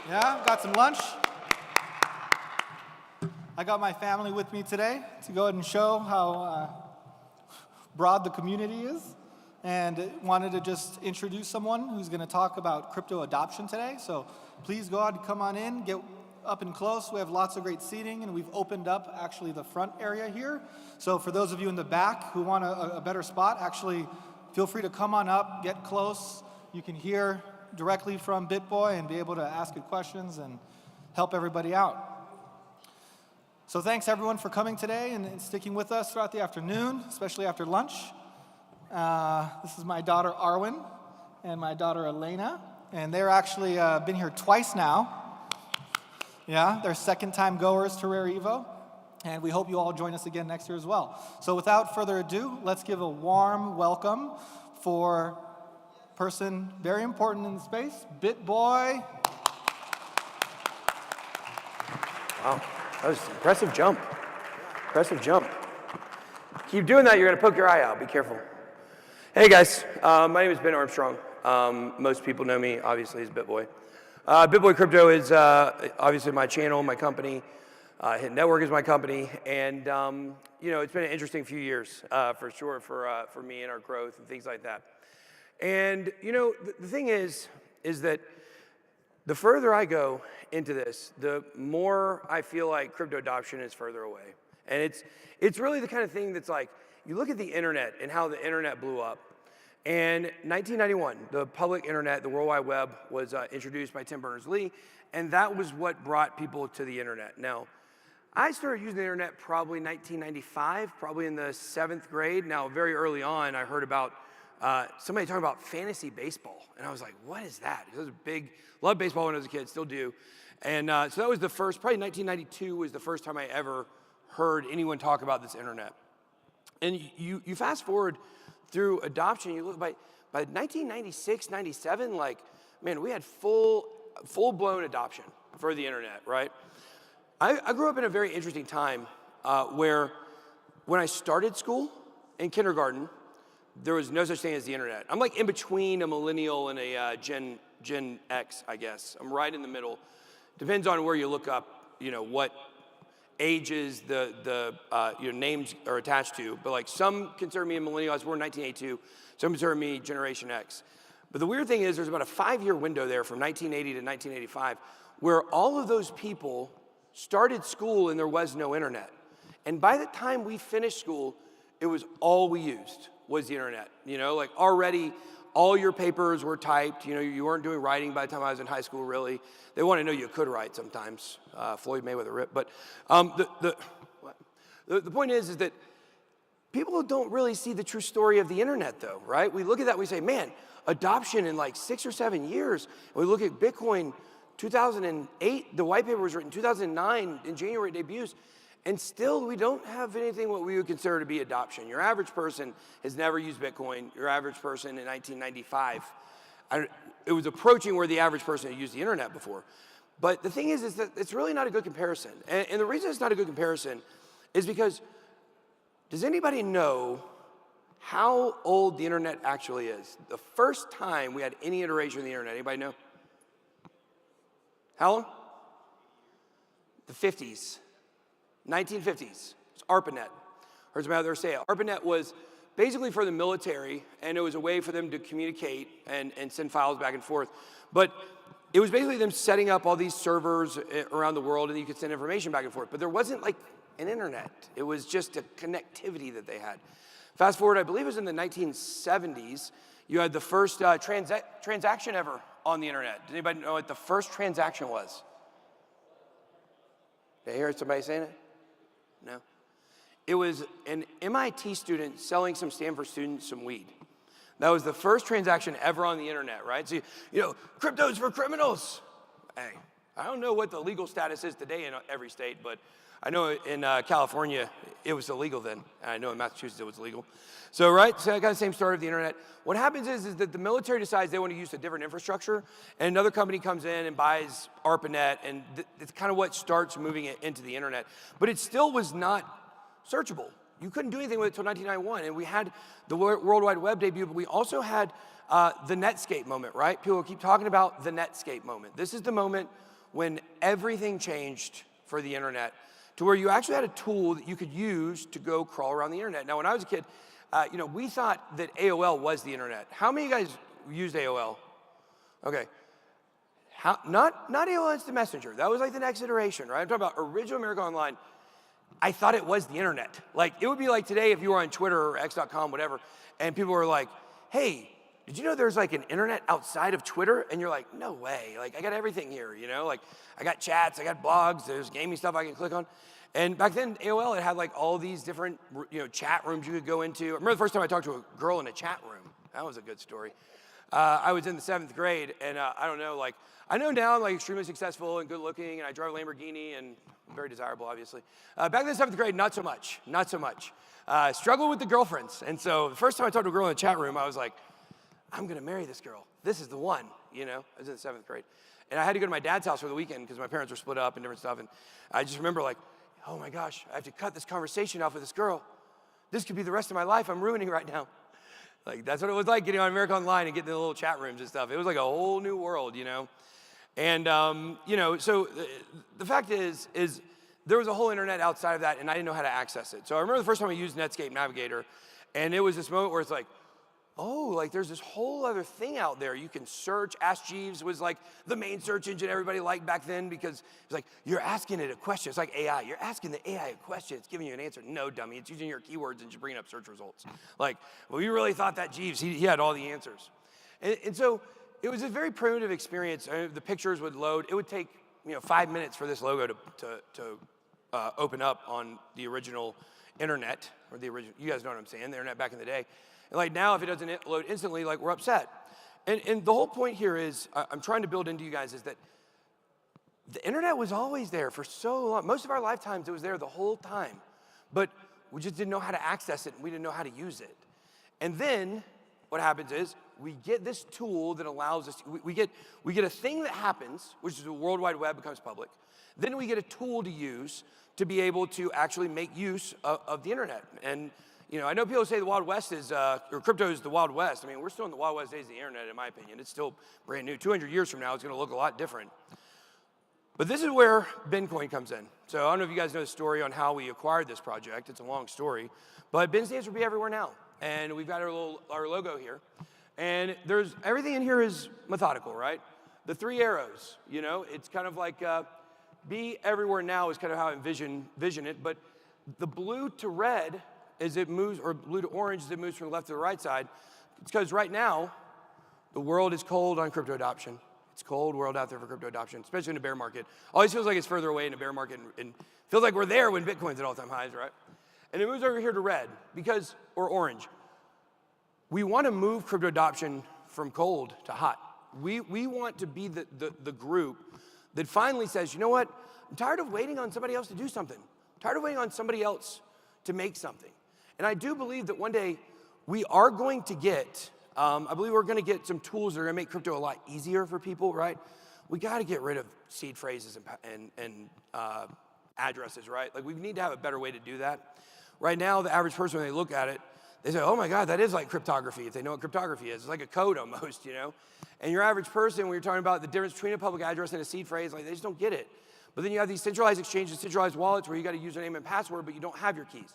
Yeah, got some lunch? I got my family with me today to go ahead and show how broad the community is, and wanted to just introduce someone who's going to talk about crypto adoption today. So please go ahead and come on in, get up and close. We have lots of great seating, and we've opened up actually the front area here. So for those of you in the back who want a better spot, actually feel free to come on up, get close. You can hear directly from Bitboy and be able to ask good questions and help everybody out. So thanks everyone for coming today and sticking with us throughout the afternoon, especially after lunch. This is my daughter Arwen and my daughter Elena, and they're actually been here twice now. Yeah, they're second-time goers to Rare Evo, and we hope you all join us again next year as well. So without further ado, let's give a warm welcome for a person very important in the space, Bitboy. Wow, that was an impressive jump. Impressive jump. Keep doing that, you're gonna poke your eye out, be careful. Hey guys, my name is Ben Armstrong. Most people know me, obviously, as Bitboy. Bitboy Crypto is obviously my channel, my company. Hit Network is my company, and you know, it's been an interesting few years for sure for me and our growth and things like that. And you know, the thing is that the further I go into this, the more I feel like crypto adoption is further away. And it's really the kind of thing that's like, you look at the internet and how the internet blew up. And 1991, the public internet, the World Wide Web, was introduced by Tim Berners-Lee, and that was what brought people to the internet. Now, I started using the internet probably 1995, probably in the 7th grade. Now, very early on, I heard about somebody talking about fantasy baseball, and I was like, what is that? It was loved baseball when I was a kid, still do. And so that was the first, probably 1992 was the first time I ever heard anyone talk about this internet. And you fast forward through adoption, you look by 1996, 97, like, man, we had full-blown adoption for the internet, right? I grew up in a very interesting time where when I started school in kindergarten, there was no such thing as the internet. I'm like in between a millennial and a Gen X, I guess. I'm right in the middle. Depends on where you look up, you know, what ages the names are attached to, but like some consider me a millennial. I was born in 1982. Some consider me Generation X. But the weird thing is there's about a 5-year window there from 1980 to 1985 where all of those people started school and there was no internet. And by the time we finished school, it was all we used was the internet. You know, like already all your papers were typed. You know, you weren't doing writing by the time I was in high school, really. They want to know you could write sometimes. Floyd Mayweather rip. But the point is that people don't really see the true story of the internet, though, right? We look at that and we say, man, adoption in like 6 or 7 years. And we look at Bitcoin, 2008, the white paper was written 2009, in January it debuts. And still, we don't have anything what we would consider to be adoption. Your average person has never used Bitcoin. Your average person in 1995, it was approaching where the average person had used the internet before. But the thing is that it's really not a good comparison. And the reason it's not a good comparison is because, does anybody know how old the internet actually is? The first time we had any iteration of the internet, anybody know? How long? The 50s. 1950s, it's ARPANET. Heard somebody out there say it. ARPANET was basically for the military, and it was a way for them to communicate and send files back and forth. But it was basically them setting up all these servers around the world, and you could send information back and forth. But there wasn't like an internet. It was just a connectivity that they had. Fast forward, I believe it was in the 1970s, you had the first transaction ever on the internet. Does anybody know what the first transaction was? Did I hear somebody saying it? No. It was an MIT student selling some Stanford students some weed. That was the first transaction ever on the internet, right? So, you know, crypto's for criminals. Hey, I don't know what the legal status is today in every state, but I know in California, it was illegal then. And I know in Massachusetts, it was legal. So, right, so I got the same story of the internet. What happens is that the military decides they want to use a different infrastructure, and another company comes in and buys ARPANET, and it's kind of what starts moving it into the internet. But it still was not searchable. You couldn't do anything with it until 1991. And we had the World Wide Web debut, but we also had the Netscape moment, right? People keep talking about the Netscape moment. This is the moment when everything changed for the internet to where you actually had a tool that you could use to go crawl around the internet. Now, when I was a kid, we thought that AOL was the internet. How many of you guys used AOL? Okay. Not AOL Instant Messenger. That was like the next iteration, right? I'm talking about original America Online. I thought it was the internet. Like, it would be like today if you were on Twitter or X.com, whatever, and people were like, hey, did you know there's like an internet outside of Twitter? And you're like, no way. Like, I got everything here, Like, I got chats, I got blogs, there's gaming stuff I can click on. And back then, AOL, it had like all these different, chat rooms you could go into. I remember the first time I talked to a girl in a chat room. That was a good story. I was in the 7th grade, and I don't know, like, I know now I'm like extremely successful and good looking, and I drive a Lamborghini, and I'm very desirable, obviously. Back in the 7th grade, not so much. Struggled with the girlfriends. And so the first time I talked to a girl in the chat room, I was like, I'm gonna marry this girl. This is the one, I was in the 7th grade. And I had to go to my dad's house for the weekend because my parents were split up and different stuff. And I just remember like, oh my gosh, I have to cut this conversation off with this girl. This could be the rest of my life I'm ruining right now. Like, that's what it was like getting on America Online and getting in the little chat rooms and stuff. It was like a whole new world, And, so the fact is there was a whole internet outside of that, and I didn't know how to access it. So I remember the first time I used Netscape Navigator, and it was this moment where it's like, oh, like there's this whole other thing out there. You can search. Ask Jeeves was like the main search engine everybody liked back then because it's like, you're asking it a question. It's like AI. You're asking the AI a question. It's giving you an answer. No, dummy. It's using your keywords and just bringing up search results. Like, well, you really thought that Jeeves, he had all the answers. And so it was a very primitive experience. The pictures would load. It would take 5 minutes for this logo to open up on the original internet, or the original, you guys know what I'm saying, the internet back in the day. And like now, if it doesn't load instantly, like we're upset. And the whole point here is, I'm trying to build into you guys, is that the internet was always there for so long. Most of our lifetimes, it was there the whole time. But we just didn't know how to access it, and we didn't know how to use it. And then what happens is, we get this tool that allows us, we get a thing that happens, which is the World Wide Web becomes public. Then we get a tool to use to be able to actually make use of the internet. And I know people say the Wild West is, or crypto is the Wild West. I mean, we're still in the Wild West days of the internet, in my opinion. It's still brand new. 200 years from now, it's gonna look a lot different. But this is where Bitcoin comes in. So I don't know if you guys know the story on how we acquired this project. It's a long story. But Bin stands for Be Everywhere Now. And we've got our logo here. And everything in here is methodical, right? The 3 arrows, it's kind of like Be Everywhere Now is kind of how I envision it. But the blue to red, as it moves, or blue to orange as it moves from the left to the right side, it's because right now, the world is cold on crypto adoption. It's a cold world out there for crypto adoption, especially in a bear market. Always feels like it's further away in a bear market, and feels like we're there when Bitcoin's at all-time highs, right? And it moves over here to red, or orange. We want to move crypto adoption from cold to hot. We want to be the group that finally says, you know what? I'm tired of waiting on somebody else to do something. I'm tired of waiting on somebody else to make something. And I do believe that one day we are going to get, I believe we're going to get some tools that are going to make crypto a lot easier for people, right? We got to get rid of seed phrases and addresses, right? Like, we need to have a better way to do that. Right now, the average person, when they look at it, they say, oh my God, that is like cryptography, if they know what cryptography is. It's like a code almost, And your average person, when you're talking about the difference between a public address and a seed phrase, like, they just don't get it. But then you have these centralized exchanges, centralized wallets, where you got a username and password, but you don't have your keys.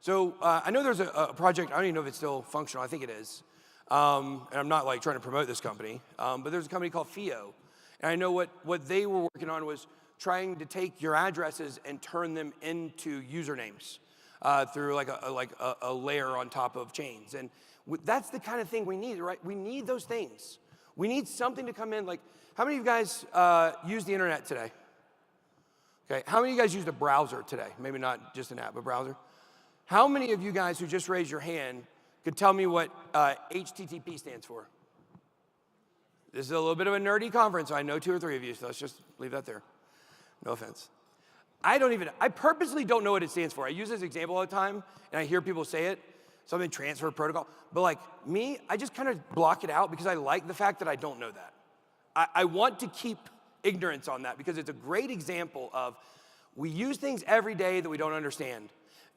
So I know there's a project, I don't even know if it's still functional, I think it is. And I'm not like trying to promote this company, but there's a company called FIO. And I know what they were working on was trying to take your addresses and turn them into usernames through like a layer on top of chains. And that's the kind of thing we need, right? We need those things. We need something to come in. Like, how many of you guys use the internet today? Okay, how many of you guys used a browser today? Maybe not just an app, but browser. How many of you guys who just raised your hand could tell me what HTTP stands for? This is a little bit of a nerdy conference. I know 2 or 3 of you, so let's just leave that there. No offense. I purposely don't know what it stands for. I use this example all the time, and I hear people say it, something transfer protocol. But like me, I just kind of block it out because I like the fact that I don't know that. I want to keep ignorance on that because it's a great example of we use things every day that we don't understand.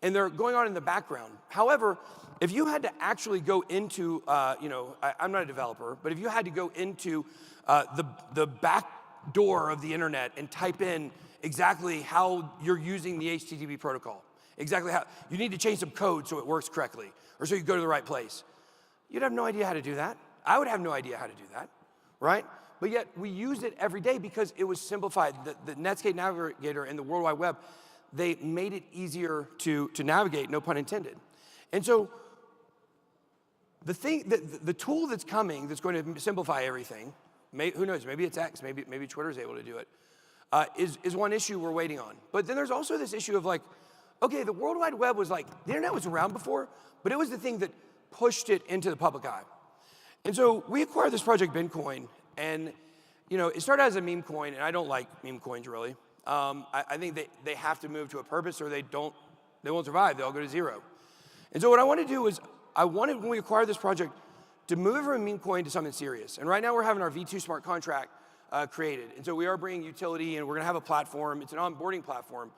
and they're going on in the background. However, if you had to actually go into, I'm not a developer, but if you had to go into the back door of the internet and type in exactly how you're using the HTTP protocol, exactly how you need to change some code so it works correctly, or so you go to the right place, you'd have no idea how to do that. I would have no idea how to do that, right? But yet we use it every day because it was simplified. The Netscape Navigator and the World Wide Web, they made it easier to navigate, no pun intended. And so the tool that's coming that's going to simplify everything, who knows, maybe it's X, maybe Twitter's able to do it, is one issue we're waiting on. But then there's also this issue of like, okay, the World Wide Web was like, the internet was around before, but it was the thing that pushed it into the public eye. And so we acquired this project Bitcoin, and it started as a meme coin, and I don't like meme coins really. I think they have to move to a purpose or they won't survive, they'll go to zero. And so what I want to do is, I wanted, when we acquired this project, to move from a meme coin to something serious. And right now we're having our V2 smart contract created. And so we are bringing utility, and we're gonna have a platform. It's an onboarding platform.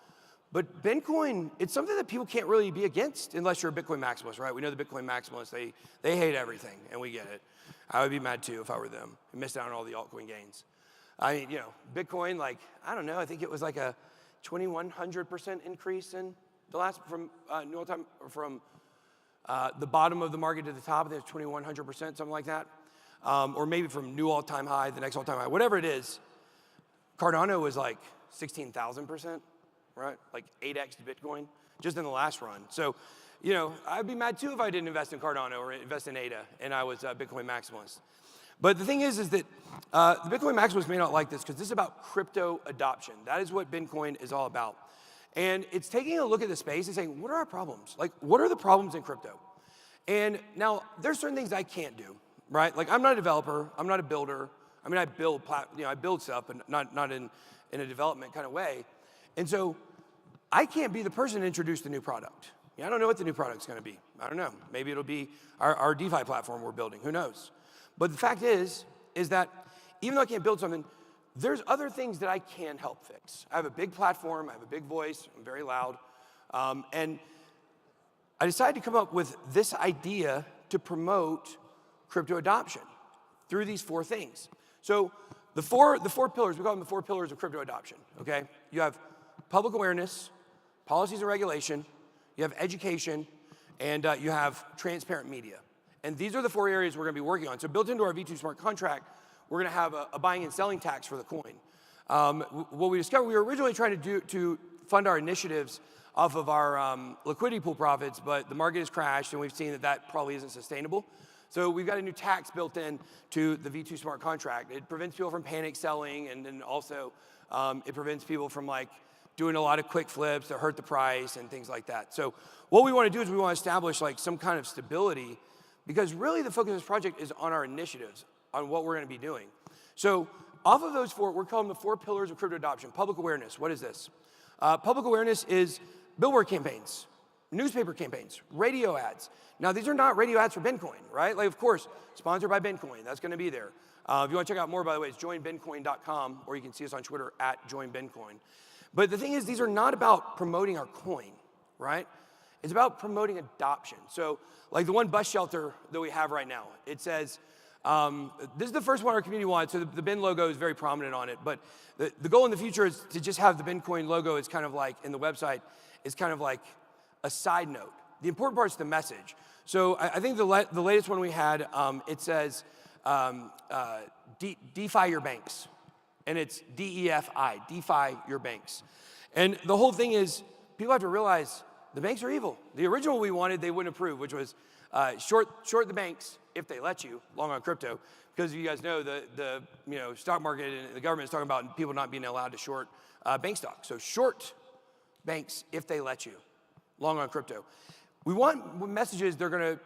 But Bitcoin, it's something that people can't really be against unless you're a Bitcoin maximalist, right? We know the Bitcoin maximalists, they hate everything, and we get it. I would be mad too if I were them. I missed out on all the altcoin gains. I mean, Bitcoin, like, I don't know, I think it was like a 2,100% increase in the last, from new all-time, from the bottom of the market to the top, I think it's 2,100%, something like that. Or maybe from new all-time high, the next all-time high, whatever it is. Cardano was like 16,000%, right? Like 8x to Bitcoin, just in the last run. So, I'd be mad too if I didn't invest in Cardano or invest in ADA and I was a Bitcoin maximalist. But the thing is that the Bitcoin maximalists may not like this because this is about crypto adoption. That is what Bitcoin is all about. And it's taking a look at the space and saying, what are our problems? Like, what are the problems in crypto? And now, there's certain things I can't do, right? Like, I'm not a developer. I'm not a builder. I mean, I build stuff, but not in a development kind of way. And so, I can't be the person to introduce the new product. I don't know what the new product's going to be. I don't know. Maybe it'll be our DeFi platform we're building. Who knows? But the fact is that even though I can't build something, there's other things that I can help fix. I have a big platform, I have a big voice, I'm very loud, and I decided to come up with this idea to promote crypto adoption through these 4 things. So the four pillars, we call them the 4 pillars of crypto adoption, okay? You have public awareness, policies and regulation, you have education, and you have transparent media. And these are the 4 areas we're gonna be working on. So built into our V2 smart contract, we're gonna have a buying and selling tax for the coin. What we discovered, we were originally trying to fund our initiatives off of our liquidity pool profits, but the market has crashed and we've seen that probably isn't sustainable. So we've got a new tax built in to the V2 smart contract. It prevents people from panic selling, and then also it prevents people from like doing a lot of quick flips that hurt the price and things like that. So what we wanna do is we wanna establish like some kind of stability, because really the focus of this project is on our initiatives, on what we're gonna be doing. So off of those 4, we're calling them the 4 pillars of crypto adoption. Public awareness, what is this? Public awareness is billboard campaigns, newspaper campaigns, radio ads. Now these are not radio ads for Bitcoin, right? Like, of course, sponsored by Bitcoin, that's gonna be there. If you wanna check out more, by the way, it's joinbitcoin.com, or you can see us on Twitter at joinbitcoin. But the thing is, these are not about promoting our coin, right? It's about promoting adoption. So like the one bus shelter that we have right now, it says, this is the first one our community wanted, so the bin logo is very prominent on it, but the goal in the future is to just have the Bitcoin logo is kind of like, in the website, is kind of like a side note. The important part is the message. So I think the latest one we had, it says, DeFi your banks. And it's DEFI, DeFi your banks. And the whole thing is, people have to realize the banks are evil. The original we wanted, they wouldn't approve, which was short the banks if they let you, long on crypto, because you guys know the stock market and the government is talking about people not being allowed to short bank stock. So short banks if they let you, long on crypto. We want messages that are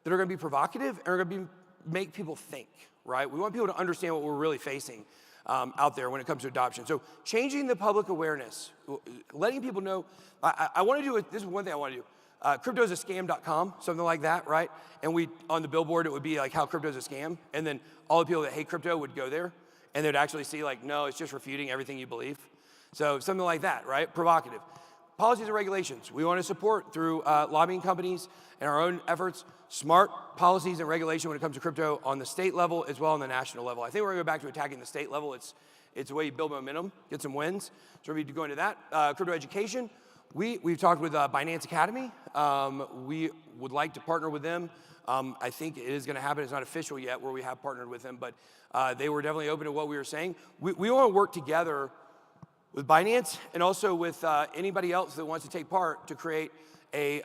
gonna be provocative and are gonna make people think, right? We want people to understand what we're really facing out there when it comes to adoption. So changing the public awareness, letting people know, I wanna do it, this is one thing I wanna do. Crypto'sascam.com, something like that, right? And on the billboard, it would be like how crypto's a scam. And then all the people that hate crypto would go there and they'd actually see like, no, it's just refuting everything you believe. So something like that, right? Provocative. Policies and regulations. We want to support through lobbying companies and our own efforts, smart policies and regulation when it comes to crypto on the state level as well on the national level. I think we're going to go back to attacking the state level. It's a way you build momentum, get some wins. So we're going to go into that. Crypto education. We've talked with Binance Academy. We would like to partner with them. I think it is going to happen. It's not official yet where we have partnered with them, but they were definitely open to what we were saying. We want to work together with Binance and also with anybody else that wants to take part to create a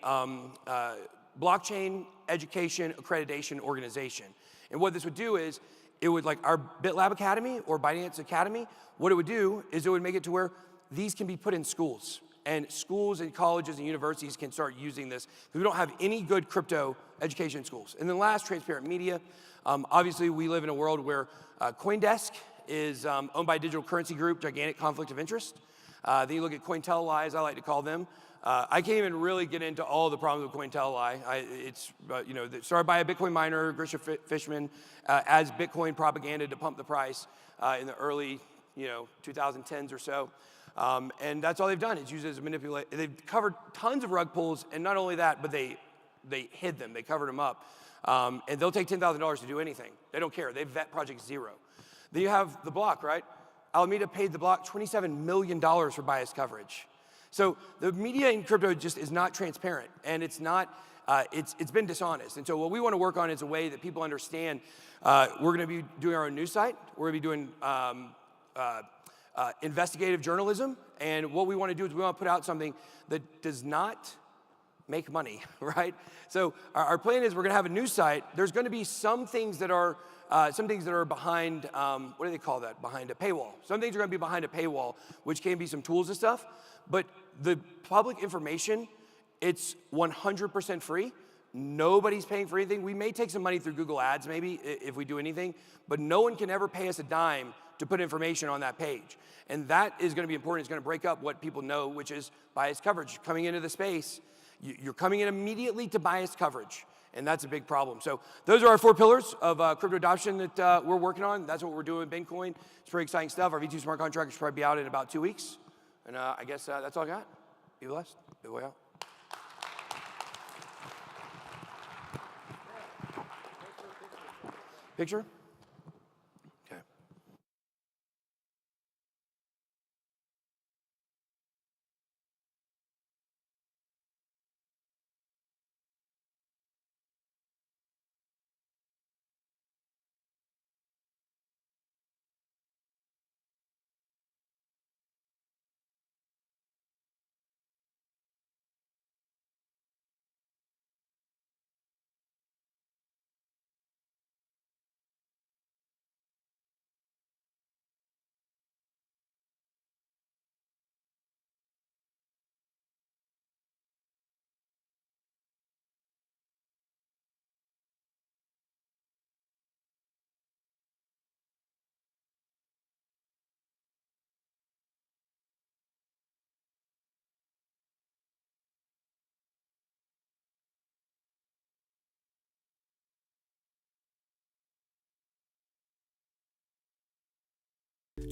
blockchain education accreditation organization. And what this would do is, it would, like our BitLab Academy or Binance Academy, what it would do is it would make it to where these can be put in schools. And schools and colleges and universities can start using this. We don't have any good crypto education schools. And then last, transparent media. Obviously, we live in a world where CoinDesk is owned by a digital currency group, gigantic conflict of interest. Then you look at Cointelelie, as I like to call them. I can't even really get into all the problems with Cointelelie. It's started by a Bitcoin miner, Grisha Fishman, as Bitcoin propaganda to pump the price in the early 2010s or so. And that's all they've done. It's used as a manipulate. They've covered tons of rug pulls, and not only that, but they hid them. They covered them up. And they'll take $10,000 to do anything. They don't care. They vet Project Zero. Then you have the block, right? Alameda paid the block $27 million for biased coverage. So the media in crypto just is not transparent, and it's not. It's been dishonest. And so what we want to work on is a way that people understand. We're going to be doing our own news site. We're going to be doing investigative journalism, and what we want to do is we want to put out something that does not make money, right? So our plan is we're going to have a news site. There's going to be some things that are behind, what do they call that? Behind a paywall. Some things are going to be behind a paywall, which can be some tools and stuff. But the public information, it's 100% free. Nobody's paying for anything. We may take some money through Google Ads, maybe, if we do anything, but no one can ever pay us a dime to put information on that page. And that is going to be important. It's going to break up what people know, which is biased coverage. Coming into the space, you're coming in immediately to biased coverage, and that's a big problem. So those are our 4 pillars of crypto adoption that we're working on. That's what we're doing with Bitcoin. It's pretty exciting stuff. Our V2 smart contract should probably be out in about 2 weeks. And I guess that's all I got. Be blessed. Bitboy out. Picture? Okay.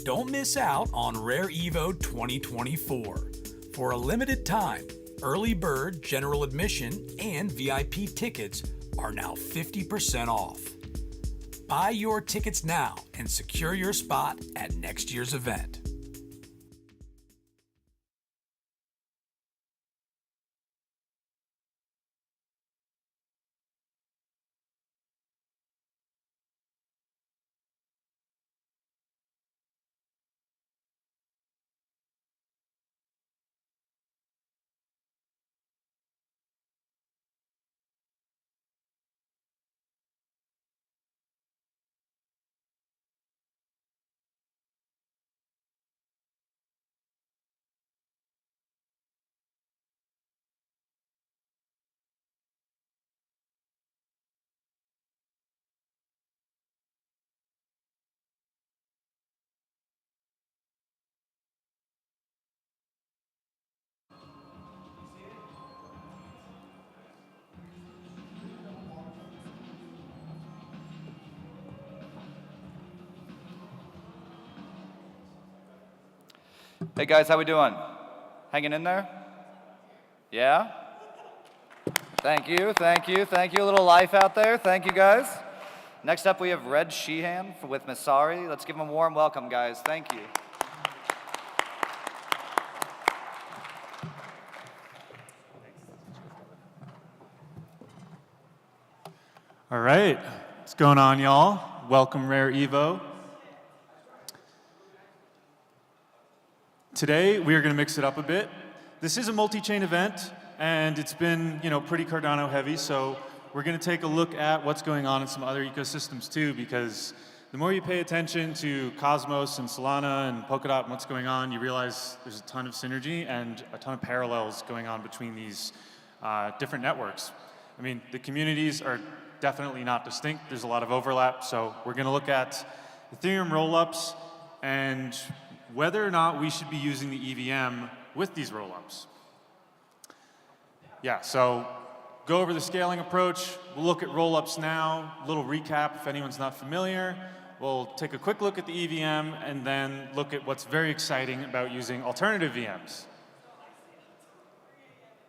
Don't miss out on Rare Evo 2024. For a limited time, early bird, general admission, and VIP tickets are now 50% off. Buy your tickets now and secure your spot at next year's event. Hey guys, how we doing? Hanging in there? Yeah? Thank you, thank you, thank you. A little life out there. Thank you, guys. Next up, we have Red Sheehan with Messari. Let's give him a warm welcome, guys. Thank you. All right, what's going on, y'all? Welcome, Rare Evo. Today, we are going to mix it up a bit. This is a multi-chain event, and it's been, pretty Cardano heavy, so we're going to take a look at what's going on in some other ecosystems too, because the more you pay attention to Cosmos and Solana and Polkadot and what's going on, you realize there's a ton of synergy and a ton of parallels going on between these different networks. I mean, the communities are definitely not distinct. There's a lot of overlap, so we're going to look at Ethereum rollups and whether or not we should be using the EVM with these rollups. Yeah, so go over the scaling approach. We'll look at rollups now. A little recap if anyone's not familiar. We'll take a quick look at the EVM and then look at what's very exciting about using alternative VMs.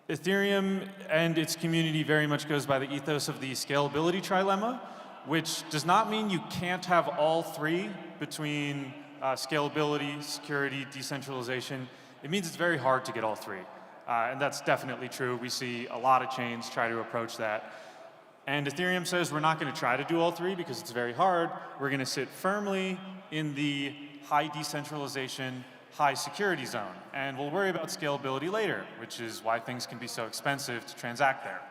Ethereum and its community very much goes by the ethos of the scalability trilemma, which does not mean you can't have all three between scalability, security, decentralization. It means it's very hard to get all three. And that's definitely true. We see a lot of chains try to approach that. And Ethereum says we're not going to try to do all three because it's very hard. We're going to sit firmly in the high decentralization, high security zone. And we'll worry about scalability later, which is why things can be so expensive to transact there.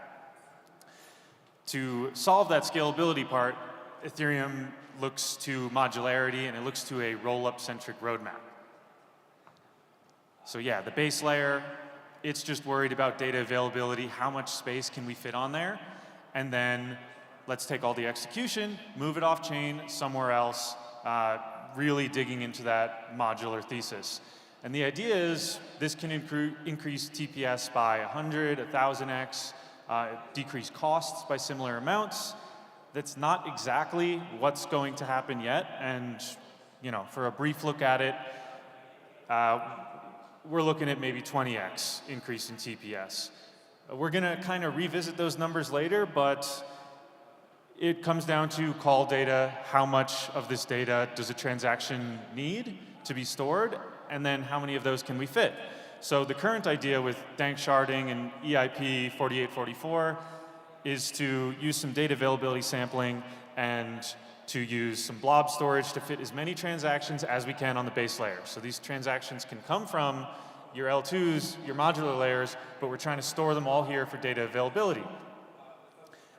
To solve that scalability part, Ethereum looks to modularity and it looks to a roll-up-centric roadmap. So yeah, the base layer, it's just worried about data availability, how much space can we fit on there, and then let's take all the execution, move it off-chain somewhere else, really digging into that modular thesis. And the idea is this can increase TPS by 100, 1000x, decrease costs by similar amounts. That's not exactly what's going to happen yet. And for a brief look at it, we're looking at maybe 20x increase in TPS. We're going to kind of revisit those numbers later, but it comes down to call data, how much of this data does a transaction need to be stored, and then how many of those can we fit. So the current idea with dank sharding and EIP 4844 is to use some data availability sampling and to use some blob storage to fit as many transactions as we can on the base layer. So these transactions can come from your L2s, your modular layers, but we're trying to store them all here for data availability.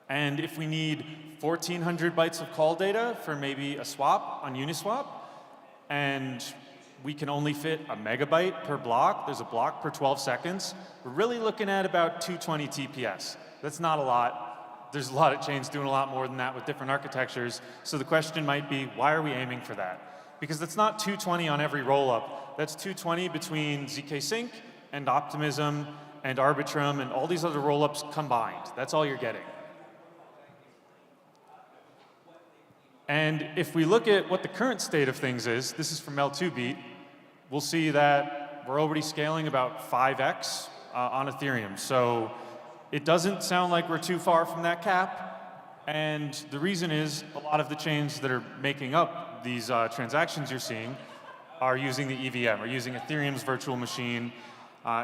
And if we need 1,400 bytes of call data for maybe a swap on Uniswap, and we can only fit a megabyte per block, there's a block per 12 seconds, we're really looking at about 220 TPS. That's not a lot. There's a lot of chains doing a lot more than that with different architectures. So the question might be, why are we aiming for that? Because that's not 220 on every rollup. That's 220 between ZK Sync and Optimism and Arbitrum and all these other rollups combined. That's all you're getting. And if we look at what the current state of things is, this is from L2Beat, we'll see that we're already scaling about 5x on Ethereum. So it doesn't sound like we're too far from that cap. And the reason is a lot of the chains that are making up these transactions you're seeing are using the EVM, or using Ethereum's virtual machine,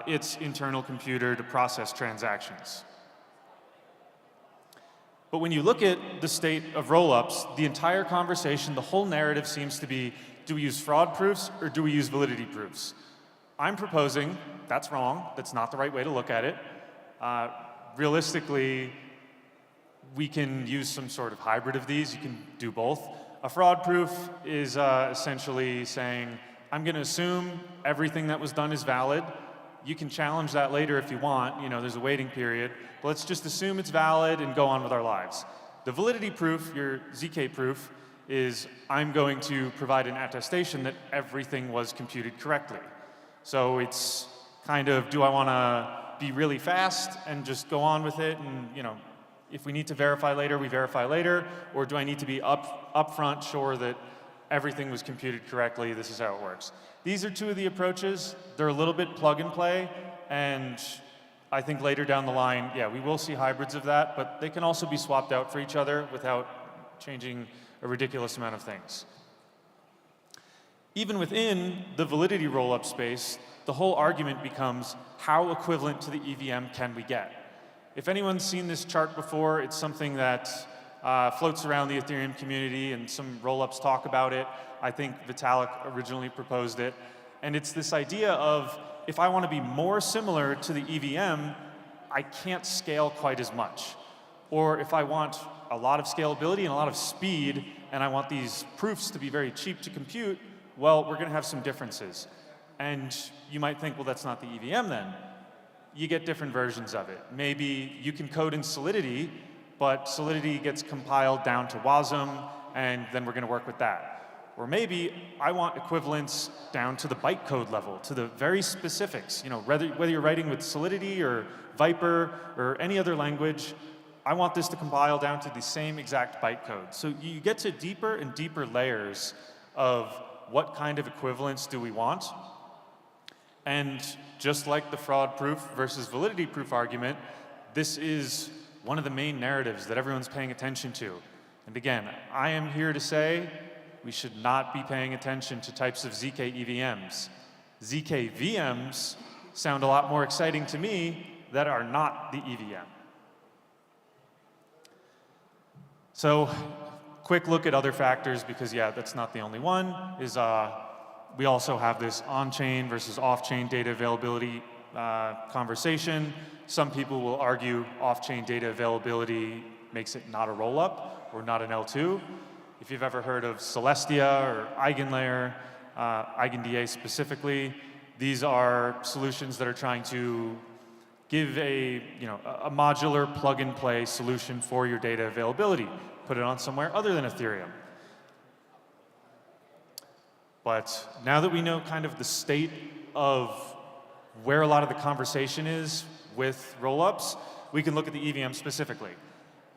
its internal computer to process transactions. But when you look at the state of rollups, the entire conversation, the whole narrative seems to be, do we use fraud proofs or do we use validity proofs? I'm proposing that's wrong. That's not the right way to look at it. Realistically, we can use some sort of hybrid of these. You can do both. A fraud proof is essentially saying, I'm going to assume everything that was done is valid. You can challenge that later if you want. There's a waiting period. But let's just assume it's valid and go on with our lives. The validity proof, your ZK proof, is I'm going to provide an attestation that everything was computed correctly. So it's kind of, do I want to be really fast and just go on with it? And if we need to verify later, we verify later. Or do I need to be upfront sure that everything was computed correctly? This is how it works. These are two of the approaches. They're a little bit plug and play, and I think later down the line, yeah, we will see hybrids of that, but they can also be swapped out for each other without changing a ridiculous amount of things. Even within the validity rollup space, the whole argument becomes how equivalent to the EVM can we get? If anyone's seen this chart before, it's something that floats around the Ethereum community and some rollups talk about it. I think Vitalik originally proposed it. And it's this idea of if I want to be more similar to the EVM, I can't scale quite as much. Or if I want a lot of scalability and a lot of speed, and I want these proofs to be very cheap to compute, well, we're going to have some differences. And you might think, well, that's not the EVM then. You get different versions of it. Maybe you can code in Solidity, but Solidity gets compiled down to WASM, and then we're going to work with that. Or maybe I want equivalence down to the bytecode level, to the very specifics. You know, whether you're writing with Solidity or Viper or any other language, I want this to compile down to the same exact bytecode. So you get to deeper and deeper layers of what kind of equivalence do we want. And just like the fraud proof versus validity proof argument, this is one of the main narratives that everyone's paying attention to. And again, I am here to say we should not be paying attention to types of ZK EVMs. ZK VMs sound a lot more exciting to me that are not the EVM. So, quick look at other factors, because yeah, that's not the only one, is we also have this on-chain versus off-chain data availability conversation. Some people will argue off-chain data availability makes it not a roll-up or not an L2. If you've ever heard of Celestia or EigenLayer, EigenDA specifically, these are solutions that are trying to give a modular plug-and-play solution for your data availability. Put it on somewhere other than Ethereum. But now that we know kind of the state of where a lot of the conversation is with rollups, we can look at the EVM specifically.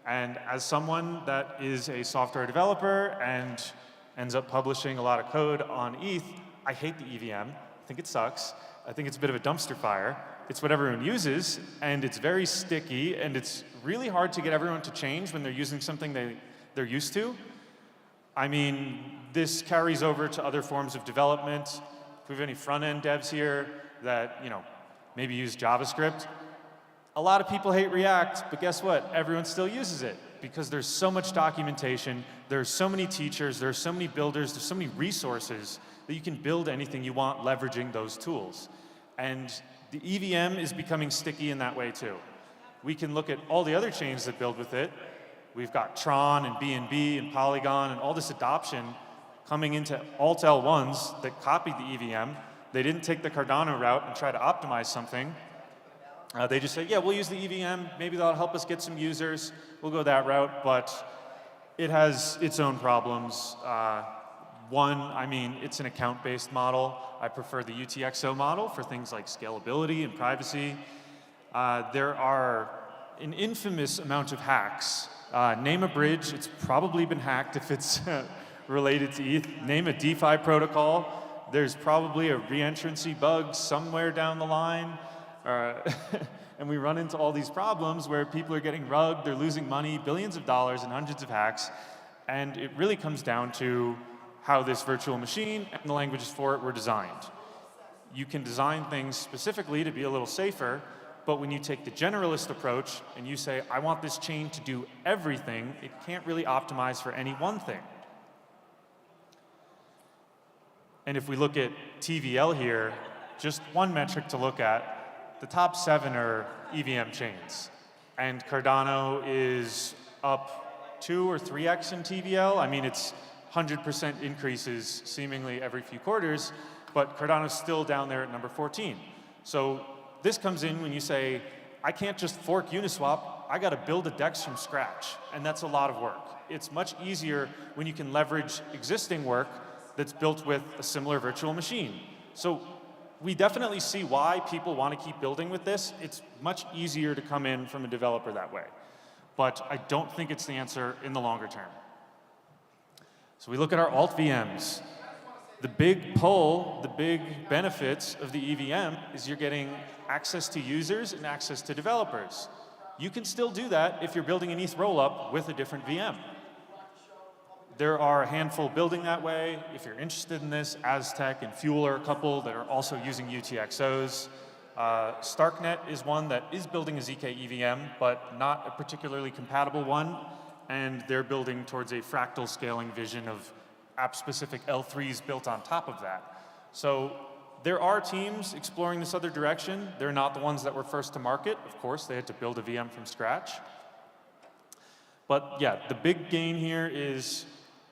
And as someone that is a software developer and ends up publishing a lot of code on ETH, I hate the EVM. I think it sucks. I think it's a bit of a dumpster fire. It's what everyone uses, and it's very sticky, and it's really hard to get everyone to change when they're using something they're used to. I mean, this carries over to other forms of development. If we have any front-end devs here that, maybe use JavaScript, a lot of people hate React, but guess what? Everyone still uses it because there's so much documentation, there's so many teachers, there's so many builders, there's so many resources that you can build anything you want leveraging those tools. And the EVM is becoming sticky in that way too. We can look at all the other chains that build with it. We've got Tron and BNB and Polygon and all this adoption coming into alt L1s that copied the EVM. They didn't take the Cardano route and try to optimize something. They just say, yeah, we'll use the EVM. Maybe that'll help us get some users. We'll go that route, but it has its own problems. One, I mean, it's an account-based model. I prefer the UTXO model for things like scalability and privacy. There are an infamous amount of hacks. Name a bridge, it's probably been hacked if it's related to ETH. Name a DeFi protocol, there's probably a reentrancy bug somewhere down the line. And we run into all these problems where people are getting rugged, they're losing money, billions of dollars and hundreds of hacks. And it really comes down to how this virtual machine and the languages for it were designed. You can design things specifically to be a little safer, but when you take the generalist approach and you say, I want this chain to do everything, it can't really optimize for any one thing. And if we look at TVL here, just one metric to look at, the top 7 are EVM chains. And Cardano is up 2 or 3x in TVL. I mean, it's 100% increases seemingly every few quarters, but Cardano's still down there at number 14. So this comes in when you say, I can't just fork Uniswap, I gotta build a DEX from scratch, and that's a lot of work. It's much easier when you can leverage existing work that's built with a similar virtual machine. So we definitely see why people want to keep building with this. It's much easier to come in from a developer that way. But I don't think it's the answer in the longer term. So we look at our alt VMs. The big pull, the big benefits of the EVM is you're getting access to users and access to developers. You can still do that if you're building an ETH rollup with a different VM. There are a handful building that way. If you're interested in this, Aztec and Fuel are a couple that are also using UTXOs. Starknet is one that is building a ZK EVM, but not a particularly compatible one, and they're building towards a fractal scaling vision of app-specific L3s built on top of that. So there are teams exploring this other direction. They're not the ones that were first to market. Of course, they had to build a VM from scratch. But yeah, the big gain here is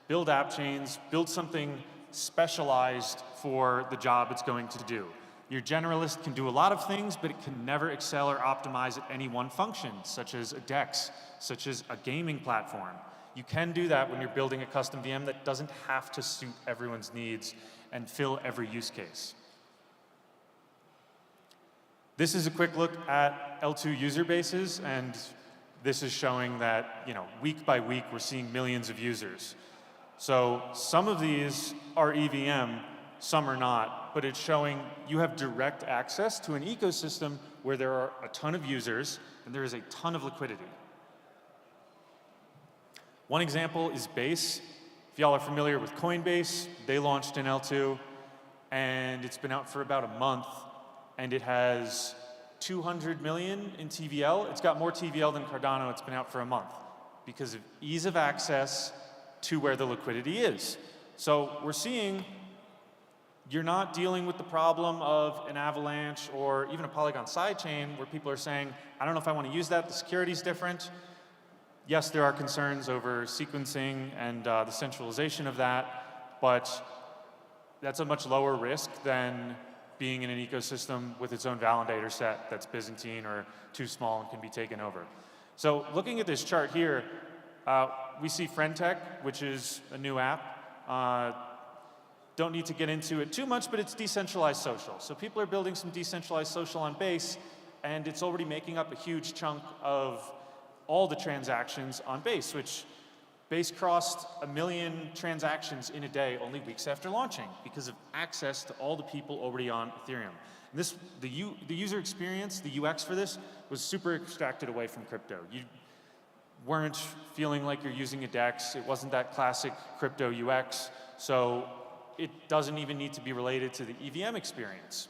build app chains, build something specialized for the job it's going to do. Your generalist can do a lot of things, but it can never excel or optimize at any one function, such as a DEX, such as a gaming platform. You can do that when you're building a custom VM that doesn't have to suit everyone's needs and fill every use case. This is a quick look at L2 user bases, and this is showing that, week by week we're seeing millions of users. So some of these are EVM, some are not, but it's showing you have direct access to an ecosystem where there are a ton of users and there is a ton of liquidity. One example is Base. If y'all are familiar with Coinbase, they launched in L2 and it's been out for about a month and it has 200 million in TVL. It's got more TVL than Cardano. It's been out for a month because of ease of access to where the liquidity is. So we're seeing you're not dealing with the problem of an Avalanche or even a Polygon sidechain where people are saying, I don't know if I want to use that, the security's different. Yes, there are concerns over sequencing and the centralization of that, but that's a much lower risk than being in an ecosystem with its own validator set that's Byzantine or too small and can be taken over. So looking at this chart here, we see Friendtech, which is a new app. Don't need to get into it too much, but it's decentralized social. So people are building some decentralized social on Base, and it's already making up a huge chunk of all the transactions on Base, which Base crossed 1 million transactions in a day only weeks after launching because of access to all the people already on Ethereum. And the user experience, the UX for this, was super extracted away from crypto. You weren't feeling like you're using a DEX. It wasn't that classic crypto UX. So it doesn't even need to be related to the EVM experience.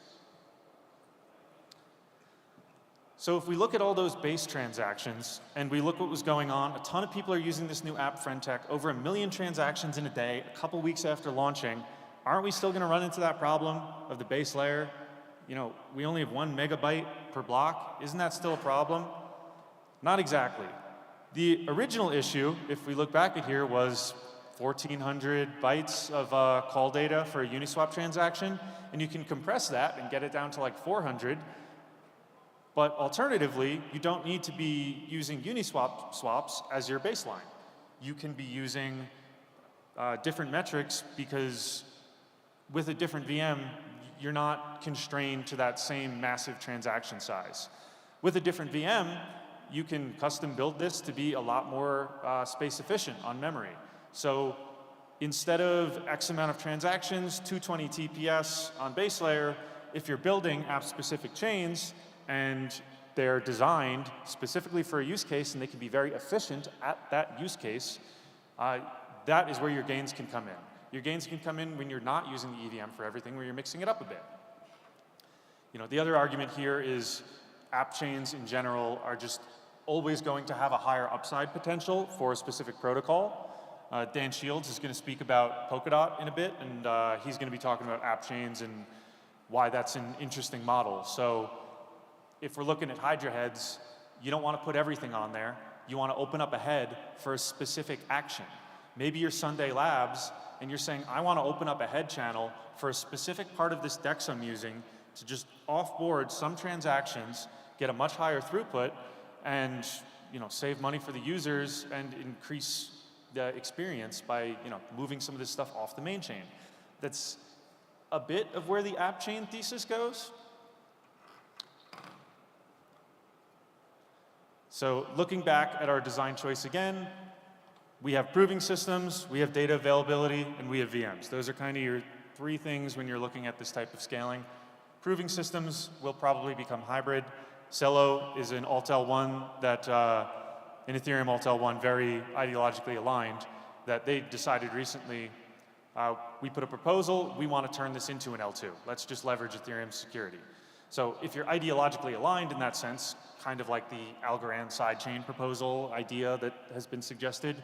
So if we look at all those Base transactions and we look what was going on, a ton of people are using this new app, Friendtech, over 1 million transactions in a day, a couple weeks after launching. Aren't we still going to run into that problem of the base layer? We only have 1 megabyte per block. Isn't that still a problem? Not exactly. The original issue, if we look back at here, was 1,400 bytes of call data for a Uniswap transaction, and you can compress that and get it down to like 400. But alternatively, you don't need to be using Uniswap swaps as your baseline. You can be using different metrics because with a different VM, you're not constrained to that same massive transaction size. With a different VM, you can custom build this to be a lot more space efficient on memory. So instead of X amount of transactions, 220 TPS on base layer, if you're building app-specific chains and they're designed specifically for a use case and they can be very efficient at that use case, that is where your gains can come in. Your gains can come in when you're not using the EVM for everything, where you're mixing it up a bit. The other argument here is app chains in general are just always going to have a higher upside potential for a specific protocol. Dan Shields is going to speak about Polkadot in a bit, and he's going to be talking about app chains and why that's an interesting model. So if we're looking at Hydra heads, you don't want to put everything on there. You want to open up a head for a specific action. Maybe you're Sunday Labs, and you're saying, I want to open up a head channel for a specific part of this DEX I'm using to just offboard some transactions, get a much higher throughput, and save money for the users and increase the experience by moving some of this stuff off the main chain. That's a bit of where the app chain thesis goes. So looking back at our design choice again, we have proving systems, we have data availability, and we have VMs. Those are kind of your three things when you're looking at this type of scaling. Proving systems will probably become hybrid. Celo is an Alt-L1 that, an Ethereum Alt-L1, very ideologically aligned, that they decided recently, we put a proposal, we want to turn this into an L2. Let's just leverage Ethereum security. So if you're ideologically aligned in that sense, kind of like the Algorand sidechain proposal idea that has been suggested,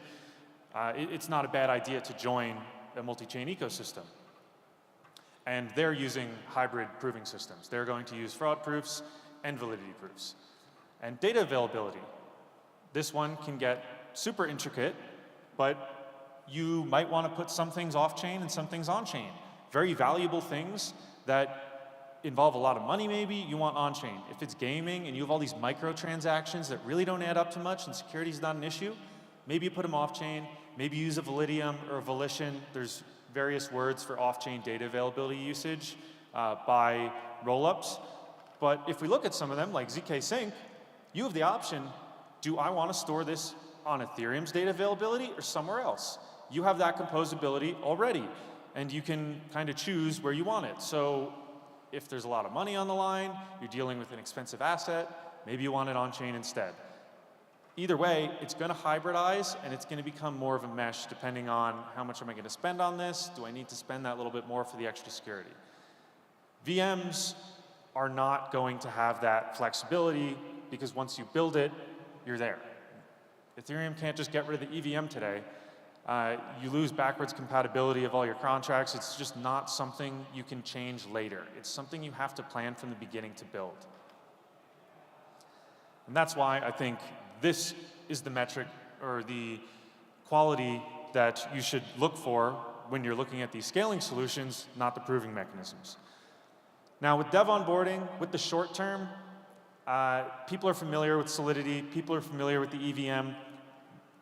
it's not a bad idea to join a multi-chain ecosystem. And they're using hybrid proving systems. They're going to use fraud proofs and validity proofs. And data availability. This one can get super intricate, but you might want to put some things off-chain and some things on-chain. Very valuable things that involve a lot of money maybe, you want on-chain. If it's gaming and you have all these microtransactions that really don't add up to much and security is not an issue, maybe you put them off-chain, maybe you use a Validium or a Volition. There's various words for off-chain data availability usage by rollups. But if we look at some of them, like ZK Sync, you have the option, do I want to store this on Ethereum's data availability or somewhere else? You have that composability already, and you can kind of choose where you want it. So if there's a lot of money on the line, you're dealing with an expensive asset, maybe you want it on-chain instead. Either way, it's going to hybridize, and it's going to become more of a mesh depending on how much am I going to spend on this? Do I need to spend that little bit more for the extra security? VMs are not going to have that flexibility because once you build it, you're there. Ethereum can't just get rid of the EVM today. You lose backwards compatibility of all your contracts. It's just not something you can change later. It's something you have to plan from the beginning to build. And that's why I think this is the metric or the quality that you should look for when you're looking at these scaling solutions, not the proving mechanisms. Now with dev onboarding, with the short term, people are familiar with Solidity, people are familiar with the EVM.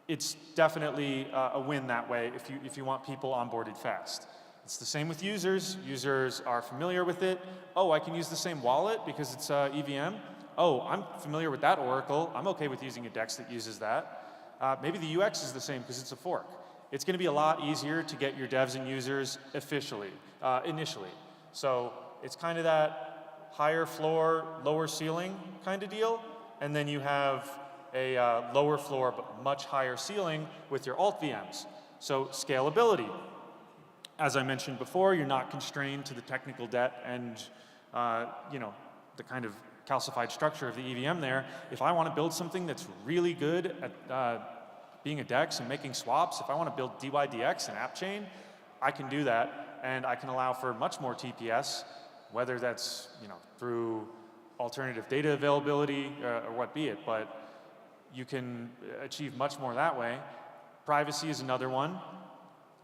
It's definitely a win that way if you want people onboarded fast. It's the same with users. Users are familiar with it. Oh, I can use the same wallet because it's EVM. Oh, I'm familiar with that Oracle. I'm okay with using a DEX that uses that. Maybe the UX is the same because it's a fork. It's going to be a lot easier to get your devs and users initially. So it's kind of that higher floor, lower ceiling kind of deal. And then you have a lower floor but much higher ceiling with your alt VMs. So scalability. As I mentioned before, you're not constrained to the technical debt and the kind of calcified structure of the EVM there. If I want to build something that's really good at being a DEX and making swaps, if I want to build DYDX and AppChain, I can do that, and I can allow for much more TPS, whether that's through alternative data availability or what be it, but you can achieve much more that way. Privacy is another one.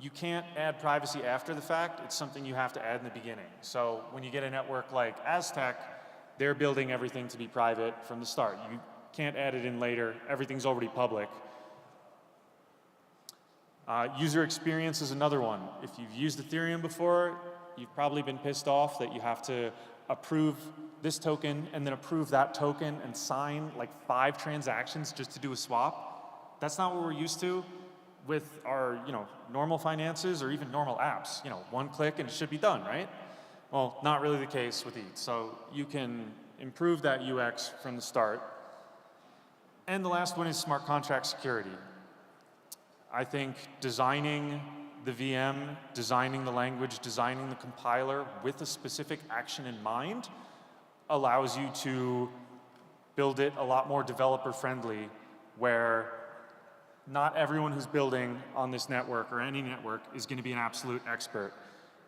You can't add privacy after the fact. It's something you have to add in the beginning. So when you get a network like Aztec, they're building everything to be private from the start. You can't add it in later. Everything's already public. User experience is another one. If you've used Ethereum before, you've probably been pissed off that you have to approve this token and then approve that token and sign like 5 transactions just to do a swap. That's not what we're used to with our normal finances or even normal apps. One click and it should be done, right? Well, not really the case with ETH. So you can improve that UX from the start. And the last one is smart contract security. I think designing the VM, designing the language, designing the compiler with a specific action in mind allows you to build it a lot more developer friendly, where not everyone who's building on this network or any network is going to be an absolute expert.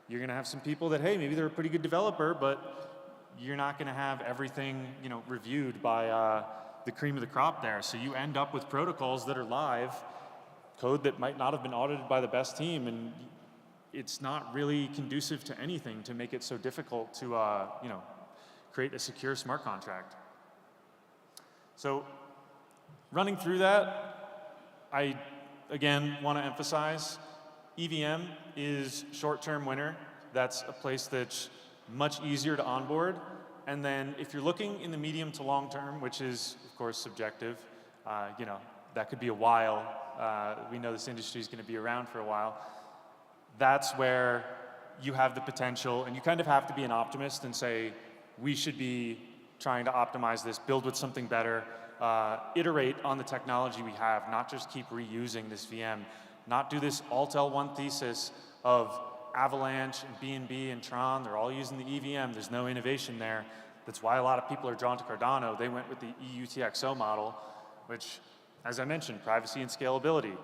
You're going to have some people that, hey, maybe they're a pretty good developer, but you're not going to have everything reviewed by the cream of the crop there. So you end up with protocols that are live, code that might not have been audited by the best team, and it's not really conducive to anything to make it so difficult to create a secure smart contract. So running through that, I again want to emphasize EVM is short-term winner. That's a place that's much easier to onboard. And then if you're looking in the medium to long term, which is of course subjective, that could be a while. We know this industry is going to be around for a while. That's where you have the potential, and you kind of have to be an optimist and say, we should be trying to optimize this, build with something better, iterate on the technology we have, not just keep reusing this VM, not do this Alt-L1 thesis of Avalanche and BNB and Tron, they're all using the EVM, there's no innovation there. That's why a lot of people are drawn to Cardano. They went with the EUTXO model, which, as I mentioned, privacy and scalability.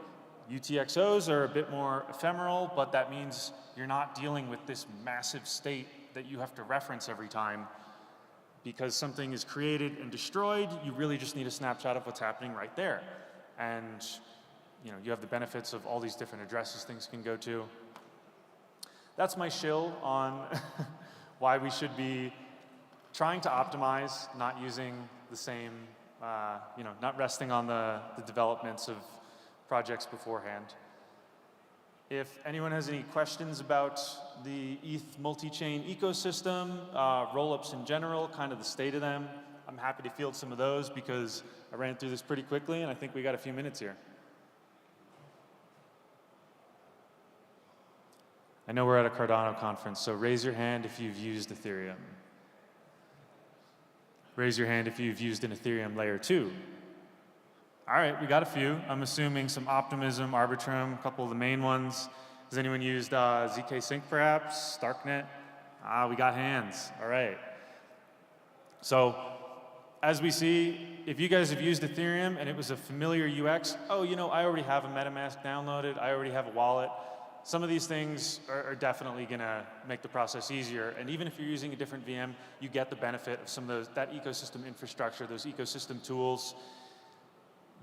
UTXOs are a bit more ephemeral, but that means you're not dealing with this massive state that you have to reference every time. Because something is created and destroyed, you really just need a snapshot of what's happening right there. And you have the benefits of all these different addresses things can go to. That's my shill on why we should be trying to optimize, not using the same, not resting on the developments of projects beforehand. If anyone has any questions about the ETH multi-chain ecosystem, rollups in general, kind of the state of them, I'm happy to field some of those because I ran through this pretty quickly and I think we got a few minutes here. I know we're at a Cardano conference, so raise your hand if you've used Ethereum. Raise your hand if you've used an Ethereum layer 2. All right, we got a few. I'm assuming some Optimism, Arbitrum, a couple of the main ones. Has anyone used ZK Sync perhaps? Starknet? We got hands. All right. So as we see, if you guys have used Ethereum and it was a familiar UX, I already have a MetaMask downloaded. I already have a wallet. Some of these things are definitely going to make the process easier. And even if you're using a different VM, you get the benefit of some of that ecosystem infrastructure, those ecosystem tools.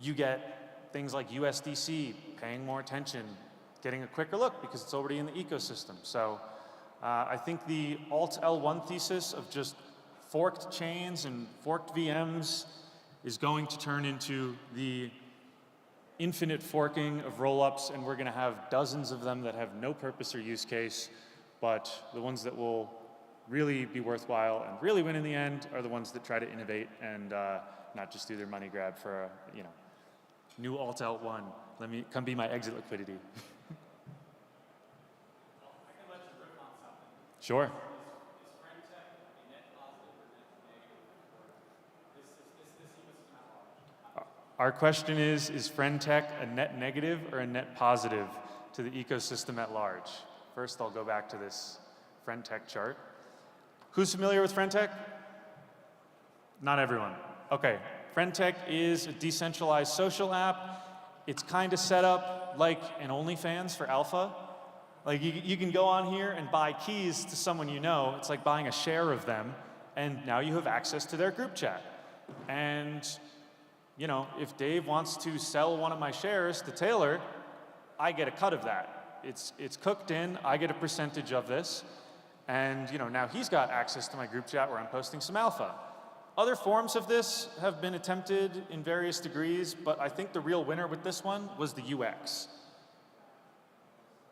You get things like USDC, paying more attention, getting a quicker look because it's already in the ecosystem. So I think the Alt-L1 thesis of just forked chains and forked VMs is going to turn into the infinite forking of rollups, and we're going to have dozens of them that have no purpose or use case, but the ones that will really be worthwhile and really win in the end are the ones that try to innovate and not just do their money grab for a, new Alt-L1. Come be my exit liquidity. Sure. Our question is Friendtech a net negative or a net positive to the ecosystem at large? First, I'll go back to this Friendtech chart. Who's familiar with Friendtech? Not everyone. Okay, Friendtech is a decentralized social app. It's kind of set up like an OnlyFans for alpha. Like you can go on here and buy keys to someone you know. It's like buying a share of them, and now you have access to their group chat. And if Dave wants to sell one of my shares to Taylor, I get a cut of that. It's cooked in, I get a percentage of this, and now he's got access to my group chat where I'm posting some alpha. Other forms of this have been attempted in various degrees, but I think the real winner with this one was the UX.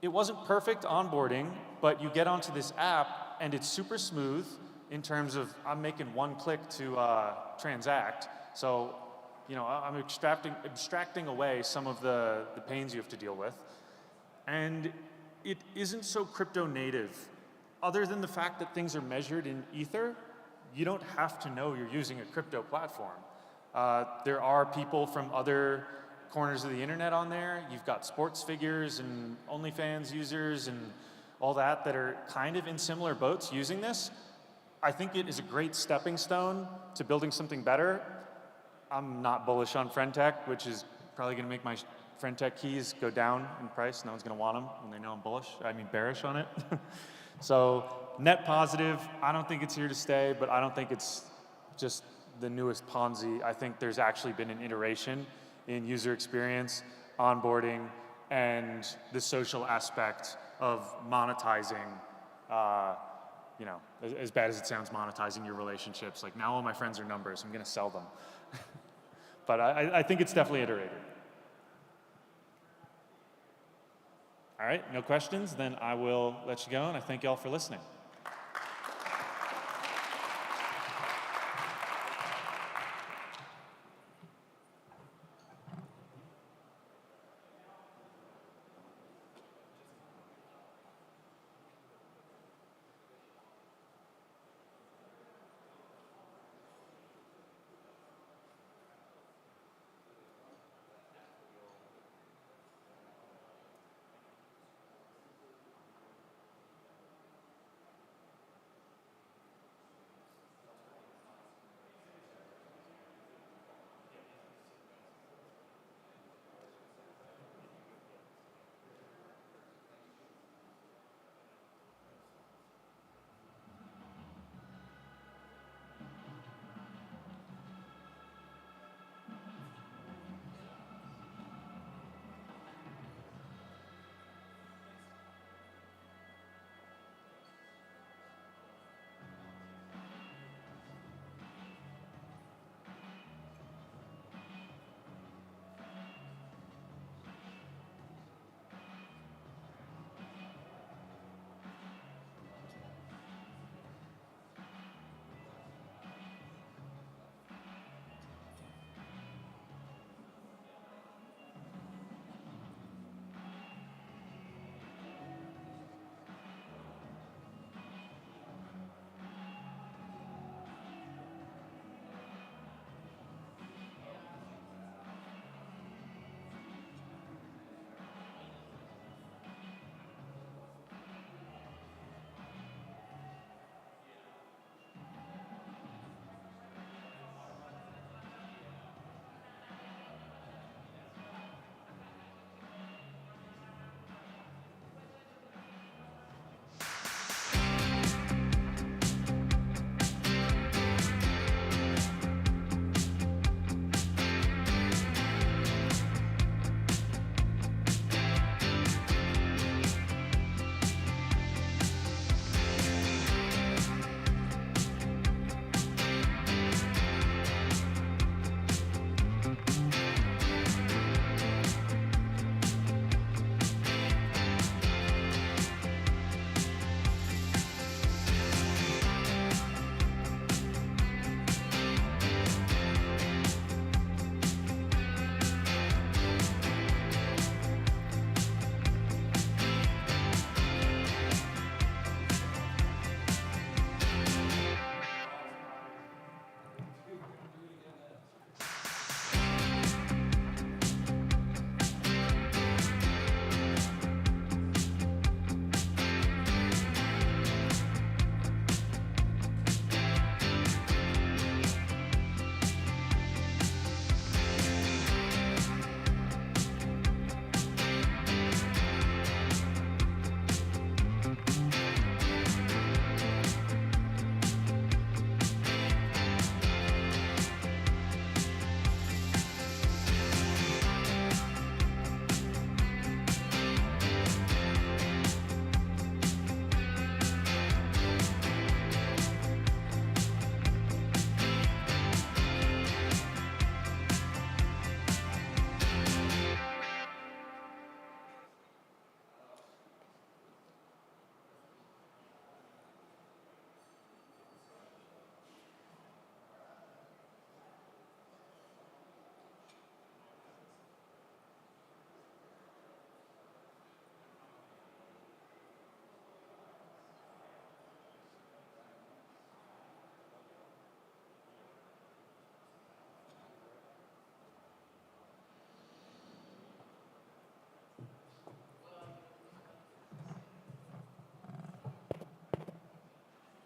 It wasn't perfect onboarding, but you get onto this app and it's super smooth in terms of I'm making one click to transact. So I'm abstracting away some of the pains you have to deal with. And it isn't so crypto native. Other than the fact that things are measured in Ether, you don't have to know you're using a crypto platform. There are people from other corners of the internet on there. You've got sports figures and OnlyFans users and all that are kind of in similar boats using this. I think it is a great stepping stone to building something better. I'm not bullish on Friendtech, which is probably going to make my Friendtech keys go down in price. No one's going to want them when they know I'm bearish on it. So net positive, I don't think it's here to stay, but I don't think it's just the newest Ponzi. I think there's actually been an iteration in user experience, onboarding, and the social aspect of monetizing, as bad as it sounds, monetizing your relationships. Like now all my friends are numbers, I'm going to sell them. But I think it's definitely iterated. All right, no questions? Then I will let you go, and I thank you all for listening.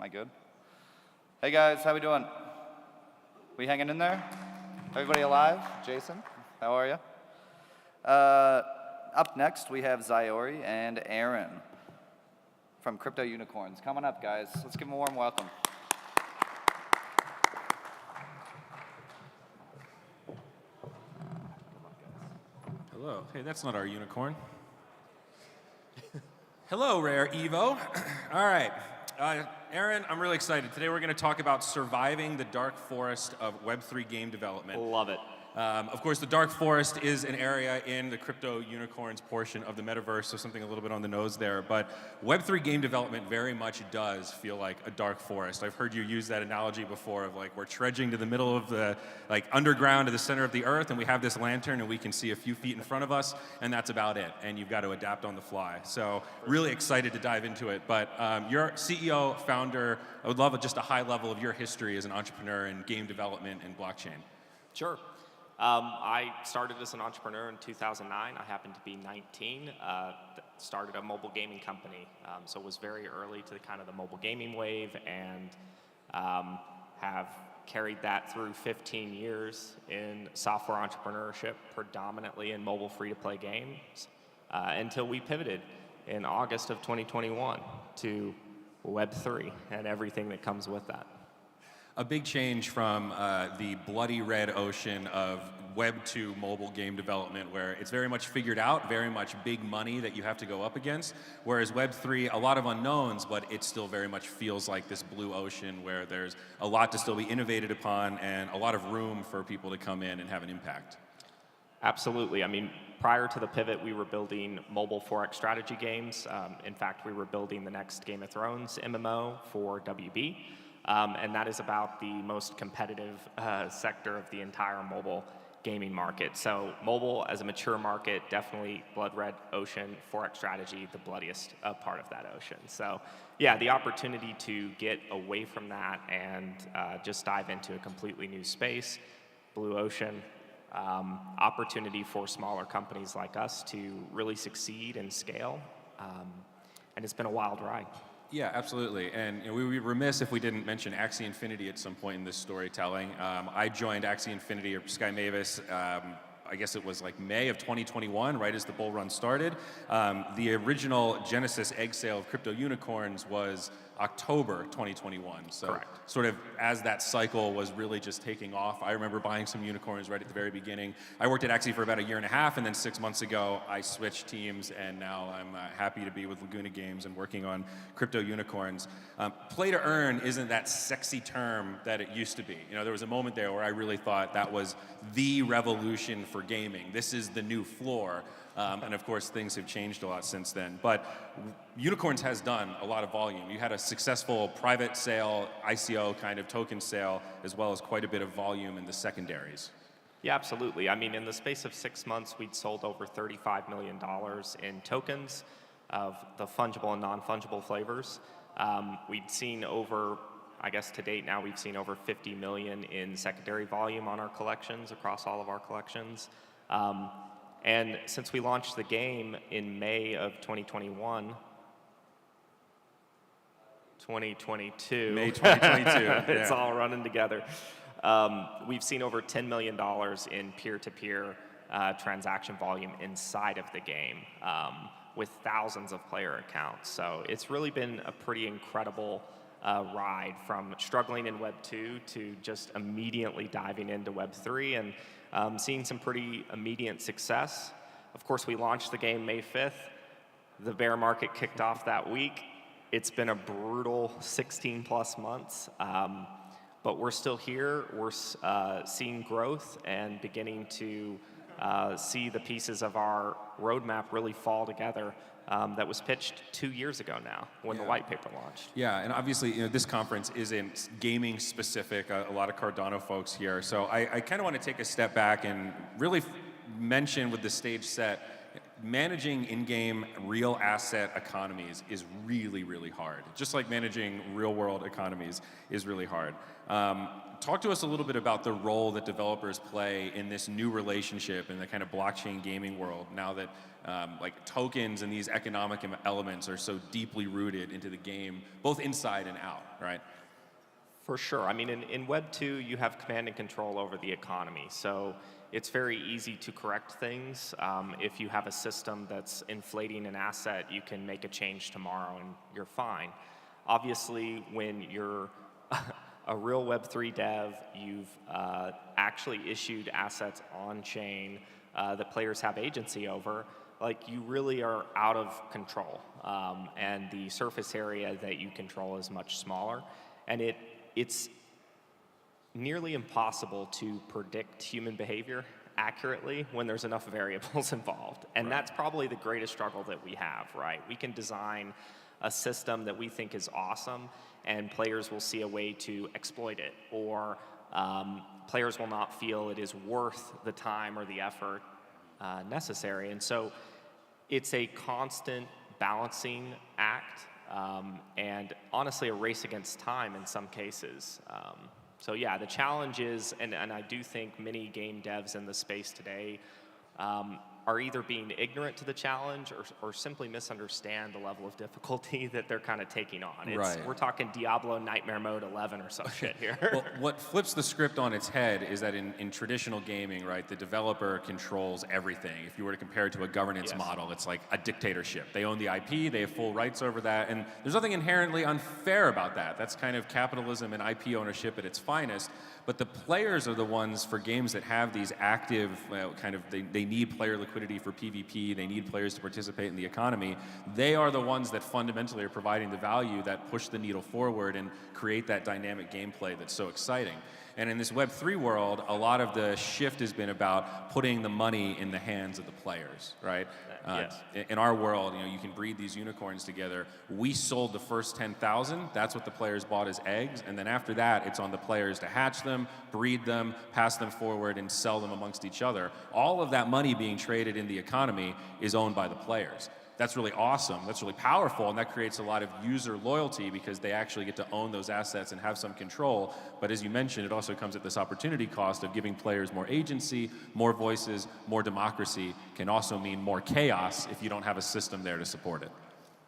I good? Hey guys, how we doing? We hanging in there? Everybody alive? Jason, how are you? Up next, we have Zyori and Aron from Crypto Unicorns. Come on up, guys. Let's give them a warm welcome. Hello. Hey, that's not our unicorn. Hello, Rare Evo. All right. Aron, I'm really excited. Today we're going to talk about surviving the dark forest of Web3 game development. Love it. Of course, the dark forest is an area in the crypto unicorns portion of the metaverse, so something a little bit on the nose there. But Web3 game development very much does feel like a dark forest. I've heard you use that analogy before of like we're trudging to the middle of the underground to the center of the earth, and we have this lantern, and we can see a few feet in front of us, and that's about it. And you've got to adapt on the fly. So really excited to dive into it. But you're CEO, founder. I would love just a high level of your history as an entrepreneur in game development and blockchain. Sure. I started as an entrepreneur in 2009. I happened to be 19. Started a mobile gaming company, so was very early to kind of the mobile gaming wave, and have carried that through 15 years in software entrepreneurship, predominantly in mobile free-to-play games, until we pivoted in August of 2021 to Web3 and everything that comes with that. A big change from the bloody red ocean of Web 2 mobile game development, where it's very much figured out, very much big money that you have to go up against, whereas Web 3, a lot of unknowns, but it still very much feels like this blue ocean where there's a lot to still be innovated upon and a lot of room for people to come in and have an impact. Absolutely. I mean, prior to the pivot, we were building mobile Forex strategy games. In fact, we were building the next Game of Thrones MMO for WB. And that is about the most competitive sector of the entire mobile gaming market. So mobile as a mature market, definitely blood red ocean, Forex strategy, the bloodiest part of that ocean. So yeah, the opportunity to get away from that and just dive into a completely new space, blue ocean, opportunity for smaller companies like us to really succeed and scale. And it's been a wild ride. Yeah, absolutely. And we would be remiss if we didn't mention Axie Infinity at some point in this storytelling. I joined Axie Infinity, or Sky Mavis, I guess it was like May of 2021, right as the bull run started. The original Genesis egg sale of Crypto Unicorns was October 2021. So correct. Sort of as that cycle was really just taking off, I remember buying some unicorns right at the very beginning. I worked at Axie for about 1.5 years, and then 6 months ago, I switched teams, and now I'm happy to be with Laguna Games and working on Crypto Unicorns. Play to earn isn't that sexy term that it used to be. You know, there was a moment there where I really thought that was the revolution for gaming. This is the new floor. And of course, things have changed a lot since then. But Unicorns has done a lot of volume. You had a successful private sale, ICO kind of token sale, as well as quite a bit of volume in the secondaries. Yeah, absolutely. I mean, in the space of 6 months, we'd sold over $35 million in tokens of the fungible and non-fungible flavors. We'd seen over, I guess to date now, we've seen over 50 million in secondary volume on our collections, across all of our collections. And since we launched the game in May of 2021, 2022. May 2022. It's all running together. We've seen over $10 million in peer-to-peer transaction volume inside of the game, with thousands of player accounts. So it's really been a pretty incredible ride from struggling in Web 2 to just immediately diving into Web 3 and seeing some pretty immediate success. Of course, we launched the game May 5th. The bear market kicked off that week. It's been a brutal 16 plus months, but we're still here. We're seeing growth and beginning to see the pieces of our roadmap really fall together. That was pitched 2 years ago now when the white paper launched. Yeah, and obviously, this conference isn't gaming specific, a lot of Cardano folks here. So I kind of want to take a step back and really mention with the stage set, managing in-game real asset economies is really, really hard. Just like managing real world economies is really hard. talk to us a little bit about the role that developers play in this new relationship in the kind of blockchain gaming world now that like tokens and these economic elements are so deeply rooted into the game, both inside and out, right? For sure. I mean, in Web 2, you have command and control over the economy. So it's very easy to correct things. If you have a system that's inflating an asset, you can make a change tomorrow and you're fine. Obviously, when you're a real Web3 dev, you've actually issued assets on chain that players have agency over, like you really are out of control. And the surface area that you control is much smaller. And it's nearly impossible to predict human behavior accurately when there's enough variables involved. And that's probably the greatest struggle that we have, right? We can design a system that we think is awesome, and players will see a way to exploit it, or players will not feel it is worth the time or the effort necessary. And so it's a constant balancing act, and honestly a race against time in some cases. So yeah, the challenge is, and I do think many game devs in the space today are either being ignorant to the challenge or simply misunderstand the level of difficulty that they're kind of taking on. We're talking Diablo Nightmare Mode 11 or some shit here. Well, what flips the script on its head is that in traditional gaming, right, the developer controls everything. If you were to compare it to a governance model, it's like a dictatorship. They own the IP, they have full rights over that, and there's nothing inherently unfair about that. That's kind of capitalism and IP ownership at its finest. But the players are the ones for games that have these active, they need player liquidity for PvP, they need players to participate in the economy. They are the ones that fundamentally are providing the value that push the needle forward and create that dynamic gameplay that's so exciting. And in this Web3 world, a lot of the shift has been about putting the money in the hands of the players, right? In our world, you can breed these unicorns together. We sold the first 10,000. That's what the players bought as eggs. And then after that, it's on the players to hatch them, breed them, pass them forward, and sell them amongst each other. All of that money being traded in the economy is owned by the players. That's really awesome, that's really powerful, and that creates a lot of user loyalty because they actually get to own those assets and have some control. But as you mentioned, it also comes at this opportunity cost of giving players more agency, more voices, more democracy can also mean more chaos if you don't have a system there to support it.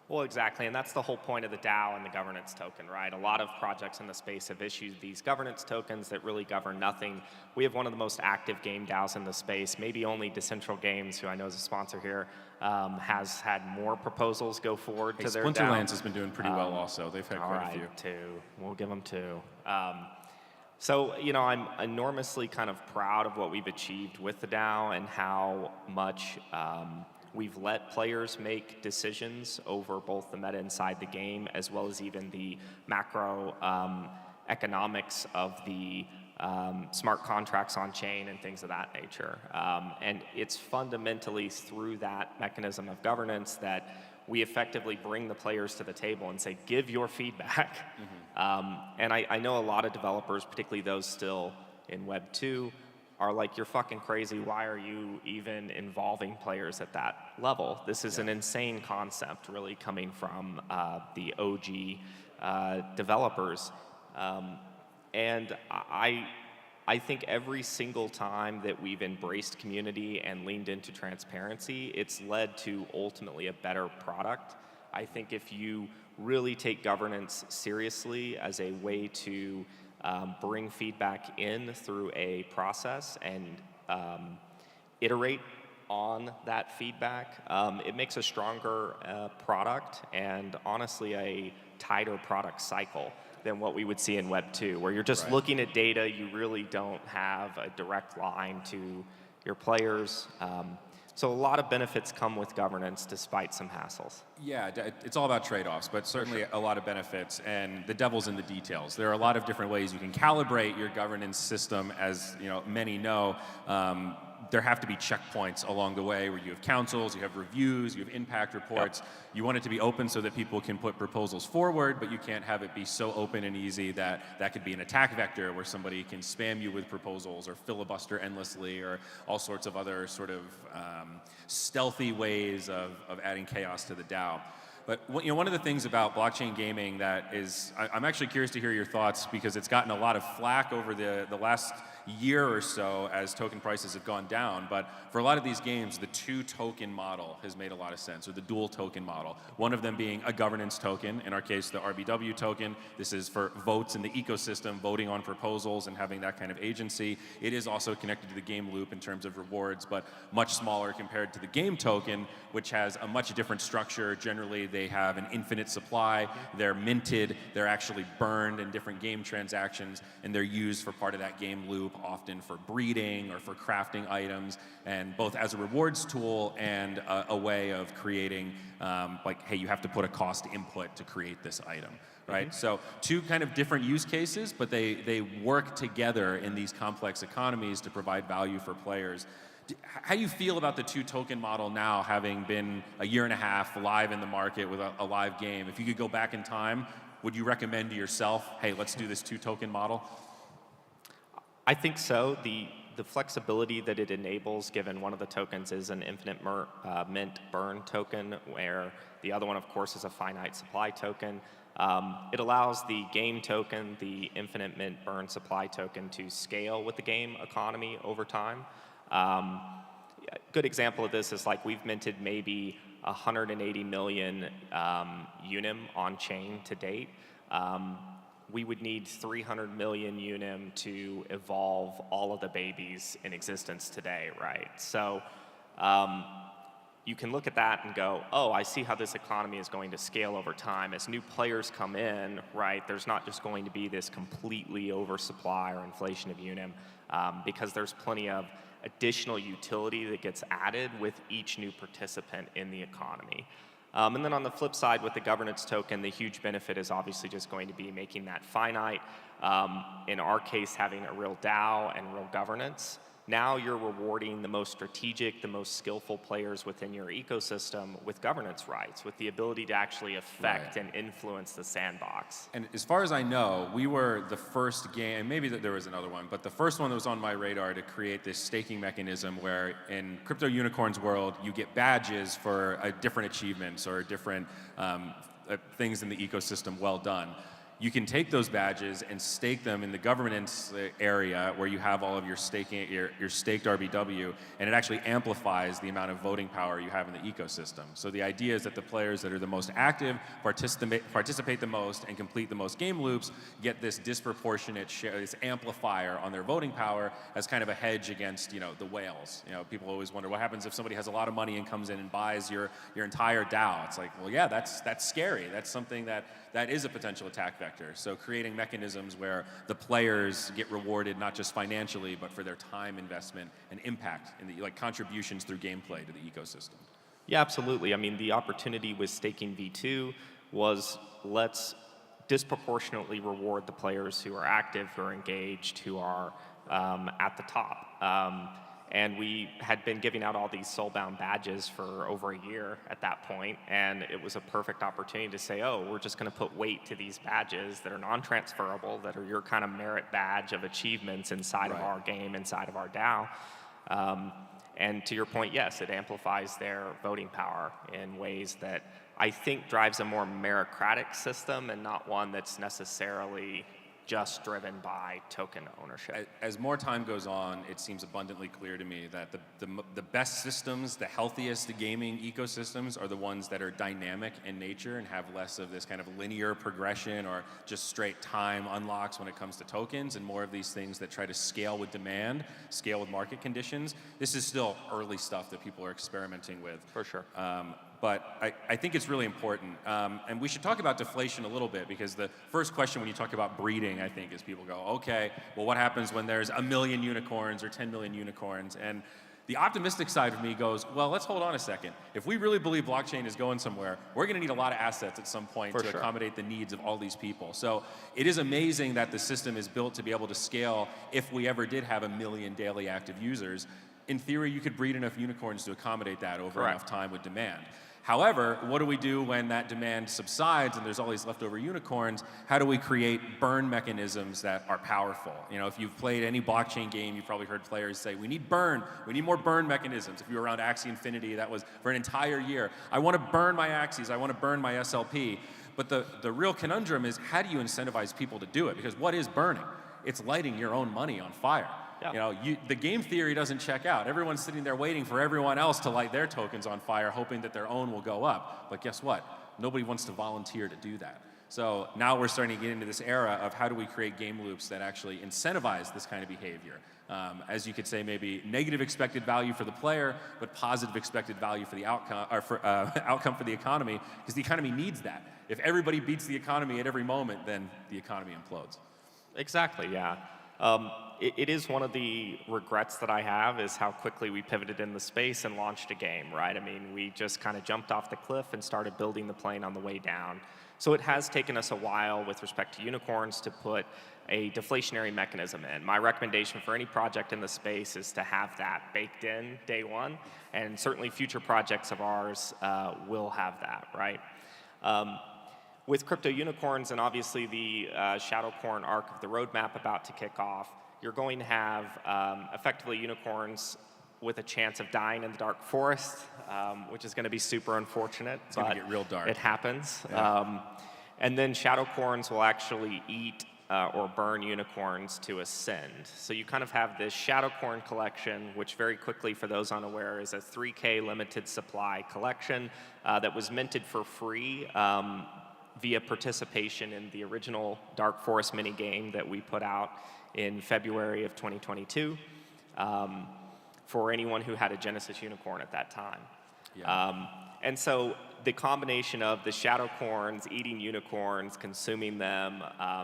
Well, exactly, and that's the whole point of the DAO and the governance token, right? A lot of projects in the space have issued these governance tokens that really govern nothing. We have one of the most active game DAOs in the space. Maybe only Decentral Games, who I know is a sponsor here, has had more proposals go forward to their DAO. Splinterlands has been doing pretty well also. They've had quite a few. Two. We'll give them two. So, I'm enormously kind of proud of what we've achieved with the DAO and how much we've let players make decisions over both the meta inside the game as well as even the macro economics of the smart contracts on chain and things of that nature. And it's fundamentally through that mechanism of governance that we effectively bring the players to the table and say, give your feedback. And I know a lot of developers, particularly those still in Web 2, are like, you're fucking crazy, why are you even involving players at that level? This is an insane concept really coming from the OG developers. And I think every single time that we've embraced community and leaned into transparency, it's led to ultimately a better product. I think if you really take governance seriously as a way to bring feedback in through a process and iterate on that feedback, it makes a stronger product and honestly a tighter product cycle than what we would see in Web 2, where you're just looking at data, you really don't have a direct line to your players. So a lot of benefits come with governance despite some hassles. Yeah, it's all about trade-offs, but certainly a lot of benefits, and the devil's in the details. There are a lot of different ways you can calibrate your governance system, as many know. There have to be checkpoints along the way where you have councils, you have reviews, you have impact reports. You want it to be open so that people can put proposals forward, but you can't have it be so open and easy that that could be an attack vector where somebody can spam you with proposals or filibuster endlessly or all sorts of other sort of stealthy ways of adding chaos to the DAO. But one of the things about blockchain gaming that is, I'm actually curious to hear your thoughts because it's gotten a lot of flack over the last year or so as token prices have gone down. But for a lot of these games, the two token model has made a lot of sense, or the dual token model. One of them being a governance token, in our case, the RBW token. This is for votes in the ecosystem, voting on proposals and having that kind of agency. It is also connected to the game loop in terms of rewards, but much smaller compared to the game token, which has a much different structure. Generally, they have an infinite supply. They're minted. They're actually burned in different game transactions, and they're used for part of that game loop, often for breeding or for crafting items, and both as a rewards tool and a way of creating, like, hey, you have to put a cost input to create this item, right? So two kind of different use cases, but they work together in these complex economies to provide value for players. How do you feel about the two token model now, having been a year and a half live in the market with a live game? If you could go back in time, would you recommend to yourself, hey, let's do this two token model? I think so. The flexibility that it enables, given one of the tokens is an infinite mint burn token, where the other one, of course, is a finite supply token. It allows the game token, the infinite mint burn supply token, to scale with the game economy over time. A good example of this is, like, we've minted maybe 180 million unim on chain to date. We would need 300 million unim to evolve all of the babies in existence today, right? So you can look at that and go, oh, I see how this economy is going to scale over time. As new players come in, right, there's not just going to be this completely oversupply or inflation of unim, because there's plenty of additional utility that gets added with each new participant in the economy. And then on the flip side, with the governance token, the huge benefit is obviously just going to be making that finite. In our case, having a real DAO and real governance. Now you're rewarding the most strategic, the most skillful players within your ecosystem with governance rights, with the ability to actually affect and influence the sandbox. And as far as I know, we were the first game, and maybe there was another one, but the first one that was on my radar to create this staking mechanism where in Crypto Unicorns world, you get badges for different achievements or different things in the ecosystem well done. You can take those badges and stake them in the governance area where you have all of your staking, your staked RBW, and it actually amplifies the amount of voting power you have in the ecosystem. So the idea is that the players that are the most active participate the most and complete the most game loops get this disproportionate share, this amplifier on their voting power as kind of a hedge against, the whales. People always wonder what happens if somebody has a lot of money and comes in and buys your entire DAO. It's like, well, yeah, that's scary. That's something that is a potential attack vector. So creating mechanisms where the players get rewarded not just financially, but for their time investment and impact in the contributions through gameplay to the ecosystem. Yeah, absolutely. I mean, the opportunity with staking V2 was, let's disproportionately reward the players who are active, who are engaged, who are at the top. And we had been giving out all these soulbound badges for over a year at that point, and it was a perfect opportunity to say, oh, we're just going to put weight to these badges that are non-transferable, that are your kind of merit badge of achievements inside of our game, inside of our DAO. And to your point, yes, it amplifies their voting power in ways that I think drives a more meritocratic system and not one that's necessarily just driven by token ownership. As more time goes on, it seems abundantly clear to me that the best systems, the healthiest gaming ecosystems are the ones that are dynamic in nature and have less of this kind of linear progression or just straight time unlocks when it comes to tokens, and more of these things that try to scale with demand, scale with market conditions. This is still early stuff that people are experimenting with. For sure. But I think it's really important. And we should talk about deflation a little bit, because the first question when you talk about breeding, I think, is people go, okay, well, what happens when there's 1 million unicorns or 10 million unicorns? And the optimistic side of me goes, well, let's hold on a second. If we really believe blockchain is going somewhere, we're going to need a lot of assets at some point to accommodate the needs of all these people. So it is amazing that the system is built to be able to scale if we ever did have 1 million daily active users. in theory, you could breed enough unicorns to accommodate that over Correct. enough time with demand. However, what do we do when that demand subsides and there's all these leftover unicorns? How do we create burn mechanisms that are powerful? You know, if you've played any blockchain game, you've probably heard players say, we need burn, we need more burn mechanisms. If you were around Axie Infinity, that was for an entire year. I want to burn my Axies, I want to burn my SLP. But the real conundrum is, how do you incentivize people to do it? Because what is burning? It's lighting your own money on fire. Yeah. You know, the game theory doesn't check out. Everyone's sitting there waiting for everyone else to light their tokens on fire, hoping that their own will go up. But guess what? Nobody wants to volunteer to do that. So now we're starting to get into this era of how do we create game loops that actually incentivize this kind of behavior. As you could say, maybe negative expected value for the player, but positive expected value for the outcome, or for outcome for the economy, because the economy needs that. If everybody beats the economy at every moment, then the economy implodes. Exactly, yeah. It is one of the regrets that I have is how quickly we pivoted in the space and launched a game, right? I mean, we just kind of jumped off the cliff and started building the plane on the way down. So it has taken us a while with respect to unicorns to put a deflationary mechanism in. My recommendation for any project in the space is to have that baked in day one, and certainly future projects of ours will have that, right? With crypto unicorns and obviously the Shadowcorn arc of the roadmap about to kick off, you're going to have effectively unicorns with a chance of dying in the dark forest, which is going to be super unfortunate. It's going to get real dark. It happens. Yeah. And then Shadowcorns will actually eat or burn unicorns to ascend. So you kind of have this Shadowcorn collection, which very quickly, for those unaware, is a 3K limited supply collection that was minted for free via participation in the original Dark Forest minigame that we put out in February of 2022 for anyone who had a Genesis unicorn at that time. Yeah. And so the combination of the Shadowcorns eating unicorns, consuming them,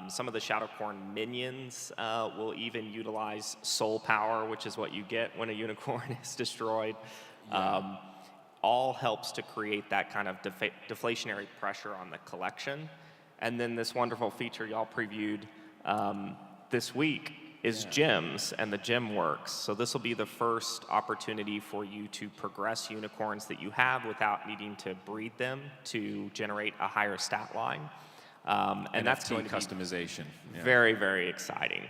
some of the Shadowcorn minions will even utilize soul power, which is what you get when a unicorn is destroyed. Yeah. All helps to create that kind of deflationary pressure on the collection. And then this wonderful feature y'all previewed this week is gems and the gem works. So this will be the first opportunity for you to progress unicorns that you have without needing to breed them to generate a higher stat line. And that's going to be customization. very, very exciting.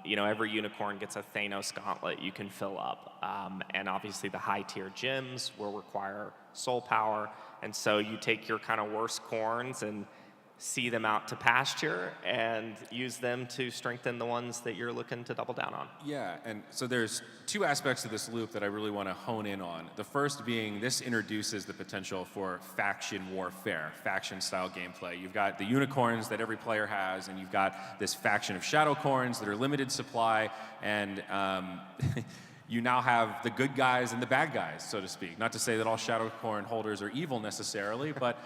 You know, every unicorn gets a Thanos gauntlet you can fill up. And obviously the high tier gems will require soul power. And so you take your kind of worst corns and see them out to pasture and use them to strengthen the ones that you're looking to double down on. Yeah, and so there's two aspects of this loop that I really want to hone in on. The first being this introduces the potential for faction warfare, faction-style gameplay. You've got the unicorns that every player has, and you've got this faction of Shadowcorns that are limited supply, and you now have the good guys and the bad guys, so to speak. Not to say that all Shadowcorn holders are evil necessarily, but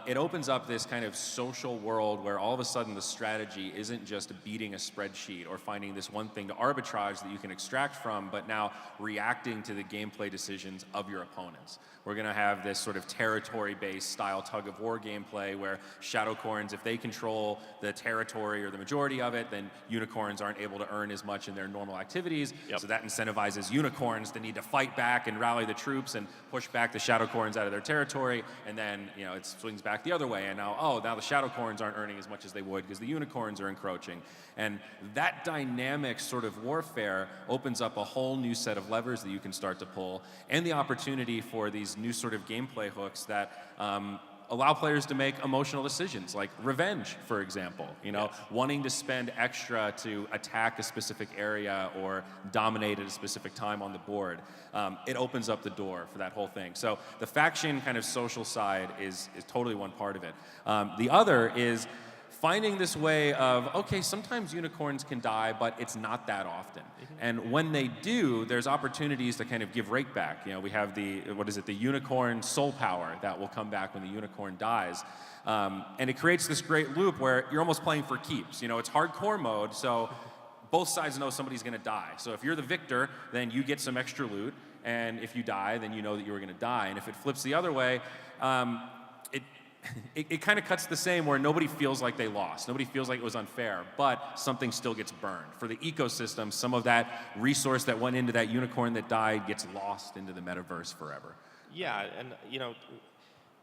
it opens up this kind of social world where all of a sudden the strategy isn't just beating a spreadsheet or finding this one thing to arbitrage that you can extract from, but now reacting to the gameplay decisions of your opponents. We're going to have this sort of territory-based style tug-of-war gameplay where Shadowcorns, if they control the territory or the majority of it, then unicorns aren't able to earn as much in their normal activities. Yep. So that incentivizes unicorns to need to fight back and rally the troops and push back the Shadowcorns out of their territory. And then, you know, it swings back the other way. And now, now the Shadowcorns aren't earning as much as they would because the unicorns are encroaching. And that dynamic sort of warfare opens up a whole new set of levers that you can start to pull, and the opportunity for these new sort of gameplay hooks that allow players to make emotional decisions, like revenge, for example. You know, wanting to spend extra to attack a specific area or dominate at a specific time on the board. It opens up the door for that whole thing. So the faction kind of social side is totally one part of it. The other is finding this way of, okay, sometimes unicorns can die, but it's not that often. And when they do, there's opportunities to kind of give rake back. You know, we have the unicorn soul power that will come back when the unicorn dies. And it creates this great loop where you're almost playing for keeps. You know, it's hardcore mode, so both sides know somebody's gonna die. So if you're the victor, then you get some extra loot, and if you die, then you know that you were gonna die. And if it flips the other way, it kind of cuts the same where nobody feels like they lost. Nobody feels like it was unfair, but something still gets burned. For the ecosystem, some of that resource that went into that unicorn that died gets lost into the metaverse forever. Yeah, and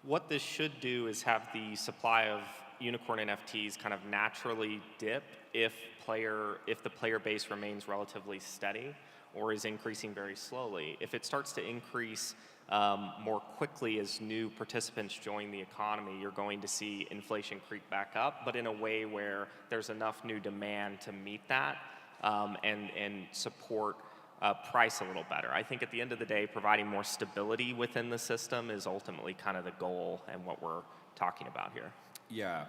what this should do is have the supply of unicorn NFTs kind of naturally dip if the player base remains relatively steady or is increasing very slowly. If it starts to increase more quickly as new participants join the economy, you're going to see inflation creep back up, but in a way where there's enough new demand to meet that and support price a little better. I think at the end of the day, providing more stability within the system is ultimately kind of the goal and what we're talking about here. Yeah,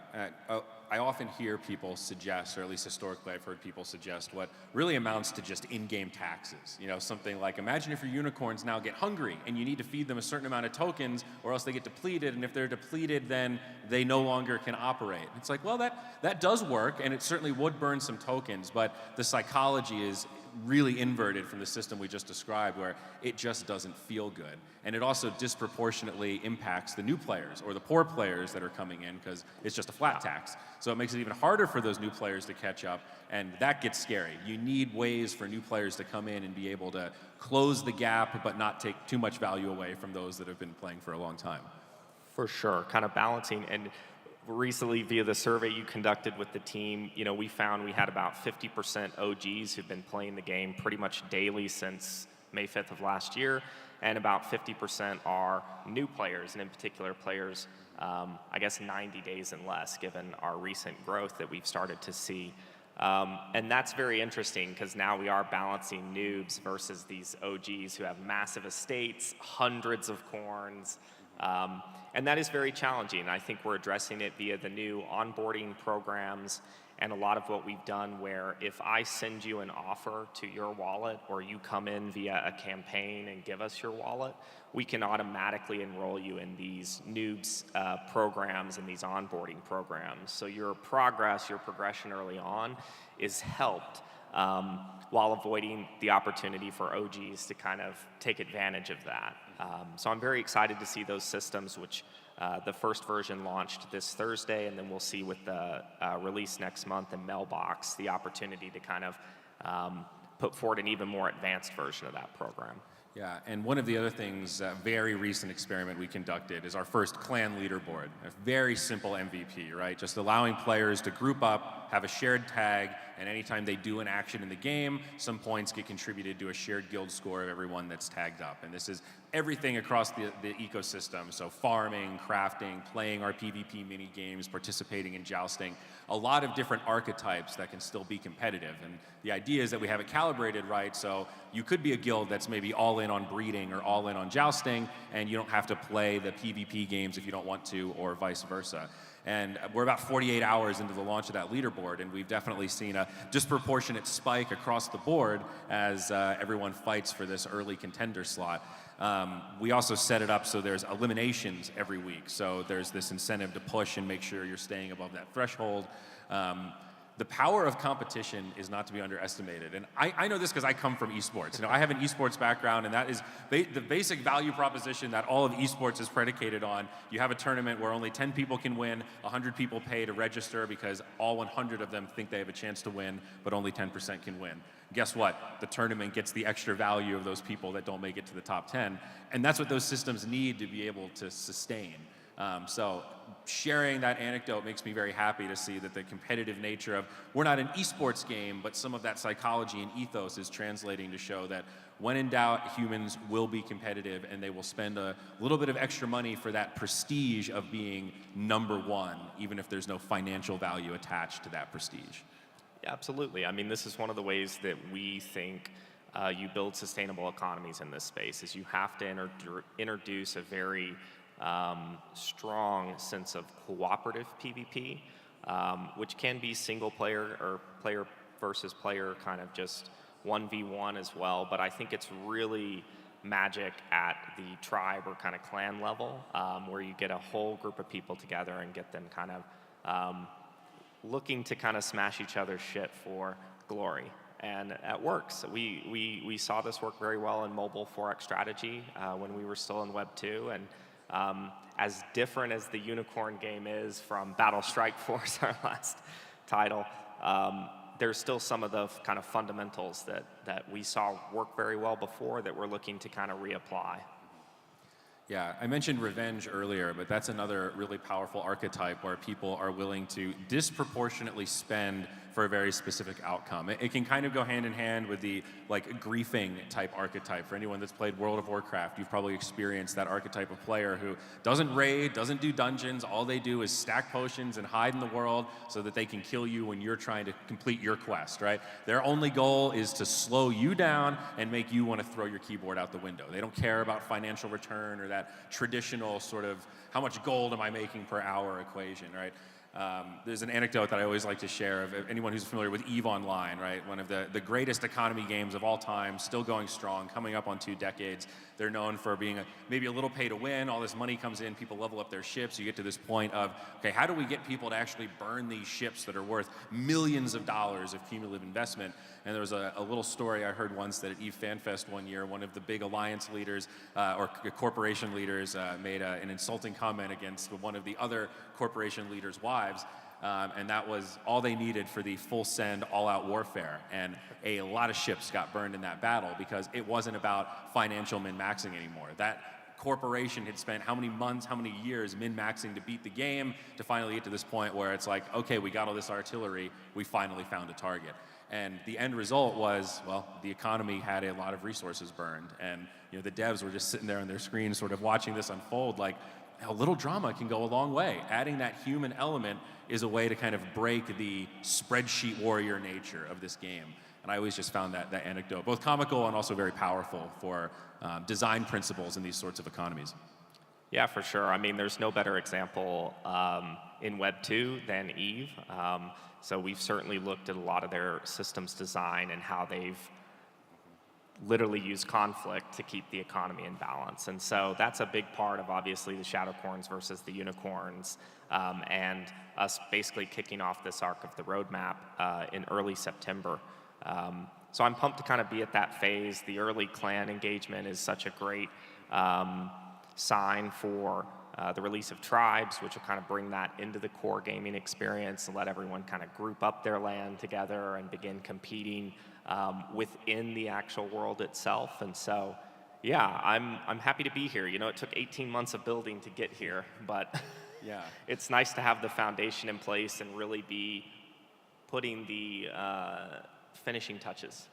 I often hear people suggest, or at least historically I've heard people suggest, what really amounts to just in-game taxes. Something like, imagine if your unicorns now get hungry and you need to feed them a certain amount of tokens or else they get depleted, and if they're depleted, then they no longer can operate. It's like, well, that does work, and it certainly would burn some tokens, but the psychology is really inverted from the system we just described, where it just doesn't feel good. And it also disproportionately impacts the new players or the poor players that are coming in because it's just a flat tax. So it makes it even harder for those new players to catch up, and that gets scary. You need ways for new players to come in and be able to close the gap but not take too much value away from those that have been playing for a long time. For sure, kind of balancing. And recently, via the survey you conducted with the team, we found we had about 50% OGs who've been playing the game pretty much daily since May 5th of last year, and about 50% are new players, and in particular players, 90 days and less, given our recent growth that we've started to see. And that's very interesting because now we are balancing noobs versus these OGs who have massive estates, hundreds of corns, and that is very challenging. I think we're addressing it via the new onboarding programs and a lot of what we've done where if I send you an offer to your wallet or you come in via a campaign and give us your wallet, we can automatically enroll you in these noobs programs and these onboarding programs. So your progression early on is helped while avoiding the opportunity for OGs to kind of take advantage of that. So I'm very excited to see those systems, which the first version launched this Thursday, and then we'll see with the release next month in Mailbox the opportunity to kind of put forward an even more advanced version of that program. Yeah, and one of the other things, a very recent experiment we conducted is our first clan leaderboard. A very simple MVP, right? Just allowing players to group up, have a shared tag, and anytime they do an action in the game, some points get contributed to a shared guild score of everyone that's tagged up. And this is everything across the ecosystem, so farming, crafting, playing our PvP mini games, participating in jousting, a lot of different archetypes that can still be competitive. And the idea is that we have it calibrated right, so you could be a guild that's maybe all in on breeding or all in on jousting, and you don't have to play the PvP games if you don't want to, or vice versa. And we're about 48 hours into the launch of that leaderboard, and we've definitely seen a disproportionate spike across the board as everyone fights for this early contender slot. We also set it up so there's eliminations every week, so there's this incentive to push and make sure you're staying above that threshold. The power of competition is not to be underestimated. And I know this because I come from esports. I have an esports background, and that is the basic value proposition that all of esports is predicated on. You have a tournament where only 10 people can win, 100 people pay to register because all 100 of them think they have a chance to win, but only 10% can win. Guess what? The tournament gets the extra value of those people that don't make it to the top 10. And that's what those systems need to be able to sustain. So sharing that anecdote makes me very happy to see that the competitive nature of, we're not an esports game, but some of that psychology and ethos is translating to show that when in doubt, humans will be competitive and they will spend a little bit of extra money for that prestige of being number one, even if there's no financial value attached to that prestige. Yeah, absolutely. I mean, this is one of the ways that we think you build sustainable economies in this space, is you have to introduce a very strong sense of cooperative PvP, which can be single player or player versus player, kind of just 1v1 as well. But I think it's really magic at the tribe or kind of clan level, where you get a whole group of people together and get them kind of looking to kind of smash each other's shit for glory. And it works. We saw this work very well in mobile 4X strategy when we were still in Web 2, and As different as the Unicorn game is from Battle Strike Force, our last title, there's still some of the kind of fundamentals that we saw work very well before that we're looking to kind of reapply. Yeah, I mentioned revenge earlier, but that's another really powerful archetype where people are willing to disproportionately spend for a very specific outcome. It can kind of go hand in hand with the like griefing type archetype. For anyone that's played World of Warcraft, you've probably experienced that archetype of player who doesn't raid, doesn't do dungeons, all they do is stack potions and hide in the world so that they can kill you when you're trying to complete your quest, right? Their only goal is to slow you down and make you want to throw your keyboard out the window. They don't care about financial return or that traditional sort of how much gold am I making per hour equation, right? There's an anecdote that I always like to share of anyone who's familiar with EVE Online, right? One of the greatest economy games of all time, still going strong, coming up on 2 decades. They're known for being maybe a little pay to win. All this money comes in, people level up their ships. You get to this point of, okay, how do we get people to actually burn these ships that are worth millions of dollars of cumulative investment? And there was a little story I heard once that at EVE FanFest one year, one of the big alliance leaders or corporation leaders made an insulting comment against one of the other corporation leaders' wives. And that was all they needed for the full send all-out warfare. And a lot of ships got burned in that battle because it wasn't about financial min-maxing anymore. That corporation had spent how many months, how many years min-maxing to beat the game to finally get to this point where it's like, okay, we got all this artillery, we finally found a target. And the end result was, well, the economy had a lot of resources burned. And you know, the devs were just sitting there on their screens sort of watching this unfold like, a little drama can go a long way. Adding that human element is a way to kind of break the spreadsheet warrior nature of this game. And I always just found that anecdote both comical and also very powerful for design principles in these sorts of economies. Yeah, for sure. I mean, there's no better example in Web 2 than EVE. So we've certainly looked at a lot of their systems design and how they've literally used conflict to keep the economy in balance. And so that's a big part of obviously the Shadowcorns versus the Unicorns and us basically kicking off this arc of the roadmap in early September. So I'm pumped to kind of be at that phase. The early clan engagement is such a great sign for the release of Tribes, which will kind of bring that into the core gaming experience and let everyone kind of group up their land together and begin competing within the actual world itself. And so, yeah, I'm happy to be here. You know, it took 18 months of building to get here, but yeah, it's nice to have the foundation in place and really be putting the finishing touches.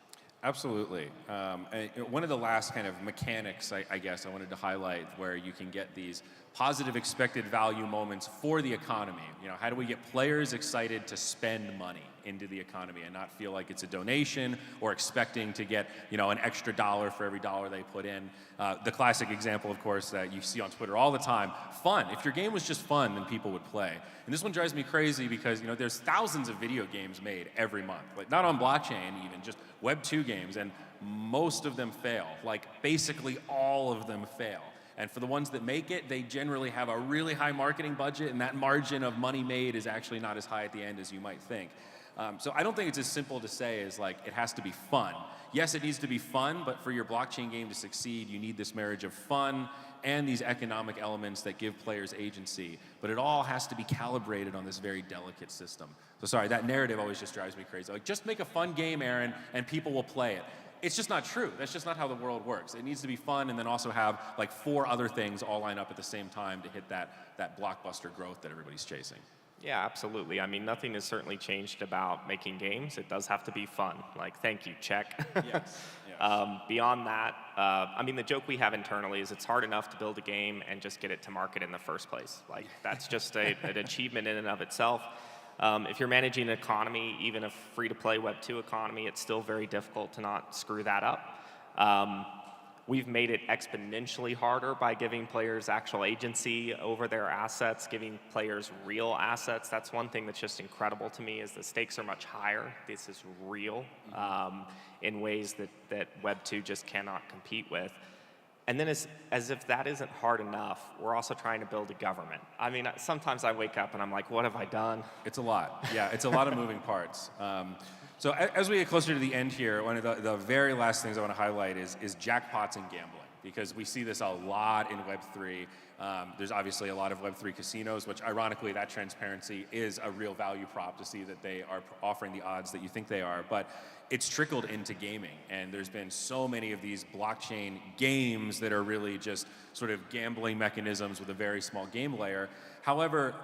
Absolutely. And one of the last kind of mechanics, I guess, I wanted to highlight where you can get these positive expected value moments for the economy. You know, how do we get players excited to spend money into the economy and not feel like it's a donation or expecting to get, you know, an extra dollar for every dollar they put in. The classic example, of course, that you see on Twitter all the time, fun. If your game was just fun, then people would play. And this one drives me crazy because, you know, there's thousands of video games made every month, like not on blockchain even, just Web 2 games, and most of them fail. Like basically all of them fail. And for the ones that make it, they generally have a really high marketing budget, and that margin of money made is actually not as high at the end as you might think. So I don't think it's as simple to say as like it has to be fun. Yes, it needs to be fun, but for your blockchain game to succeed, you need this marriage of fun and these economic elements that give players agency. But it all has to be calibrated on this very delicate system. So sorry, that narrative always just drives me crazy. Like, just make a fun game, Aron, and people will play it. It's just not true. That's just not how the world works. It needs to be fun and then also have like 4 other things all line up at the same time to hit that blockbuster growth that everybody's chasing. Yeah, absolutely. I mean, nothing has certainly changed about making games. It does have to be fun. Like, thank you, check. Yes. Beyond that, I mean, the joke we have internally is it's hard enough to build a game and just get it to market in the first place. Like, that's just an achievement in and of itself. If you're managing an economy, even a free-to-play Web 2 economy, it's still very difficult to not screw that up. We've made it exponentially harder by giving players actual agency over their assets, giving players real assets. That's one thing that's just incredible to me is the stakes are much higher. This is real in ways that Web 2 just cannot compete with. And then as if that isn't hard enough, we're also trying to build a government. I mean, sometimes I wake up and I'm like, what have I done? It's a lot. Yeah, it's a lot of moving parts. So as we get closer to the end here, one of the very last things I want to highlight is jackpots and gambling. because we see this a lot in Web3. There's obviously a lot of Web3 casinos, which ironically, that transparency is a real value prop to see that they are offering the odds that you think they are. But it's trickled into gaming, and there's been so many of these blockchain games that are really just sort of gambling mechanisms with a very small game layer. However,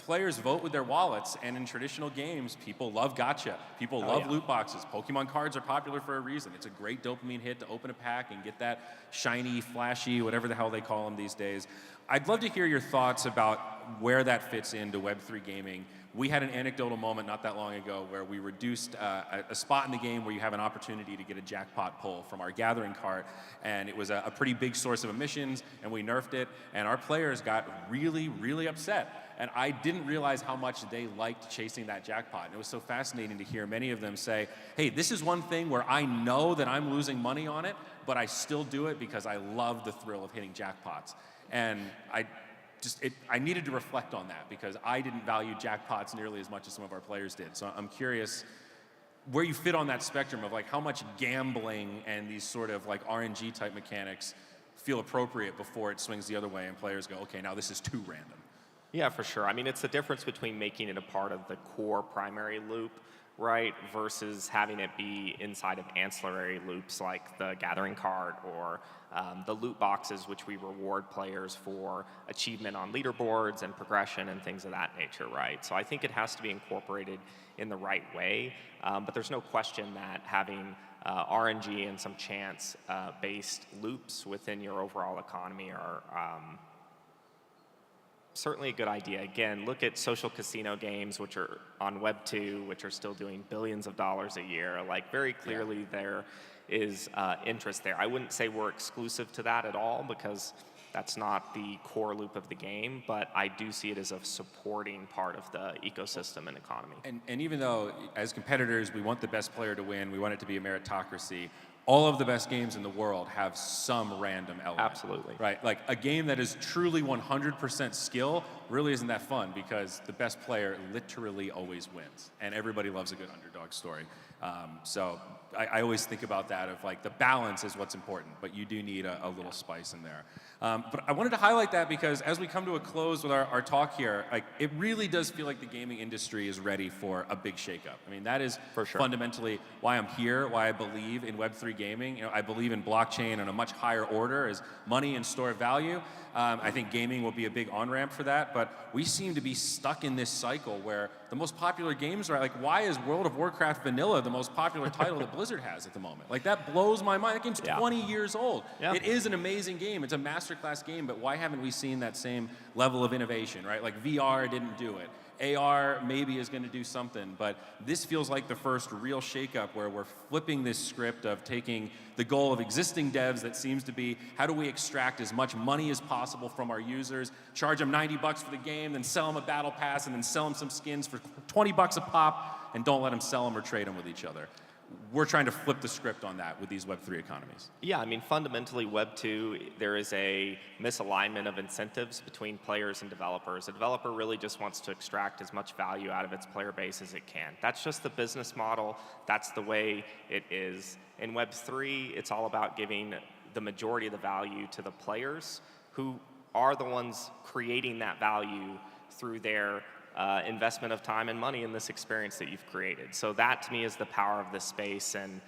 players vote with their wallets, and in traditional games, people love gacha. People love loot boxes. Pokemon cards are popular for a reason. It's a great dopamine hit to open a pack and get that shiny, flashy, whatever the hell they call them these days. I'd love to hear your thoughts about where that fits into Web3 gaming. We had an anecdotal moment not that long ago where we reduced a spot in the game where you have an opportunity to get a jackpot pull from our gathering cart, and it was a pretty big source of emissions, and we nerfed it, and our players got really, really upset. And I didn't realize how much they liked chasing that jackpot. And it was so fascinating to hear many of them say, hey, this is one thing where I know that I'm losing money on it, but I still do it because I love the thrill of hitting jackpots. And I needed to reflect on that because I didn't value jackpots nearly as much as some of our players did. So I'm curious where you fit on that spectrum of like how much gambling and these sort of like RNG type mechanics feel appropriate before it swings the other way and players go, okay, now this is too random. Yeah, for sure. I mean, it's the difference between making it a part of the core primary loop, right, versus having it be inside of ancillary loops like the gathering card or the loot boxes, which we reward players for achievement on leaderboards and progression and things of that nature, right? So I think it has to be incorporated in the right way, but there's no question that having RNG and some chance-based loops within your overall economy are certainly a good idea. Again, look at social casino games, which are on Web 2, which are still doing billions of dollars a year. Like very clearly there is interest there. I wouldn't say we're exclusive to that at all because that's not the core loop of the game, but I do see it as a supporting part of the ecosystem and economy. And even though as competitors, we want the best player to win, we want it to be a meritocracy, all of the best games in the world have some random element. Absolutely. Right, like a game that is truly 100% skill really isn't that fun because the best player literally always wins. And everybody loves a good underdog story. So I always think about that of like the balance is what's important, but you do need a little spice in there. But I wanted to highlight that because as we come to a close with our talk here, like it really does feel like the gaming industry is ready for a big shakeup. I mean, that is fundamentally why I'm here, why I believe in Web3 gaming. You know, I believe in blockchain on a much higher order as money and store of value. I think gaming will be a big on-ramp for that, but we seem to be stuck in this cycle where the most popular games are like, why is World of Warcraft Vanilla the most popular title that Blizzard has at the moment? Like that blows my mind. That game's 20 years old. It is an amazing game. It's a masterclass game, but why haven't we seen that same level of innovation, right? Like VR didn't do it. AR maybe is going to do something, but this feels like the first real shakeup where we're flipping this script of taking the goal of existing devs that seems to be, how do we extract as much money as possible from our users, charge them $90 for the game, then sell them a battle pass, and then sell them some skins for $20 a pop, and don't let them sell them or trade them with each other. We're trying to flip the script on that with these Web3 economies. Yeah, I mean, fundamentally, Web 2, there is a misalignment of incentives between players and developers. A developer really just wants to extract as much value out of its player base as it can. That's just the business model. That's the way it is. In Web 3, it's all about giving the majority of the value to the players who are the ones creating that value through their investment of time and money in this experience that you've created. So that to me is the power of this space and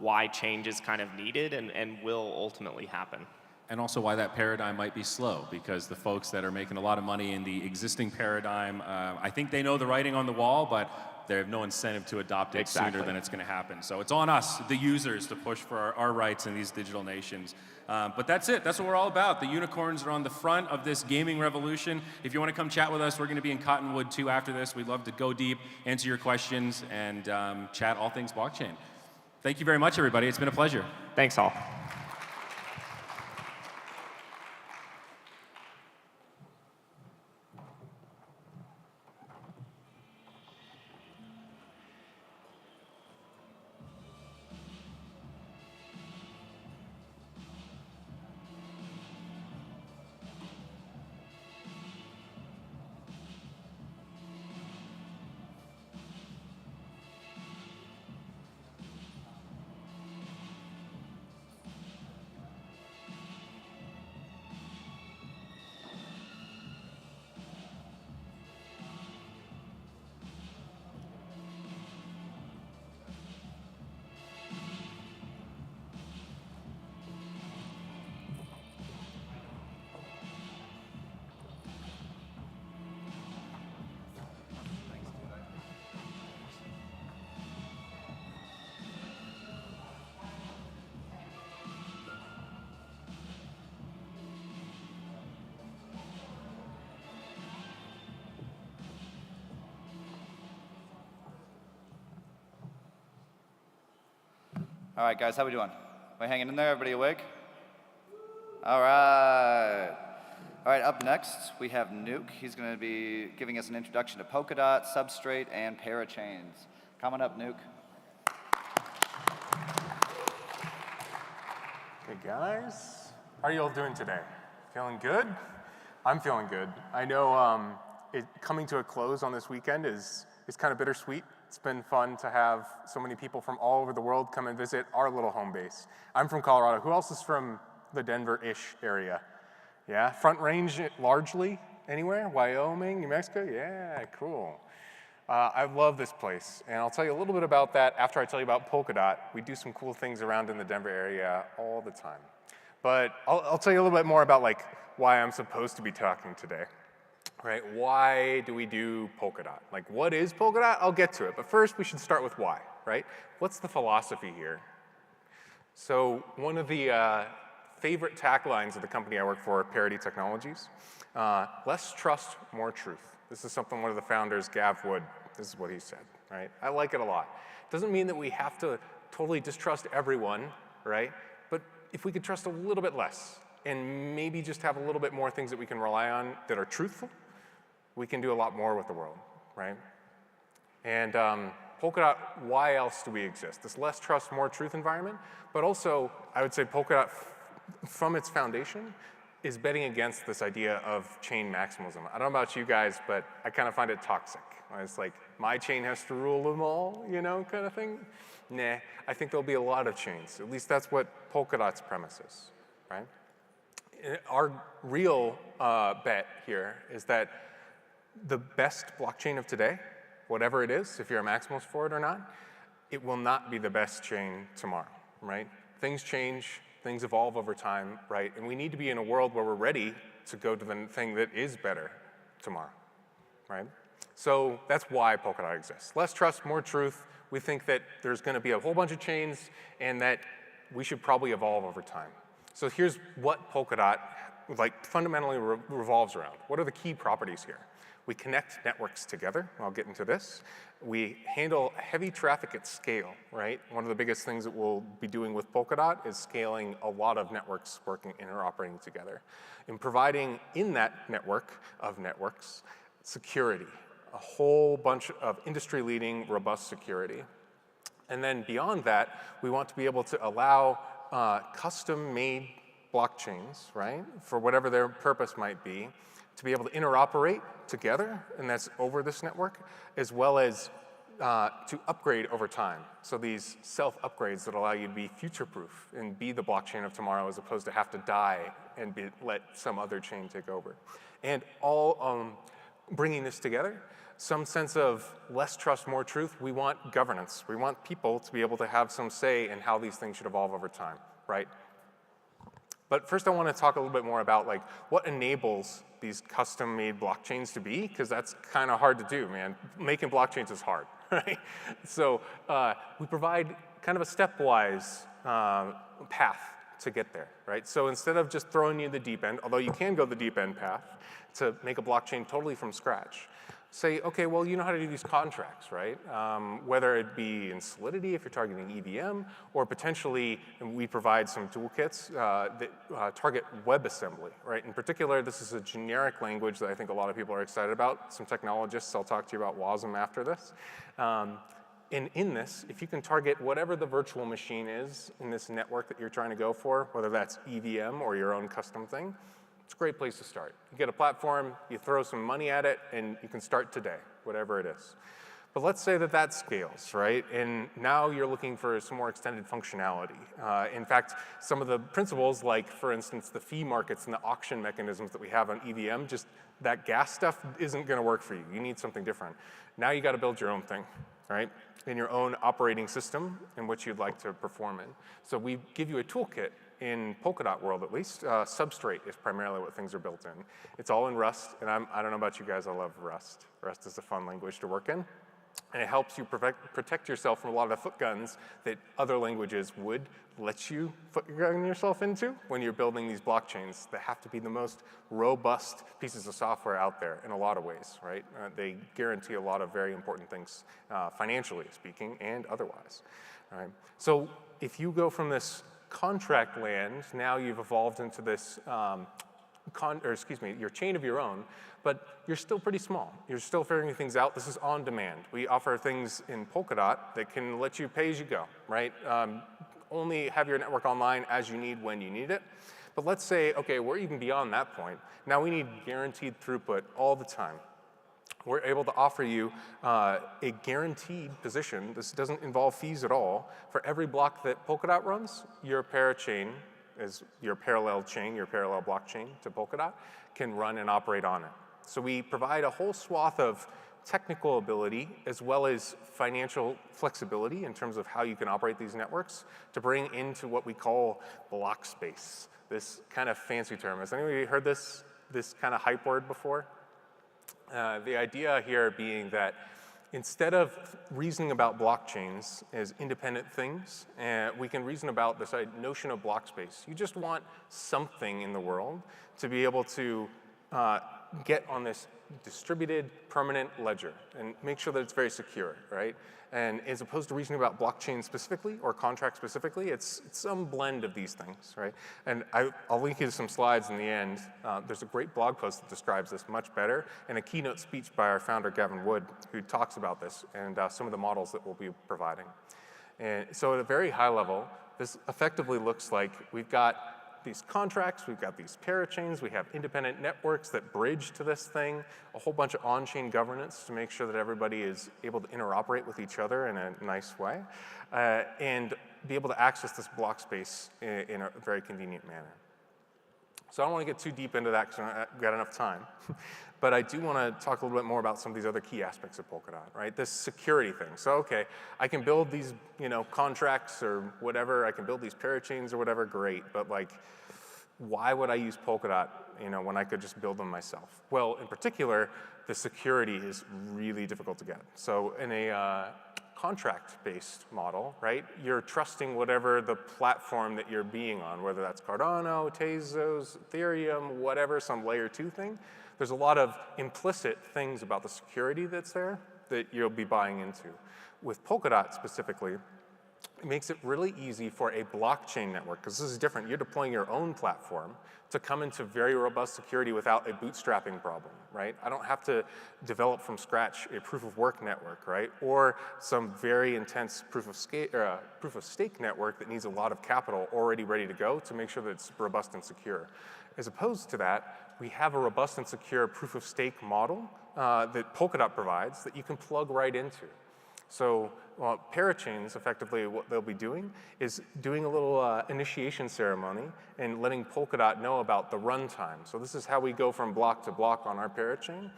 why change is kind of needed and will ultimately happen. And also why that paradigm might be slow, because the folks that are making a lot of money in the existing paradigm, I think they know the writing on the wall, but they have no incentive to adopt it sooner than it's going to happen. So it's on us, the users, to push for our rights in these digital nations. But that's it. That's what we're all about. The unicorns are on the front of this gaming revolution. If you want to come chat with us, we're going to be in Cottonwood 2 after this. We'd love to go deep, answer your questions, and chat all things blockchain. Thank you very much, everybody. It's been a pleasure. Thanks, all. All right, guys, how we doing? We hanging in there? Everybody awake? All right. All right, up next, we have Nuke. He's going to be giving us an introduction to Polkadot, Substrate, and Parachains. Coming up, Nuke. Hey, guys. How are you all doing today? Feeling good? I'm feeling good. I know coming to a close on this weekend is kind of bittersweet. It's been fun to have so many people from all over the world come and visit our little home base. I'm from Colorado. Who else is from the Denver-ish area? Yeah, Front Range largely? Anywhere? Wyoming, New Mexico? Yeah, cool. I love this place, and I'll tell you a little bit about that after I tell you about Polkadot. We do some cool things around in the Denver area all the time. But I'll tell you a little bit more about like why I'm supposed to be talking today. Right? Why do we do Polkadot? Like, what is Polkadot? I'll get to it, but first we should start with why, right? What's the philosophy here? So one of the favorite taglines of the company I work for, Parity Technologies, less trust, more truth. This is something one of the founders, Gav Wood, this is what he said, right? I like it a lot. Doesn't mean that we have to totally distrust everyone, right? But if we could trust a little bit less and maybe just have a little bit more things that we can rely on that are truthful, we can do a lot more with the world, right? And Polkadot, why else do we exist? This less trust, more truth environment, but also I would say Polkadot from its foundation is betting against this idea of chain maximalism. I don't know about you guys, but I kind of find it toxic. It's like, my chain has to rule them all, you know, kind of thing. Nah, I think there'll be a lot of chains. At least that's what Polkadot's premise is, right? Our real bet here is that the best blockchain of today, whatever it is, if you're a maximalist for it or not, it will not be the best chain tomorrow, right? Things change, things evolve over time, right? And we need to be in a world where we're ready to go to the thing that is better tomorrow, right? So that's why Polkadot exists. Less trust, more truth. We think that there's going to be a whole bunch of chains and that we should probably evolve over time. So here's what Polkadot like fundamentally revolves around. What are the key properties here? We connect networks together. I'll get into this. We handle heavy traffic at scale, right? One of the biggest things that we'll be doing with Polkadot is scaling a lot of networks working, interoperating together. And providing in that network of networks, security, a whole bunch of industry-leading, robust security. And then beyond that, we want to be able to allow custom-made blockchains, right? For whatever their purpose might be, to be able to interoperate together, and that's over this network, as well as to upgrade over time. So these self-upgrades that allow you to be future-proof and be the blockchain of tomorrow as opposed to have to die and let some other chain take over. And all bringing this together, some sense of less trust, more truth. We want governance. We want people to be able to have some say in how these things should evolve over time, right? But first I want to talk a little bit more about like what enables these custom-made blockchains to be, because that's kind of hard to do, man. Making blockchains is hard, right? So we provide kind of a stepwise path to get there, right? So instead of just throwing you the deep end, although you can go the deep end path to make a blockchain totally from scratch, say, okay, well, you know how to do these contracts, right? Whether it be in Solidity, if you're targeting EVM, or potentially we provide some toolkits that target WebAssembly, right? In particular, this is a generic language that I think a lot of people are excited about. Some technologists, I'll talk to you about WASM after this. And in this, if you can target whatever the virtual machine is in this network that you're trying to go for, whether that's EVM or your own custom thing, it's a great place to start. You get a platform, you throw some money at it, and you can start today, whatever it is. But let's say that that scales, right? And now you're looking for some more extended functionality. In fact, some of the principles, like, for instance, the fee markets and the auction mechanisms that we have on EVM, just that gas stuff isn't going to work for you. You need something different. Now you got to build your own thing, right? In your own operating system in which you'd like to perform in. So we give you a toolkit. In Polkadot world, at least, Substrate is primarily what things are built in. It's all in Rust, and I don't know about you guys, I love Rust. Rust is a fun language to work in, and it helps you protect yourself from a lot of the foot guns that other languages would let you foot gun yourself into when you're building these blockchains that have to be the most robust pieces of software out there in a lot of ways, right? They guarantee a lot of very important things, financially speaking and otherwise. All right. So if you go from this contract land, now you've evolved into this, your chain of your own, but you're still pretty small. You're still figuring things out. This is on demand. We offer things in Polkadot that can let you pay as you go, right? Only have your network online as you need when you need it. But let's say, okay, we're even beyond that point. Now we need guaranteed throughput all the time. We're able to offer you a guaranteed position. This doesn't involve fees at all. For every block that Polkadot runs, your parachain is your parallel chain, your parallel blockchain to Polkadot can run and operate on it. So we provide a whole swath of technical ability as well as financial flexibility in terms of how you can operate these networks to bring into what we call block space. This kind of fancy term. Has anybody heard this kind of hype word before? The idea here being that instead of reasoning about blockchains as independent things, we can reason about this notion of block space. You just want something in the world to be able to get on this distributed permanent ledger and make sure that it's very secure, right? And as opposed to reasoning about blockchain specifically or contract specifically, it's some blend of these things, right? And I'll link you to some slides in the end. There's a great blog post that describes this much better and a keynote speech by our founder, Gavin Wood, who talks about this and some of the models that we'll be providing. And so at a very high level, this effectively looks like we've got these contracts, we've got these parachains, we have independent networks that bridge to this thing, a whole bunch of on-chain governance to make sure that everybody is able to interoperate with each other in a nice way, and be able to access this block space in a very convenient manner. So I don't want to get too deep into that because I haven't got enough time. But I do want to talk a little bit more about some of these other key aspects of Polkadot, right? This security thing. So, okay, I can build these, contracts or whatever. I can build these parachains or whatever. Great, but why would I use Polkadot, when I could just build them myself? Well, in particular, the security is really difficult to get. So, in a contract-based model, right? You're trusting whatever the platform that you're being on, whether that's Cardano, Tezos, Ethereum, whatever, some layer 2 thing. There's a lot of implicit things about the security that's there that you'll be buying into. With Polkadot specifically, it makes it really easy for a blockchain network, because this is different. You're deploying your own platform to come into very robust security without a bootstrapping problem, right? I don't have to develop from scratch a proof of work network, right? Or some very intense proof of stake network that needs a lot of capital already ready to go to make sure that it's robust and secure. As opposed to that, we have a robust and secure proof of stake model that Polkadot provides that you can plug right into. So parachains, effectively, what they'll be doing is doing a little initiation ceremony and letting Polkadot know about the runtime. So this is how we go from block to block on our parachain.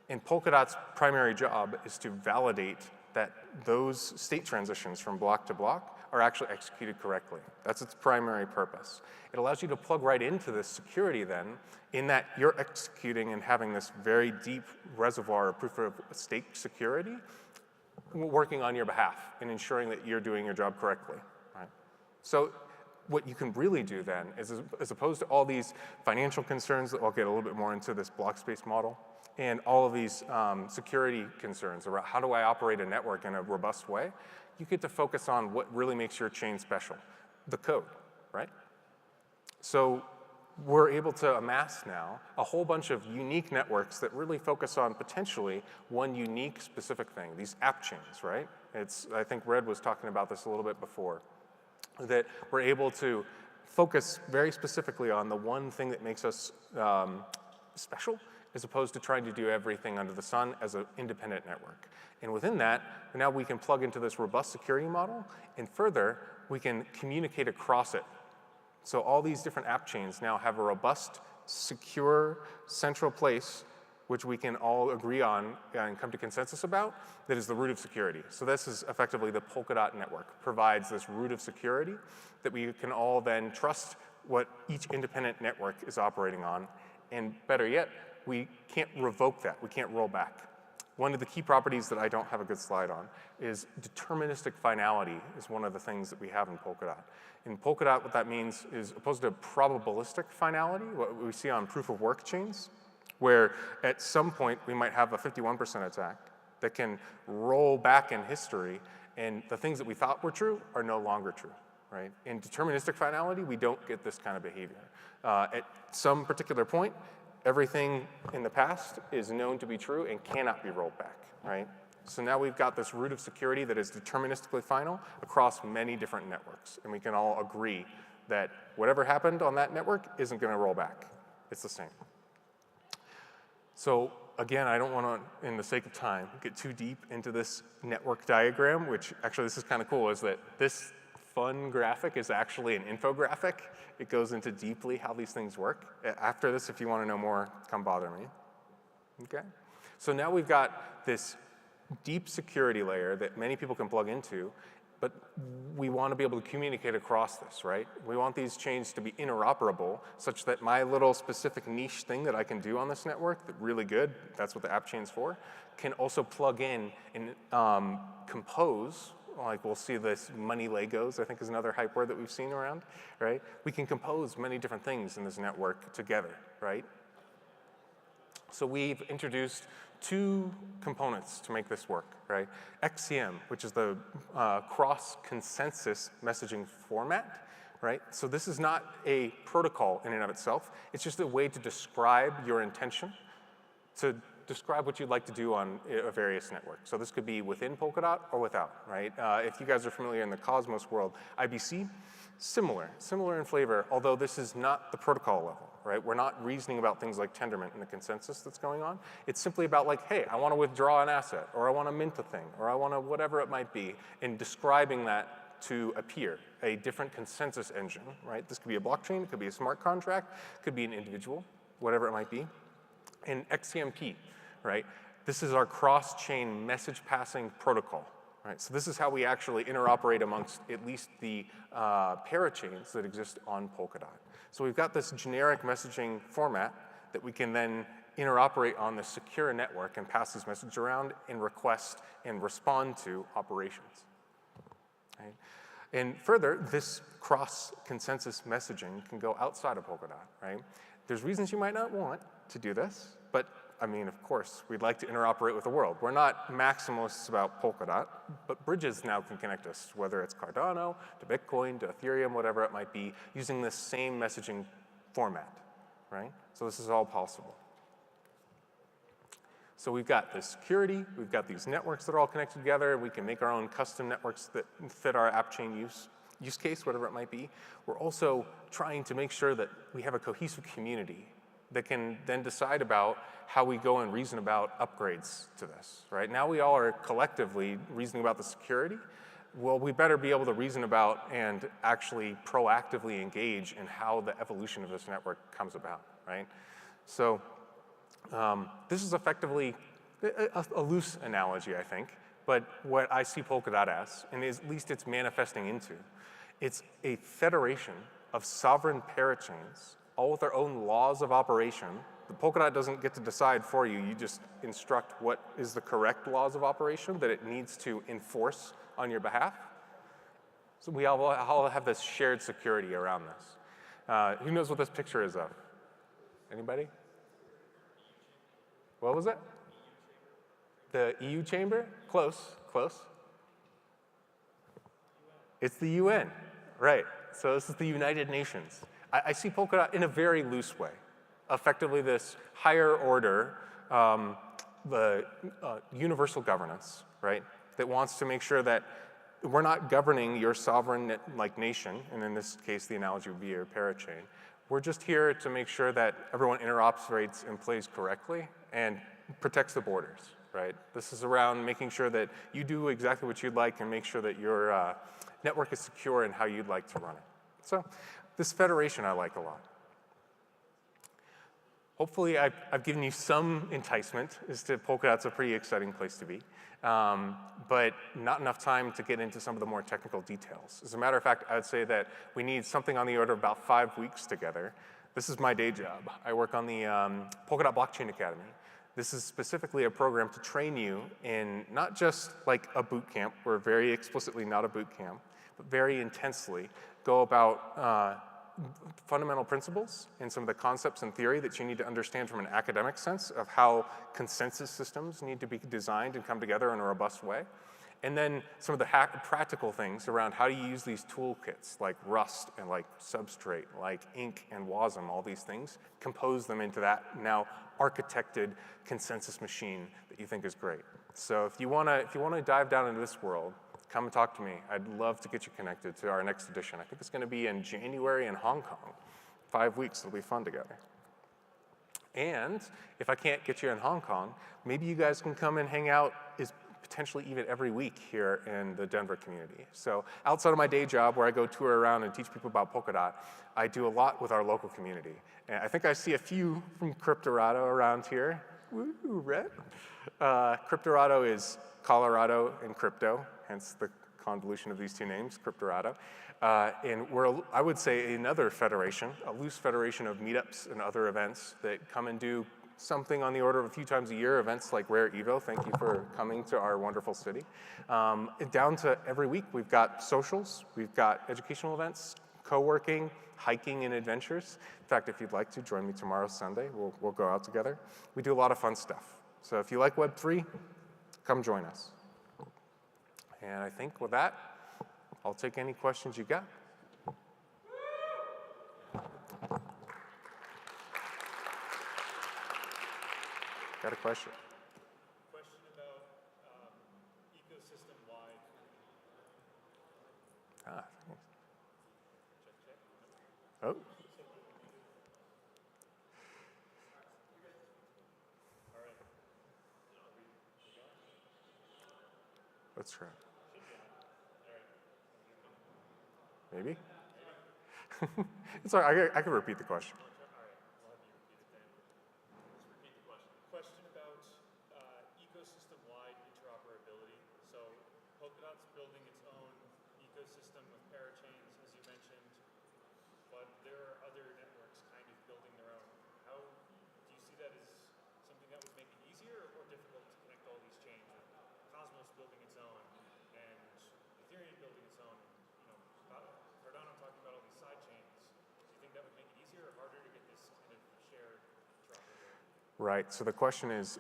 And Polkadot's primary job is to validate that those state transitions from block to block are actually executed correctly. That's its primary purpose. It allows you to plug right into this security then, in that you're executing and having this very deep reservoir of proof of stake security working on your behalf and ensuring that you're doing your job correctly, right? So what you can really do then is, as opposed to all these financial concerns that I'll get a little bit more into this block space model, and all of these security concerns about how do I operate a network in a robust way, you get to focus on what really makes your chain special, the code, right? So we're able to amass now a whole bunch of unique networks that really focus on potentially one unique specific thing, these app chains, right? I think Red was talking about this a little bit before, that we're able to focus very specifically on the one thing that makes us special, as opposed to trying to do everything under the sun as an independent network. And within that, now we can plug into this robust security model, and further, we can communicate across it. So all these different app chains now have a robust, secure, central place which we can all agree on and come to consensus about that is the root of security. So this is effectively the Polkadot network, provides this root of security that we can all then trust what each independent network is operating on. And better yet, we can't revoke that. We can't roll back. One of the key properties that I don't have a good slide on is deterministic finality is one of the things that we have in Polkadot. In Polkadot, what that means is opposed to probabilistic finality, what we see on proof of work chains, where at some point we might have a 51% attack that can roll back in history, and the things that we thought were true are no longer true. right? In deterministic finality, we don't get this kind of behavior. At some particular point, everything in the past is known to be true and cannot be rolled back, right? So now we've got this root of security that is deterministically final across many different networks, and we can all agree that whatever happened on that network isn't going to roll back. It's the same. So again, I don't want to, in the sake of time, get too deep into this network diagram, which actually this is kind of cool, is that this fun graphic is actually an infographic. It goes into deeply how these things work. After this, if you want to know more, come bother me. Okay? So now we've got this deep security layer that many people can plug into, but we want to be able to communicate across this, right? We want these chains to be interoperable such that my little specific niche thing that I can do on this network, that really good, that's what the app chain's for, can also plug in and compose. Like we'll see this money Legos, I think is another hype word that we've seen around, right? We can compose many different things in this network together, right? So we've introduced two components to make this work, right? XCM, which is the cross-consensus messaging format, right? So this is not a protocol in and of itself. It's just a way to describe your intention, to describe what you'd like to do on a various network. So this could be within Polkadot or without, right? If you guys are familiar in the Cosmos world, IBC, similar in flavor, although this is not the protocol level, right? We're not reasoning about things like tendermint and the consensus that's going on. It's simply about like, hey, I want to withdraw an asset, or I want to mint a thing, or I want to whatever it might be, and describing that to a peer, a different consensus engine, right? This could be a blockchain, it could be a smart contract, it could be an individual, whatever it might be. And XCMP, right? This is our cross-chain message passing protocol, right? So this is how we actually interoperate amongst at least the parachains that exist on Polkadot. So we've got this generic messaging format that we can then interoperate on the secure network and pass this message around and request and respond to operations, right? And further, this cross-consensus messaging can go outside of Polkadot, right? There's reasons you might not want to do this, but I mean, of course, we'd like to interoperate with the world. We're not maximalists about Polkadot, but bridges now can connect us, whether it's Cardano, to Bitcoin, to Ethereum, whatever it might be, using this same messaging format, right? So this is all possible. So we've got this security, we've got these networks that are all connected together, we can make our own custom networks that fit our app chain use case, whatever it might be. We're also trying to make sure that we have a cohesive community that can then decide about how we go and reason about upgrades to this, right? Now we all are collectively reasoning about the security. Well, we better be able to reason about and actually proactively engage in how the evolution of this network comes about, right? So this is effectively a loose analogy, I think, but what I see Polkadot as, and at least it's manifesting into, it's a federation of sovereign parachains, all with their own laws of operation. The Polkadot doesn't get to decide for you. You just instruct what is the correct laws of operation that it needs to enforce on your behalf. So we all have this shared security around this. Who knows what this picture is of? Anybody? What was it? The EU chamber? Close, close. It's the UN, right. So this is the United Nations. I see Polkadot in a very loose way. Effectively this higher order, the universal governance, right? That wants to make sure that we're not governing your sovereign nation, and in this case the analogy would be your parachain. We're just here to make sure that everyone interoperates and plays correctly and protects the borders, right? This is around making sure that you do exactly what you'd like and make sure that your network is secure in how you'd like to run it. So this federation I like a lot. Hopefully I've given you some enticement as to Polkadot's a pretty exciting place to be, but not enough time to get into some of the more technical details. As a matter of fact, I would say that we need something on the order of about 5 weeks together. This is my day job. I work on the Polkadot Blockchain Academy. This is specifically a program to train you in not just like a boot camp, we're very explicitly not a boot camp, but very intensely go about fundamental principles and some of the concepts and theory that you need to understand from an academic sense of how consensus systems need to be designed and come together in a robust way. And then some of the practical things around how do you use these toolkits like Rust and like Substrate, like Ink and WASM, all these things, compose them into that now architected consensus machine that you think is great. So if you wanna dive down into this world, come and talk to me. I'd love to get you connected to our next edition. I think it's gonna be in January in Hong Kong. 5 weeks, it'll be fun together. And if I can't get you in Hong Kong, maybe you guys can come and hang out potentially even every week here in the Denver community. So outside of my day job where I go tour around and teach people about Polkadot, I do a lot with our local community. And I think I see a few from Cryptorado around here. Woo, red. Cryptorado is Colorado in crypto, hence the convolution of these two names, Cryptorado. And we're, I would say, another federation, a loose federation of meetups and other events that come and do something on the order of a few times a year, events like Rare Evo. Thank you for coming to our wonderful city. Down to every week, we've got socials, we've got educational events, co-working, hiking and adventures. In fact, if you'd like to, join me tomorrow, Sunday. We'll go out together. We do a lot of fun stuff. So if you like Web3, come join us. And I think with that, I'll take any questions you got. Got a question? Question about ecosystem-wide. Ah, thanks. Oh. Let's try. Maybe? It's all right, I can repeat the question. Question about ecosystem-wide interoperability. So Polkadot's building its own ecosystem with parachains, as you mentioned, but there are other networks kind of building their own. How do you see that as something that would make it easier or difficult to connect all these chains? Cosmos building its own and Ethereum building its own. Cardano talking about all these side chains. Do you think that would make it easier or harder to get this kind of shared interoperability? Right, so the question is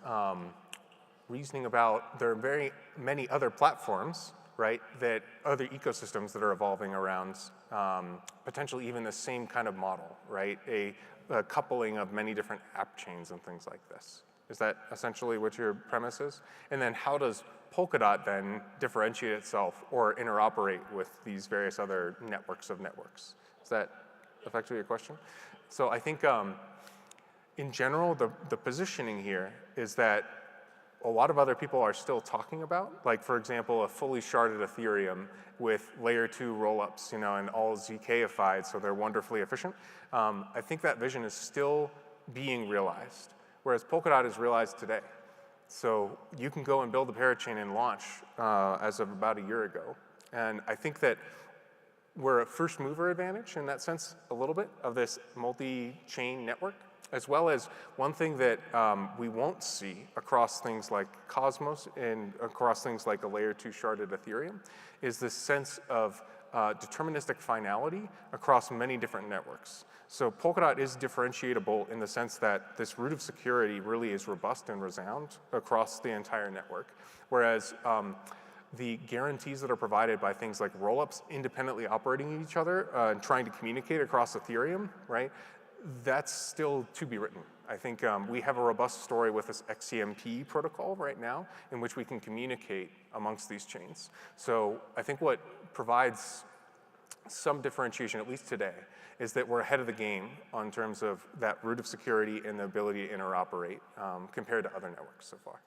reasoning about there are very many other platforms, right, that other ecosystems that are evolving around potentially even the same kind of model, right, a coupling of many different app chains and things like this. Is that essentially what your premise is? And then how does Polkadot then differentiate itself or interoperate with these various other networks of networks? Is that effectively your question? So I think in general, the positioning here is that a lot of other people are still talking about, like for example, a fully sharded Ethereum with layer 2 rollups, and all ZK-ified, so they're wonderfully efficient. I think that vision is still being realized, whereas Polkadot is realized today. So you can go and build a parachain and launch as of about a year ago. And I think that we're a first mover advantage in that sense a little bit of this multi-chain network, as well as one thing that we won't see across things like Cosmos and across things like a layer 2 sharded Ethereum is this sense of deterministic finality across many different networks. So Polkadot is differentiatable in the sense that this root of security really is robust and resound across the entire network, whereas the guarantees that are provided by things like rollups independently operating each other and trying to communicate across Ethereum, right? That's still to be written. I think we have a robust story with this XCMP protocol right now in which we can communicate amongst these chains. So I think what provides some differentiation, at least today, is that we're ahead of the game on terms of that root of security and the ability to interoperate compared to other networks so far.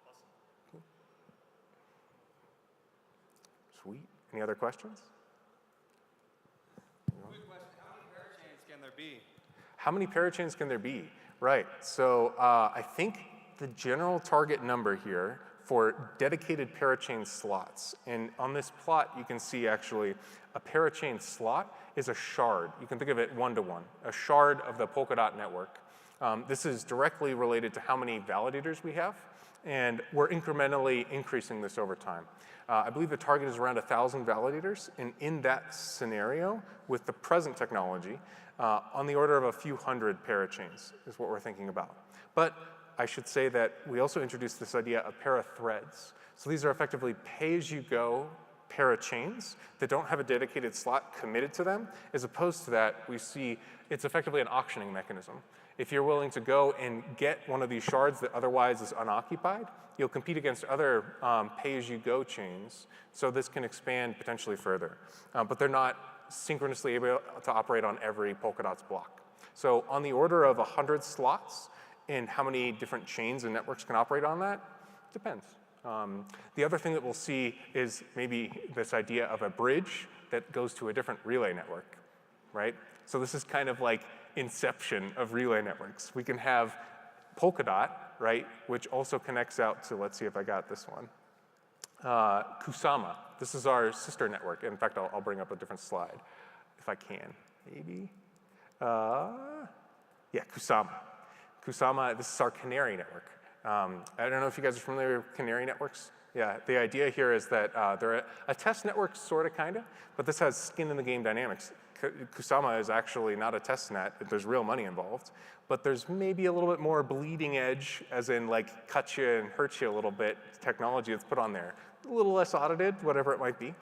Awesome. Sweet. Any other questions? Quick question, how many parachains can there be? How many parachains can there be? Right, so I think the general target number here for dedicated parachain slots, and on this plot you can see actually a parachain slot is a shard. You can think of it one-to-one, a shard of the Polkadot network. This is directly related to how many validators we have, and we're incrementally increasing this over time. I believe the target is around 1,000 validators, and in that scenario, with the present technology, on the order of a few hundred parachains is what we're thinking about. But I should say that we also introduced this idea of para-threads. So these are effectively pay-as-you-go parachains that don't have a dedicated slot committed to them. As opposed to that, we see it's effectively an auctioning mechanism. If you're willing to go and get one of these shards that otherwise is unoccupied, you'll compete against other pay-as-you-go chains, so this can expand potentially further. But they're not synchronously able to operate on every Polkadot's block. So on the order of 100 slots, and how many different chains and networks can operate on that, depends. The other thing that we'll see is maybe this idea of a bridge that goes to a different relay network, right? So this is kind of like inception of relay networks. We can have Polkadot, right, which also connects out to, let's see if I got this one, Kusama. This is our sister network. In fact, I'll bring up a different slide if I can, maybe. Yeah, Kusama. Kusama, this is our canary network. I don't know if you guys are familiar with canary networks. Yeah, the idea here is that they're a test network, sort of, kind of, but this has skin in the game dynamics. Kusama is actually not a test net. There's real money involved, but there's maybe a little bit more bleeding edge, as in like cut you and hurt you a little bit, technology that's put on there. A little less audited, whatever it might be.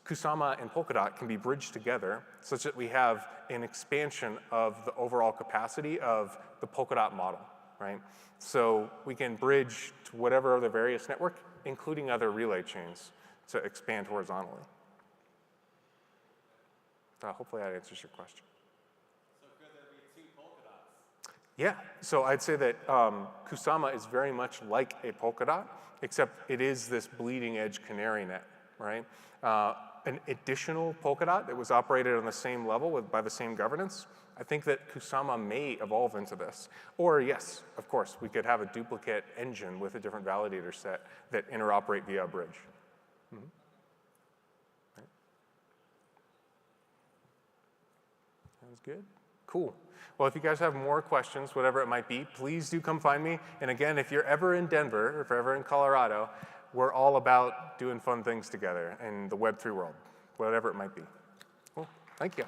Kusama and Polkadot can be bridged together such that we have an expansion of the overall capacity of the Polkadot model, right? So we can bridge to whatever other various network, including other relay chains, to expand horizontally. Hopefully that answers your question. So could there be 2 Polkadots? Yeah, so I'd say that Kusama is very much like a Polkadot, except it is this bleeding edge canary net, right? An additional Polkadot that was operated on the same level by the same governance, I think that Kusama may evolve into this. Or yes, of course, we could have a duplicate engine with a different validator set that interoperate via a bridge. Mm-hmm. Right. Sounds good. Cool. Well, if you guys have more questions, whatever it might be, please do come find me. And again, if you're ever in Denver, or if you're ever in Colorado, we're all about doing fun things together in the Web3 world, whatever it might be. Cool. Thank you.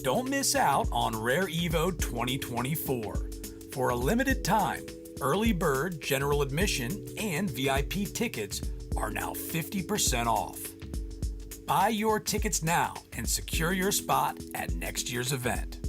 Don't miss out on Rare Evo 2024. For a limited time, early bird, general admission, and VIP tickets are now 50% off. Buy your tickets now and secure your spot at next year's event.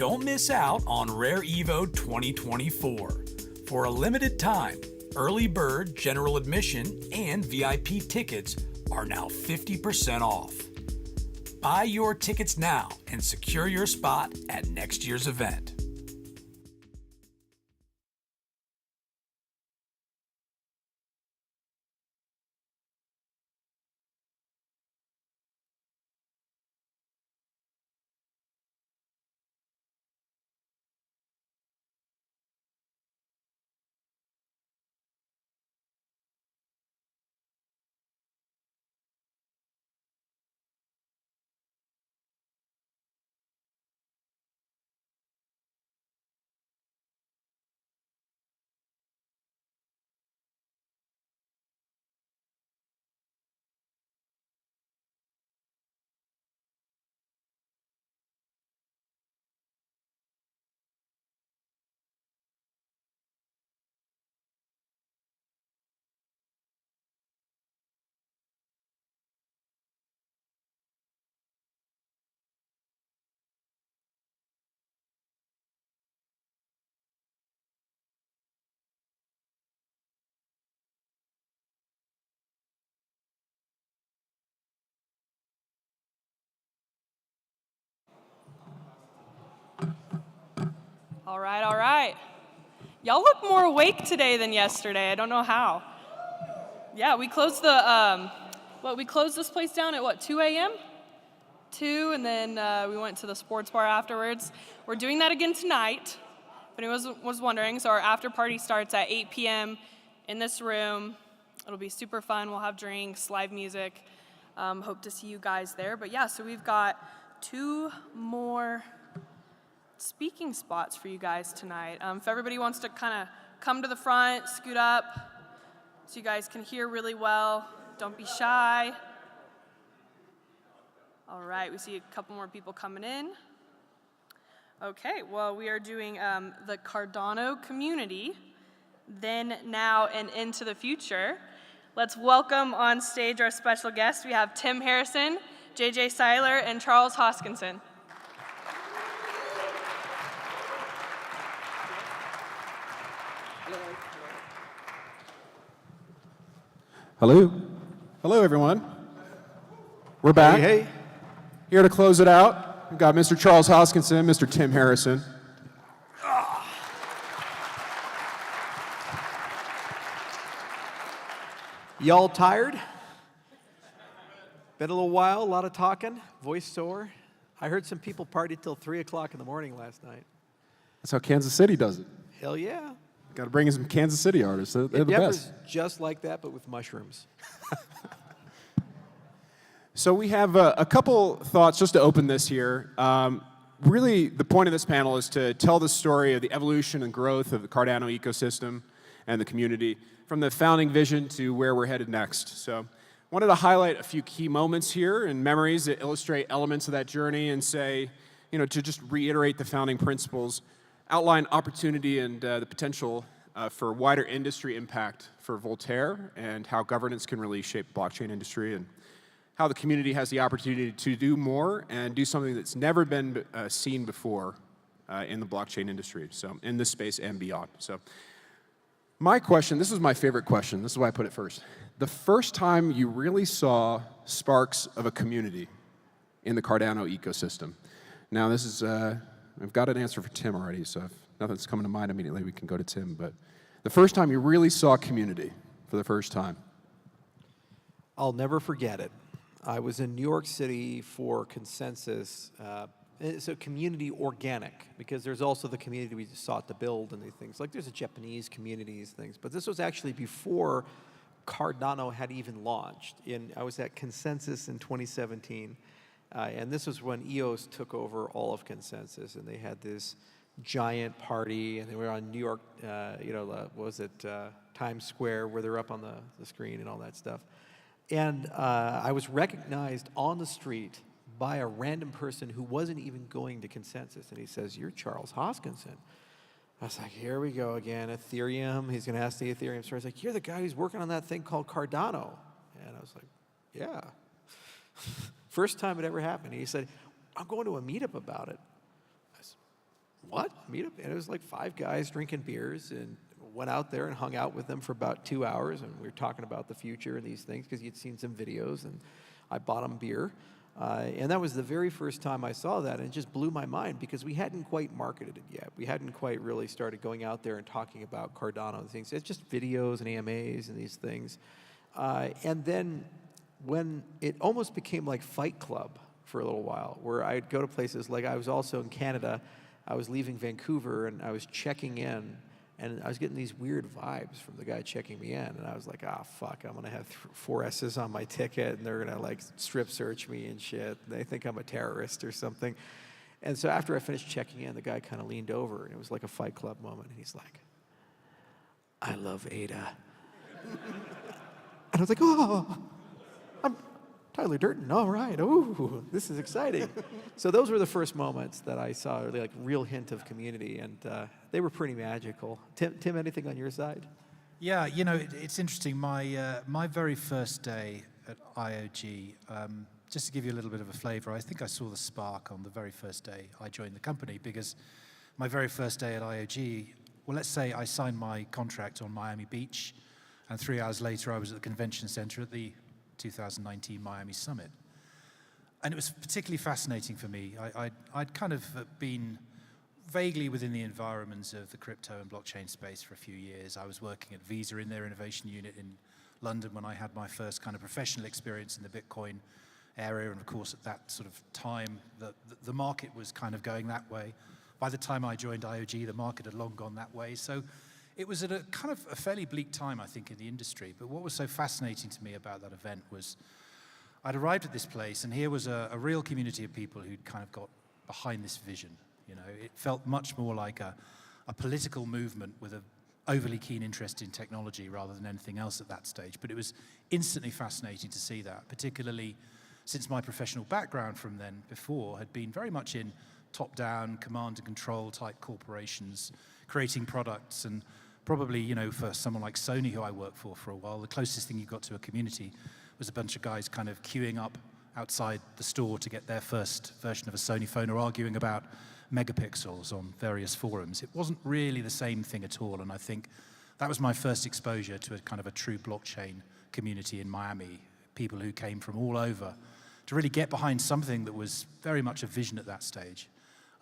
Don't miss out on Rare Evo 2024. For a limited time, early bird, general admission, and VIP tickets are now 50% off. Buy your tickets now and secure your spot at next year's event. All right, all right. Y'all look more awake today than yesterday. I don't know how. Yeah, we closed the, we closed this place down at what, 2 a.m.? 2, and then we went to the sports bar afterwards. We're doing that again tonight, if anyone was wondering. So our after party starts at 8 p.m. in this room. It'll be super fun. We'll have drinks, live music. Hope to see you guys there. But yeah, so we've got 2 more speaking spots for you guys tonight. If everybody wants to kind of come to the front, scoot up, so you guys can hear really well. Don't be shy. All right, we see a couple more people coming in. Okay, well, we are doing the Cardano community, then, now, and into the future. Let's welcome on stage our special guests. We have Tim Harrison, JJ Siler, and Charles Hoskinson. Hello. Hello, everyone. We're back. Hey. Here to close it out, we've got Mr. Charles Hoskinson, Mr. Tim Harrison. Y'all tired? Been a little while, a lot of talking, voice sore. I heard some people party till 3 o'clock in the morning last night. That's how Kansas City does it. Hell yeah. Got to bring in some Kansas City artists. They're the best. Just like that, but with mushrooms. So we have a couple thoughts just to open this here. Really, the point of this panel is to tell the story of the evolution and growth of the Cardano ecosystem and the community, from the founding vision to where we're headed next. So wanted to highlight a few key moments here and memories that illustrate elements of that journey and say, to just reiterate the founding principles, outline opportunity and the potential for wider industry impact for Voltaire and how governance can really shape the blockchain industry and how the community has the opportunity to do more and do something that's never been seen before in the blockchain industry, so in this space and beyond. So my question, this is my favorite question, this is why I put it first. The first time you really saw sparks of a community in the Cardano ecosystem. Now this is, I've got an answer for Tim already, so if nothing's coming to mind immediately, we can go to Tim, but the first time you really saw community for the first time. I'll never forget it. I was in New York City for Consensus. So community organic, because there's also the community we sought to build and these things. Like there's a Japanese community, these things. But this was actually before Cardano had even launched. I was at Consensus in 2017. And this was when EOS took over all of Consensus. And they had this giant party. And they were on New York, Times Square, where they're up on the screen and all that stuff. And I was recognized on the street by a random person who wasn't even going to Consensus. And he says, "You're Charles Hoskinson." I was like, here we go again, Ethereum. He's going to ask the Ethereum story. He's like, "You're the guy who's working on that thing called Cardano." And I was like, yeah. First time it ever happened. He said, "I'm going to a meetup about it." I said, "What? Meetup?" And it was like 5 guys drinking beers, and went out there and hung out with them for about 2 hours. And we were talking about the future and these things because you'd seen some videos, and I bought them beer. And that was the very first time I saw that, and it just blew my mind because we hadn't quite marketed it yet. We hadn't quite really started going out there and talking about Cardano and things. It's just videos and AMAs and these things. And then when it almost became like Fight Club for a little while, where I'd go to places like I was also in Canada. I was leaving Vancouver, and I was checking in, and I was getting these weird vibes from the guy checking me in. And I was like, fuck, I'm going to have 4 S's on my ticket, and they're going to, like, strip search me and shit. They think I'm a terrorist or something. And so after I finished checking in, the guy kind of leaned over, and it was like a Fight Club moment. And he's like, "I love Ada." And I was like, "Oh, I'm Tyler Durden. All right. Ooh, this is exciting." So those were the first moments that I saw like real hint of community, and they were pretty magical. Tim, anything on your side? Yeah, it's interesting. My very first day at IOG, just to give you a little bit of a flavor, I think I saw the spark on the very first day I joined the company, because my very first day at IOG, well, let's say I signed my contract on Miami Beach, and 3 hours later I was at the convention center at the 2019 Miami Summit. And it was particularly fascinating for me. I'd kind of been vaguely within the environments of the crypto and blockchain space for a few years. I was working at Visa in their innovation unit in London when I had my first kind of professional experience in the Bitcoin area. And of course, at that sort of time, the market was kind of going that way. By the time I joined IOG, the market had long gone that way. So it was at a kind of a fairly bleak time, I think, in the industry. But what was so fascinating to me about that event was I'd arrived at this place, and here was a real community of people who'd kind of got behind this vision. You know, it felt much more like a political movement with an overly keen interest in technology rather than anything else at that stage. But it was instantly fascinating to see that, particularly since my professional background from then before had been very much in top-down, command and control type corporations, creating products. And probably, you know, for someone like Sony, who I worked for a while, the closest thing you got to a community was a bunch of guys kind of queuing up outside the store to get their first version of a Sony phone or arguing about megapixels on various forums. It wasn't really the same thing at all, and I think that was my first exposure to a kind of a true blockchain community in Miami, people who came from all over to really get behind something that was very much a vision at that stage.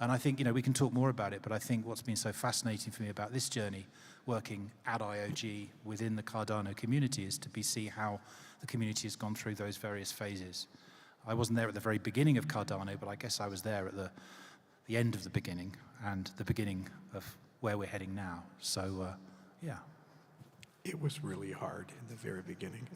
And I think, you know, we can talk more about it, but I think what's been so fascinating for me about this journey, working at IOG within the Cardano community, is to see how the community has gone through those various phases. I wasn't there at the very beginning of Cardano, but I guess I was there at the end of the beginning and the beginning of where we're heading now. So, yeah. It was really hard in the very beginning.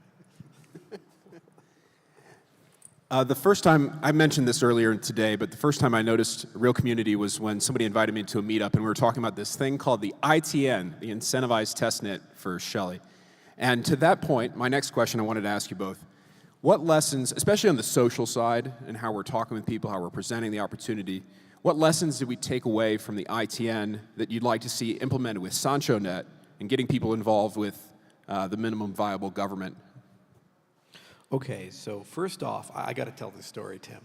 The first time, I mentioned this earlier today, but the first time I noticed a real community was when somebody invited me to a meetup, and we were talking about this thing called the ITN, the Incentivized Testnet for Shelley. And to that point, my next question I wanted to ask you both, what lessons, especially on the social side and how we're talking with people, how we're presenting the opportunity, what lessons did we take away from the ITN that you'd like to see implemented with SanchoNet and getting people involved with the minimum viable government? Okay, so first off, I got to tell this story, Tim.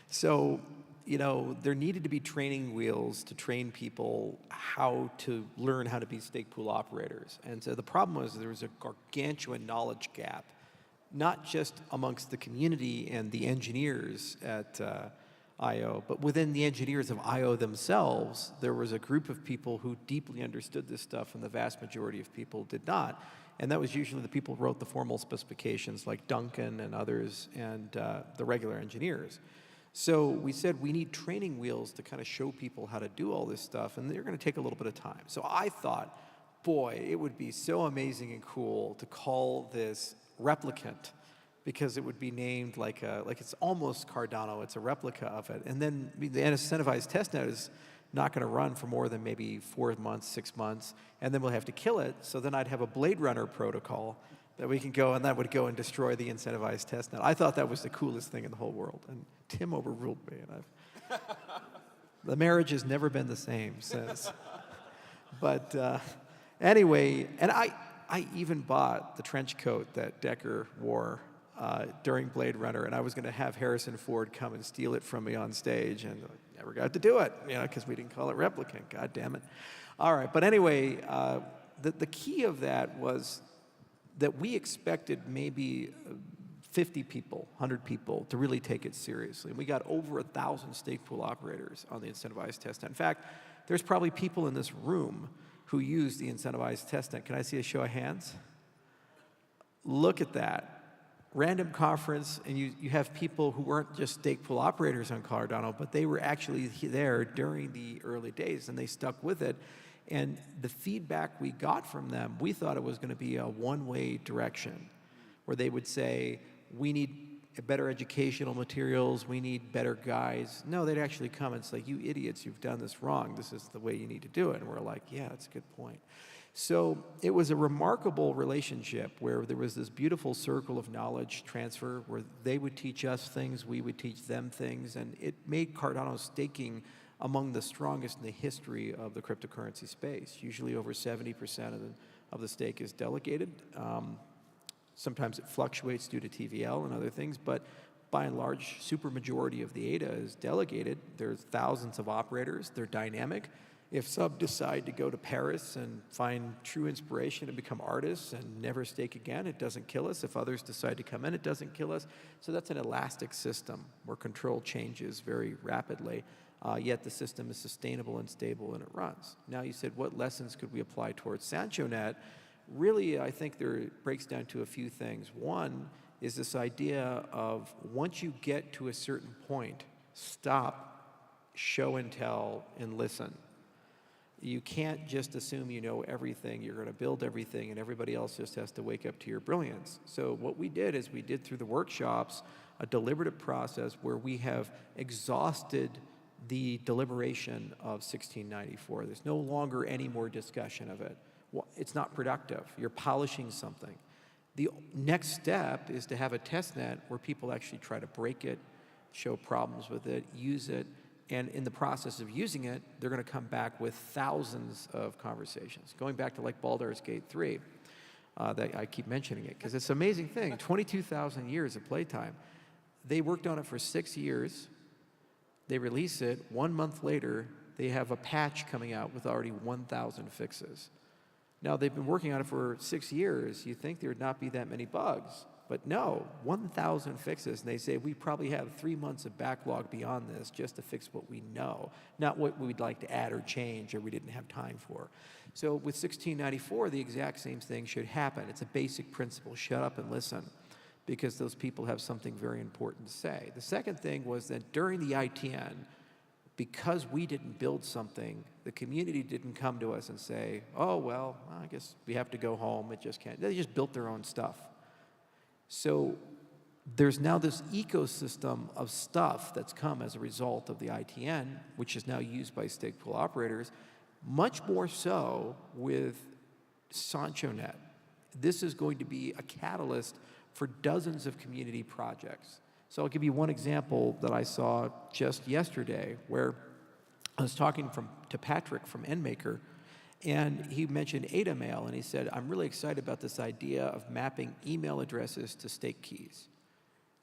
So, you know, there needed to be training wheels to train people how to learn how to be stake pool operators. And so the problem was there was a gargantuan knowledge gap, not just amongst the community and the engineers at IO, but within the engineers of IO themselves, there was a group of people who deeply understood this stuff, and the vast majority of people did not. And that was usually the people who wrote the formal specifications, like Duncan and others, and the regular engineers. So we said we need training wheels to kind of show people how to do all this stuff, and they're going to take a little bit of time. So I thought, boy, it would be so amazing and cool to call this Replicant, because it would be named like it's almost Cardano, it's a replica of it. And then the incentivized testnet is not going to run for more than maybe 4 months, 6 months, and then we'll have to kill it. So then I'd have a Blade Runner protocol that we can go, and that would go and destroy the incentivized testnet. I thought that was the coolest thing in the whole world, and Tim overruled me. And the marriage has never been the same since. But anyway, and I even bought the trench coat that Decker wore during Blade Runner, and I was going to have Harrison Ford come and steal it from me on stage, and never got to do it, you know, because we didn't call it Replicant. God damn it. All right, but anyway, the key of that was that we expected maybe 50 people, 100 people to really take it seriously. We got over 1,000 stake pool operators on the incentivized testnet. In fact, there's probably people in this room who use the incentivized testnet. Can I see a show of hands? Look at that. Random conference, and you have people who weren't just stake pool operators on Cardano, but they were actually there during the early days, and they stuck with it. And the feedback we got from them, we thought it was going to be a one-way direction, where they would say, we need better educational materials, we need better guides. No, they'd actually come and say, you idiots, you've done this wrong, this is the way you need to do it. And we're like, yeah, that's a good point. So it was a remarkable relationship where there was this beautiful circle of knowledge transfer where they would teach us things, we would teach them things, and it made Cardano staking among the strongest in the history of the cryptocurrency space. Usually over 70% of the stake is delegated. Sometimes it fluctuates due to TVL and other things, but by and large, super majority of the ADA is delegated. There's thousands of operators, they're dynamic. If some decide to go to Paris and find true inspiration and become artists and never stake again, it doesn't kill us. If others decide to come in, it doesn't kill us. So that's an elastic system where control changes very rapidly. yet the system is sustainable and stable and it runs. Now you said, what lessons could we apply towards SanchoNet? Really, I think it breaks down to a few things. One is this idea of once you get to a certain point, stop, show and tell, and listen. You can't just assume you know everything, you're going to build everything, and everybody else just has to wake up to your brilliance. So what we did is we did through the workshops a deliberative process where we have exhausted the deliberation of 1694. There's no longer any more discussion of it. Well, it's not productive. You're polishing something. The next step is to have a test net where people actually try to break it, show problems with it, use it, and in the process of using it, they're going to come back with thousands of conversations. Going back to like Baldur's Gate 3, that I keep mentioning it because it's an amazing thing. 22,000 years of playtime. They worked on it for 6 years. They release it. 1 month later, they have a patch coming out with already 1,000 fixes. Now, they've been working on it for 6 years. You'd think there would not be that many bugs. But no, 1,000 fixes. And they say, we probably have 3 months of backlog beyond this just to fix what we know, not what we'd like to add or change or we didn't have time for. So with 1694, the exact same thing should happen. It's a basic principle. Shut up and listen, because those people have something very important to say. The second thing was that during the ITN, because we didn't build something, the community didn't come to us and say, oh, well, I guess we have to go home. It just can't. They just built their own stuff. So there's now this ecosystem of stuff that's come as a result of the ITN, which is now used by stake pool operators, much more so with SanchoNet. This is going to be a catalyst for dozens of community projects. So I'll give you one example that I saw just yesterday where I was talking to Patrick from NMaker, and he mentioned AdaMail, and he said, I'm really excited about this idea of mapping email addresses to stake keys.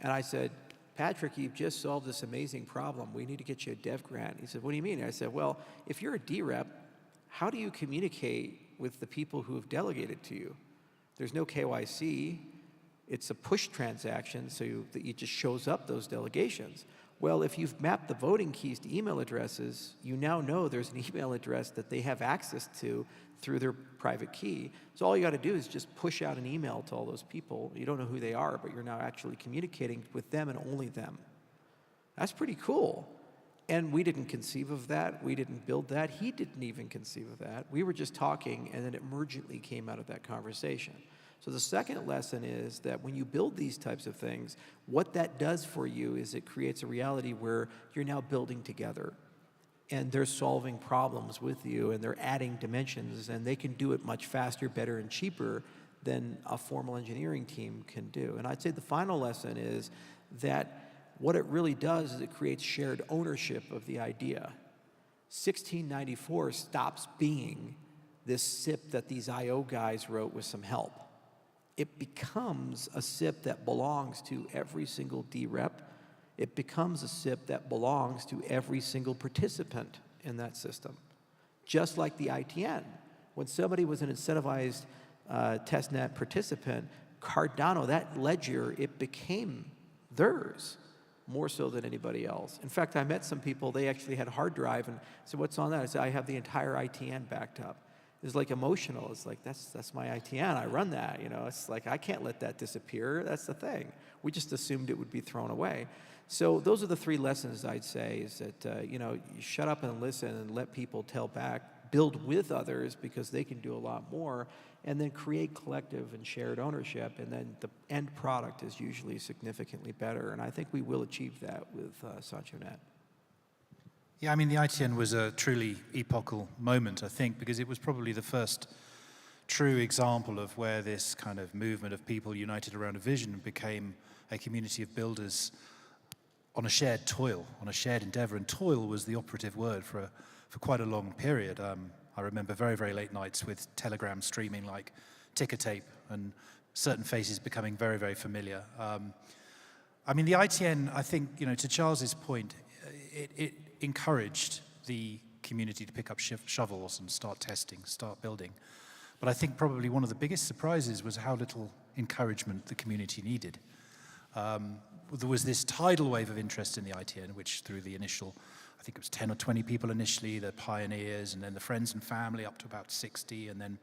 And I said, Patrick, you've just solved this amazing problem. We need to get you a dev grant. He said, what do you mean? And I said, well, if you're a DREP, how do you communicate with the people who have delegated to you? There's no KYC. It's a push transaction, so it just shows up those delegations. Well, if you've mapped the voting keys to email addresses, you now know there's an email address that they have access to through their private key. So all you got to do is just push out an email to all those people. You don't know who they are, but you're now actually communicating with them and only them. That's pretty cool. And we didn't conceive of that. We didn't build that. He didn't even conceive of that. We were just talking, and then it emergently came out of that conversation. So the second lesson is that when you build these types of things, what that does for you is it creates a reality where you're now building together. And they're solving problems with you, and they're adding dimensions, and they can do it much faster, better, and cheaper than a formal engineering team can do. And I'd say the final lesson is that what it really does is it creates shared ownership of the idea. 1694 stops being this SIP that these IO guys wrote with some help. It becomes a SIP that belongs to every single DREP. It becomes a SIP that belongs to every single participant in that system. Just like the ITN. When somebody was an incentivized testnet participant, Cardano, that ledger, it became theirs more so than anybody else. In fact, I met some people, they actually had a hard drive and said, what's on that? I said, I have the entire ITN backed up. It's like emotional. It's like, that's my ITN. I run that. You know, it's like, I can't let that disappear. That's the thing. We just assumed it would be thrown away. So those are the three lessons I'd say is that, you know, you shut up and listen and let people tell back, build with others because they can do a lot more, and then create collective and shared ownership. And then the end product is usually significantly better. And I think we will achieve that with SanchoNet. Yeah, I mean, the ITN was a truly epochal moment, I think, because it was probably the first true example of where this kind of movement of people united around a vision became a community of builders on a shared toil, on a shared endeavor. And toil was the operative word for quite a long period. I remember very, very late nights with Telegram streaming like ticker tape and certain faces becoming very, very familiar. I mean, the ITN, I think, you know, to Charles's point, it encouraged the community to pick up shovels and start testing, start building. But I think probably one of the biggest surprises was how little encouragement the community needed. There was this tidal wave of interest in the ITN, which through the initial, I think it was 10 or 20 people initially, the pioneers, and then the friends and family up to about 60. And then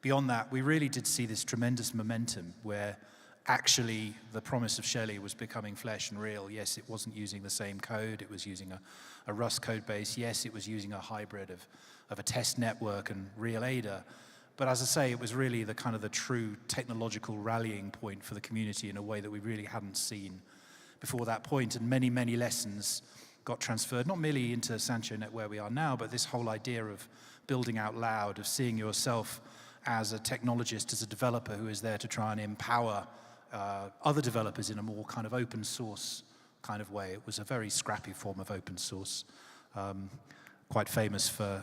beyond that, we really did see this tremendous momentum where actually the promise of Shelley was becoming flesh and real. Yes, it wasn't using the same code. It was using a Rust code base. Yes, it was using a hybrid of a test network and real Ada. But as I say, it was really the kind of the true technological rallying point for the community in a way that we really hadn't seen before that point. And many, many lessons got transferred, not merely into SanchoNet where we are now, but this whole idea of building out loud, of seeing yourself as a technologist, as a developer who is there to try and empower other developers in a more kind of open source kind of way. It was a very scrappy form of open source, quite famous for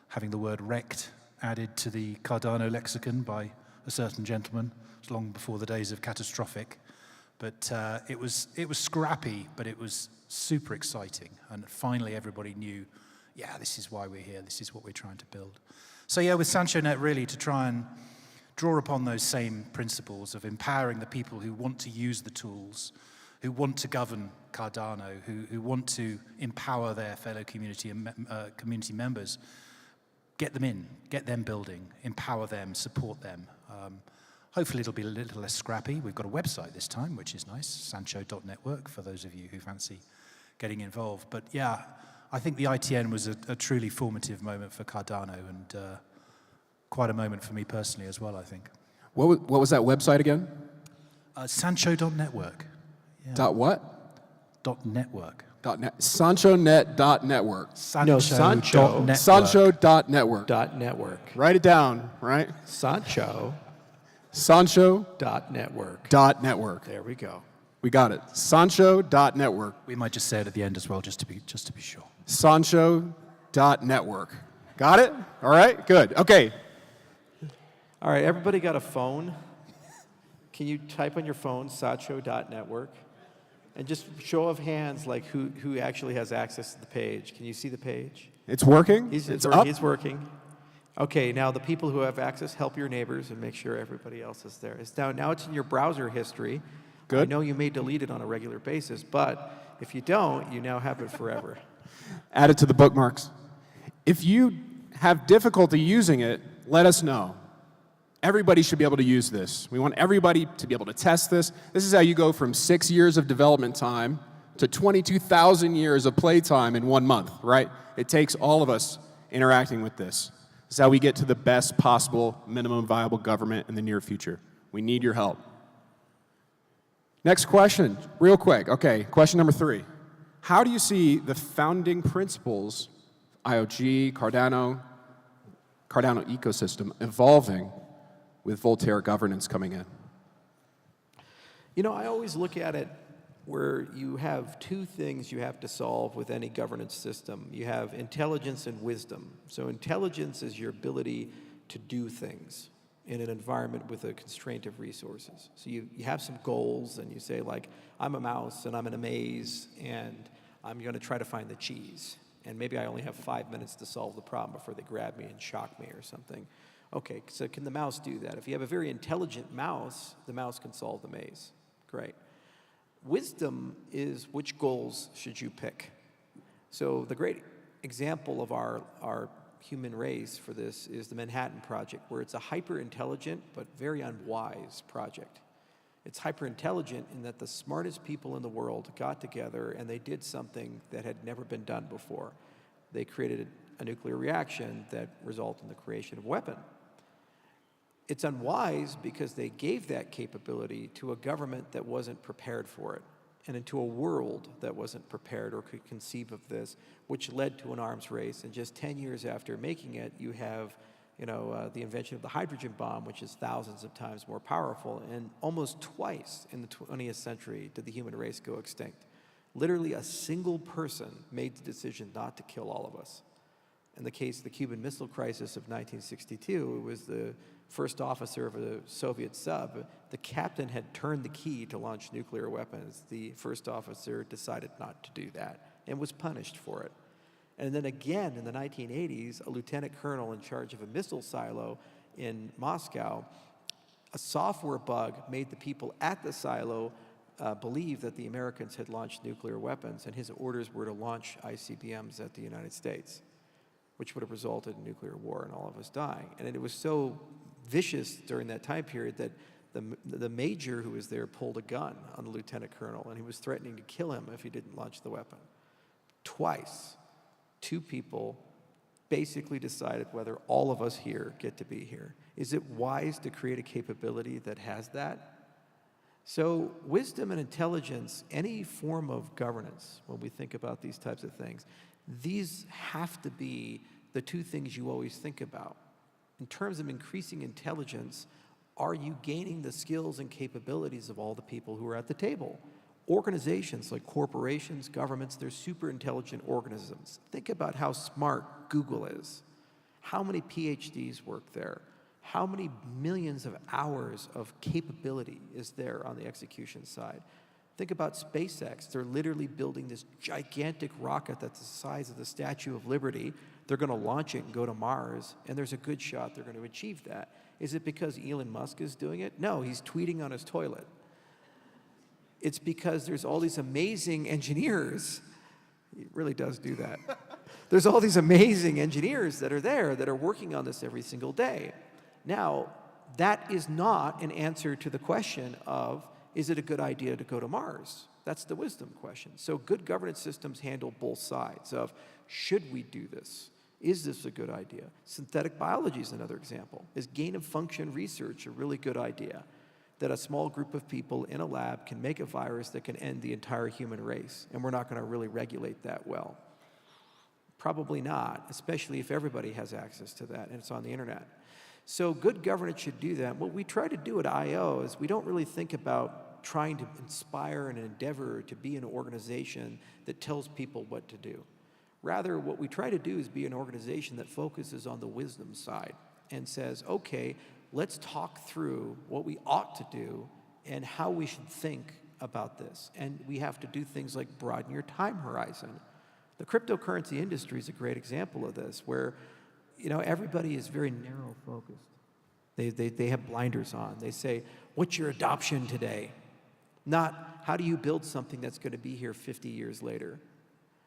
having the word wrecked added to the Cardano lexicon by a certain gentleman. It was long before the days of catastrophic. But it was scrappy, but it was super exciting. And finally everybody knew, yeah, this is why we're here. This is what we're trying to build. So yeah, with SanchoNet really to try and draw upon those same principles of empowering the people who want to use the tools, who want to govern Cardano, who want to empower their fellow community members, get them in, get them building, empower them, support them. Hopefully it'll be a little less scrappy. We've got a website this time, which is nice, sancho.network, for those of you who fancy getting involved. But yeah, I think the ITN was a truly formative moment for Cardano, and quite a moment for me personally as well, I think. What was that website again? Sancho.network. Yeah. Dot what? .network. .net. SanchoNet.network. No, Sancho. Sancho.network. .network. Write it down, right? Sancho. Sancho.network. .network. There we go. We got it. Sancho.network. We might just say it at the end as well, just to be sure. Sancho.network. Got it? All right, good. Okay. All right, everybody got a phone? Can you type on your phone, Sancho.network? And just show of hands, like who actually has access to the page. Can you see the page? It's working? It's up? It's working. Okay, now the people who have access, help your neighbors and make sure everybody else is there. Now it's in your browser history. Good. I know you may delete it on a regular basis, but if you don't, you now have it forever. Add it to the bookmarks. If you have difficulty using it, let us know. Everybody should be able to use this. We want everybody to be able to test this. This is how you go from 6 years of development time to 22,000 years of play time in 1 month, right? It takes all of us interacting with this. This is how we get to the best possible minimum viable government in the near future. We need your help. Next question, real quick. Okay, question number 3. How do you see the founding principles, IOG, Cardano ecosystem evolving with Voltaire governance coming in? You know, I always look at it where you have two things you have to solve with any governance system. You have intelligence and wisdom. So intelligence is your ability to do things in an environment with a constraint of resources. So you have some goals and you say like, I'm a mouse and I'm in a maze and I'm gonna try to find the cheese. And maybe I only have 5 minutes to solve the problem before they grab me and shock me or something. Okay, so can the mouse do that? If you have a very intelligent mouse, the mouse can solve the maze. Great. Wisdom is which goals should you pick? So the great example of our human race for this is the Manhattan Project, where it's a hyper-intelligent but very unwise project. It's hyper-intelligent in that the smartest people in the world got together and they did something that had never been done before. They created a nuclear reaction that resulted in the creation of a weapon. It's unwise because they gave that capability to a government that wasn't prepared for it, and into a world that wasn't prepared or could conceive of this, which led to an arms race. And just 10 years after making it, you have the invention of the hydrogen bomb, which is thousands of times more powerful, and almost twice in the 20th century did the human race go extinct. Literally a single person made the decision not to kill all of us. In the case of the Cuban Missile Crisis of 1962, it was the first officer of a Soviet sub. The captain had turned the key to launch nuclear weapons. The first officer decided not to do that and was punished for it. And then again in the 1980s, a lieutenant colonel in charge of a missile silo in Moscow, a software bug made the people at the silo believed that the Americans had launched nuclear weapons, and his orders were to launch ICBMs at the United States, which would have resulted in nuclear war and all of us dying. And it was so vicious during that time period that the major who was there pulled a gun on the lieutenant colonel, and he was threatening to kill him if he didn't launch the weapon. Twice, 2 people basically decided whether all of us here get to be here. Is it wise to create a capability that has that? So wisdom and intelligence, any form of governance, when we think about these types of things, these have to be the 2 things you always think about. In terms of increasing intelligence, are you gaining the skills and capabilities of all the people who are at the table? Organizations like corporations, governments, they're super intelligent organisms. Think about how smart Google is. How many PhDs work there? How many millions of hours of capability is there on the execution side? Think about SpaceX. They're literally building this gigantic rocket that's the size of the Statue of Liberty. They're going to launch it and go to Mars, and there's a good shot they're going to achieve that. Is it because Elon Musk is doing it? No, he's tweeting on his toilet. It's because there's all these amazing engineers. He really does do that. There's all these amazing engineers that are there that are working on this every single day. Now, that is not an answer to the question of, is it a good idea to go to Mars? That's the wisdom question. So good governance systems handle both sides of, should we do this? Is this a good idea? Synthetic biology is another example. Is gain of function research a really good idea? That a small group of people in a lab can make a virus that can end the entire human race, and we're not going to really regulate that well. Probably not, especially if everybody has access to that and it's on the internet. So good governance should do that. What we try to do at I.O. is we don't really think about trying to inspire and endeavor to be an organization that tells people what to do. Rather, what we try to do is be an organization that focuses on the wisdom side and says, okay, let's talk through what we ought to do and how we should think about this. And we have to do things like broaden your time horizon. The cryptocurrency industry is a great example of this, where everybody is very narrow focused. They have blinders on. They say, what's your adoption today? Not, how do you build something that's going to be here 50 years later?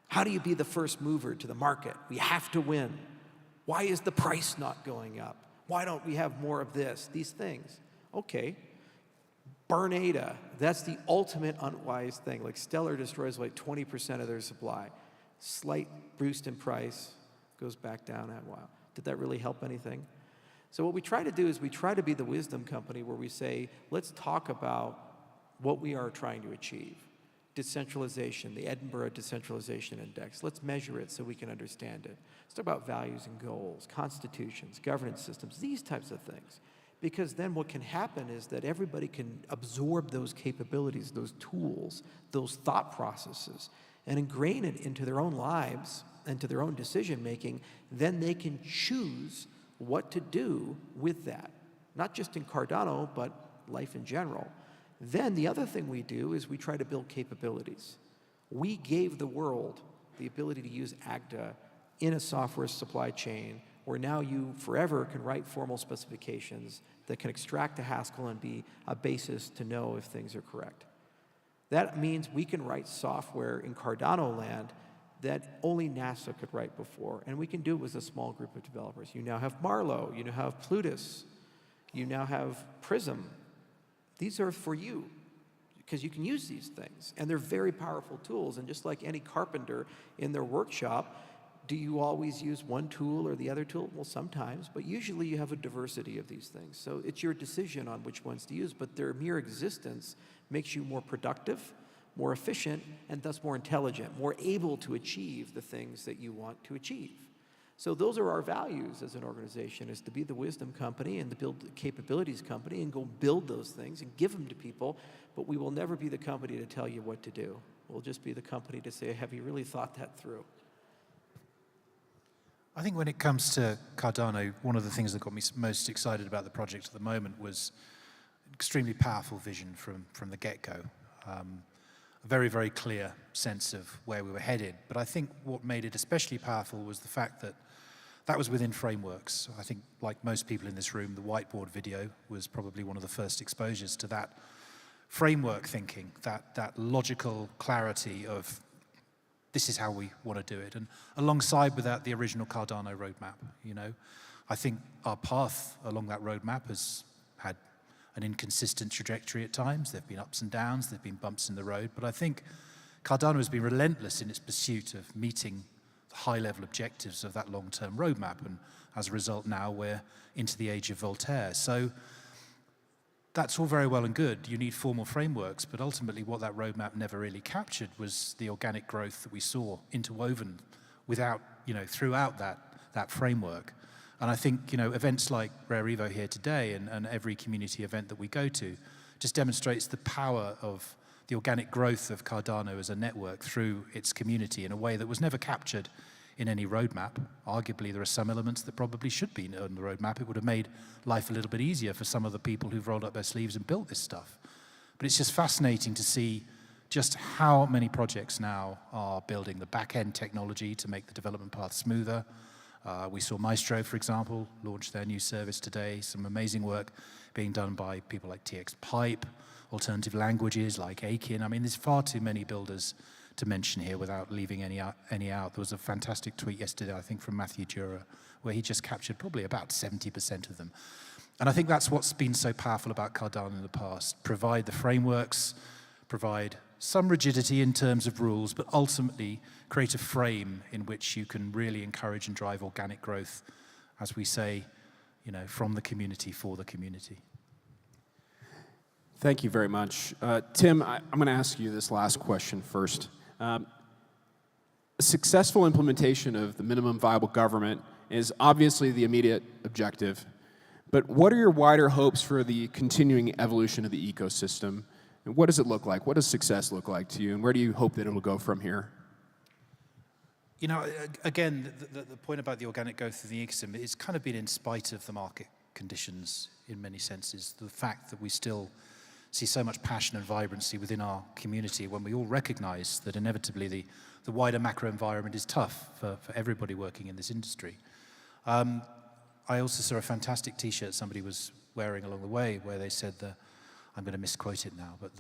How do you be the first mover to the market? We have to win. Why is the price not going up? Why don't we have more of this? These things. Okay. Burn ADA. That's the ultimate unwise thing. Like Stellar destroys like 20% of their supply. Slight boost in price, goes back down at a while. Did that really help anything? So what we try to do is we try to be the wisdom company where we say, let's talk about what we are trying to achieve. Decentralization, the Edinburgh Decentralization Index. Let's measure it so we can understand it. Let's talk about values and goals, constitutions, governance systems, these types of things. Because then what can happen is that everybody can absorb those capabilities, those tools, those thought processes, and ingrain it into their own lives and to their own decision making. Then they can choose what to do with that. Not just in Cardano, but life in general. Then the other thing we do is we try to build capabilities. We gave the world the ability to use AGDA in a software supply chain where now you forever can write formal specifications that can extract a Haskell and be a basis to know if things are correct. That means we can write software in Cardano land that only NASA could write before, and we can do it with a small group of developers. You now have Marlowe, you now have Plutus, you now have Prism. These are for you, because you can use these things, and they're very powerful tools. And just like any carpenter in their workshop, do you always use one tool or the other tool? Well, sometimes, but usually you have a diversity of these things. So it's your decision on which ones to use, but their mere existence makes you more productive, more efficient, and thus more intelligent, more able to achieve the things that you want to achieve. So those are our values as an organization, is to be the wisdom company and to build the capabilities company and go build those things and give them to people, but we will never be the company to tell you what to do. We'll just be the company to say, have you really thought that through? I think when it comes to Cardano, one of the things that got me most excited about the project at the moment was an extremely powerful vision from the get-go. A very, very clear sense of where we were headed. But I think what made it especially powerful was the fact that that was within frameworks. I think, like most people in this room, the whiteboard video was probably one of the first exposures to that framework thinking, that logical clarity of this is how we want to do it. And alongside with that, the original Cardano roadmap, you know. I think our path along that roadmap has had an inconsistent trajectory at times. There have been ups and downs, there have been bumps in the road, but I think Cardano has been relentless in its pursuit of meeting the high-level objectives of that long-term roadmap, and as a result now we're into the age of Voltaire. So that's all very well and good. You need formal frameworks, but ultimately what that roadmap never really captured was the organic growth that we saw interwoven without, you know, throughout that framework. And I think, you know, events like Rare Evo here today and every community event that we go to just demonstrates the power of the organic growth of Cardano as a network through its community in a way that was never captured in any roadmap. Arguably, there are some elements that probably should be on the roadmap. It would have made life a little bit easier for some of the people who've rolled up their sleeves and built this stuff. But it's just fascinating to see just how many projects now are building the back-end technology to make the development path smoother. We saw Maestro, for example, launch their new service today. Some amazing work being done by people like TX Pipe, alternative languages like Akin. I mean, there's far too many builders to mention here without leaving any out. There was a fantastic tweet yesterday, I think, from Matthew Dura, where he just captured probably about 70% of them. And I think that's what's been so powerful about Cardano in the past. Provide the frameworks, provide some rigidity in terms of rules, but ultimately create a frame in which you can really encourage and drive organic growth, as we say, you know, from the community for the community. Thank you very much. Tim, I'm going to ask you this last question first. A successful implementation of the minimum viable government is obviously the immediate objective, but what are your wider hopes for the continuing evolution of the ecosystem? And what does it look like? What does success look like to you? And where do you hope that it'll go from here? You know, again, the point about the organic growth of the ecosystem, it's kind of been in spite of the market conditions in many senses. The fact that we still see so much passion and vibrancy within our community when we all recognize that inevitably the wider macro environment is tough for everybody working in this industry. I also saw a fantastic t-shirt somebody was wearing along the way where they said, I'm going to misquote it now, but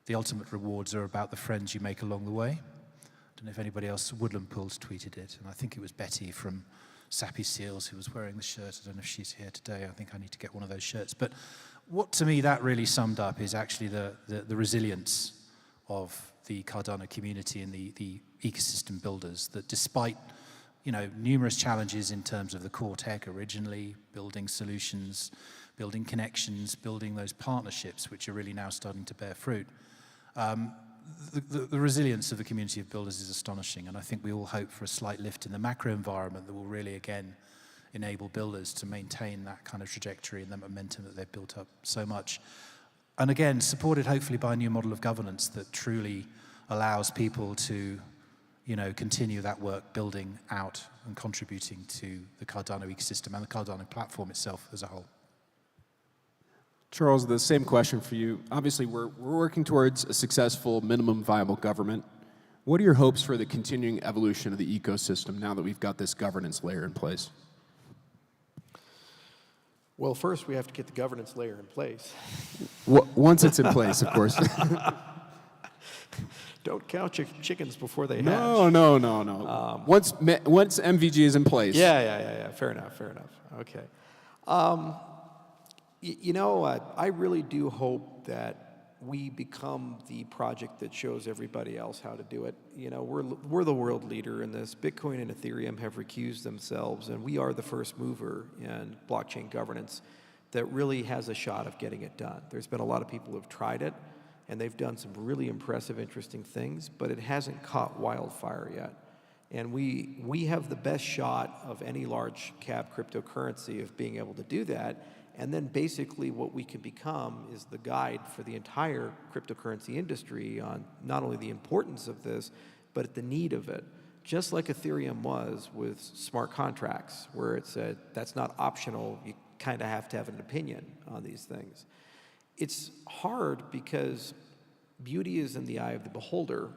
the ultimate rewards are about the friends you make along the way. I don't know if anybody else, Woodland Pools tweeted it, and I think it was Betty from Sappy Seals who was wearing the shirt. I don't know if she's here today. I think I need to get one of those shirts. But what to me that really summed up is actually the resilience of the Cardano community and the ecosystem builders, that despite, you know, numerous challenges in terms of the core tech originally, building solutions, building connections, building those partnerships, which are really now starting to bear fruit. The resilience of the community of builders is astonishing, and I think we all hope for a slight lift in the macro environment that will really, again, enable builders to maintain that kind of trajectory and that momentum that they've built up so much. And again, supported hopefully by a new model of governance that truly allows people to, you know, continue that work building out and contributing to the Cardano ecosystem and the Cardano platform itself as a whole. Charles, the same question for you. Obviously, we're working towards a successful minimum viable government. What are your hopes for the continuing evolution of the ecosystem now that we've got this governance layer in place? Well, first we have to get the governance layer in place. Once it's in place, of course. Don't count your chickens before they hatch. No. Once MVG is in place. Yeah. Fair enough. Okay. You know, I really do hope that we become the project that shows everybody else how to do it. You know, we're the world leader in this. Bitcoin and Ethereum have recused themselves, and we are the first mover in blockchain governance that really has a shot of getting it done. There's been a lot of people who have tried it, and they've done some really impressive, interesting things, but it hasn't caught wildfire yet. And we have the best shot of any large cap cryptocurrency of being able to do that. And then basically what we can become is the guide for the entire cryptocurrency industry on not only the importance of this, but the need of it. Just like Ethereum was with smart contracts, where it said that's not optional, you kind of have to have an opinion on these things. It's hard because beauty is in the eye of the beholder.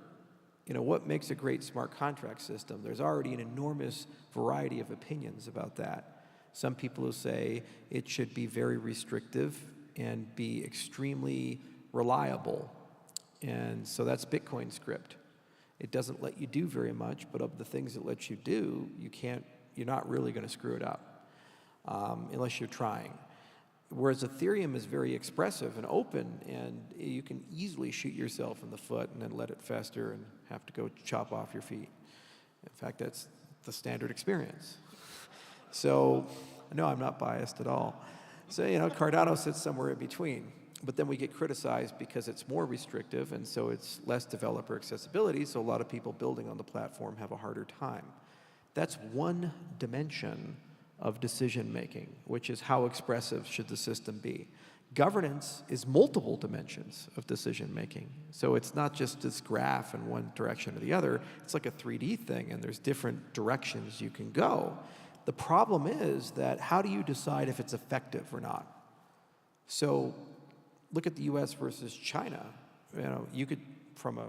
You know, what makes a great smart contract system? There's already an enormous variety of opinions about that. Some people who say it should be very restrictive and be extremely reliable. And so that's Bitcoin script. It doesn't let you do very much, but of the things it lets you do, you're not really going to screw it up unless you're trying. Whereas Ethereum is very expressive and open, and you can easily shoot yourself in the foot and then let it fester and have to go chop off your feet. In fact, that's the standard experience. So, no, I'm not biased at all. So, Cardano sits somewhere in between. But then we get criticized because it's more restrictive, and so it's less developer accessibility, so a lot of people building on the platform have a harder time. That's one dimension of decision making, which is how expressive should the system be. Governance is multiple dimensions of decision making. So it's not just this graph in one direction or the other, it's like a 3D thing, and there's different directions you can go. The problem is that how do you decide if it's effective or not? So look at the US versus China. You could, from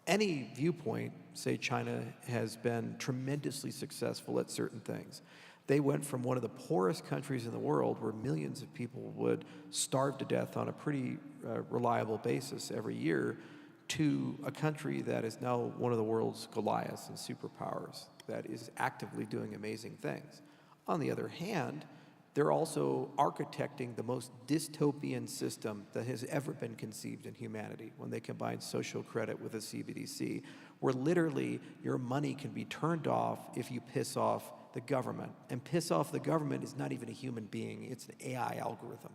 any viewpoint, say China has been tremendously successful at certain things. They went from one of the poorest countries in the world, where millions of people would starve to death on a pretty reliable basis every year, to a country that is now one of the world's Goliaths and superpowers that is actively doing amazing things. On the other hand, they're also architecting the most dystopian system that has ever been conceived in humanity when they combine social credit with a CBDC, where literally your money can be turned off if you piss off the government. And piss off the government is not even a human being, it's an AI algorithm.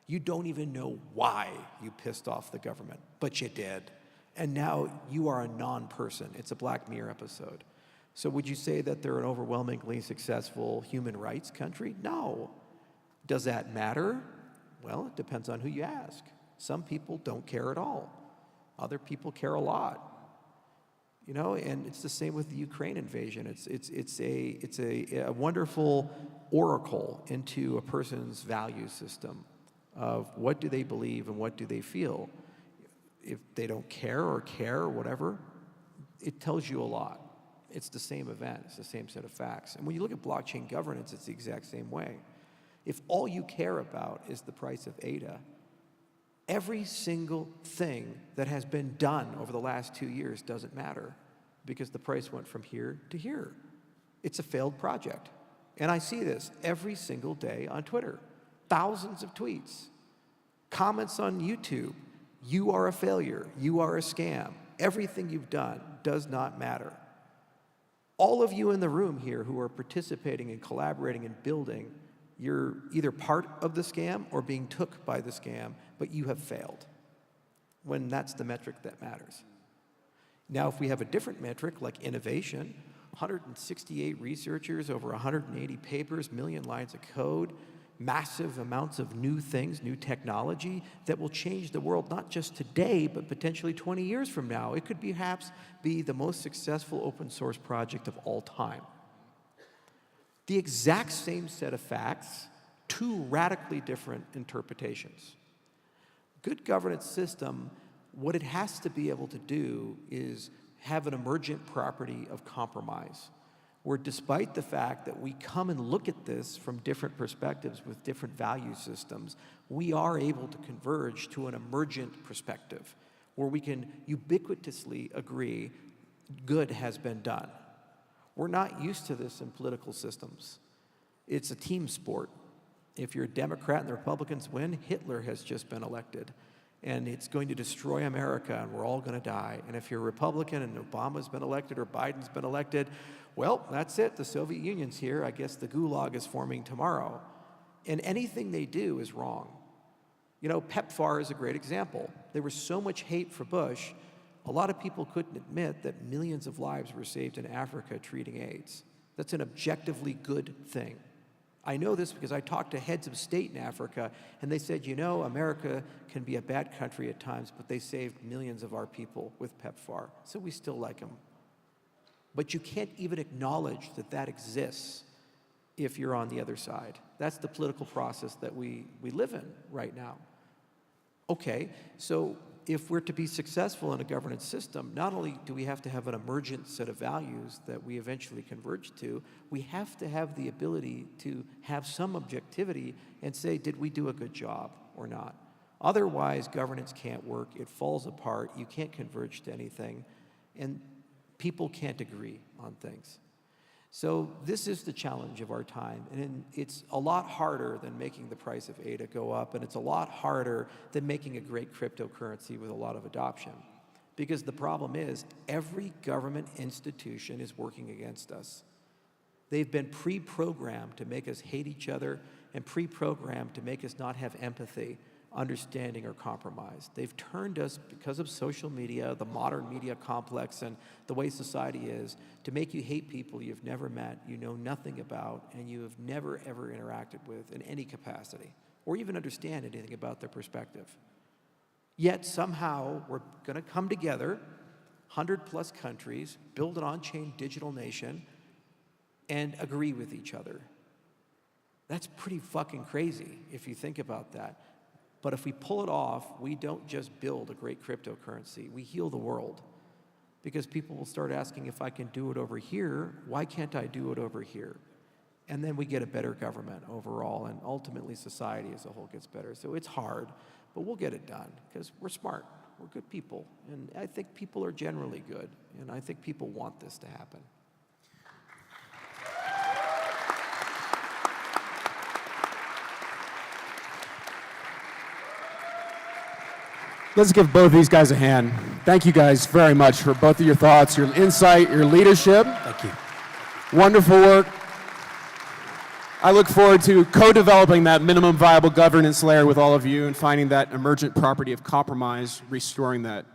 You don't even know why you pissed off the government, but you did. And now you are a non-person. It's a Black Mirror episode. So would you say that they're an overwhelmingly successful human rights country? No. Does that matter? Well, it depends on who you ask. Some people don't care at all. Other people care a lot. And it's the same with the Ukraine invasion. It's a wonderful oracle into a person's value system of what do they believe and what do they feel. If they don't care or whatever, it tells you a lot. It's the same event, it's the same set of facts. And when you look at blockchain governance, it's the exact same way. If all you care about is the price of ADA, every single thing that has been done over the last 2 years doesn't matter, because the price went from here to here. It's a failed project. And I see this every single day on Twitter. Thousands of tweets, comments on YouTube. You are a failure. You are a scam. Everything you've done does not matter. All of you in the room here who are participating and collaborating and building, you're either part of the scam or being took by the scam, but you have failed, when that's the metric that matters. Now, if we have a different metric like innovation, 168 researchers, over 180 papers, million lines of code, massive amounts of new things, new technology that will change the world not just today, but potentially 20 years from now. It could perhaps be the most successful open source project of all time. The exact same set of facts, two radically different interpretations. Good governance system, what it has to be able to do is have an emergent property of compromise, where despite the fact that we come and look at this from different perspectives with different value systems, we are able to converge to an emergent perspective, where we can ubiquitously agree good has been done. We're not used to this in political systems. It's a team sport. If you're a Democrat and the Republicans win, Hitler has just been elected. And it's going to destroy America, and we're all going to die. And if you're a Republican and Obama's been elected or Biden's been elected, well, that's it. The Soviet Union's here. I guess the gulag is forming tomorrow. And anything they do is wrong. PEPFAR is a great example. There was so much hate for Bush, a lot of people couldn't admit that millions of lives were saved in Africa treating AIDS. That's an objectively good thing. I know this because I talked to heads of state in Africa, and they said, America can be a bad country at times, but they saved millions of our people with PEPFAR, so we still like them. But you can't even acknowledge that that exists if you're on the other side. That's the political process that we live in right now. Okay, so if we're to be successful in a governance system, not only do we have to have an emergent set of values that we eventually converge to, we have to have the ability to have some objectivity and say, did we do a good job or not? Otherwise, governance can't work. It falls apart. You can't converge to anything. And people can't agree on things. So this is the challenge of our time. And it's a lot harder than making the price of ADA go up. And it's a lot harder than making a great cryptocurrency with a lot of adoption. Because the problem is, every government institution is working against us. They've been pre-programmed to make us hate each other and pre-programmed to make us not have empathy, understanding, or compromise. They've turned us, because of social media, the modern media complex, and the way society is, to make you hate people you've never met, you know nothing about, and you have never, ever interacted with in any capacity, or even understand anything about their perspective. Yet somehow we're going to come together, 100+ countries, build an on-chain digital nation, and agree with each other. That's pretty fucking crazy if you think about that. But if we pull it off, we don't just build a great cryptocurrency, we heal the world. Because people will start asking, if I can do it over here, why can't I do it over here? And then we get a better government overall, and ultimately society as a whole gets better. So it's hard, but we'll get it done, because we're smart, we're good people. And I think people are generally good, and I think people want this to happen. Let's give both of these guys a hand. Thank you guys very much for both of your thoughts, your insight, your leadership. Thank you. Wonderful work. I look forward to co-developing that minimum viable governance layer with all of you and finding that emergent property of compromise, restoring that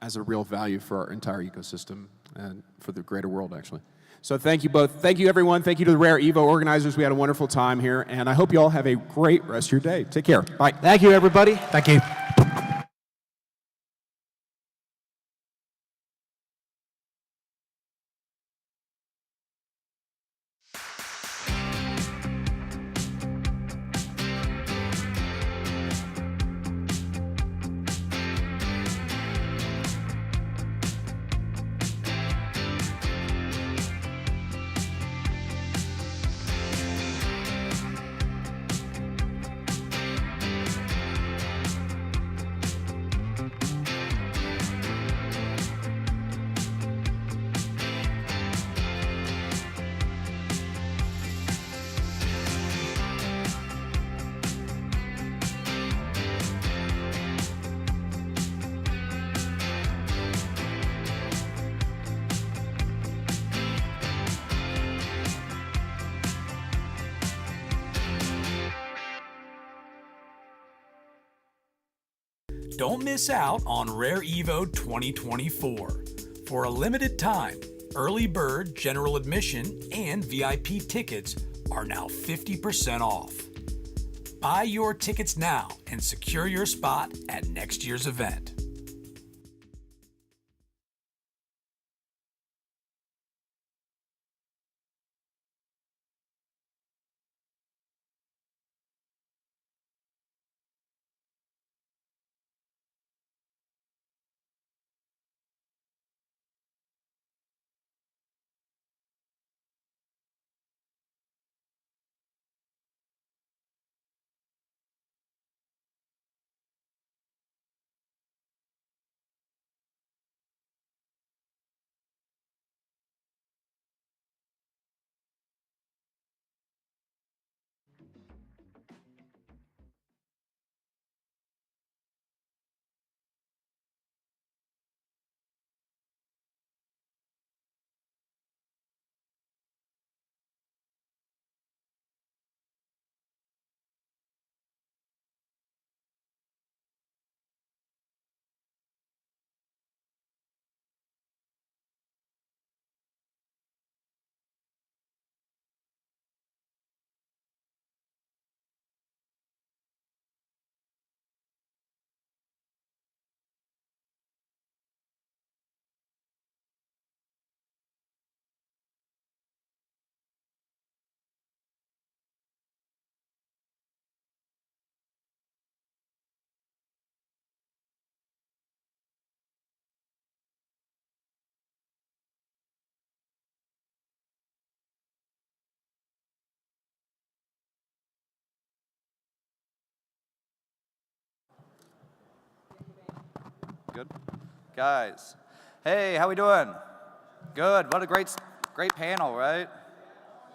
as a real value for our entire ecosystem and for the greater world, actually. So thank you both. Thank you, everyone. Thank you to the Rare Evo organizers. We had a wonderful time here, and I hope you all have a great rest of your day. Take care. Bye. Thank you, everybody. Thank you. Don't miss out on Rare Evo 2024. For a limited time, early bird, general admission, and VIP tickets are now 50% off. Buy your tickets now and secure your spot at next year's event. good? Guys, hey, how we doing? Good. What a great panel, right?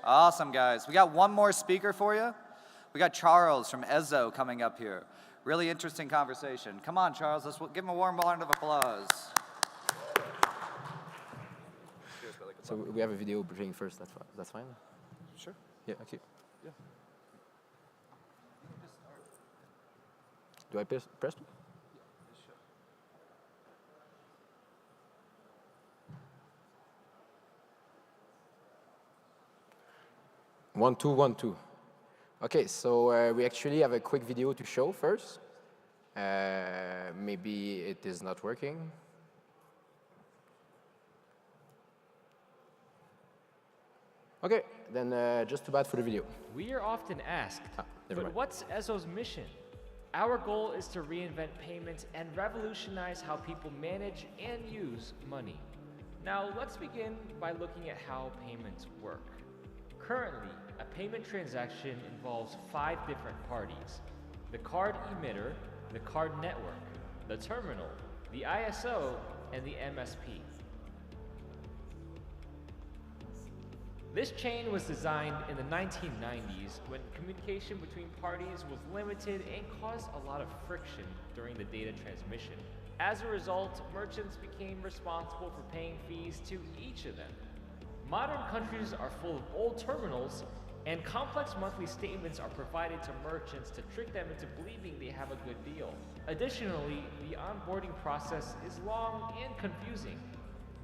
Awesome, guys. We got one more speaker for you. We got Charles from Ezzo coming up here. Really interesting conversation. Come on, Charles. Let's give him a warm round of applause. So we have a video briefing first. That's fine. Sure. Yeah. Okay. Yeah. Do I press? One, two, 1, 2. Okay, so we actually have a quick video to show first. Maybe it is not working. Okay, then just too bad for the video. We are often asked, never but mind. what's Ezzo's mission? Our goal is to reinvent payments and revolutionize how people manage and use money. Now, let's begin by looking at how payments work. Currently, a payment transaction involves 5 different parties: the card emitter, the card network, the terminal, the ISO, and the MSP. This chain was designed in the 1990s when communication between parties was limited and caused a lot of friction during the data transmission. As a result, merchants became responsible for paying fees to each of them. Modern countries are full of old terminals, and complex monthly statements are provided to merchants to trick them into believing they have a good deal. Additionally, the onboarding process is long and confusing.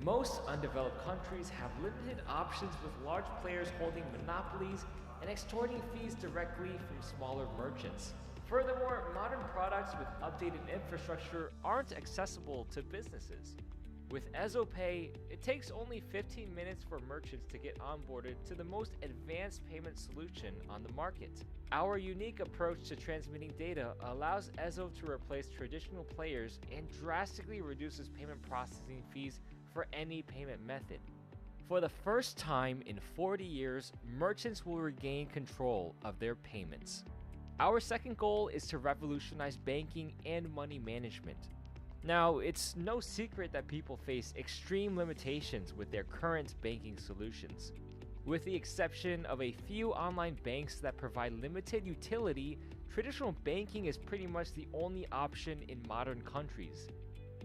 Most undeveloped countries have limited options, with large players holding monopolies and extorting fees directly from smaller merchants. Furthermore, modern products with updated infrastructure aren't accessible to businesses. With Ezzo Pay, it takes only 15 minutes for merchants to get onboarded to the most advanced payment solution on the market. Our unique approach to transmitting data allows Ezzo to replace traditional players and drastically reduces payment processing fees for any payment method. For the first time in 40 years, merchants will regain control of their payments. Our second goal is to revolutionize banking and money management. Now, it's no secret that people face extreme limitations with their current banking solutions. With the exception of a few online banks that provide limited utility, traditional banking is pretty much the only option in modern countries.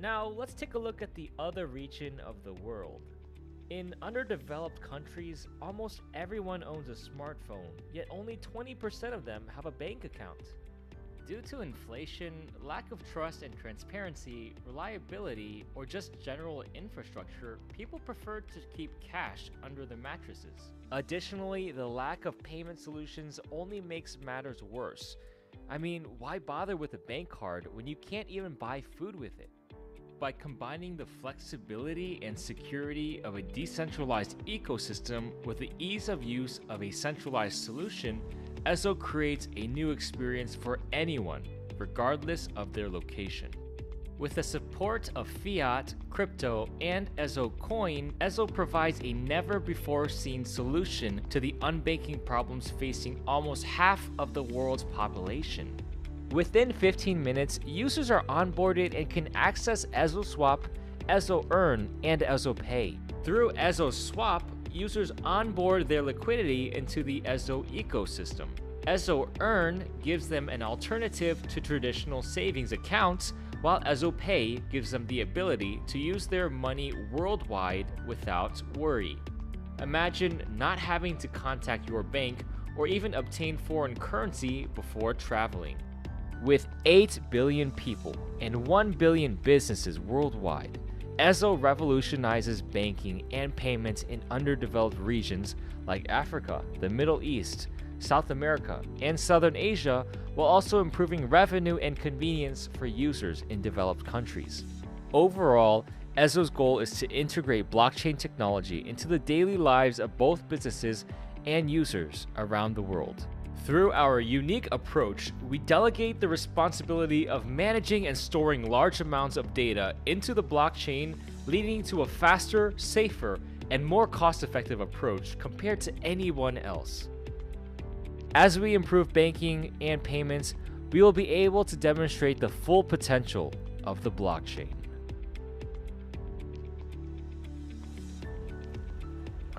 Now, let's take a look at the other region of the world. In underdeveloped countries, almost everyone owns a smartphone, yet only 20% of them have a bank account. Due to inflation, lack of trust and transparency, reliability, or just general infrastructure, people prefer to keep cash under their mattresses. Additionally, the lack of payment solutions only makes matters worse. I mean, why bother with a bank card when you can't even buy food with it? By combining the flexibility and security of a decentralized ecosystem with the ease of use of a centralized solution, Ezzo creates a new experience for anyone, regardless of their location. With the support of fiat, crypto, and Ezzo Coin, Ezzo provides a never-before-seen solution to the unbanking problems facing almost half of the world's population. Within 15 minutes, users are onboarded and can access Ezzo Swap, Ezzo Earn, and Ezzo Pay. Through Ezzo Swap, users onboard their liquidity into the Ezzo ecosystem. Ezzo Earn gives them an alternative to traditional savings accounts, while Ezzo Pay gives them the ability to use their money worldwide without worry. Imagine not having to contact your bank or even obtain foreign currency before traveling. With 8 billion people and 1 billion businesses worldwide, Ezzo revolutionizes banking and payments in underdeveloped regions like Africa, the Middle East, South America, and Southern Asia, while also improving revenue and convenience for users in developed countries. Overall, Ezzo's goal is to integrate blockchain technology into the daily lives of both businesses and users around the world. Through our unique approach, we delegate the responsibility of managing and storing large amounts of data into the blockchain, leading to a faster, safer, and more cost-effective approach compared to anyone else. As we improve banking and payments, we will be able to demonstrate the full potential of the blockchain.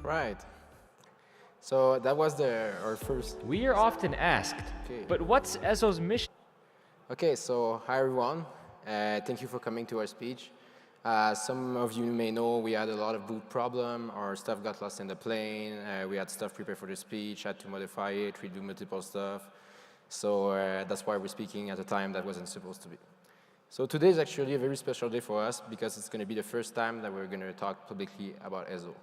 Right. So that was our first. We are often asked, but what's Ezzo's mission? Okay, so hi everyone. Thank you for coming to our speech. Some of you may know we had a lot of boot problem. Our stuff got lost in the plane. We had stuff prepared for the speech, had to modify it, redo multiple stuff. So that's why we're speaking at a time that wasn't supposed to be. So today is actually a very special day for us because it's going to be the first time that we're going to talk publicly about Ezzo.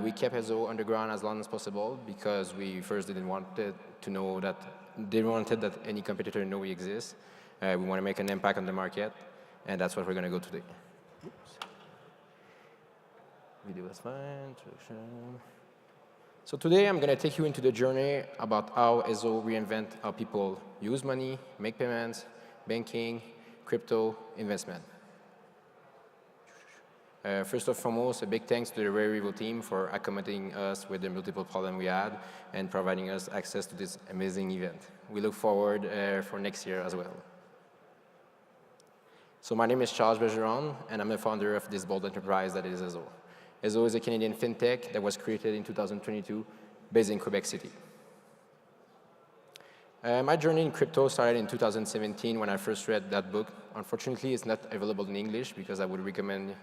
We kept Ezzo underground as long as possible because we first didn't want it to know that, didn't want that any competitor know we exist. We want to make an impact on the market, and that's what we're going to go today. Oops. Video is fine. So today I'm going to take you into the journey about how Ezzo reinvent how people use money, make payments, banking, crypto, investment. First and foremost, a big thanks to the Rare Evil team for accommodating us with the multiple problems we had and providing us access to this amazing event. We look forward for next year as well. So my name is Charles Bergeron, and I'm the founder of this bold enterprise that is Ezzo. Ezzo is a Canadian fintech that was created in 2022 based in Quebec City. My journey in crypto started in 2017 when I first read that book. Unfortunately, it's not available in English because I would recommend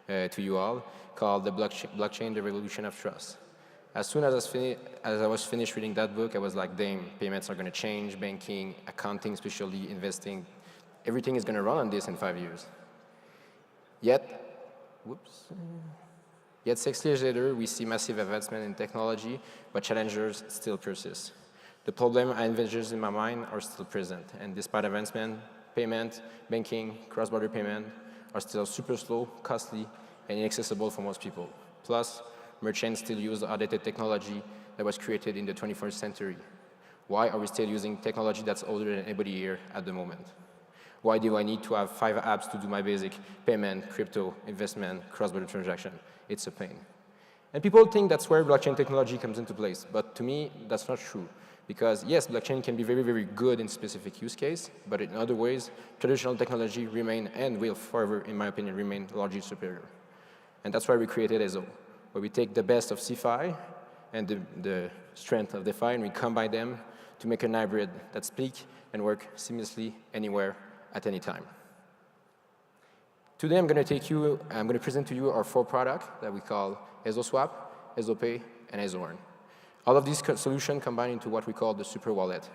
to you all, called The Blockchain, The Revolution of Trust. As soon as I was finished reading that book, I was like, damn, payments are going to change, banking, accounting, especially investing. Everything is going to run on this in 5 years. Yet 6 years later, we see massive advancement in technology, but challenges still persist. The problem I envisioned in my mind are still present, and despite advancement, payment, banking, cross-border payment are still super slow, costly, and inaccessible for most people. Plus, merchants still use outdated technology that was created in the 21st century. Why are we still using technology that's older than anybody here at the moment? Why do I need to have 5 apps to do my basic payment, crypto, investment, cross-border transaction? It's a pain. And people think that's where blockchain technology comes into place, but to me, that's not true. Because yes, blockchain can be very, very good in specific use case, but in other ways, traditional technology remain and will forever, in my opinion, remain largely superior. And that's why we created Ezzo, where we take the best of CeFi and the strength of DeFi, and we combine them to make an hybrid that speak and work seamlessly anywhere at any time. Today I'm going to present to you our 4 products that we call EzzoSwap, EzzoPay, and EzzoEarn. All of these solutions combine into what we call the super wallet.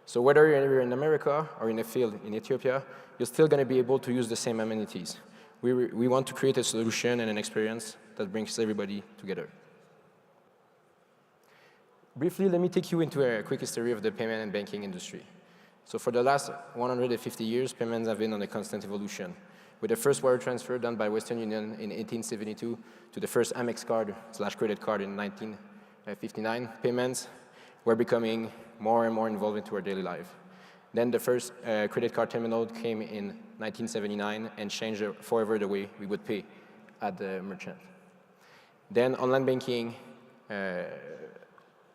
So whether you're in America or in a field in Ethiopia, you're still going to be able to use the same amenities. We want to create a solution and an experience that brings everybody together. Briefly, let me take you into a quick history of the payment and banking industry. So for the last 150 years, payments have been on a constant evolution. With the first wire transfer done by Western Union in 1872 to the first Amex card / credit card in 1959, payments were becoming more and more involved into our daily life. Then the first credit card terminal came in 1979 and changed forever the way we would pay at the merchant. Then online banking,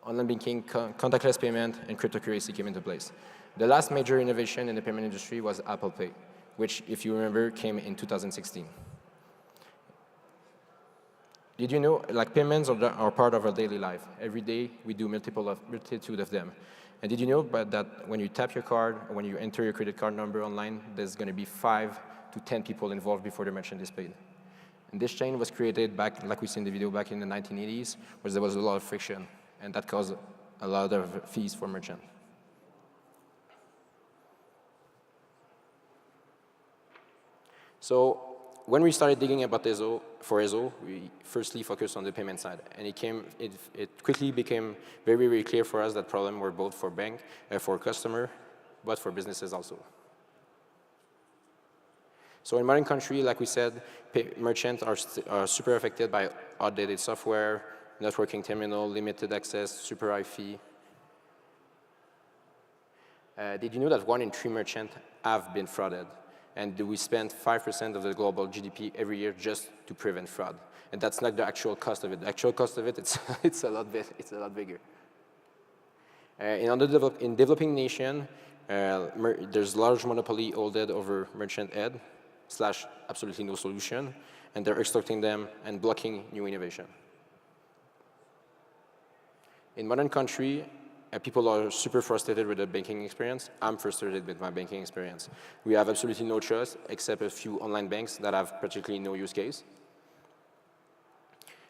contactless payment, and cryptocurrency came into place. The last major innovation in the payment industry was Apple Pay, which, if you remember, came in 2016. Did you know, like, payments are part of our daily life. Every day, we do multitude of them. And did you know that when you tap your card, or when you enter your credit card number online, there's going to be 5 to 10 people involved before the merchant is paid? And this chain was created back, like we see in the video, back in the 1980s, where there was a lot of friction, and that caused a lot of fees for merchants. So when we started digging about Ezzo, we firstly focused on the payment side, and it quickly became very, very clear for us that problems were both for for customer, but for businesses also. So in modern country, like we said, merchants are super affected by outdated software, networking terminal, limited access, super high fee. Did you know that 1 in 3 merchants have been frauded? And we spend 5% of the global GDP every year just to prevent fraud. And that's not the actual cost of it. The actual cost of it, it's a lot bigger. In developing nation, there's large monopoly holded over merchant / absolutely no solution. and they're extorting them and blocking new innovation. In modern country, people are super frustrated with the banking experience. I'm frustrated with my banking experience. We have absolutely no choice except a few online banks that have practically no use case.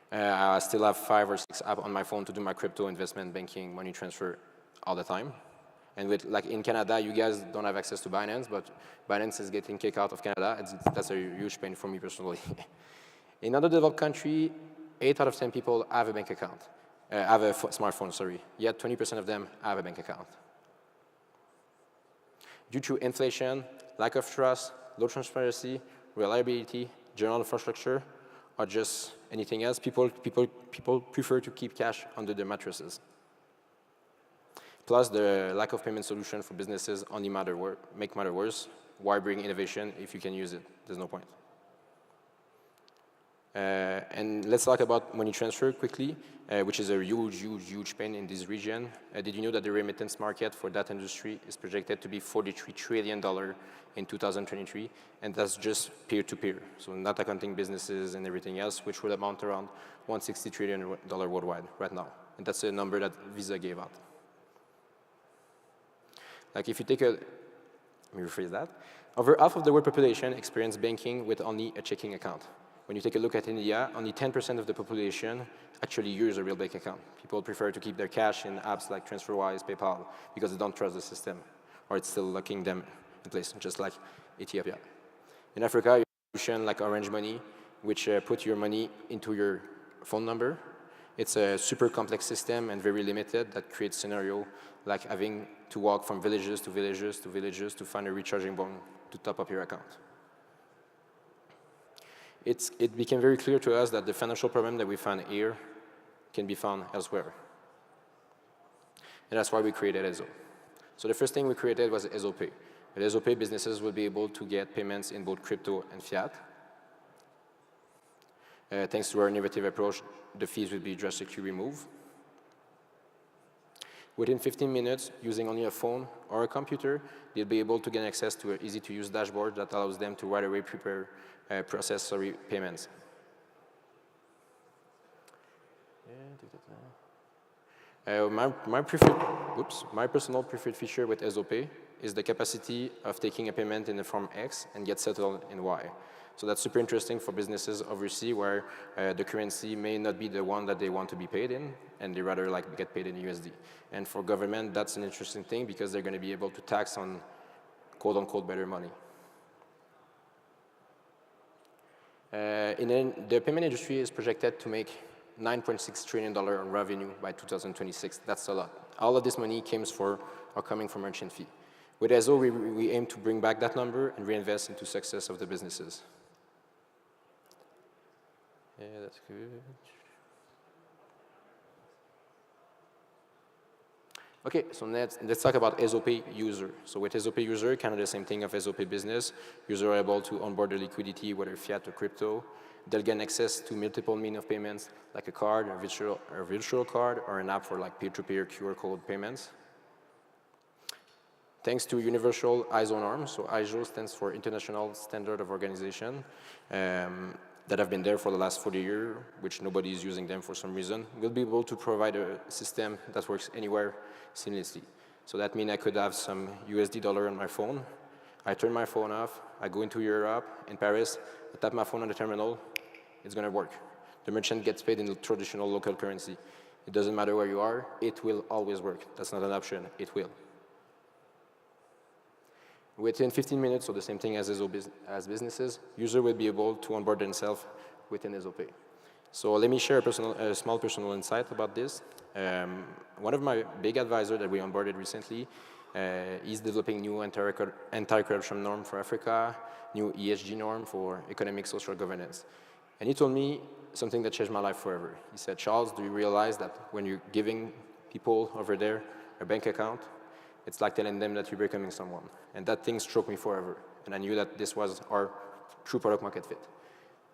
I still have 5 or 6 apps on my phone to do my crypto investment, banking, money transfer all the time. And with, like in Canada, you guys don't have access to Binance, but Binance is getting kicked out of Canada. That's a huge pain for me personally. In other developed country, 8 out of 10 people have a bank account. Have a smartphone, sorry. Yet 20% of them have a bank account. Due to inflation, lack of trust, low transparency, reliability, general infrastructure, or just anything else, people prefer to keep cash under their mattresses. Plus, the lack of payment solution for businesses only make matter worse. Why bring innovation if you can use it? There's no point. And let's talk about money transfer quickly, which is a huge pain in this region. Did you know that the remittance market for that industry is projected to be $43 trillion in 2023, and that's just peer-to-peer, so not accounting businesses and everything else, which would amount around $160 trillion worldwide right now. And that's a number that Visa gave out. Like if you take let me rephrase that. Over half of the world population experience banking with only a checking account. When you take a look at India, only 10% of the population actually use a real bank account. People prefer to keep their cash in apps like TransferWise, PayPal, because they don't trust the system, or it's still locking them in place, just like Ethiopia. In Africa, you have a solution like Orange Money, which put your money into your phone number. It's a super complex system and very limited that creates scenario like having to walk from villages to villages to villages to find a recharging point to top up your account. It became very clear to us that the financial problem that we found here can be found elsewhere. And that's why we created Ezo. So the first thing we created was Ezo Pay. With Ezo Pay, businesses will be able to get payments in both crypto and fiat. Thanks to our innovative approach, the fees will be drastically removed. Within 15 minutes, using only a phone or a computer, they'll be able to gain access to an easy-to-use dashboard that allows them to right away process payments. My personal preferred feature with Ezo Pay is the capacity of taking a payment in the form X and get settled in Y. So that's super interesting for businesses overseas where the currency may not be the one that they want to be paid in, and they rather like get paid in USD. And for government, that's an interesting thing because they're going to be able to tax on quote-unquote better money. The payment industry is projected to make $9.6 trillion in revenue by 2026. That's a lot. All of this money are coming from merchant fee. With Ezo, we aim to bring back that number and reinvest into success of the businesses. Yeah, that's good. Okay, so let's talk about Ezo Pay user. So with Ezo Pay user, kind of the same thing of Ezo Pay business. Users are able to onboard the liquidity, whether fiat or crypto. They'll gain access to multiple means of payments, like a card, a virtual card, or an app for like peer-to-peer QR code payments. Thanks to universal ISO norms, so ISO stands for International Standard of Organization, that have been there for the last 40 years, which nobody is using them for some reason. We'll be able to provide a system that works anywhere seamlessly. So that means I could have some USD dollar on my phone. I turn my phone off, I go into Europe, in Paris, I tap my phone on the terminal, it's gonna work. The merchant gets paid in the traditional local currency. It doesn't matter where you are, it will always work. That's not an option, it will. Within 15 minutes, so the same thing as businesses, user will be able to onboard themselves within Ezo Pay. So let me share a small personal insight about this. One of my big advisors that we onboarded recently, he's developing new anti-corruption norm for Africa, new ESG norm for economic social governance. And he told me something that changed my life forever. He said, Charles, do you realize that when you're giving people over there a bank account, it's like telling them that you're becoming someone. And that thing struck me forever. And I knew that this was our true product market fit.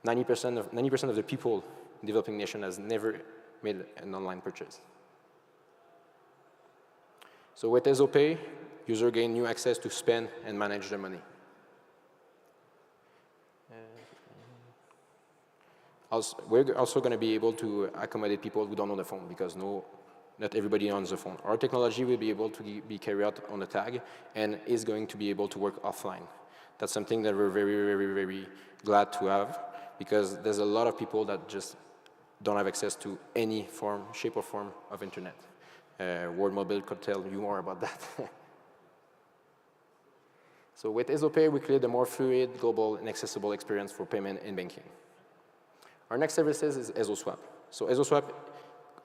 90% of the people in developing nation has never made an online purchase. So with Ezo Pay, user gain new access to spend and manage their money. We're also going to be able to accommodate people who don't know the phone because not everybody owns the phone. Our technology will be able to be carried out on a tag and is going to be able to work offline. That's something that we're very, very, very glad to have because there's a lot of people that just don't have access to any form, shape or form of internet. World Mobile could tell you more about that. So with EzoPay, we create a more fluid, global, and accessible experience for payment and banking. Our next services is EzoSwap. So EzoSwap,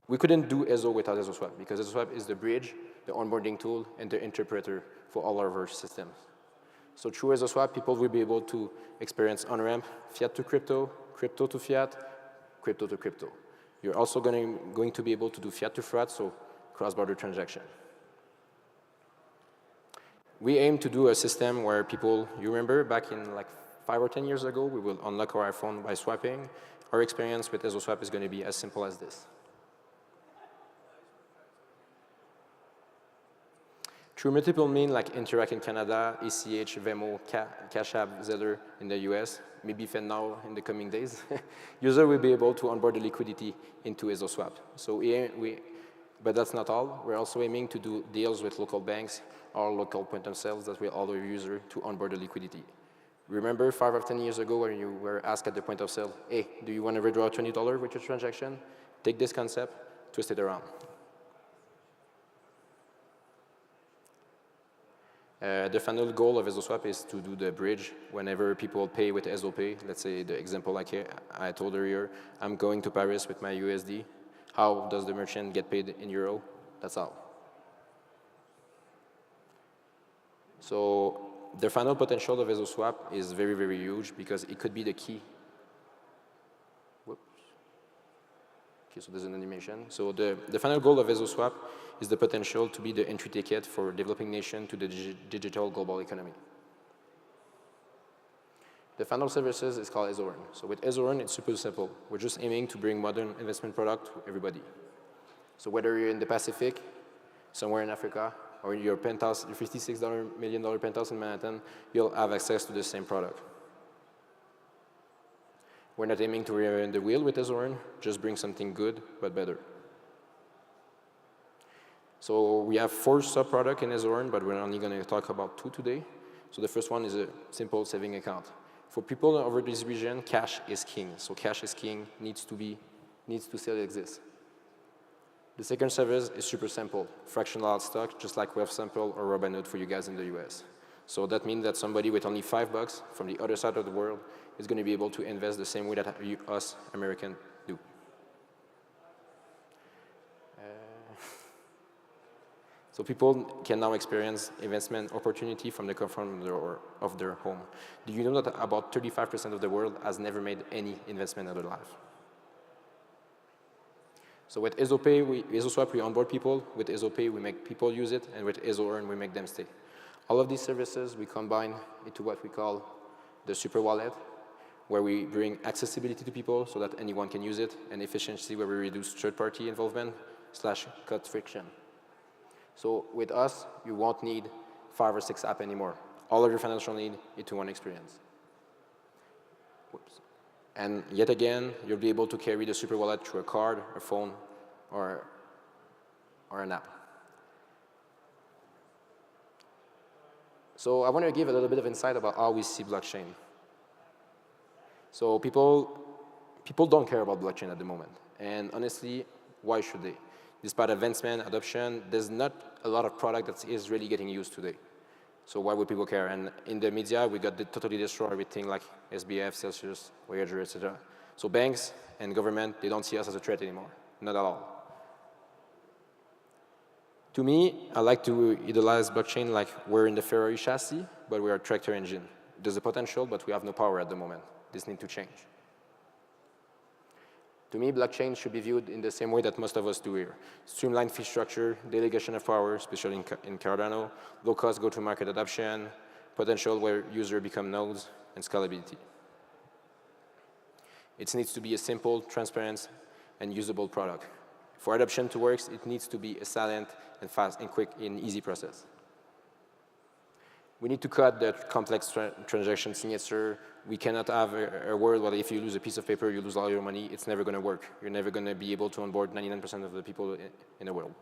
we couldn't do Ezo without EzoSwap because EzoSwap is the bridge, the onboarding tool, and the interpreter for all of our systems. So through EzoSwap, people will be able to experience on-ramp, fiat to crypto, crypto to fiat, crypto to crypto. You're also going to be able to do fiat to fiat, so cross-border transaction. We aim to do a system where people, you remember back in like 5 or 10 years ago, we will unlock our iPhone by swiping. Our experience with EzoSwap is going to be as simple as this. Through multiple means like Interac in Canada, ACH, Venmo, Cash App, Zeller in the US, maybe FedNow in the coming days, user will be able to onboard the liquidity into EzoSwap. So but that's not all. We're also aiming to do deals with local banks or local point of sales that will allow your user to onboard the liquidity. Remember 5 or 10 years ago when you were asked at the point of sale, hey, do you want to withdraw $20 with your transaction? Take this concept, twist it around. The final goal of EzoSwap is to do the bridge whenever people pay with EzoPay. Let's say the example like I told earlier, I'm going to Paris with my USD. How does the merchant get paid in euro? That's how. So the final potential of EzoSwap is very, very huge because it could be the key. Whoops. Okay, so there's an animation. So the final goal of EzoSwap is the potential to be the entry ticket for developing nation to the digital global economy. The final services is called EzoEarn. So with EzoEarn, it's super simple. We're just aiming to bring modern investment product to everybody. So whether you're in the Pacific, somewhere in Africa, or your penthouse, your $56 million penthouse in Manhattan, you'll have access to the same product. We're not aiming to reinvent the wheel with EzoEarn, just bring something good, but better. So we have 4 sub-products in EzoEarn, but we're only going to talk about 2 today. So the first one is a simple saving account. For people over this region, cash is king. So cash is king, needs to still exist. The second service is super simple, fractional stock, just like Wealthsimple or Robinhood for you guys in the US. So that means that somebody with only $5 from the other side of the world is going to be able to invest the same way that us Americans do. So people can now experience investment opportunity from the comfort of their home. Do you know that about 35% of the world has never made any investment in their life? So with EzoPay, EzoSwap, we onboard people. With EzoPay, we make people use it. And with EzoEarn, we make them stay. All of these services, we combine into what we call the super wallet, where we bring accessibility to people so that anyone can use it, and efficiency where we reduce third-party involvement / cut friction. So with us, you won't need 5 or 6 apps anymore. All of your financial need into one experience. Whoops. And yet again, you'll be able to carry the super wallet through a card, a phone, or an app. So I want to give a little bit of insight about how we see blockchain. So people don't care about blockchain at the moment. And honestly, why should they? Despite advancement, adoption, there's not a lot of product that is really getting used today. So why would people care? And in the media, we got totally destroy everything like SBF, Celsius, Voyager, etc. So banks and government, they don't see us as a threat anymore. Not at all. To me, I like to idolize blockchain like we're in the Ferrari chassis, but we're a tractor engine. There's a potential, but we have no power at the moment. This needs to change. To me, blockchain should be viewed in the same way that most of us do here. Streamlined fee structure, delegation of power, especially in Cardano, low-cost go-to-market adoption, potential where users become nodes, and scalability. It needs to be a simple, transparent, and usable product. For adoption to work, it needs to be a silent and fast and quick and easy process. We need to cut the complex transaction signature. We cannot have a world where if you lose a piece of paper, you lose all your money. It's never going to work. You're never going to be able to onboard 99% of the people in the world.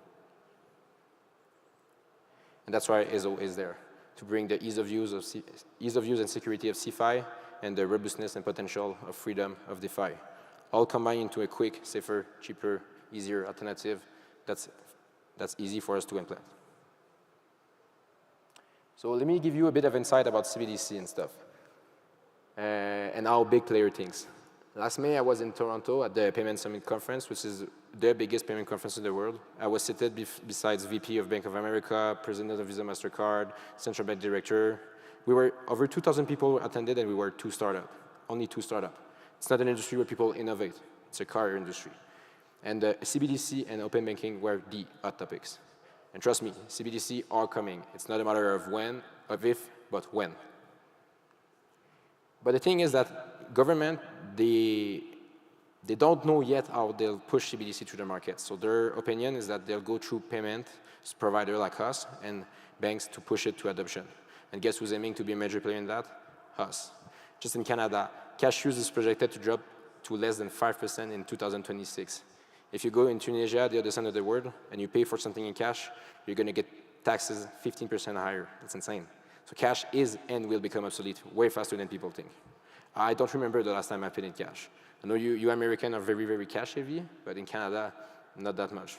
And that's why ESO is there, to bring the ease of use and security of CeFi and the robustness and potential of freedom of DeFi, all combined into a quick, safer, cheaper, easier alternative that's easy for us to implement. So let me give you a bit of insight about CBDC and stuff, and how big player thinks. Last May, I was in Toronto at the Payment Summit Conference, which is the biggest payment conference in the world. I was seated besides VP of Bank of America, President of Visa MasterCard, Central Bank Director. We were over 2,000 people attended, and we were only two startups. It's not an industry where people innovate. It's a car industry. And CBDC and open banking were the hot topics. And trust me, CBDC are coming. It's not a matter of when, of if, but when. But the thing is that government, they don't know yet how they'll push CBDC to the market. So their opinion is that they'll go through payment provider like us and banks to push it to adoption. And guess who's aiming to be a major player in that? Us. Just in Canada, cash use is projected to drop to less than 5% in 2026. If you go in Tunisia, the other side of the world, and you pay for something in cash, you're going to get taxes 15% higher. That's insane. So cash is and will become obsolete way faster than people think. I don't remember the last time I paid in cash. I know you Americans are very, very cash heavy, but in Canada, not that much.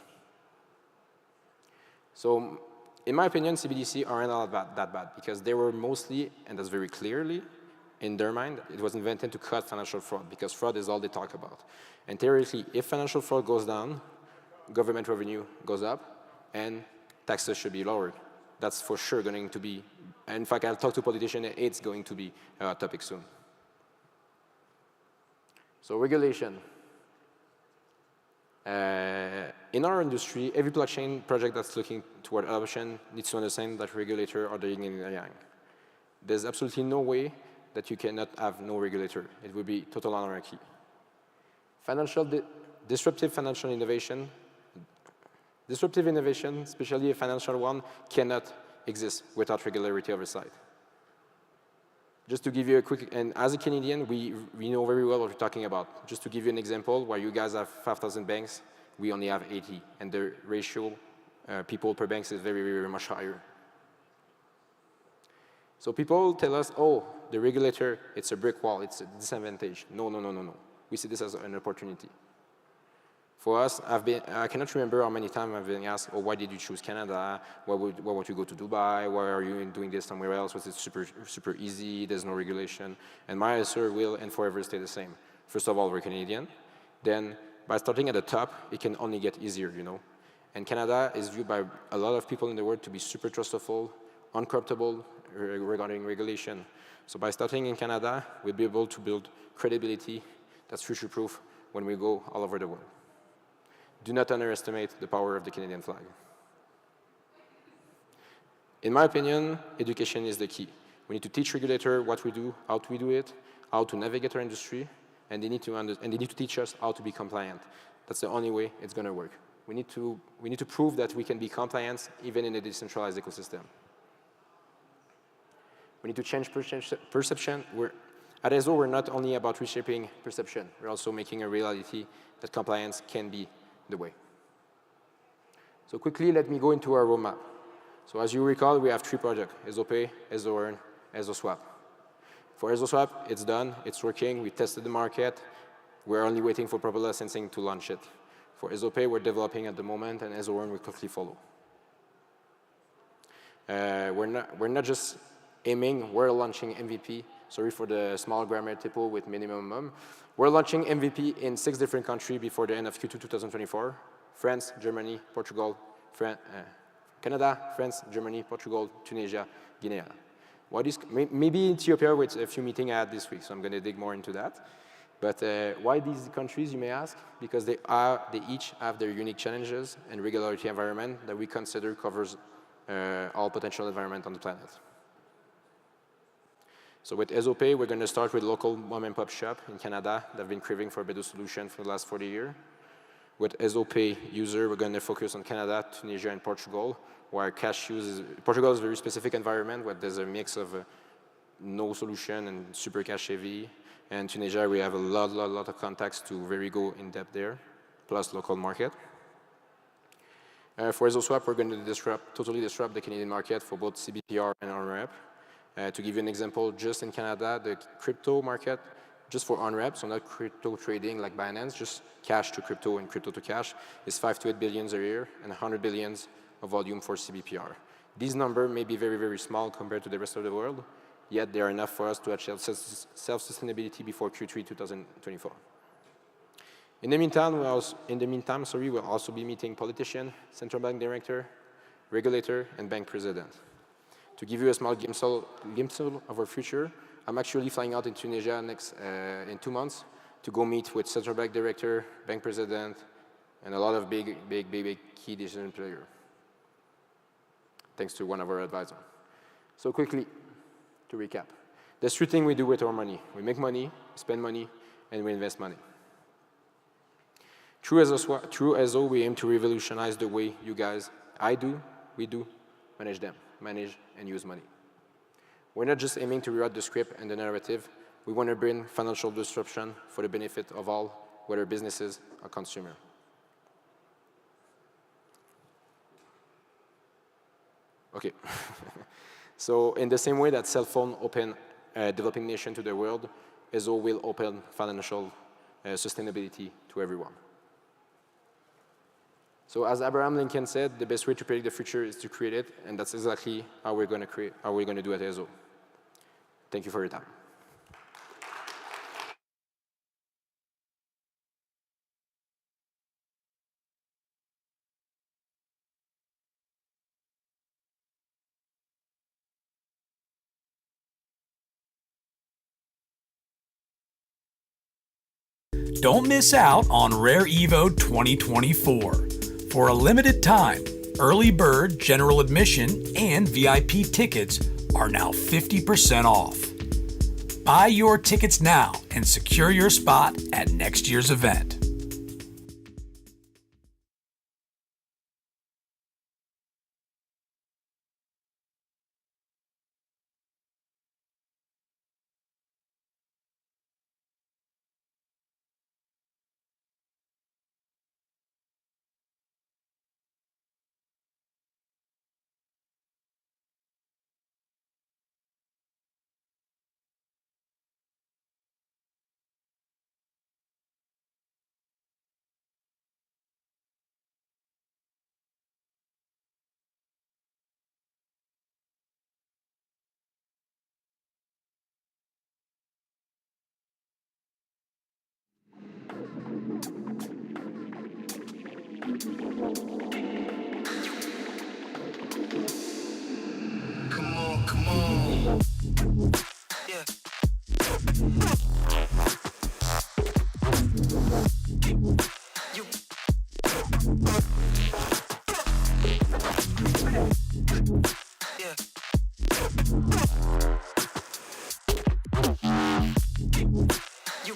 So in my opinion, CBDC aren't all that bad because they were mostly, and that's very clearly, in their mind, it was invented to cut financial fraud because fraud is all they talk about. And theoretically, if financial fraud goes down, government revenue goes up, and taxes should be lowered. That's for sure going to be, in fact, I'll talk to politicians, it's going to be a topic soon. So regulation. In our industry, every blockchain project that's looking toward adoption needs to understand that regulator are the yin and the yang. There's absolutely no way that you cannot have no regulator. It would be total anarchy. Disruptive financial innovation, especially a financial one, cannot exist without regulatory oversight. Just to give you a quick, and as a Canadian, we know very well what we're talking about. Just to give you an example, where you guys have 5,000 banks, we only have 80, and the ratio people per bank is very, very much higher. So people tell us, oh, the regulator, it's a brick wall, it's a disadvantage. No. We see this as an opportunity. For us, I cannot remember how many times I've been asked, oh, why did you choose Canada? Why would you go to Dubai? Why are you doing this somewhere else? Was it super easy? There's no regulation. And my answer will and forever stay the same. First of all, we're Canadian. Then, by starting at the top, it can only get easier, you know. And Canada is viewed by a lot of people in the world to be super trustful, uncorruptible regarding regulation. So by starting in Canada, we'll be able to build credibility that's future-proof when we go all over the world. Do not underestimate the power of the Canadian flag. In my opinion, education is the key. We need to teach regulators what we do, how we do it, how to navigate our industry, and they need to teach us how to be compliant. That's the only way it's going to work. We need to prove that we can be compliant even in a decentralized ecosystem. We need to change perception. At ESO, we're not only about reshaping perception, we're also making a reality that compliance can be the way. So quickly, let me go into our roadmap. So as you recall, we have 3 projects, ESO Pay, ESO Earn, ESO Swap. For ESO Swap, it's done, it's working, we tested the market, we're only waiting for proper licensing to launch it. For ESO Pay, we're developing at the moment, and ESO Earn will quickly follow. We're not just aiming, we're launching MVP. Sorry for the small grammar typo with minimum. We're launching MVP in 6 different countries before the end of Q2 2024. France, Germany, Portugal, Canada, France, Germany, Portugal, Tunisia, Guinea. Maybe Ethiopia with a few meetings I had this week, so I'm going to dig more into that. But why these countries, you may ask? Because they each have their unique challenges and regulatory environment that we consider covers all potential environment on the planet. So with ESO Pay, we're going to start with local mom-and-pop shop in Canada that have been craving for a better solution for the last 40 years. With EZO Pay user, we're going to focus on Canada, Tunisia, and Portugal, where cash use is, Portugal is a very specific environment where there's a mix of no solution and super cash heavy. And Tunisia, we have a lot of contacts to really go in depth there, plus local market. For EZO-swap, we're going to totally disrupt the Canadian market for both CBPR and on-ramp. To give you an example, just in Canada, the crypto market, just for on-ramp, so not crypto trading like Binance, just cash to crypto and crypto to cash, is 5 to 8 billions a year and 100 billions of volume for CBPR. These numbers may be very small compared to the rest of the world, yet they are enough for us to achieve self-sustainability before Q3 2024. In the meantime, we'll also be meeting politician, central bank director, regulator, and bank president. To give you a small glimpse of our future, I'm actually flying out in Tunisia in 2 months to go meet with central bank director, bank president, and a lot of big key decision players, thanks to one of our advisors. So quickly, to recap, there's 3 things we do with our money. We make money, we spend money, and we invest money. Through EZO, we aim to revolutionize the way we manage and use money. We're not just aiming to rewrite the script and the narrative. We want to bring financial disruption for the benefit of all, whether businesses or consumers. Okay. So in the same way that cell phone open developing nation to the world, EZO will open financial sustainability to everyone. So as Abraham Lincoln said, the best way to predict the future is to create it, and that's exactly how we're going to do at EZO. Thank you for your time. Don't miss out on Rare Evo 2024. For a limited time, early bird, general admission, and VIP tickets are now 50% off. Buy your tickets now and secure your spot at next year's event. Come on. Yeah. You. Yeah. You.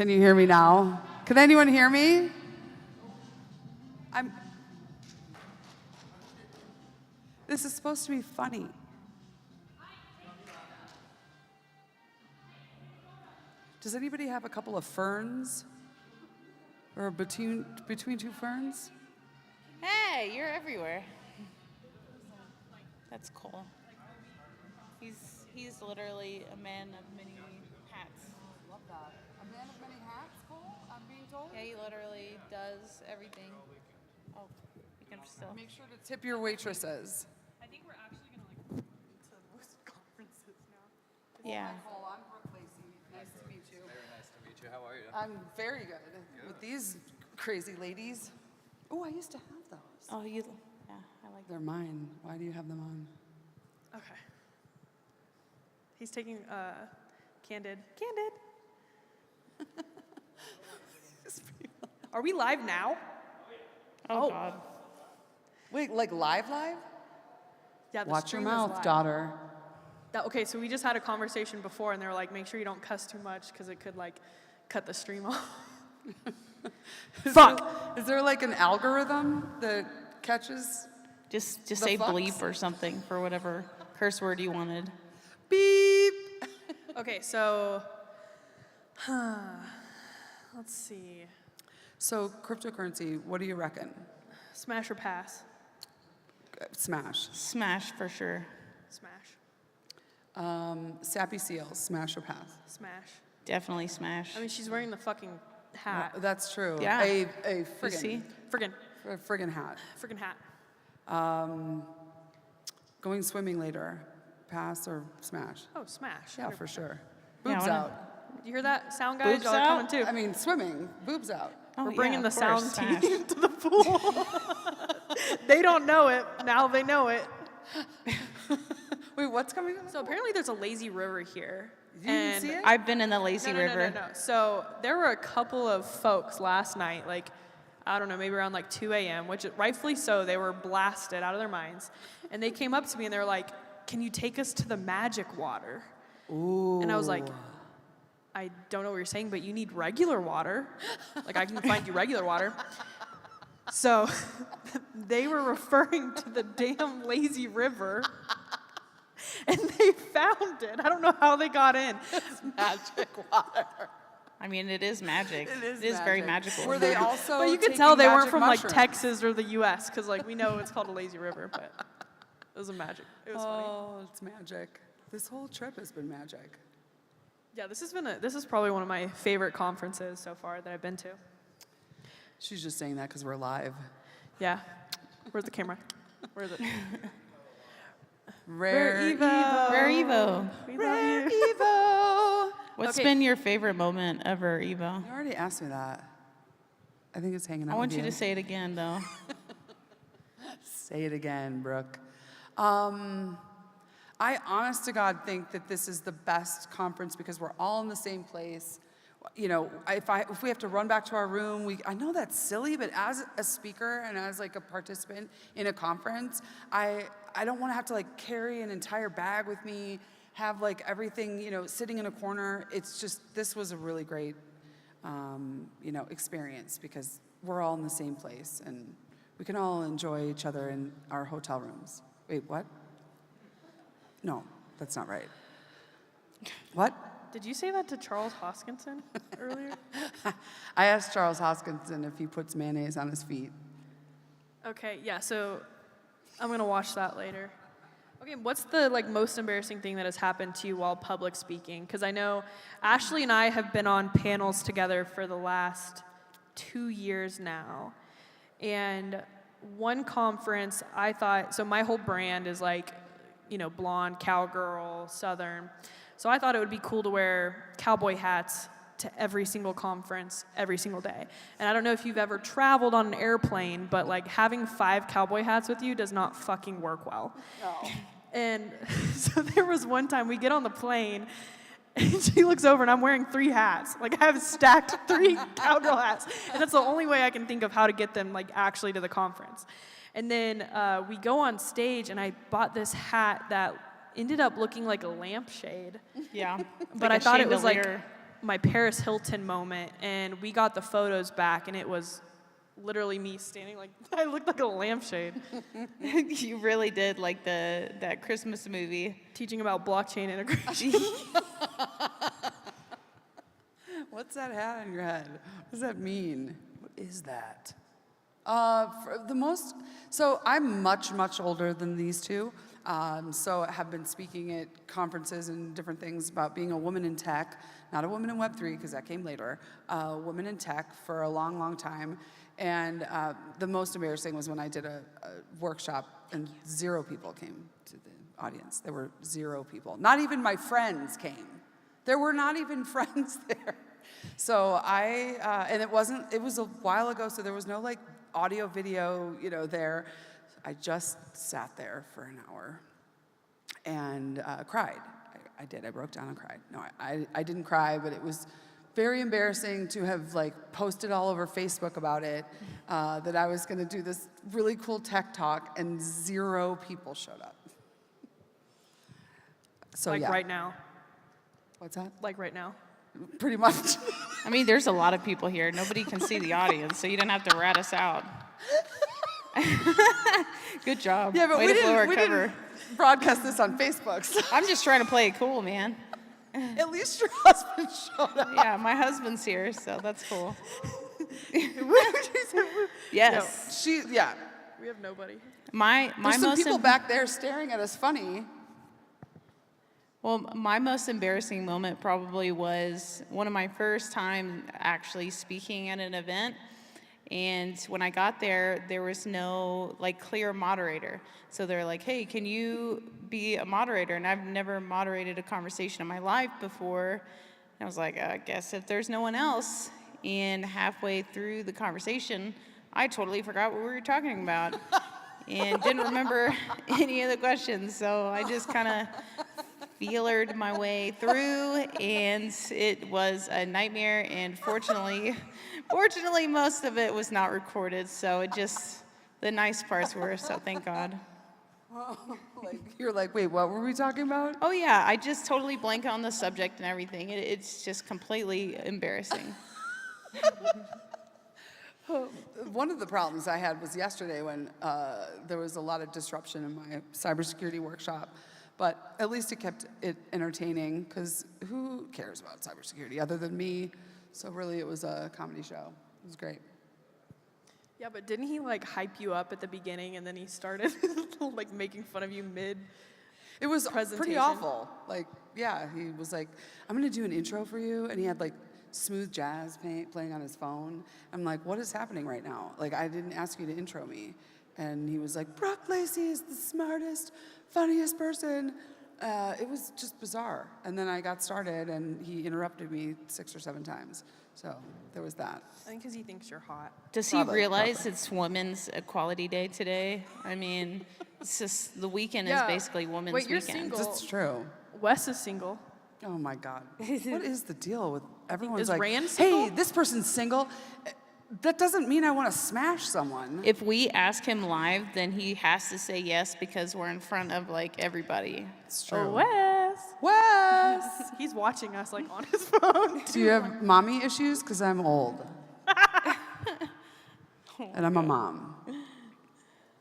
Can you hear me now? Can anyone hear me? This is supposed to be funny. Does anybody have a couple of ferns? Or between two ferns? Hey, you're everywhere. That's cool. He's literally a man of many hats. Love that. A man of many hats, Cole? I'm being told? Yeah, he literally does everything. Oh, you can still. Make sure to tip your waitresses. I think we're actually going to to most conferences now. Yeah. Cole, I'm Brooke Lacey. Nice to meet you. Very nice to meet you. How are you? I'm very good. With these crazy ladies. Oh, I used to have those. Oh, yeah, I like They're mine. Why do you have them on? Okay. He's taking Candid. Are we live now? Oh, God. Wait, like live? Yeah. The Watch your stream is mouth, live. daughter. Okay, so we just had a conversation before, and they were like, make sure you don't cuss too much because it could like cut the stream off. Fuck. Is there like an algorithm that catches? Just the say fucks? bleep or something for whatever curse word you wanted. Beep. Okay, so let's see. So cryptocurrency, what do you reckon? Smash or pass? Smash. Smash for sure. Smash. Sappy seals, smash or pass? Smash. Definitely smash. I mean, she's wearing the fucking hat. That's true. Yeah. A You see? friggin' hat. Friggin' hat. Going swimming later, pass or smash? Oh, smash. Yeah, for sure. Yeah, Boobs why out. Did you hear that, sound guys? Boobs Y'all are out? coming too. I mean, swimming, boobs out. Oh, We're bringing yeah, the of course, sound smash. team to the pool. They don't know it. Now they know it. Wait, what's coming? So apparently there's a lazy river here. You didn't see it? I've been in the lazy river. No. So there were a couple of folks last night, like, I don't know, maybe around like 2 a.m., which rightfully so, they were blasted out of their minds. And they came up to me and they were like, can you take us to the magic water? Ooh. And I was like, I don't know what you're saying, but you need regular water. Like, I can find you regular water. So they were referring to the damn lazy river. And they found it. I don't know how they got in. It's magic water. I mean, it is magic. It is very magic. magical. Were they also But you could taking tell they weren't magic from mushrooms? like Texas or the U.S. because like we know it's called a lazy river, but it was a magic. It was funny. Oh, it's magic. This whole trip has been magic. Yeah, this is probably one of my favorite conferences so far that I've been to. She's just saying that because we're live. Yeah. Where's the camera? Where is it? Rare Evo. Rare Evo. We Rare love you. Evo. What's Okay. been your favorite moment of Rare Evo? You already asked me that. I think it's hanging out I want with you to say it again, though. Say it again, Brooke. I honest to God think that this is the best conference because we're all in the same place. You know, if we have to run back to our room, I know that's silly, but as a speaker and as like a participant in a conference, I don't want to have to like carry an entire bag with me, have like everything, you know, sitting in a corner. It's just, this was a really great, you know, experience because we're all in the same place and we can all enjoy each other in our hotel rooms. Wait, what? No, that's not right. What? Did you say that to Charles Hoskinson earlier? I asked Charles Hoskinson if he puts mayonnaise on his feet. Okay, yeah, so I'm gonna watch that later. Okay, what's the like most embarrassing thing that has happened to you while public speaking? Because I know Ashley and I have been on panels together for the last 2 years now. And one conference I thought, so my whole brand is like, you know, blonde, cowgirl, southern. So I thought it would be cool to wear cowboy hats to every single conference, every single day. And I don't know if you've ever traveled on an airplane, but like having 5 cowboy hats with you does not fucking work well. No. And so there was one time we get on the plane and she looks over and I'm wearing 3 hats. Like I have stacked 3 cowgirl hats. And that's the only way I can think of how to get them like actually to the conference. And then we go on stage and I bought this hat that ended up looking like a lampshade. Yeah. But like I a thought it was like, chandelier. my Paris Hilton moment, and we got the photos back, and it was literally me standing like, I looked like a lampshade. You really did like that Christmas movie. Teaching about blockchain integration. What's that hat on your head? What does that mean? What is that? So I'm much older than these two. So I have been speaking at conferences and different things about being a woman in tech, not a woman in Web3 because that came later, a woman in tech for a long time. And the most embarrassing was when I did a workshop and 0 people came to the audience. There were 0 people. Not even my friends came. There were not even friends there. So and it was a while ago, so there was no like audio, video, there. I just sat there for an hour and cried. I did. I broke down and cried. No, I didn't cry, but it was very embarrassing to have like posted all over Facebook about it, that I was going to do this really cool tech talk, and 0 people showed up. So like yeah. right now. What's that? Like right now. Pretty much. I mean, there's a lot of people here. Nobody can see the audience, so you didn't have to rat us out. Good job. Yeah, but Way we to blow our didn't cover. broadcast this on Facebook. So. I'm just trying to play it cool, man. At least your husband showed up. Yeah, my husband's here, so that's cool. Yes. No, yeah. We have nobody. There's some people back there staring at us funny. Well, my most embarrassing moment probably was one of my first time actually speaking at an event. And when I got there, there was no like clear moderator. So they're like, hey, can you be a moderator? And I've never moderated a conversation in my life before. And I was like, I guess if there's no one else. And halfway through the conversation, I totally forgot what we were talking about and didn't remember any of the questions. So I just kind of feelered my way through, and it was a nightmare. And fortunately, most of it was not recorded. So the nice parts were. So thank God. You're like, wait, what were we talking about? Oh yeah, I just totally blank on the subject and everything. It's just completely embarrassing. One of the problems I had was yesterday when there was a lot of disruption in my cybersecurity workshop. But at least it kept it entertaining, because who cares about cybersecurity other than me? So really, it was a comedy show. It was great. Yeah, but didn't he like hype you up at the beginning, and then he started like making fun of you mid? It was presentation? pretty awful. Like, yeah, he was like, "I'm gonna do an intro for you," and he had like smooth jazz playing on his phone. I'm like, "What is happening right now? Like, I didn't ask you to intro me." And he was like, "Brooke Lacey is the smartest, funniest person." It was just bizarre. And then I got started, and he interrupted me 6 or 7 times. So there was that. I think because he thinks you're hot. Does he realize it's Women's Equality Day today? I mean, it's just the weekend is basically Women's Wait, you're Weekend. single. It's true. Wes is single. Oh my God. What is the deal with everyone's Is like, Rand single? hey, this person's single. That doesn't mean I want to smash someone. If we ask him live, then he has to say yes because we're in front of like everybody. It's true. Oh, Wes! He's watching us like on his phone. Do you have mommy issues? Because I'm old. And I'm a mom.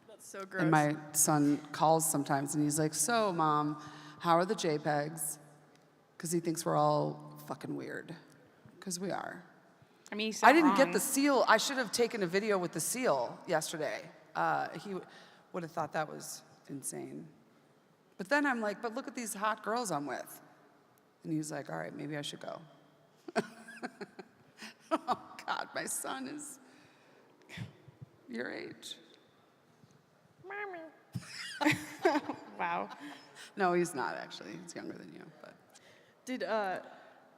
That's so gross. And my son calls sometimes and he's like, "So, Mom, how are the JPEGs?" Because he thinks we're all fucking weird. Because we are. I mean, I didn't get the seal. I should have taken a video with the seal yesterday. He would have thought that was insane. But then I'm like, but look at these hot girls I'm with. And he's like, all right, maybe I should go. Oh, God, my son is your age. Mommy. Wow. No, he's not, actually. He's younger than you. But Did,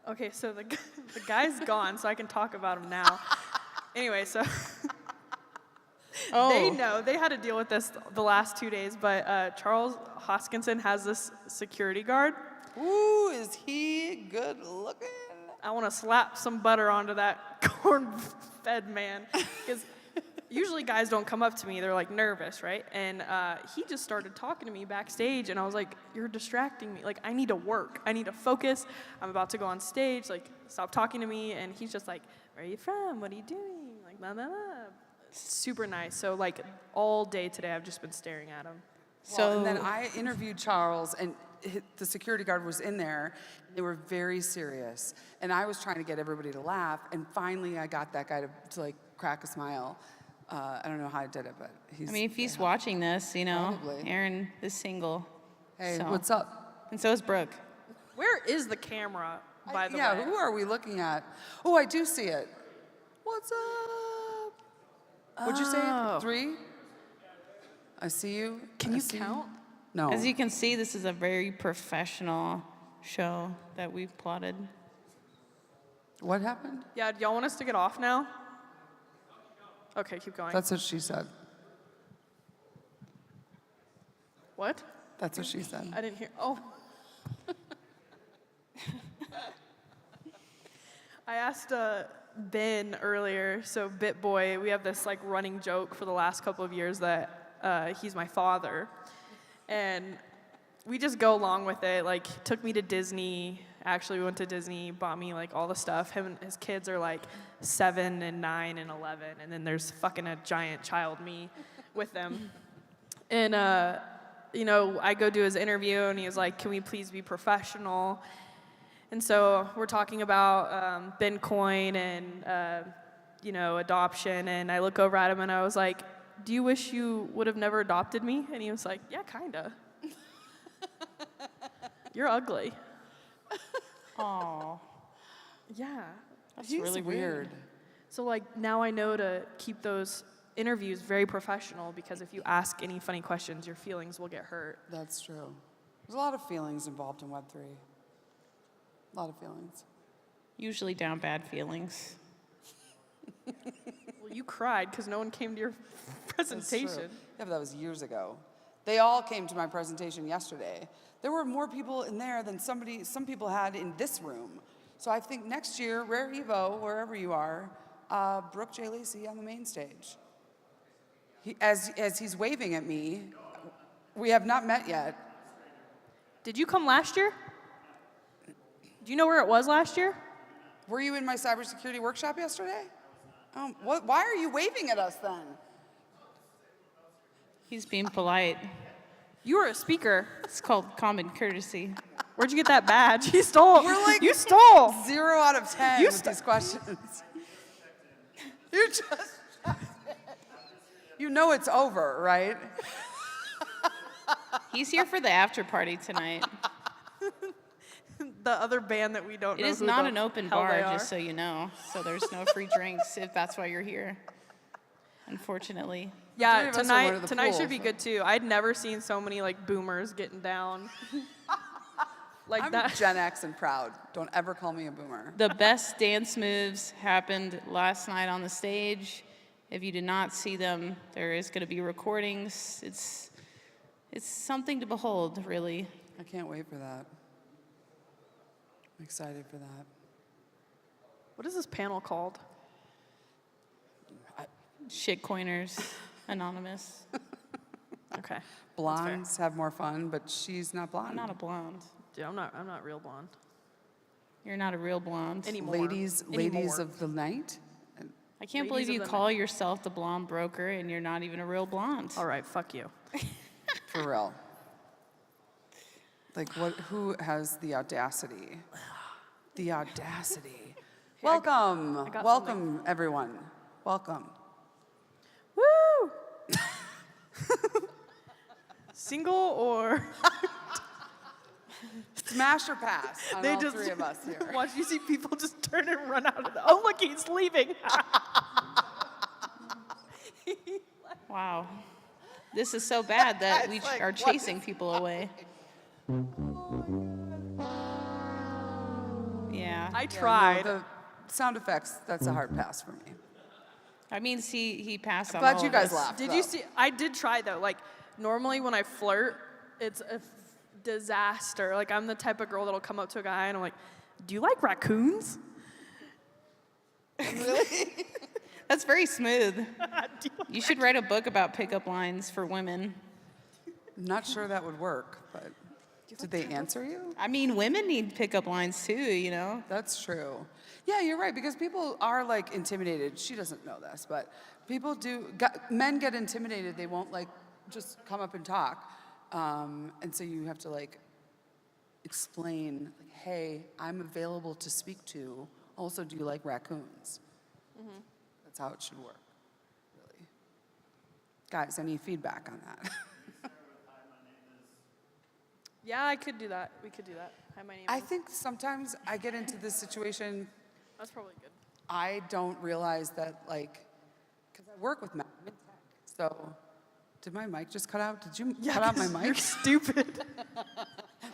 okay, so the guy's gone, so I can talk about him now. Anyway, so they know, they had to deal with this the last 2 days, but Charles Hoskinson has this security guard. Ooh, is he good looking? I want to slap some butter onto that corn-fed man, because usually guys don't come up to me, they're like nervous, right? And he just started talking to me backstage, and I was like, you're distracting me. Like, I need to work, I need to focus. I'm about to go on stage, like, stop talking to me. And he's just like, where are you from? What are you doing? Like, blah, blah, blah. Super nice. So like all day today, I've just been staring at him. Well, and then I interviewed Charles, and the security guard was in there. They were very serious, and I was trying to get everybody to laugh. And finally, I got that guy to like crack a smile. I don't know how I did it, but he's. I mean, if he's watching this, you know, Probably. Aaron is single. Hey, so. what's up? And so is Brooke. Where is the camera, by the way? Yeah, who are we looking at? Oh, I do see it. What's up? What'd you say? 3? I see you. Can you count? No. As you can see, this is a very professional show that we've plotted. What happened? Yeah, do y'all want us to get off now? Okay, keep going. That's what she said. What? That's what she said. I didn't hear. Oh. I asked Ben earlier, so Bitboy, we have this like running joke for the last couple of years that he's my father. And we just go along with it. Like, took me to Disney. Actually, we went to Disney, bought me like all the stuff. Him and his kids are like 7 and 9 and 11. And then there's fucking a giant child, me, with them. And, you know, I go do his interview, and he was like, can we please be professional? And so we're talking about Bitcoin and, you know, adoption. And I look over at him, and I was like, do you wish you would have never adopted me? And he was like, yeah, kinda. You're ugly. Aw. Yeah. That's He's really weird. So like now I know to keep those interviews very professional, because if you ask any funny questions, your feelings will get hurt. That's true. There's a lot of feelings involved in Web3. A lot of feelings. Usually down bad feelings. Well, you cried because no one came to your presentation. Yeah, but that was years ago. They all came to my presentation yesterday. There were more people in there than some people had in this room. So I think next year, Rare Evo, wherever you are, Brooke J. Lacey on the main stage. As he's waving at me, we have not met yet. Did you come last year? Do you know where it was last year? Were you in my cybersecurity workshop yesterday? Why are you waving at us then? He's being polite. You were a speaker. It's called common courtesy. Where'd you get that badge? You stole. We're like you stole. 0 out of 10 with these questions. You just, you know it's over, right? He's here for the after party tonight. The other band that we don't know. It is who not the an open hell bar, they are. just so you know. So there's no free drinks if that's why you're here. Unfortunately. Yeah, Three of us are going to the tonight pool, should be so- good too. I'd never seen so many like boomers getting down. Like I'm that. Gen X and proud. Don't ever call me a boomer. The best dance moves happened last night on the stage. If you did not see them, there is going to be recordings. It's something to behold, really. I can't wait for that. I'm excited for that. What is this panel called? Shitcoiners Anonymous. Okay. Blondes have more fun, but she's not blonde. I'm not a blonde. Dude, I'm not real blonde. You're not a real blonde. Anymore. Ladies Anymore. of the night. I can't Ladies believe of you the call yourself the blonde broker and you're not even a real blonde. All right, fuck you. For real. Like, what? Who has the audacity? The audacity. Welcome. I got Welcome, everyone. Welcome. Woo! Single or smash or pass on all just 3 of us here. Watch, you see people just turn and run out of the. Oh, look, he's leaving. Wow. This is so bad that we It's like, are what chasing people away. Yeah. I Yeah, tried. no, the sound effects, that's a hard pass for me. I mean, he passed on Glad all you of guys us. laughed. Did though. you see? I did try though. Like normally when I flirt, it's a disaster. Like I'm the type of girl that'll come up to a guy and I'm like, "Do you like raccoons?" Really? That's very smooth. You should write a book about pickup lines for women. I'm not sure that would work, but did they answer you? I mean, women need pickup lines too, you know? That's true. Yeah, you're right, because people are like intimidated. She doesn't know this, but people do, men get intimidated. They won't like just come up and talk. And so you have to like explain, like, hey, I'm available to speak to. Also, do you like raccoons? Mm-hmm. That's how it should work, really. Guys, any feedback on that? Yeah, I could do that. We could do that. Hi, my name I is. think sometimes I get into this situation, That's probably good. I don't realize that, like, because I work with men in tech, so did my mic just cut out? Did you cut out my mic? You're stupid.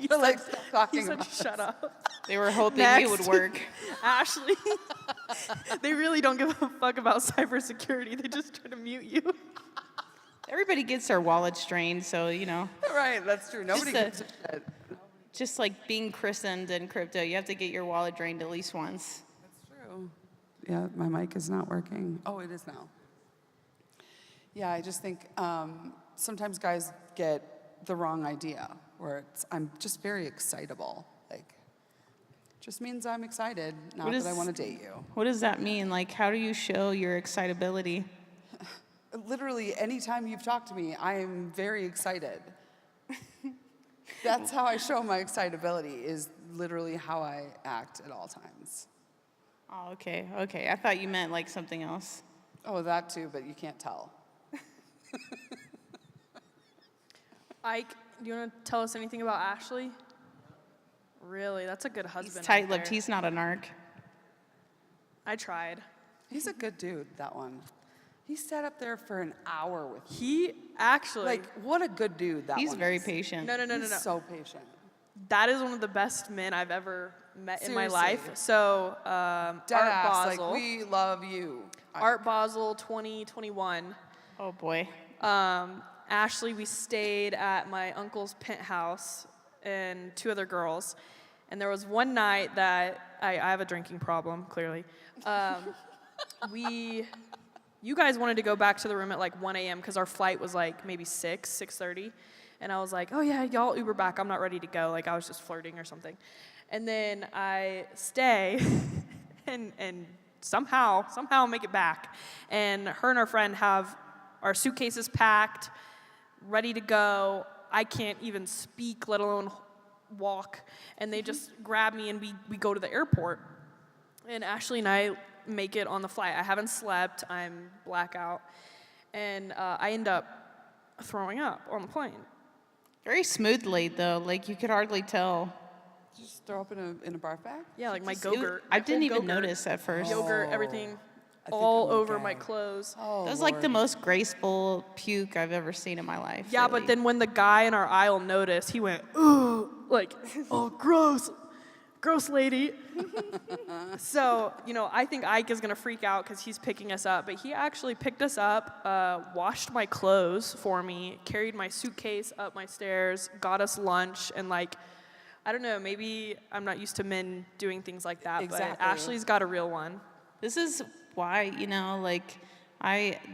You're like, stop talking He said, about shut up. They were hoping Next. it would work. Ashley. They really don't give a fuck about cybersecurity. They just try to mute you. Everybody gets their wallet strained, so, you know. Right, that's true. Nobody gives a shit. Just like being christened in crypto, you have to get your wallet drained at least once. That's true. Yeah, my mic is not working. Oh, it is now. Yeah, I just think sometimes guys get the wrong idea, where I'm just very excitable. Like, just means I'm excited, not that I want to date you. What does that mean? Like, how do you show your excitability? Literally, anytime you've talked to me, I am very excited. That's how I show my excitability, is literally how I act at all times. Oh, okay, okay. I thought you meant like something else. Oh, that too, but you can't tell. Ike, do you want to tell us anything about Ashley? Really? That's a good husband. He's tight-lipped. Right there. He's not a narc. I tried. He's a good dude, that one. He sat up there for an hour with me. He actually... Like, what a good dude that He's one very is. patient. No. He's so patient. That is one of the best men I've ever met in my Seriously. life. So, Art Deadass, Basel. like, we love you. Art Basel 2021. Oh, boy. Ashley, we stayed at my uncle's penthouse and 2 other girls. And there was one night that I have a drinking problem, clearly. You guys wanted to go back to the room at like 1 a.m. because our flight was like maybe 6:30. And I was like, oh yeah, y'all Uber back. I'm not ready to go. Like I was just flirting or something. And then I stay and somehow make it back. And her and her friend have our suitcases packed, ready to go. I can't even speak, let alone walk. And they just grab me and we go to the airport. And Ashley and I make it on the flight. I haven't slept. I'm blackout. And I end up throwing up on the plane. Very smoothly, though. Like, you could hardly tell. Just throw up in a barf bag? Yeah, like my Just- Go-Gurt. I my didn't whole even Go-Gurt. notice at first. Yogurt, everything, I think all I'm over gay. my clothes. Oh, That was like the Lord. most graceful puke I've ever seen in my life. Yeah, really. but then when the guy in our aisle noticed, he went, ooh, like, oh, gross lady. So, I think Ike is going to freak out because he's picking us up. But he actually picked us up, washed my clothes for me, carried my suitcase up my stairs, got us lunch, and I don't know, maybe I'm not used to men doing things like that, Exactly. but Ashley's got a real one. This is why,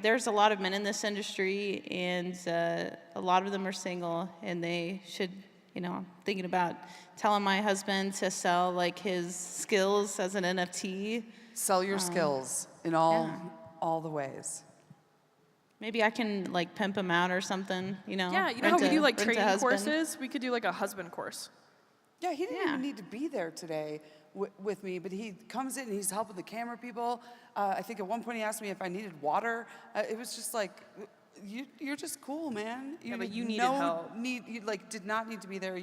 there's a lot of men in this industry, and a lot of them are single, and they should, I'm thinking about telling my husband to sell his skills as an NFT. Sell your skills in all the ways. Maybe I can pimp him out or something, Yeah, you know how we do training courses? We could do a husband course. Yeah, he didn't even need to be there today with me, but he comes in and he's helping the camera people. I think at one point he asked me if I needed water. It was just you're just cool, man. Yeah, but you needed help. You did not need to be there.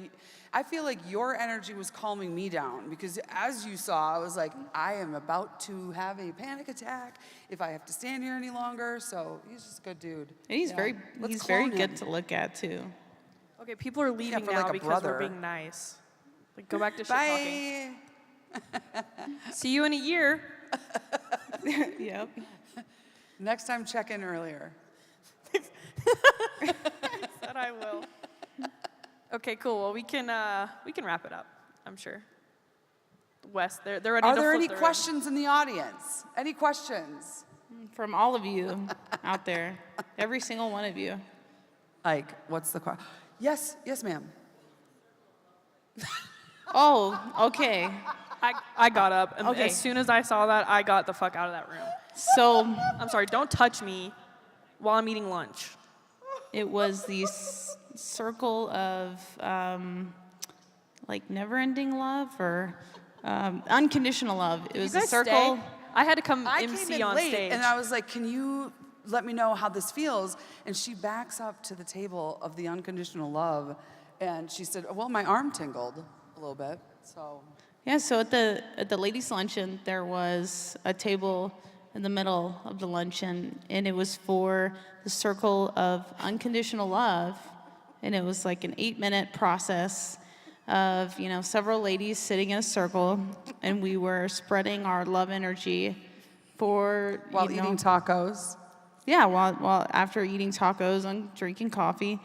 I feel like your energy was calming me down because as you saw, I was like, I am about to have a panic attack if I have to stand here any longer. So he's just a good dude. And he's Yeah. very Let's very clone good him. to look at too. Okay, people are leaving for now a because brother. we're being nice. Go back to shit Bye. talking. See you in a year. Yep. Next time, check in earlier. Said I will. Okay, cool. Well, we can wrap it up, I'm sure. Wes, they're ready Are to there flip any the room. questions in the audience? Any questions? From all of you out there, every single one of you. Like, what's the question? Yes, ma'am. Oh, okay. I got up, and Okay. as soon as I saw that, I got the fuck out of that room. So, I'm sorry, don't touch me while I'm eating lunch. it was the circle of like never-ending love or unconditional love. It was You a guys circle. stay? I had to come I MC came in on late, stage. and I was like, can you let me know how this feels? And she backs up to the table of the unconditional love, and she said, well, my arm tingled a little bit, so. Yeah, so at the ladies' luncheon, there was a table in the middle of the luncheon, and it was for the circle of unconditional love, and it was like an 8-minute process of, you know, several ladies sitting in a circle, and we were spreading our love energy for, While you know, eating tacos. yeah, while after eating tacos and drinking coffee.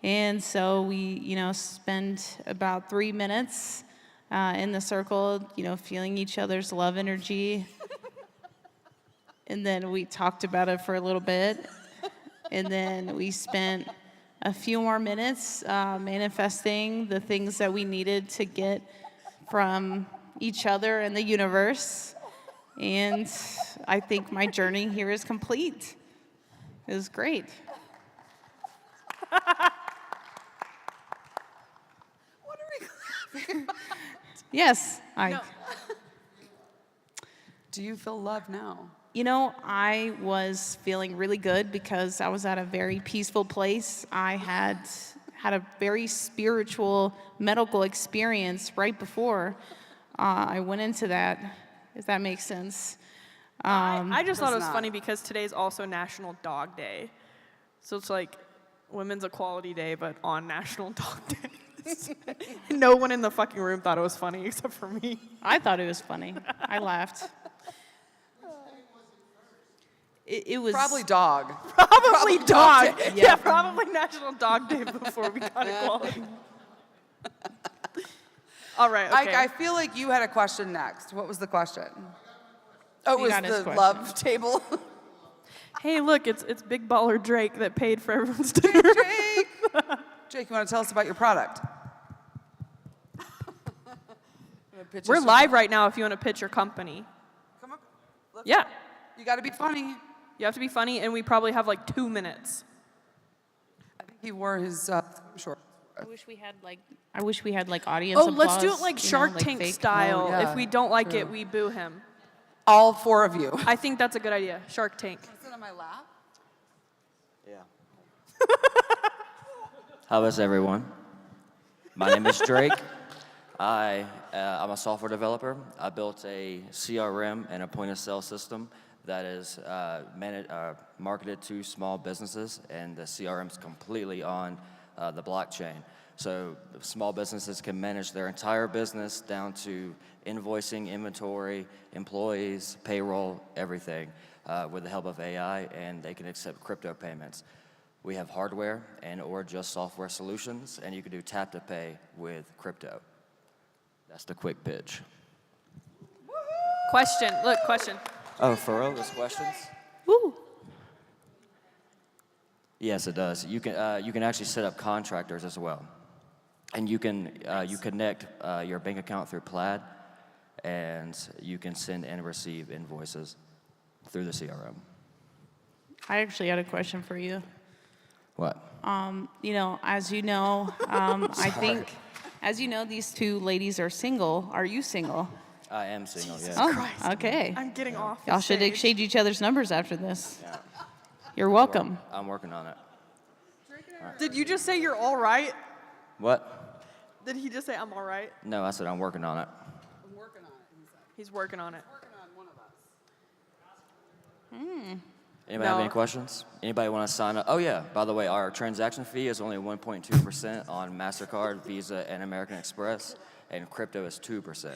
And so we, you know, spend about 3 minutes in the circle, you know, feeling each other's love energy. And then we talked about it for a little bit. And then we spent a few more minutes manifesting the things that we needed to get from each other and the universe. And I think my journey here is complete. It was great. What are we laughing about? Yes, No. Do you feel love now? You know, I was feeling really good because I was at a very peaceful place. I had a very spiritual medical experience right before I went into that, if that makes sense. I just thought it was not. funny because today's also National Dog Day. So it's like Women's Equality Day, but on National Dog Day. No one in the fucking room thought it was funny except for me. I thought it was funny. I laughed. It was Probably dog. Probably dog. Day. Yeah, probably National Dog Day before we got equality. All right, okay. I feel like you had a question next. What was the question? Oh, it You was got his the question. love table. Hey, look, it's Big Baller Drake that paid for everyone's dinner. Jake, you want to tell us about your product? We're live right now if you want to pitch your company. Come up. Yeah. You got to be funny. You have to be funny, and we probably have like 2 minutes. I think he wore his short. I wish we had like audience Oh, applause. let's do it like you know, Shark like Tank fake. style. Oh, yeah, If we don't like true. it, we boo him. All 4 of you. I think that's a good idea. Shark Tank. Sit on my lap. Yeah. How is everyone? My name is Drake. I'm a software developer. I built a CRM and a point-of-sale system that is marketed to small businesses, and the CRM is completely on the blockchain. So small businesses can manage their entire business down to invoicing, inventory, employees, payroll, everything with the help of AI, and they can accept crypto payments. We have hardware and or just software solutions, and you can do tap to pay with crypto. That's the quick pitch. Question. Look, question. Oh, for real? There's questions? Woo. Yes, it does. You can actually set up contractors as well, and you connect your bank account through Clad, and you can send and receive invoices through the CRM. I actually had a question for you. What? You know, as you know, I think, as you know, these 2 ladies are single. Are you single? I am single. Jesus Yeah. Christ. Okay. I'm getting off. Y'all the should stage. exchange each other's numbers after this. Yeah. You're welcome. I'm working on it. Did you just say you're all right? What? Did he just say I'm all right? No, I said I'm working on it. I'm working on it. He's working on it. Working on one of us. Anybody have any questions? Anybody want to sign up? Oh yeah, by the way, our transaction fee is only 1.2% on MasterCard, Visa, and American Express, and crypto is 2%.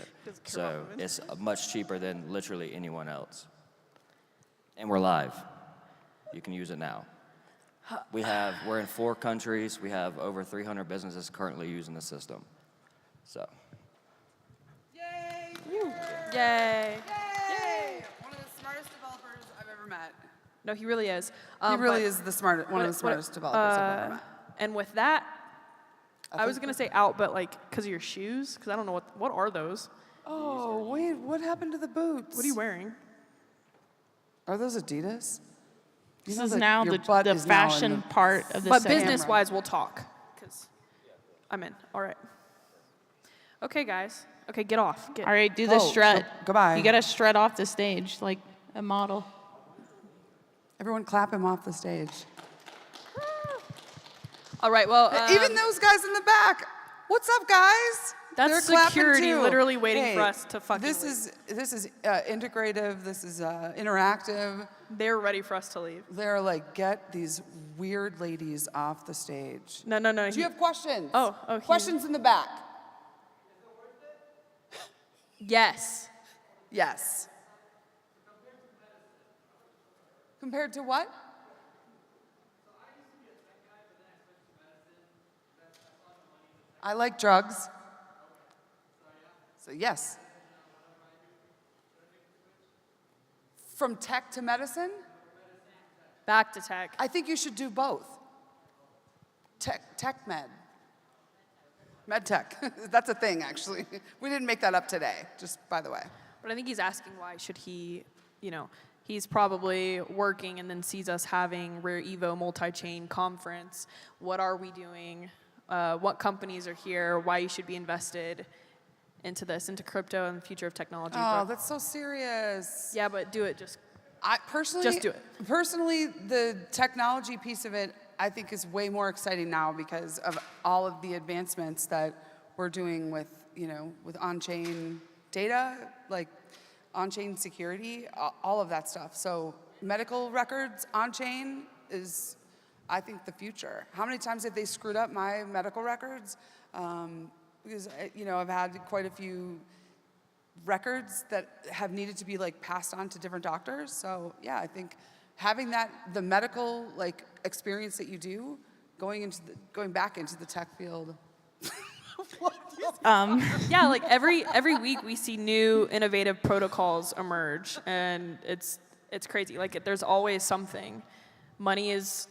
So it's much cheaper than literally anyone else. And we're live. You can use it now. We're in 4 countries. We have over 300 businesses currently using the system. So. Yay! Yay! Yay! One of the smartest developers I've ever met. No, he really is. He really is one of the smartest developers I've ever met. And with that, I was gonna say out, but like because of your shoes, because I don't know what are those. Oh wait, what happened to the boots? What are you wearing? Are those Adidas? This is now the fashion part of the But segment. business-wise, we'll talk. Because I'm in. All right. Okay, guys. Okay, get off. All right, do the strut. Goodbye. You got to strut off the stage like a model. Everyone clap him off the stage. All right, well. Even those guys in the back. What's up, guys? That's They're clapping security too. literally waiting Hey, for us to fucking This is integrative. This is interactive. They're ready for us to leave. They're like, get these weird ladies off the stage. No. Do you have questions? Oh, questions in the back. Yes. Yes. Compared to what? I like drugs. So yes. From tech to medicine? Back to tech. I think you should do both. Tech med. Med tech. That's a thing, actually. We didn't make that up today, just by the way. But I think he's asking why should he, he's probably working and then sees us having Rare Evo multi-chain conference. What are we doing? What companies are here? Why you should be invested into this, into crypto and the future of technology. Oh, that's so serious. Yeah, but do it. Just do it. Personally, the technology piece of it, I think, is way more exciting now because of all of the advancements that we're doing with, with on-chain data, like on-chain security, all of that stuff. So medical records on-chain is, I think, the future. How many times have they screwed up my medical records? Because, I've had quite a few records that have needed to be passed on to different doctors. So yeah, I think having the medical experience that you do, going back into the tech field. Yeah, every week we see new innovative protocols emerge, and it's crazy. There's always something. Money is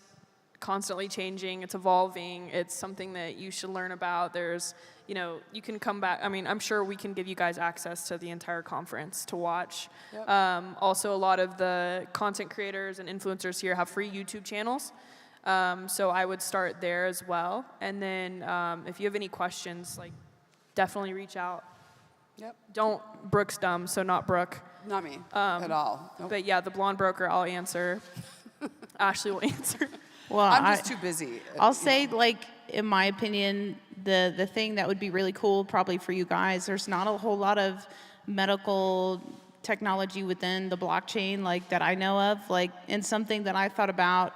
constantly changing. It's evolving. It's something that you should learn about. There's, you can come back. I mean, I'm sure we can give you guys access to the entire conference to watch. Yep. Also, a lot of the content creators and influencers here have free YouTube channels. So I would start there as well. And then if you have any questions, definitely reach out. Yep. Brooke's dumb, so not Brooke. Not me at all. Nope. But yeah, the blonde broker, I'll answer. Ashley will answer. Well, I'm just too busy. I'll say, in my opinion, the thing that would be really cool probably for you guys, there's not a whole lot of medical technology within the blockchain that I know of. And something that I thought about,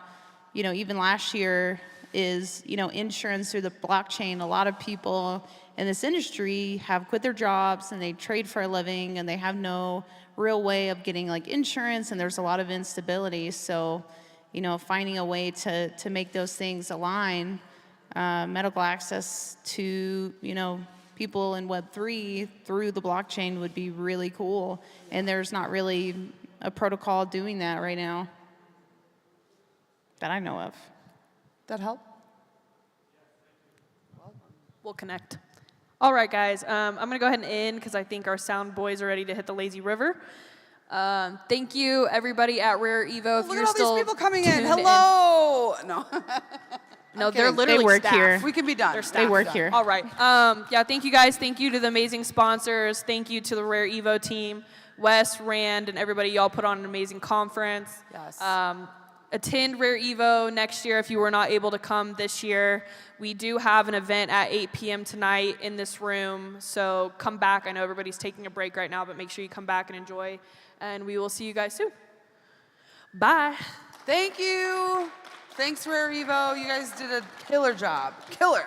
even last year is, insurance through the blockchain. A lot of people in this industry have quit their jobs and they trade for a living and they have no real way of getting insurance, and there's a lot of instability. So, finding a way to make those things align, medical access to, people in Web3 through the blockchain would be really cool. And there's not really a protocol doing that right now that I know of. That help? We'll connect. All right, guys. I'm going to go ahead and end because I think our sound boys are ready to hit the lazy river. Thank you, everybody at Rare Evo. Look at all these people coming in. Hello. No. No, they're literally They work staff. here. We can be done. They're staff. They work here. All right. Yeah, thank you, guys. Thank you to the amazing sponsors. Thank you to the Rare Evo team, Wes, Rand, and everybody. Y'all put on an amazing conference. Yes. Attend Rare Evo next year if you were not able to come this year. We do have an event at 8 p.m. tonight in this room, so come back. I know everybody's taking a break right now, but make sure you come back and enjoy, and we will see you guys soon. Bye. Thank you. Thanks, Rare Evo. You guys did a killer job. Killer.